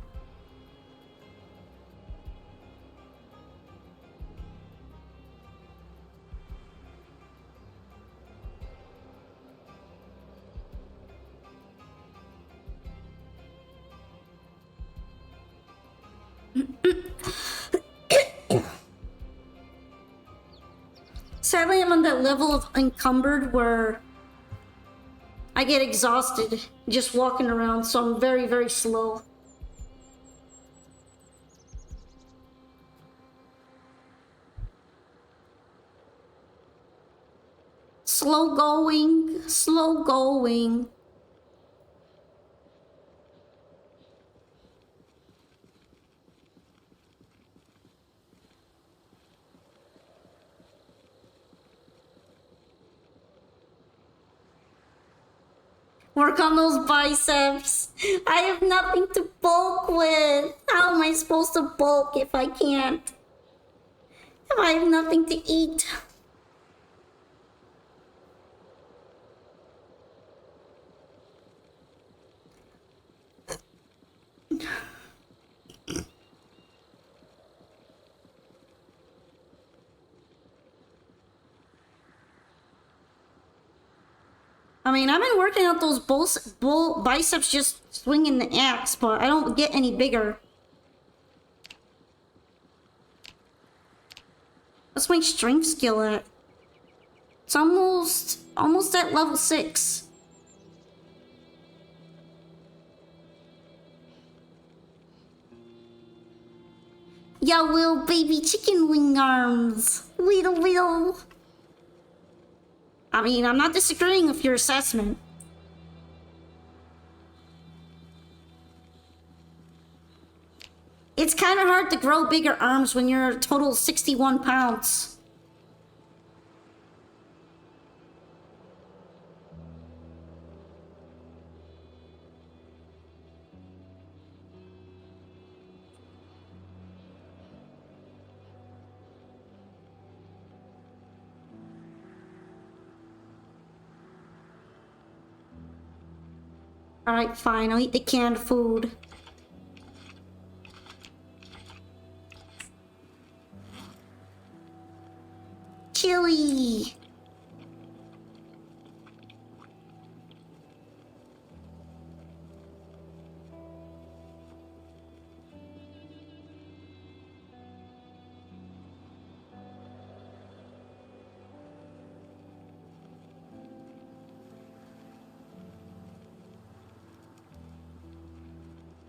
am on that level of encumbered where I get exhausted just walking around, so I'm very, very slow. Slow going, slow going. Work on those biceps. I have nothing to bulk with. How am I supposed to bulk if I can't? If I have nothing to eat? I mean, I've been working out those biceps just swinging the axe, but I don't get any bigger. What's my strength skill at? It's almost at level 6. Yeah, little baby chicken wing arms. Little. I mean, I'm not disagreeing with your assessment. It's kind of hard to grow bigger arms when you're a total 61 pounds. Alright, fine, I'll eat the canned food. Chili!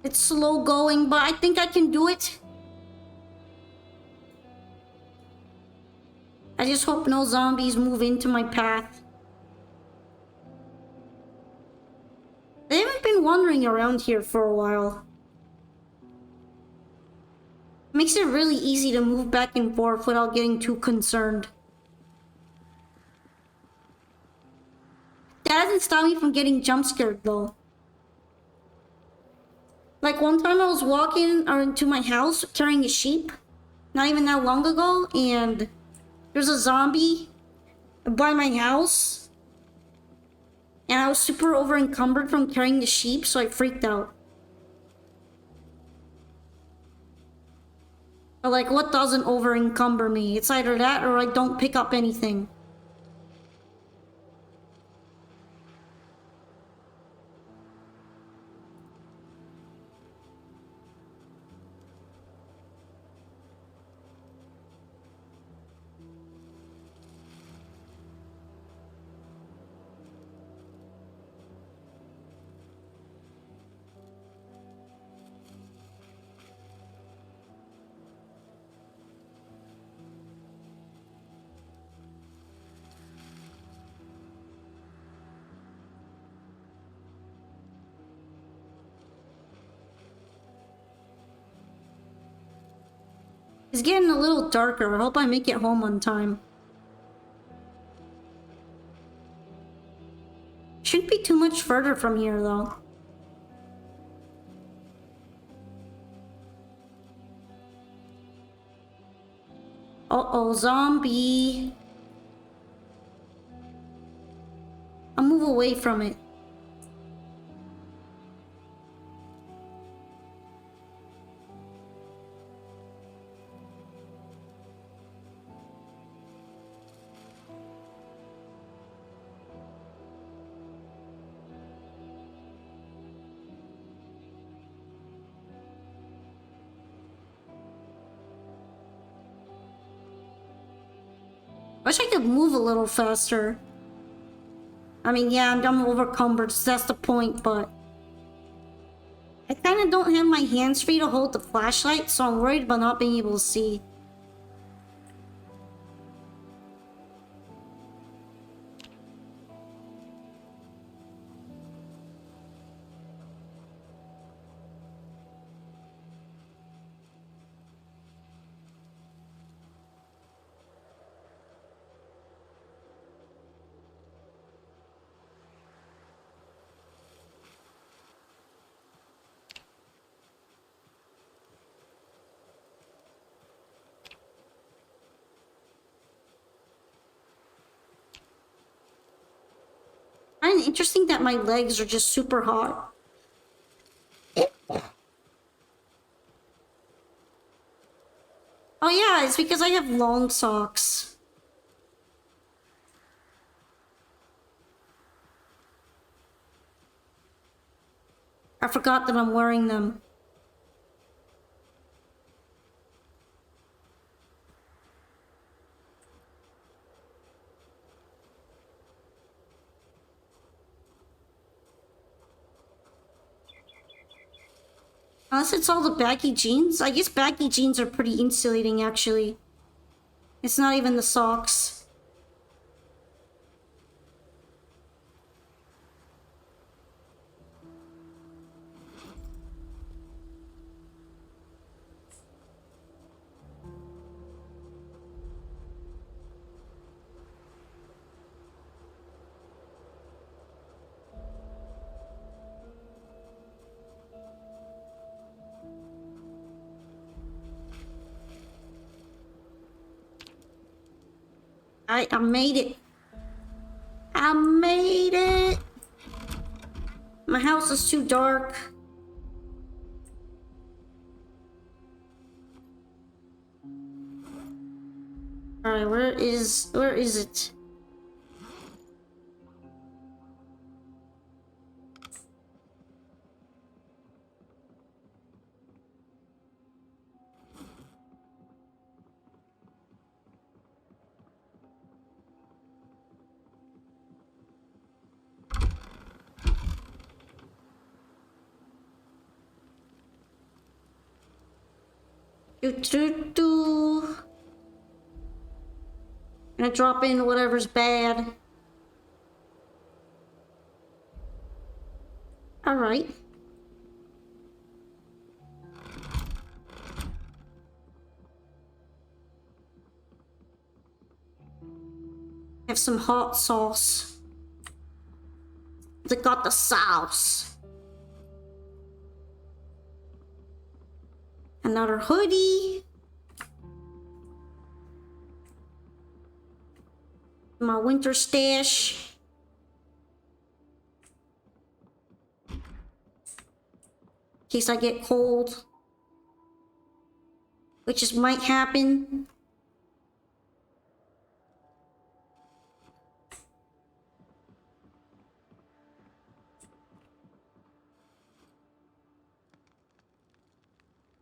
It's slow going, but I think I can do it. I just hope no zombies move into my path. They haven't been wandering around here for a while. Makes it really easy to move back and forth without getting too concerned. That doesn't stop me from getting jump scared though. Like one time I was walking into my house carrying a sheep, not even that long ago, and there's a zombie by my house. And I was super over encumbered from carrying the sheep, so I freaked out. But like, what doesn't over encumber me? It's either that or I don't pick up anything. It's getting a little darker. I hope I make it home on time. Shouldn't be too much further from here, though. Uh-oh, zombie. I'll move away from it. Wish I could move a little faster. I mean, yeah, I'm overcumbered, so that's the point, but... I kind of don't have my hands free to hold the flashlight, so I'm worried about not being able to see. Kind of interesting that my legs are just super hot. Oh yeah, it's because I have long socks. I forgot that I'm wearing them. Unless it's all the baggy jeans. I guess baggy jeans are pretty insulating, actually. It's not even the socks. I made it. I made it. My house is too dark. Alright, where is it? Do. Gonna drop in whatever's bad. Alright. Have some hot sauce. They got the sauce. Another hoodie. My winter stash. In case I get cold. Which just might happen.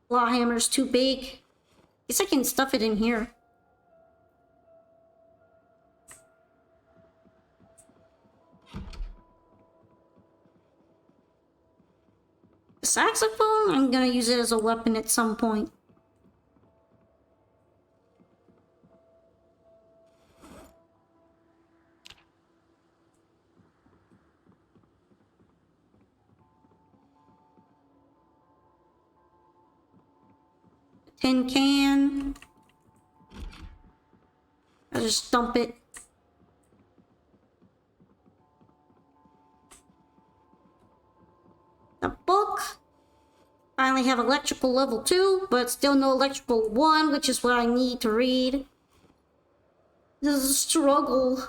Claw hammer's too big. Guess I can stuff it in here. The saxophone, I'm gonna use it as a weapon at some point. Tin can. I'll just dump it. The book. I only have electrical level 2, but still no electrical 1, which is what I need to read. This is a struggle.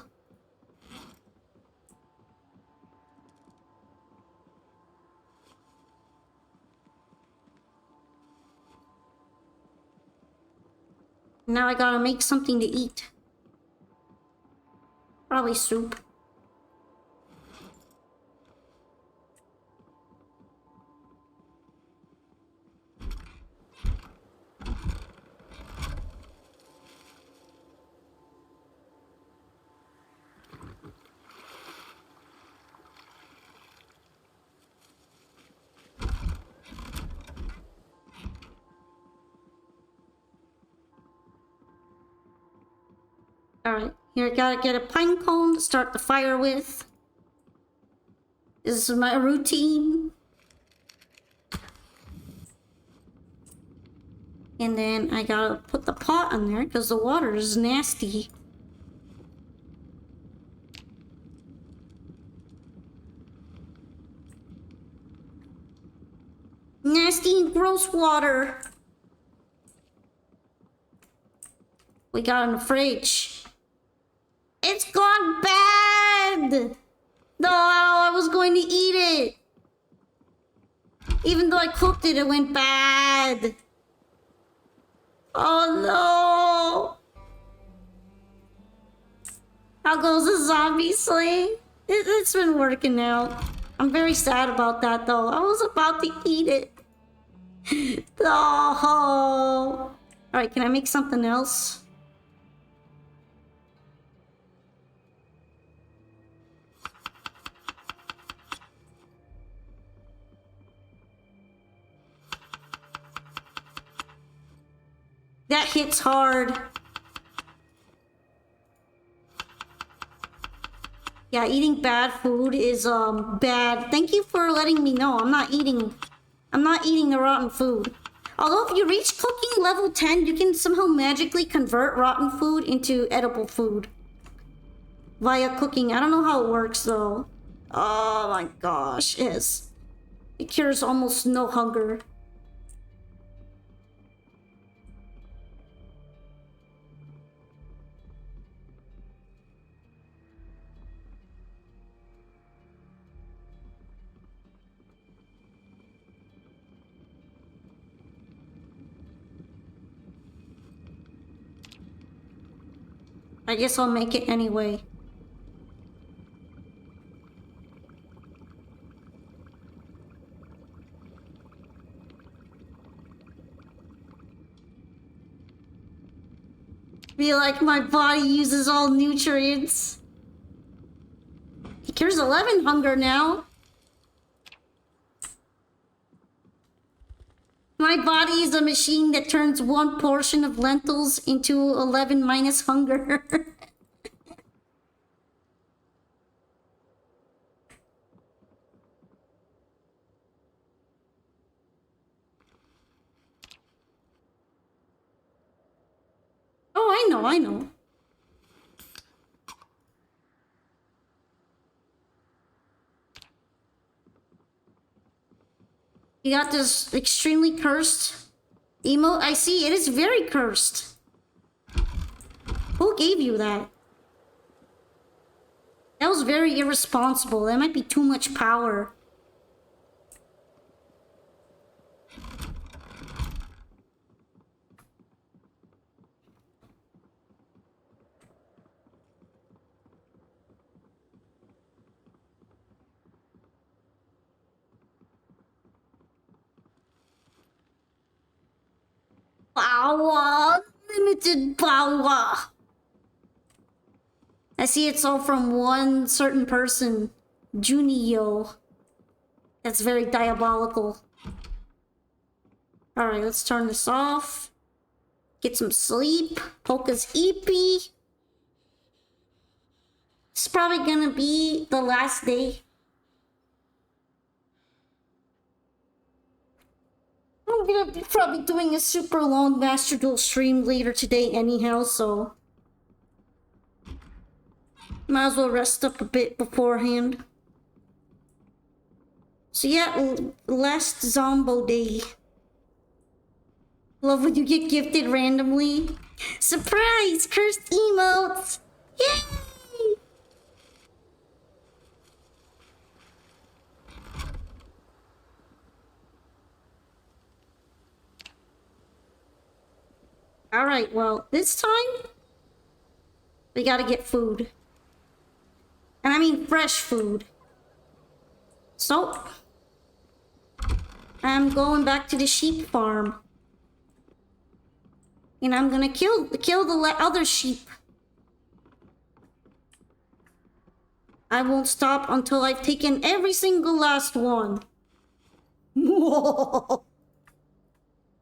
Now I gotta make something to eat. Probably soup. Alright, here I gotta get a pine cone to start the fire with. This is my routine. And then I gotta put the pot on there because the water is nasty. Nasty and gross water. We got in the fridge. It's gone bad! No, I was going to eat it. Even though I cooked it, it went bad. Oh no! How goes the zombie slaying? It's been working out. I'm very sad about that though. I was about to eat it. No! Alright, can I make something else? That hits hard. Yeah, eating bad food is bad. Thank you for letting me know. I'm not eating the rotten food. Although if you reach cooking level 10, you can somehow magically convert rotten food into edible food via cooking. I don't know how it works though. Oh my gosh, it cures almost no hunger. I guess I'll make it anyway. Feel like my body uses all nutrients. It cures 11 hunger now. My body is a machine that turns one portion of lentils into 11 minus hunger. Oh, I know. You got this extremely cursed emote. I see, it is very cursed. Who gave you that? That was very irresponsible. That might be too much power. Power! Limited power! I see it's all from one certain person. Junio. That's very diabolical. Alright, let's turn this off. Get some sleep. Polka's eepy. It's probably gonna be the last day. I'm gonna be probably doing a super long Master Duel stream later today anyhow, so... might as well rest up a bit beforehand. So yeah, last Zombo day. Love when you get gifted randomly. Surprise! Cursed emotes! Yay! Alright, well, this time... we gotta get food. And I mean fresh food. So... I'm going back to the sheep farm. And I'm gonna kill the other sheep. I won't stop until I've taken every single last one.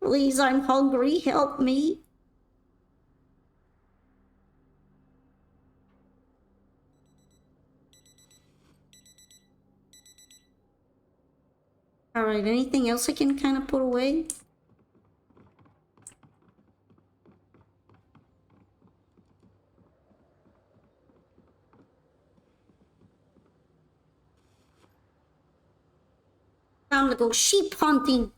Please, I'm hungry. Help me. Alright, anything else I can kind of put away? Time to go sheep hunting.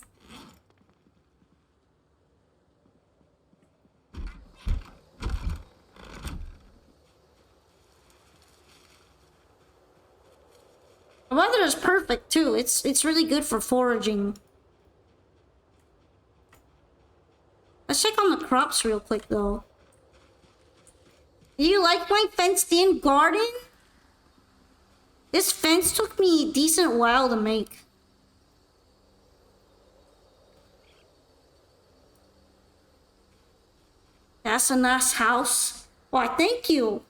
The weather is perfect too. It's really good for foraging. Let's check on the crops real quick though. Do you like my fenced-in garden? This fence took me a decent while to make. That's a nice house. Why, thank you.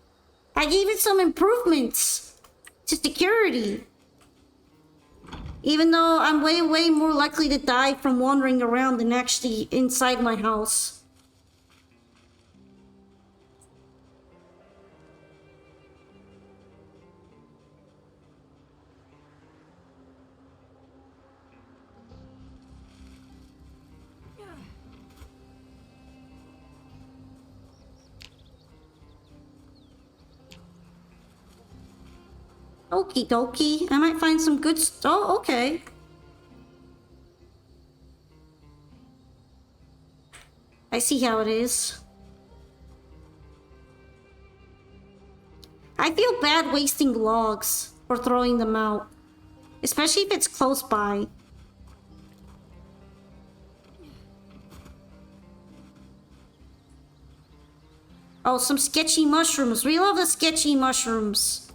I gave it some improvements to security. Even though I'm way more likely to die from wandering around than actually inside my house. Okie dokie. I might find some good oh, okay. I see how it is. I feel bad wasting logs or throwing them out. Especially if it's close by. Oh, some sketchy mushrooms. We love the sketchy mushrooms.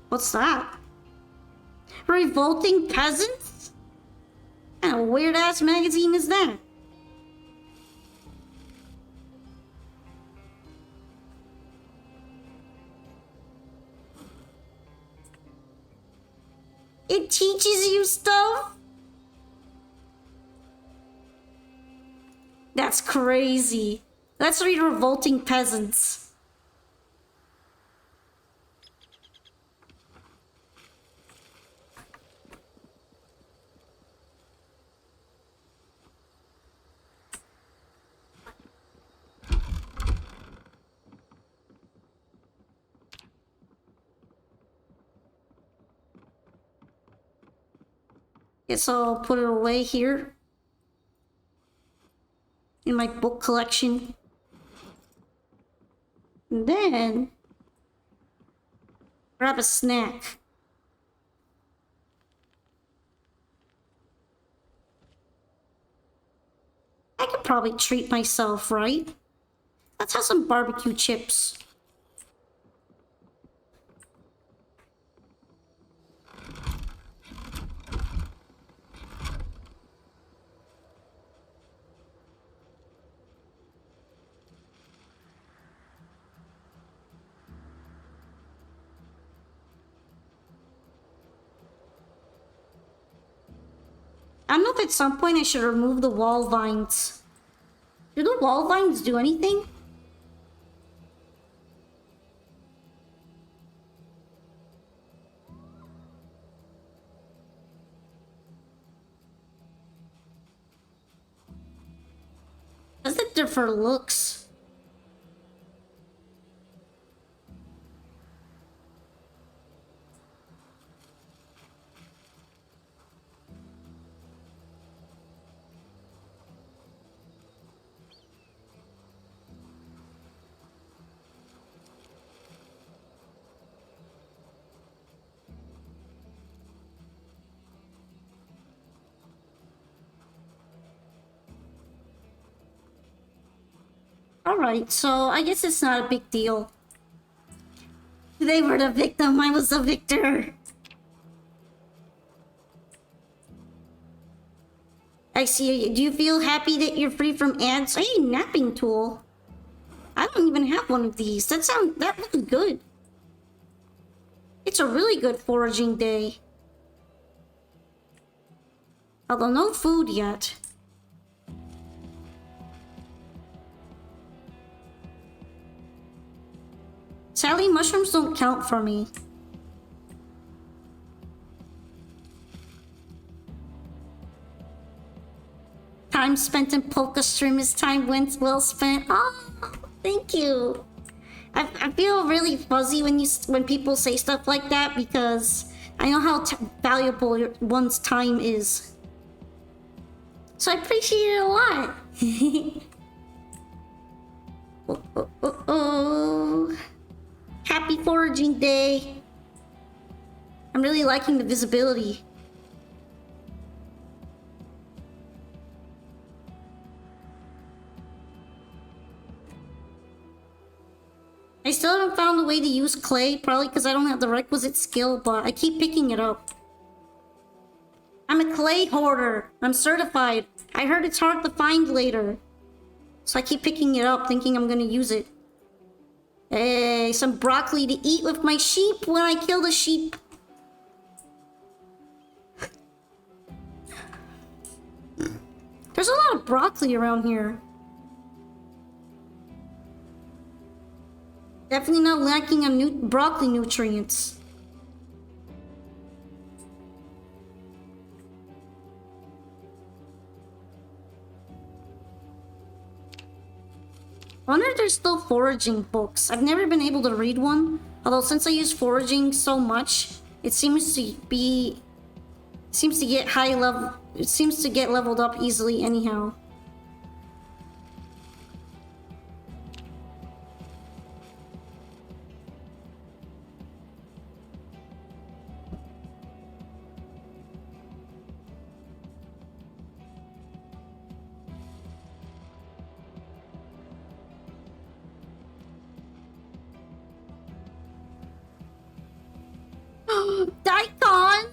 What's that? Revolting Peasants? What kind of weird-ass magazine is that? It teaches you stuff? That's crazy. Let's read Revolting Peasants. Guess I'll put it away here in my book collection. And then grab a snack. I could probably treat myself, right? Let's have some barbecue chips. I don't know if at some point I should remove the wall vines. Do the wall vines do anything? Does it differ looks? Alright, so I guess it's not a big deal. They were the victim, I was the victor. I see. Do you feel happy that you're free from ads? Hey, napping tool. I don't even have one of these. That looks good. It's a really good foraging day. Although no food yet. Sadly, mushrooms don't count for me. Time spent in Polka stream is time well spent. Oh, thank you. I feel really fuzzy when people say stuff like that because I know how valuable one's time is. So I appreciate it a lot. Oh. Happy foraging day. I'm really liking the visibility. I still haven't found a way to use clay, probably because I don't have the requisite skill, but I keep picking it up. I'm a clay hoarder. I'm certified. I heard it's hard to find later. So I keep picking it up, thinking I'm gonna use it. Hey, some broccoli to eat with my sheep when I kill the sheep. There's a lot of broccoli around here. Definitely not lacking on broccoli nutrients. I wonder if there's still foraging books. I've never been able to read one. Although since I use foraging so much, it seems to get high level. It seems to get leveled up easily anyhow. Daikon!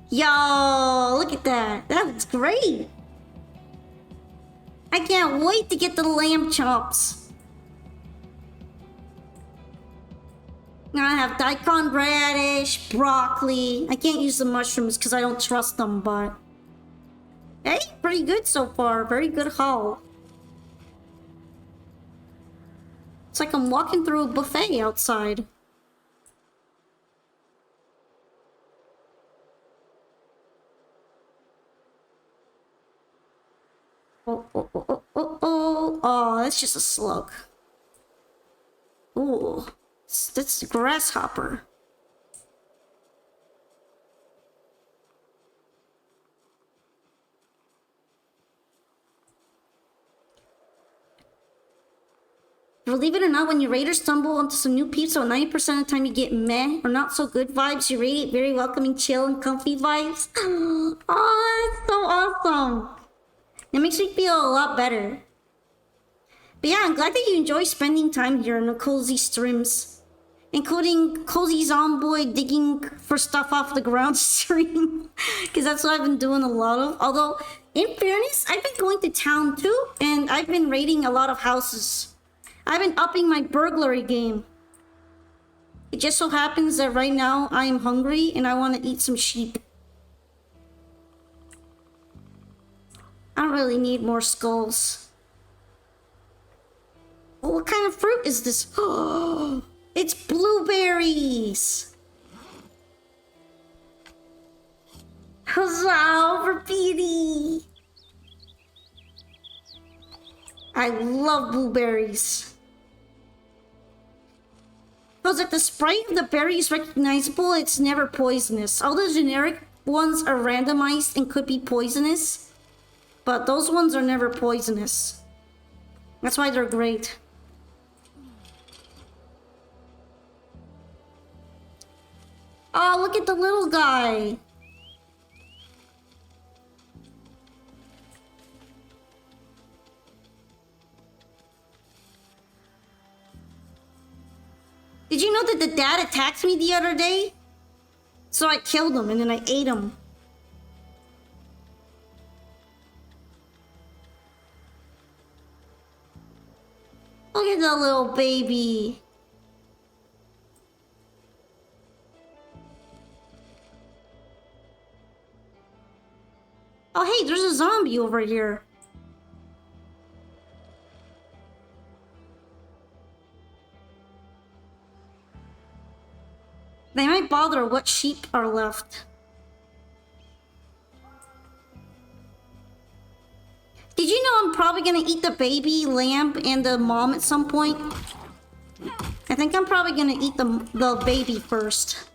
Yo, look at that. That looks great. I can't wait to get the lamb chops. Now I have daikon radish, broccoli. I can't use the mushrooms because I don't trust them, but... Hey, pretty good so far. Very good haul. It's like I'm walking through a buffet outside. Oh, that's just a slug. Ooh, that's a grasshopper. Believe it or not, when you raid or stumble onto some new peeps, so 90% of the time you get meh or not so good vibes. You rate it very welcoming, chill, and comfy vibes. Oh, that's so awesome. It makes me feel a lot better. But yeah, I'm glad that you enjoy spending time here in the cozy streams. Including cozy Zomboid digging for stuff off the ground stream. Because that's what I've been doing a lot of. Although, in fairness, I've been going to town too. And I've been raiding a lot of houses. I've been upping my burglary game. It just so happens that right now I am hungry and I want to eat some sheep. I don't really need more skulls. Oh, what kind of fruit is this? Oh, it's blueberries! Huzzah for Petey! I love blueberries. Because if the sprite of the berry is recognizable, it's never poisonous. All the generic ones are randomized and could be poisonous. But those ones are never poisonous. That's why they're great. Oh, look at the little guy. Did you know that the dad attacked me the other day? So I killed him and then I ate him. Look at the little baby. there's a zombie over here. They might bother what sheep are left. Did you know I'm probably gonna eat the baby lamb and the mom at some point? I think I'm probably gonna eat the baby first.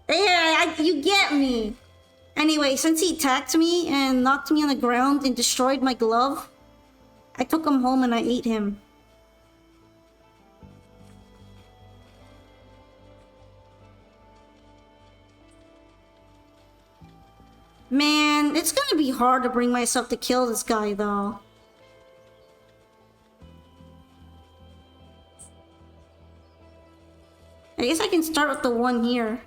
Yeah, you get me. Anyway, since he attacked me and knocked me on the ground and destroyed my glove, I took him home and I ate him. Man, it's gonna be hard to bring myself to kill this guy, though. I guess I can start with the one here.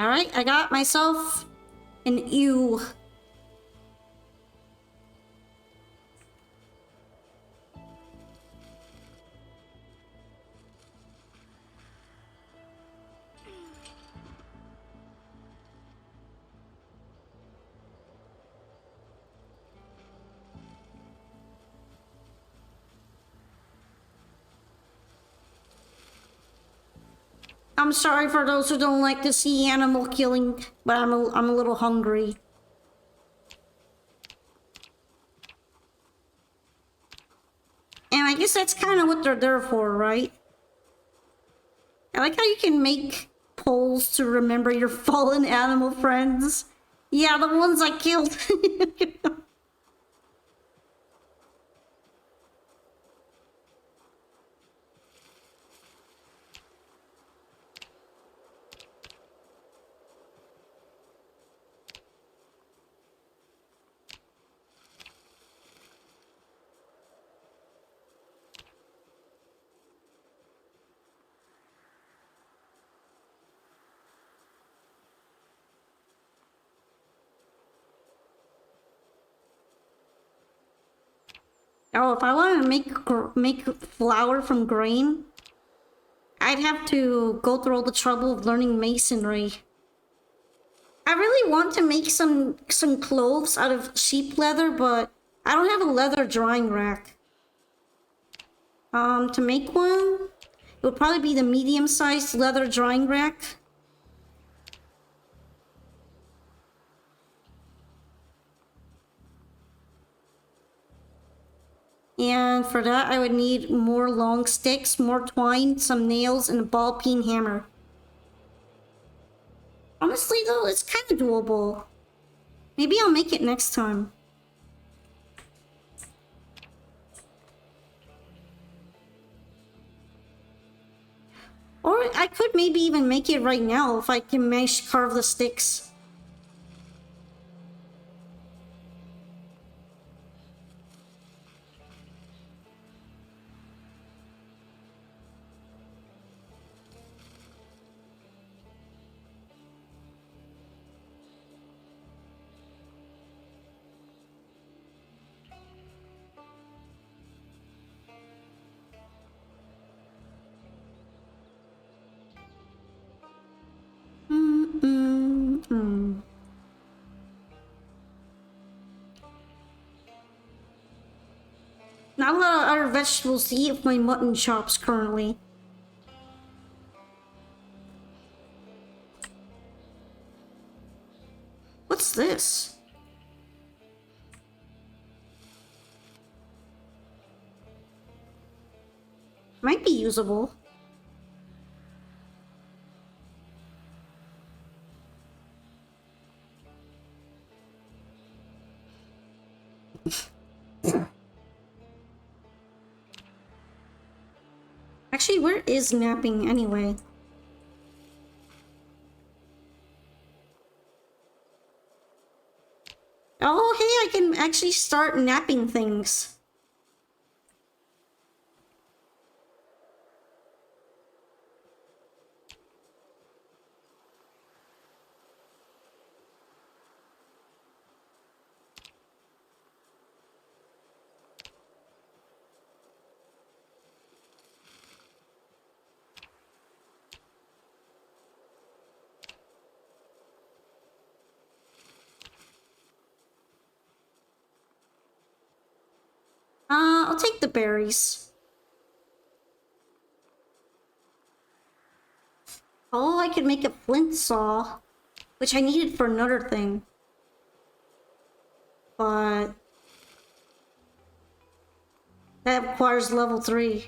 Alright, I got myself an ewe. I'm sorry for those who don't like to see animal killing, but I'm a little hungry. And I guess that's kind of what they're there for, right? I like how you can make polls to remember your fallen animal friends. Yeah, the ones I killed. Oh, if I want to make flour from grain, I'd have to go through all the trouble of learning masonry. I really want to make some clothes out of sheep leather, but I don't have a leather drying rack. To make one, it would probably be the medium-sized leather drying rack. And for that, I would need more long sticks, more twine, some nails, and a ball peen hammer. Honestly, though, it's kind of doable. Maybe I'll make it next time. Or I could maybe even make it right now if I can manage to carve the sticks. Not a lot of other vegetables to eat with my mutton chops currently. What's this? Might be usable. Actually, where is napping anyway? Oh, hey, I can actually start napping things. I'll take the berries. Oh, I could make a flint saw, which I needed for another thing. But that requires level 3.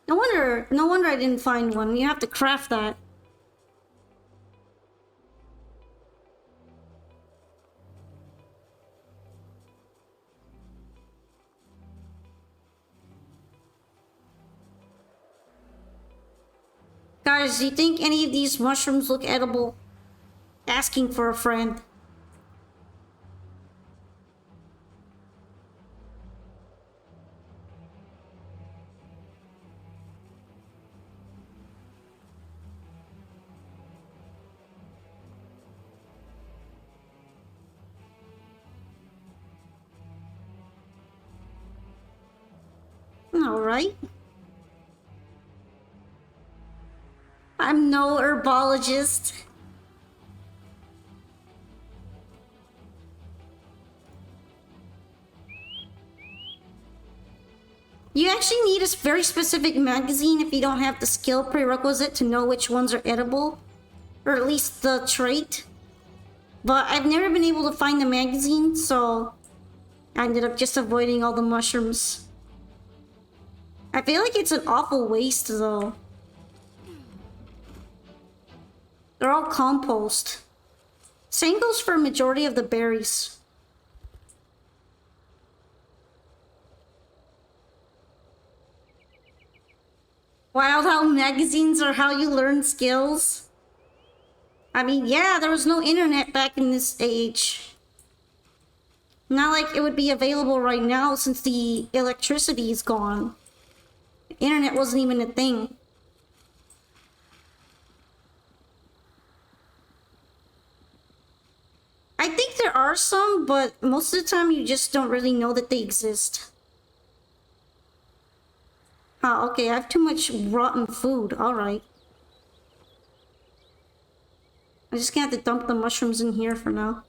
No wonder I didn't find one. You have to craft that. Guys, do you think any of these mushrooms look edible? Asking for a friend. Alright. I'm no herbologist. You actually need a very specific magazine if you don't have the skill prerequisite to know which ones are edible. Or at least the trait. But I've never been able to find the magazine, so I ended up just avoiding all the mushrooms. I feel like it's an awful waste though. They're all compost. Same goes for a majority of the berries. Wild how magazines are how you learn skills. I mean, yeah, there was no internet back in this age. Not like it would be available right now since the electricity is gone. Internet wasn't even a thing. I think there are some, but most of the time you just don't really know that they exist. Oh, okay, I have too much rotten food. Alright. I'm just gonna have to dump the mushrooms in here for now.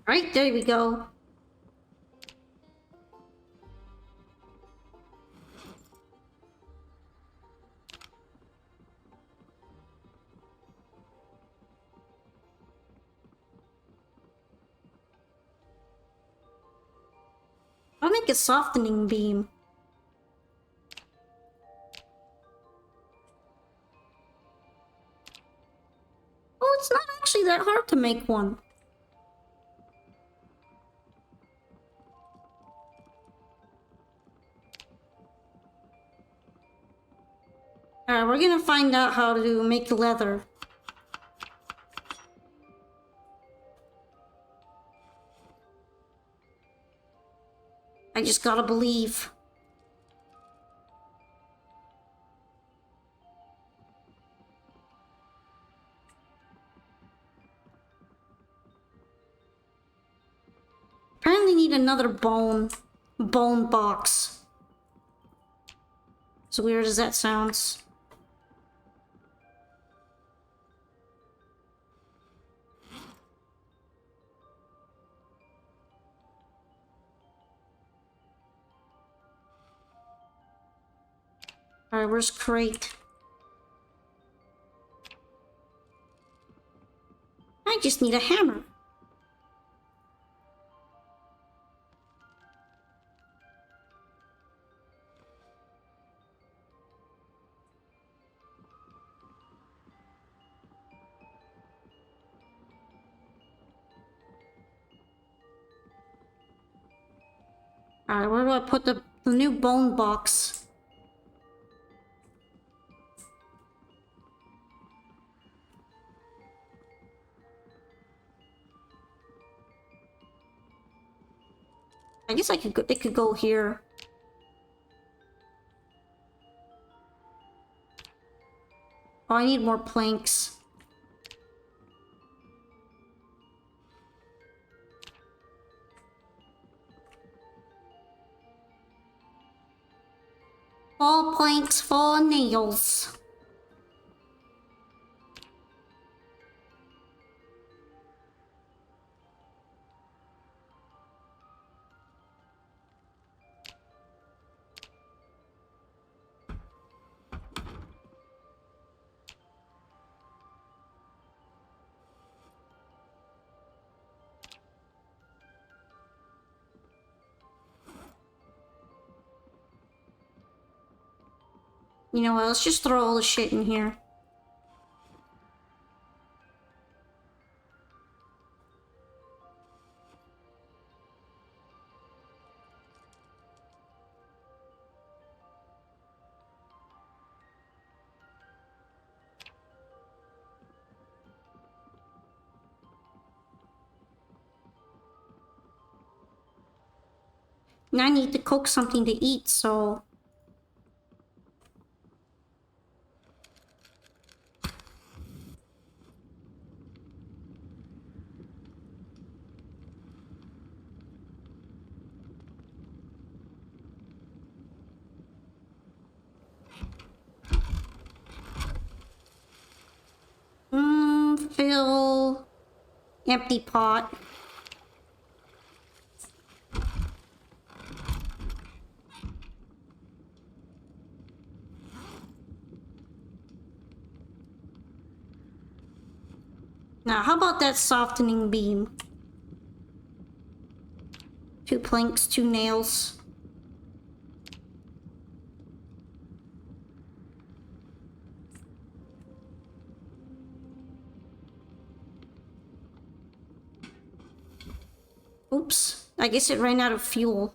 Right, there we go. I'll make a softening beam. Oh, it's not actually that hard to make one. Alright, we're gonna find out how to make leather. I just gotta believe. Apparently need another bone box. As weird as that sounds. Alright, where's crate? I just need a hammer. Alright, where do I put The new bone box. I guess I could go, it could go here. Oh, I need more planks. All planks, 4 nails. You know what, let's just throw all the shit in here. Now I need to cook something to eat, so... Fill... Empty pot. Now, how about that softening beam? 2 planks, 2 nails. Oops, I guess it ran out of fuel.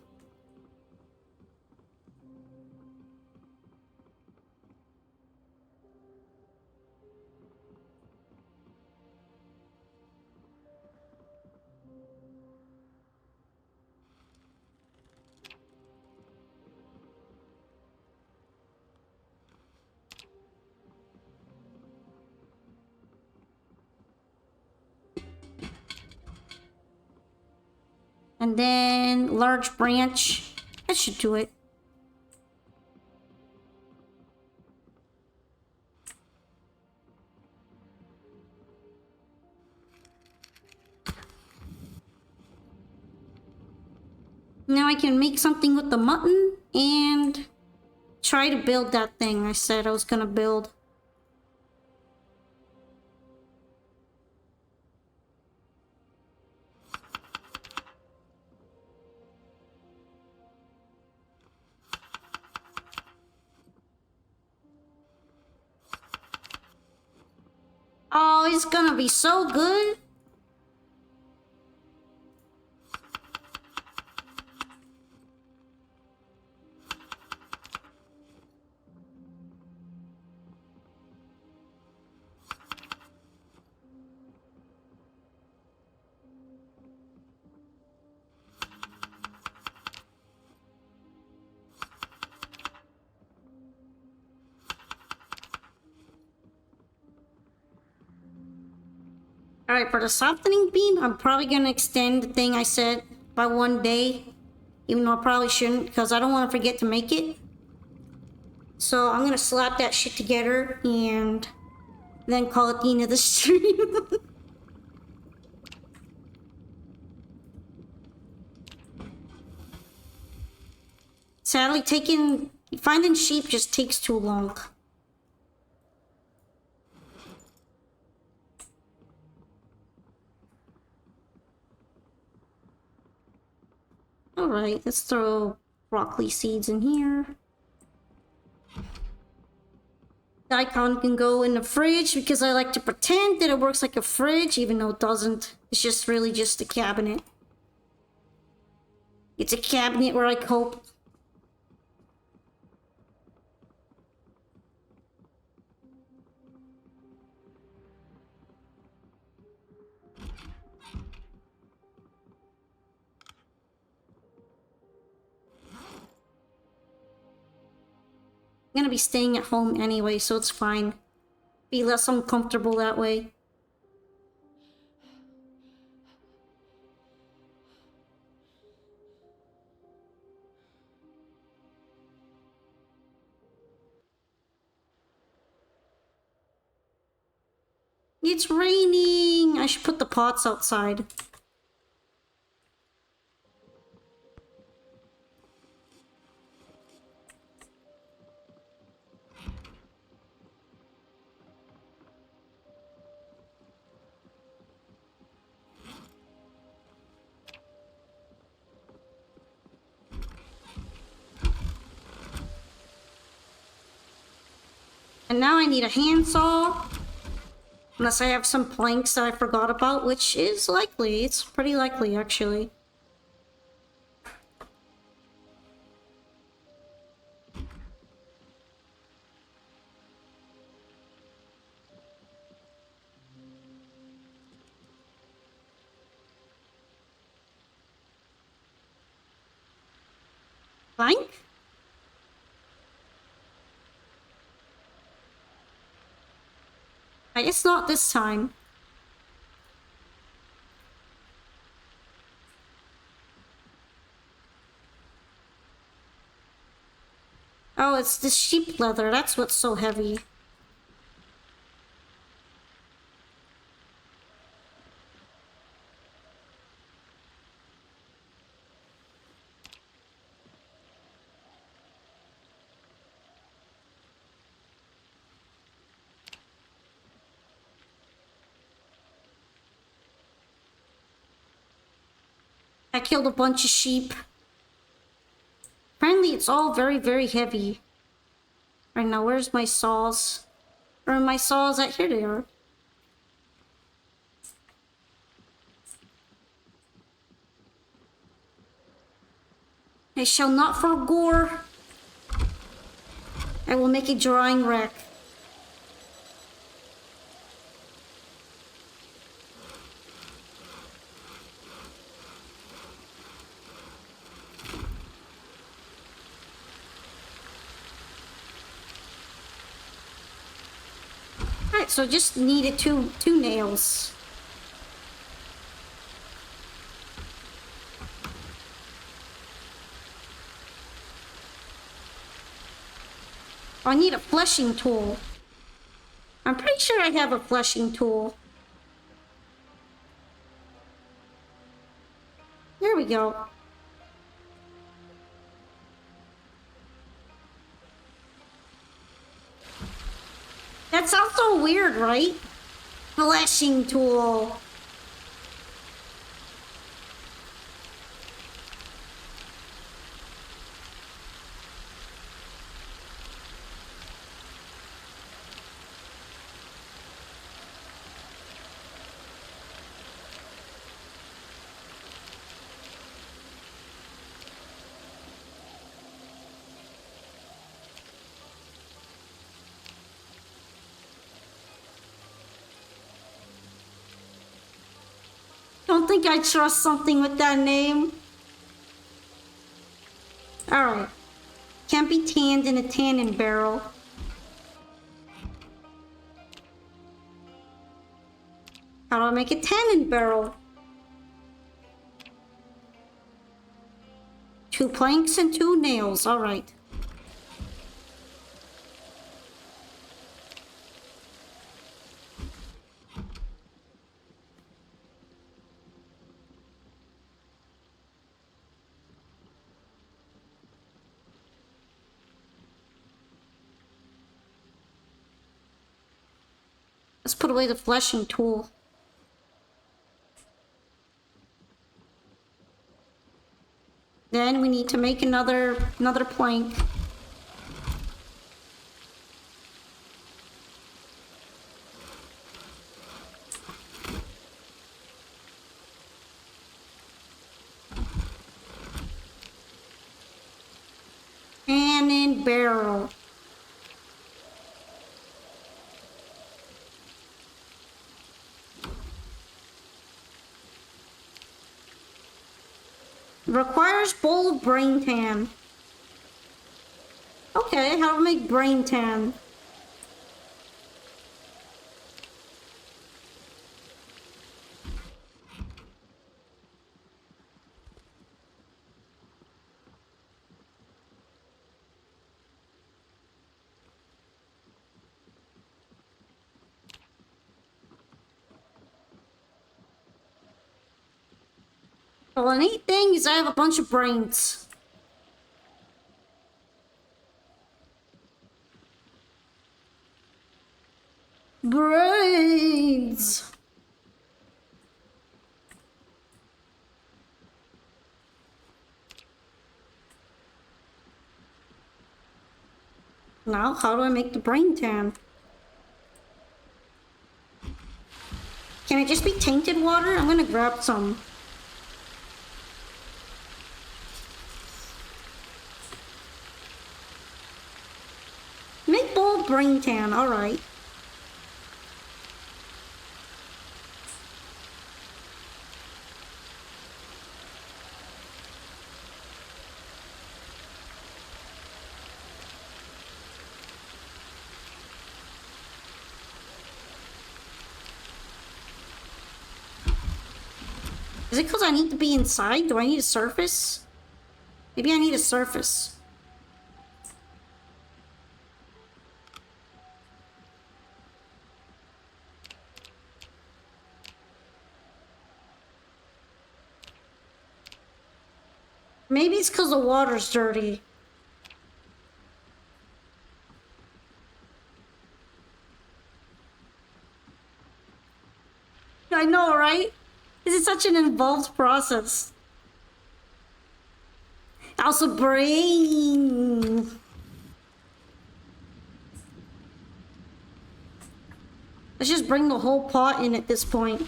And then large branch. That should do it. Now I can make something with the mutton and try to build that thing I said I was gonna build. Oh, it's gonna be so good. Alright, for the softening beam, I'm probably gonna extend the thing I said by 1 day. Even though I probably shouldn't, because I don't want to forget to make it. So I'm gonna slap that shit together and then call it the end of the stream. Sadly, finding sheep just takes too long. Alright, let's throw broccoli seeds in here. The icon can go in the fridge because I like to pretend that it works like a fridge, even though it doesn't. It's just really just a cabinet. It's a cabinet where I cope. I'm gonna be staying at home anyway, so it's fine. Be less uncomfortable that way. It's raining! I should put the pots outside. And now I need a handsaw. Unless I have some planks that I forgot about, which is likely. It's pretty likely, actually. Plank? I guess not this time. Oh, it's the sheep leather. That's what's so heavy. I killed a bunch of sheep. Apparently it's all very, very heavy. Right now, where's my saws? Or my saws at here they are. I shall not forgore. I will make a drying rack. Alright, so just needed two nails. I need a fleshing tool. I'm pretty sure I have a fleshing tool. There we go. That sounds so weird, right? Fleshing tool. Don't think I trust something with that name. Alright. Can't be tanned in a tannin barrel. How do I make a tannin barrel? 2 planks and 2 nails. Alright. Let's put away the fleshing tool. Then we need to make another plank. Tannin barrel. Requires bowl of brain tan. Okay, how to make brain tan. Well, the neat thing is I have a bunch of brains. Brains! Now, how do I make the brain tan? Can it just be tainted water? I'm gonna grab some. Make bold brain tan, alright. Is it because I need to be inside? Do I need a surface? Maybe I need a surface. Maybe it's because the water's dirty. I know, right? This is such an involved process. Also, brain. Let's just bring the whole pot in at this point.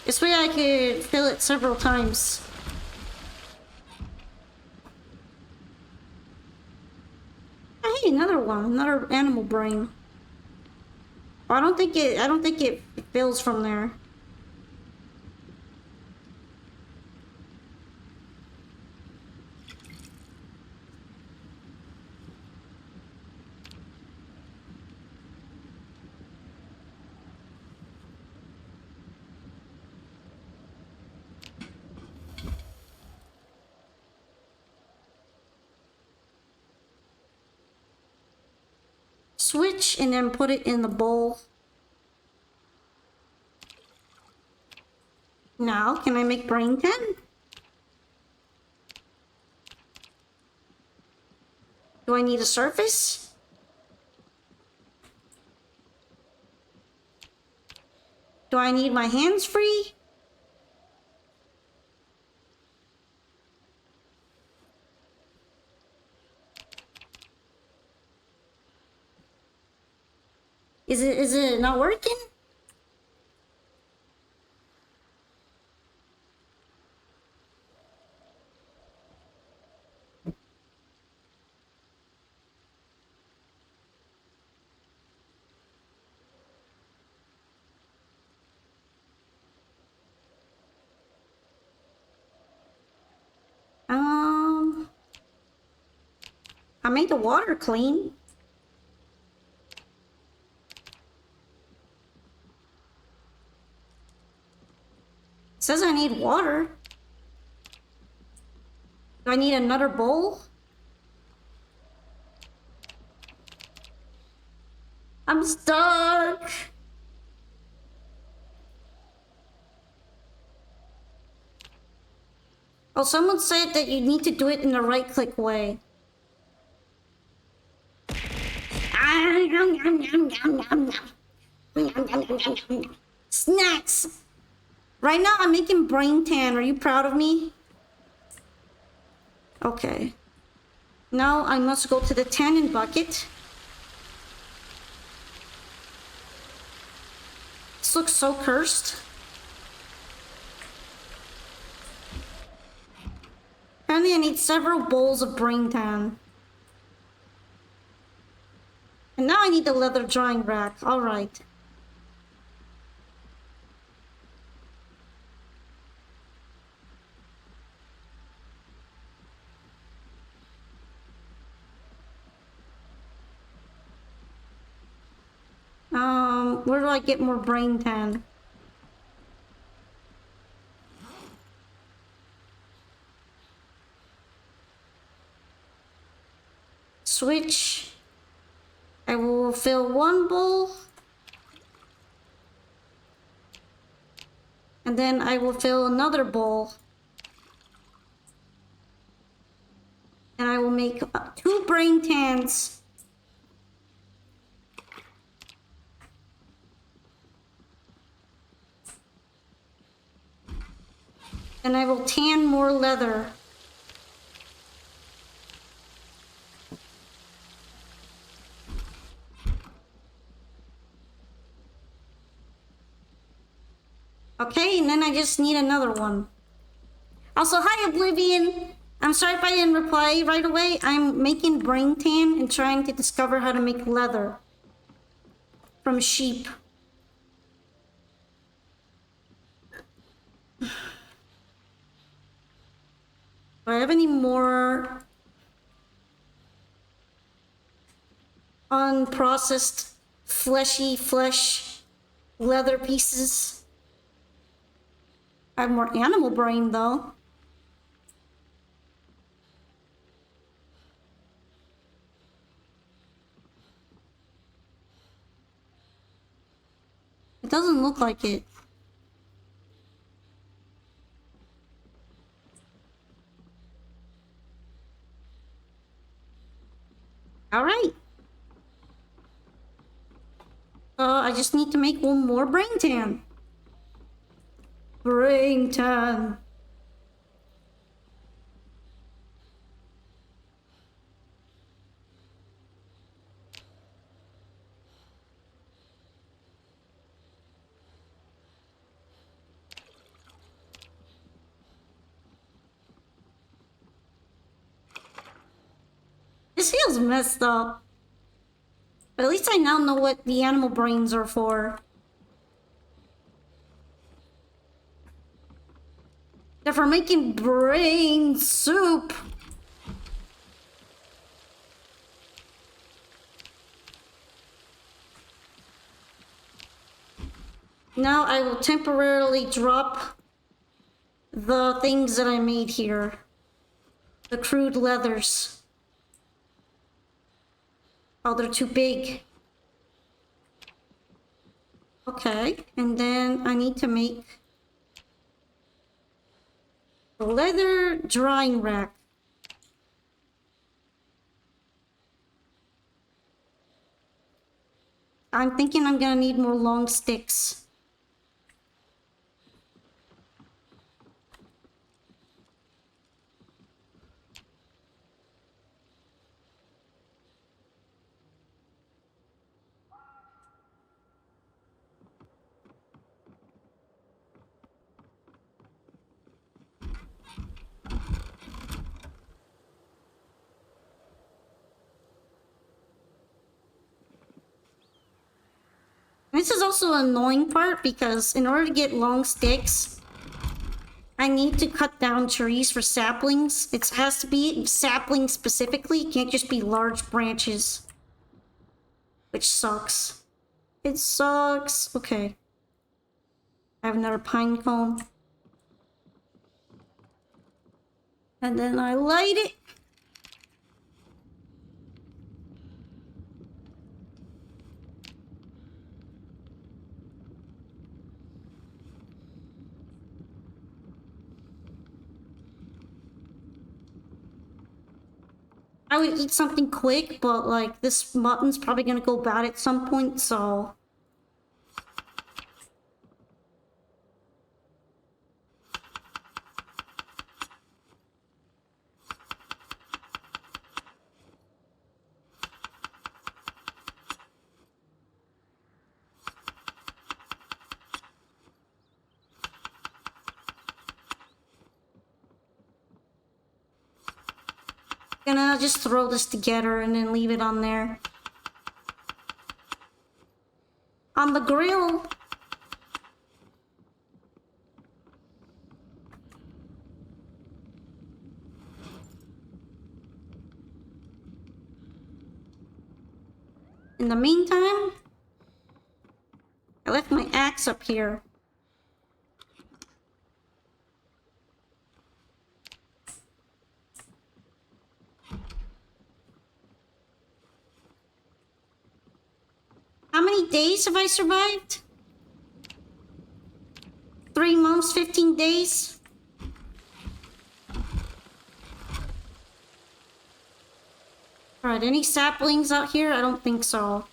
This way I could fill it several times. Hey, another one, another animal brain. I don't think it fills from there. Switch and then put it in the bowl. Now, can I make brain tan? Do I need a surface? Do I need my hands free? Is it not working? I made the water clean. It says I need water. Do I need another bowl? I'm stuck. Oh, someone said that you need to do it in the right-click way. Snacks! Right now, I'm making brain tan. Are you proud of me? Okay. Now I must go to the tannin bucket. This looks so cursed. Apparently I need several bowls of brain tan. And now I need the leather drying rack. Alright. where do I get more brain tan? Switch. I will fill one bowl. And then I will fill another bowl. And I will make 2 brain tans. And I will tan more leather. Okay, and then I just need another one. Also, hi Oblivion! I'm sorry if I didn't reply right away. I'm making brain tan and trying to discover how to make leather from sheep. Do I have any more unprocessed fleshy flesh leather pieces? I have more animal brain though. It doesn't look like it. Alright. I just need to make one more brain tan. Brain tan. This feels messed up. But at least I now know what the animal brains are for. They're for making brain soup. Now I will temporarily drop the things that I made here. The crude leathers. Oh, they're too big. Okay, and then I need to make a leather drying rack. I'm thinking I'm gonna need more long sticks. This is also an annoying part because in order to get long sticks, I need to cut down trees for saplings. It has to be saplings specifically. It can't just be large branches. Which sucks. It sucks. Okay. I have another pine cone. And then I light it. I would eat something quick, but like this mutton's probably gonna go bad at some point, so. Gonna just throw this together and then leave it on there. On the grill. In the meantime, I left my axe up here. How many days have I survived? 3 months, 15 days? Alright, any saplings out here? I don't think so.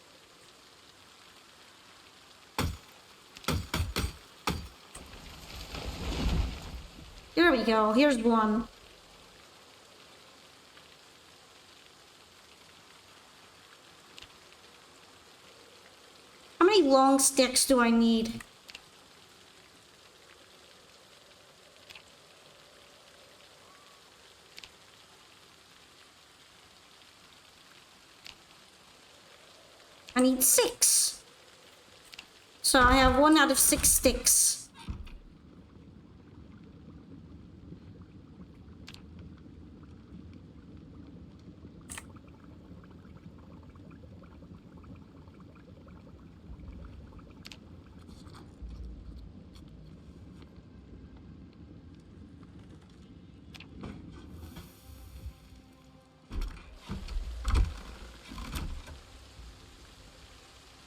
There we go, here's one. How many long sticks do I need? I need 6. So I have 1 out of 6 sticks.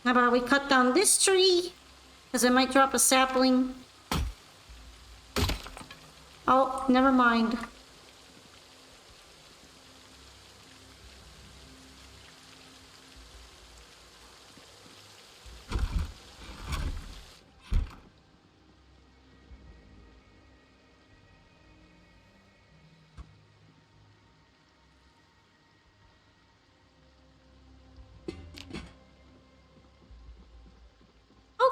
How about we cut down this tree? Because it might drop a sapling. Oh, never mind.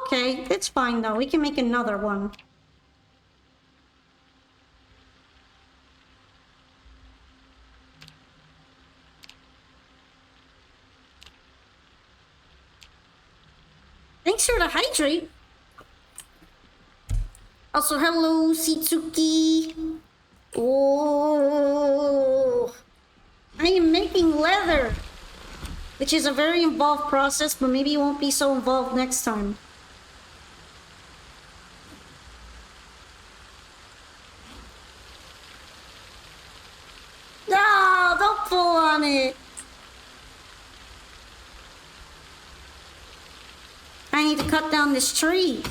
Okay, it's fine though. We can make another one. Thanks for the hydrate. Also, hello, Sitsuki. Oh, I am making leather, which is a very involved process, but maybe it won't be so involved next time. No, don't pull on it. I need to cut down this tree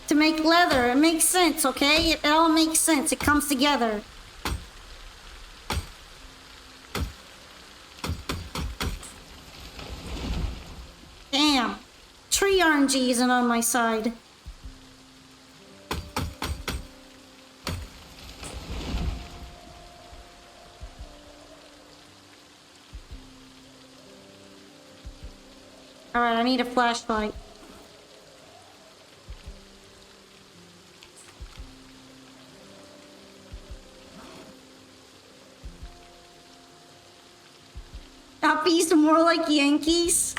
to make leather. It makes sense, okay? It all makes sense. It comes together. Damn. Tree RNG isn't on my side. Alright, I need a flashlight. Uppies are more like Yankees?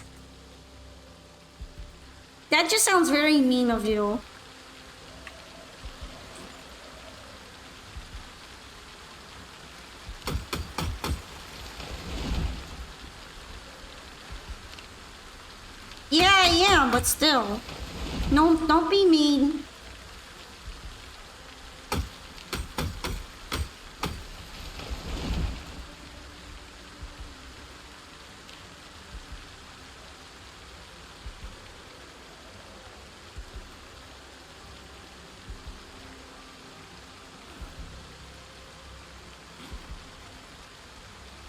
That just sounds very mean of you. Yeah, I am, but still. No, don't be mean.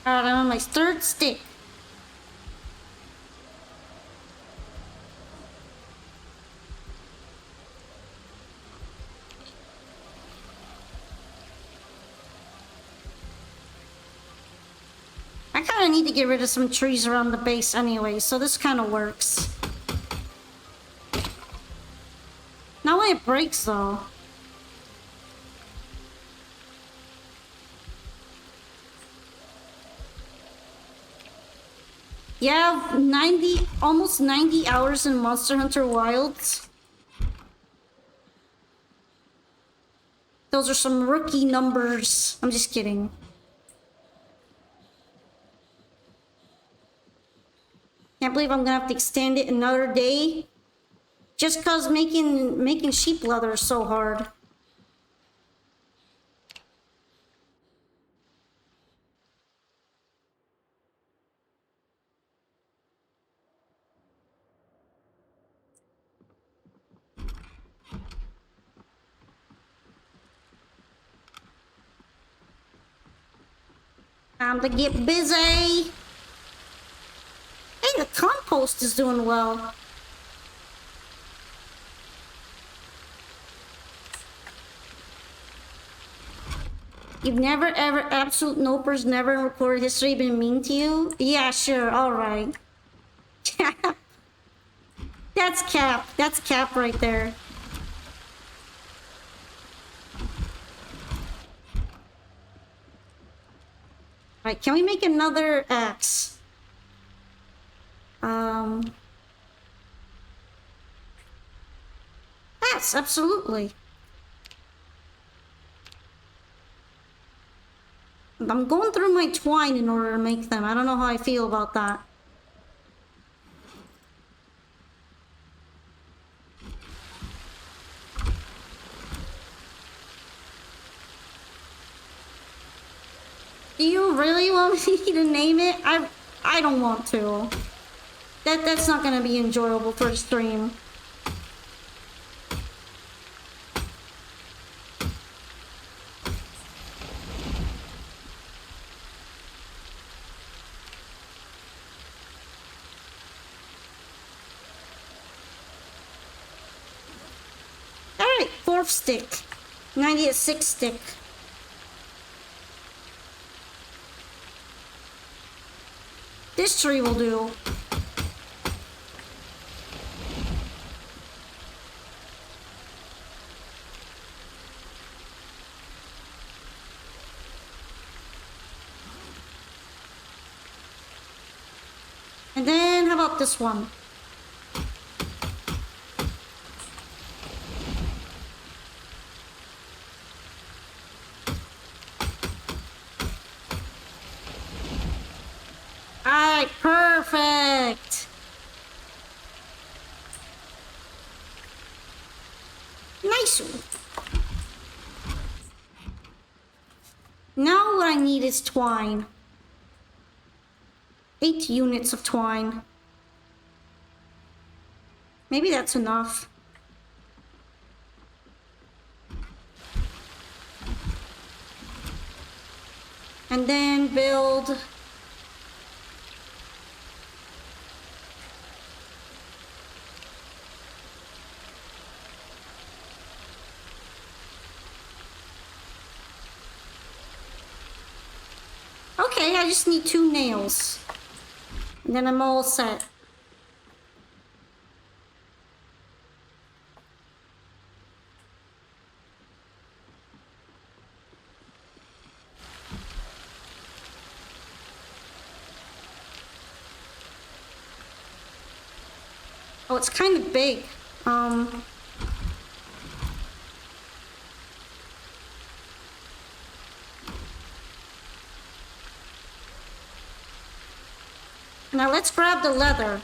Alright, I'm on my 3rd stick. I kinda need to get rid of some trees around the base anyway, so this kinda works. Not when it breaks though. Yeah, 90, almost 90 hours in Monster Hunter Wilds. Those are some rookie numbers. I'm just kidding. Can't believe I'm gonna have to extend it another day Just cause making sheep leather is so hard. Time to get busy. Hey, the compost is doing well. You've never ever, absolute nopers, never in recorded history been mean to you? Yeah, sure, alright. That's cap. That's cap right there. Alright, can we make another axe? Yes, absolutely. I'm going through my twine in order to make them. I don't know how I feel about that. Do you really want me to name it? I don't want to. That's not gonna be enjoyable for a stream. Alright, 4th stick. 96 stick. This tree will do. And then, how about this one? Alright, perfect. Nice one. Now what I need is twine. 8 units of twine. Maybe that's enough. And then build... Okay, I just need 2 nails. And then I'm all set. Oh, it's kind of big. Now let's grab the leather.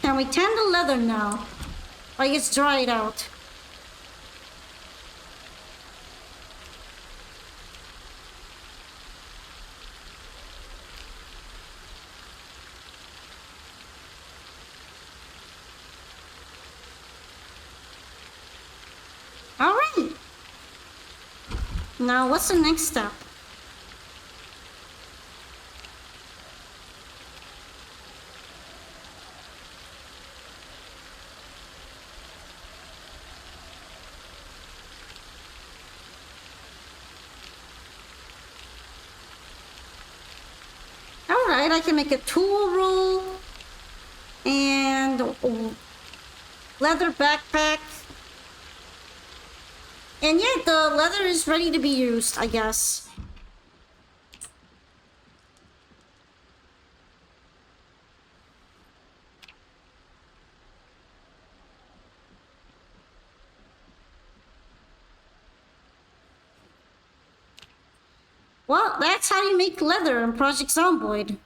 Can we tan the leather now? Like it's dried out. Alright. Now what's the next step? Alright, I can make a tool roll and leather backpack. And yeah, the leather is ready to be used, I guess. Well, that's how you make leather in Project Zomboid.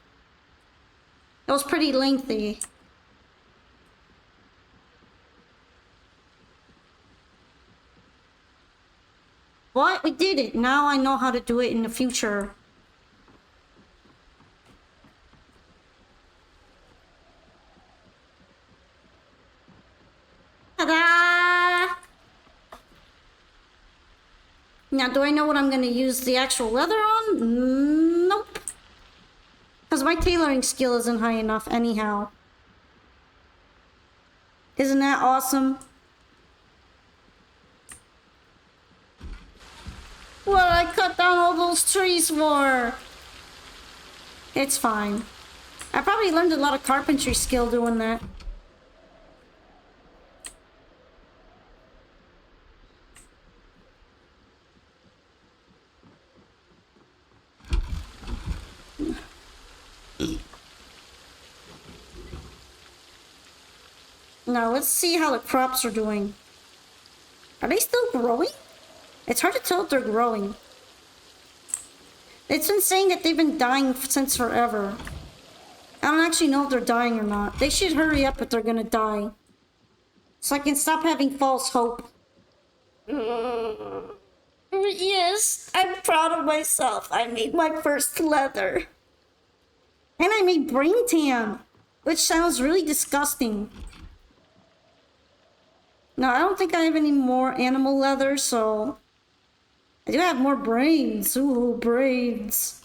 It was pretty lengthy. What? We did it. Now I know how to do it in the future. Ta-da! Now, do I know what I'm gonna use the actual leather on? Nope. Because my tailoring skill isn't high enough anyhow. Isn't that awesome? What did I cut down all those trees for? It's fine. I probably learned a lot of carpentry skill doing that. Now let's see how the crops are doing. Are they still growing? It's hard to tell if they're growing. It's been saying that they've been dying since forever. I don't actually know if they're dying or not. They should hurry up if they're gonna die. So I can stop having false hope. Yes, I'm proud of myself. I made my first leather. And I made brain tan, which sounds really disgusting. No, I don't think I have any more animal leather, so... I do have more brains. Ooh, brains.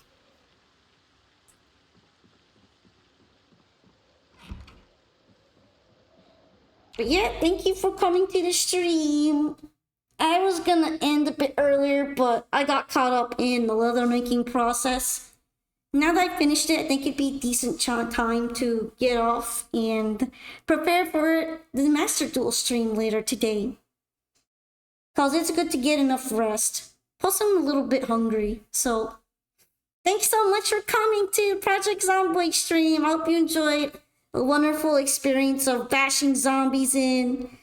But yeah, thank you for coming to the stream. I was gonna end a bit earlier, but I got caught up in the leather making process. Now that I finished it, I think it'd be a decent time to get off and prepare for the Master Duel stream later today. Cause it's good to get enough rest. Plus I'm a little bit hungry, so... Thanks so much for coming to Project Zomboid stream. I hope you enjoyed a wonderful experience of bashing zombies in,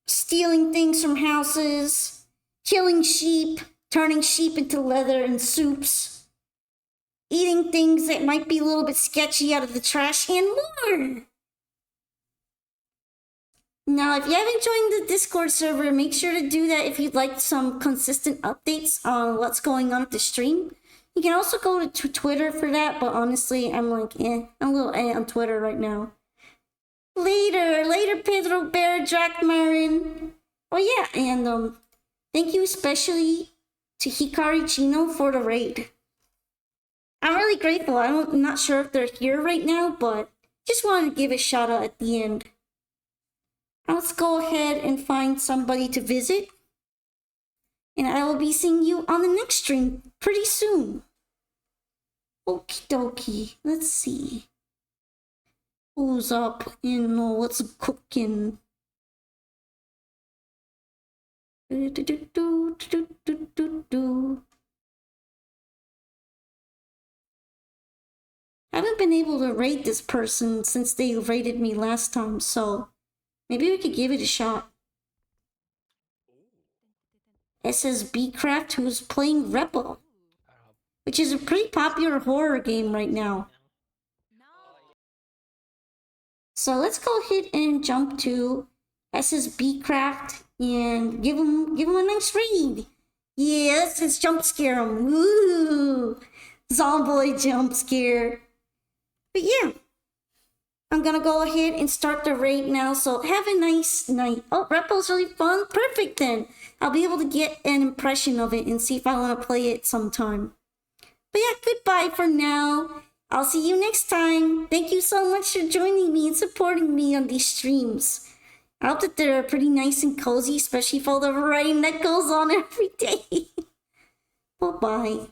stealing things from houses, killing sheep, turning sheep into leather and soups, eating things that might be a little bit sketchy out of the trash, and more! Now, if you haven't joined the Discord server, make sure to do that if you'd like some consistent updates on what's going on at the stream. You can also go to Twitter for that, but honestly, I'm like, I'm a little on Twitter right now. Later, Pedro Bear, Jack Marin. Oh yeah, and thank you especially to Hikari Chino for the raid. I'm really grateful. I'm not sure if they're here right now, but just wanted to give a shout out at the end. Let's go ahead and find somebody to visit. And I will be seeing you on the next stream pretty soon. Okie dokie. Let's see. Who's up and what's cooking? I haven't been able to raid this person since they raided me last time, so maybe we could give it a shot. B42.5, who's playing Rebel, which is a pretty popular horror game right now. So let's go ahead and jump to B42.5 and give him a nice raid. Yeah, let's jump scare him. Woo! Zomboid jump scare. But yeah, I'm gonna go ahead and start the raid now, so have a nice night. Oh, Rebel's really fun. Perfect then. I'll be able to get an impression of it and see if I want to play it sometime. But yeah, goodbye for now. I'll see you next time. Thank you so much for joining me and supporting me on these streams. I hope that they're pretty nice and cozy, especially for the rain that goes on every day. Bye-bye.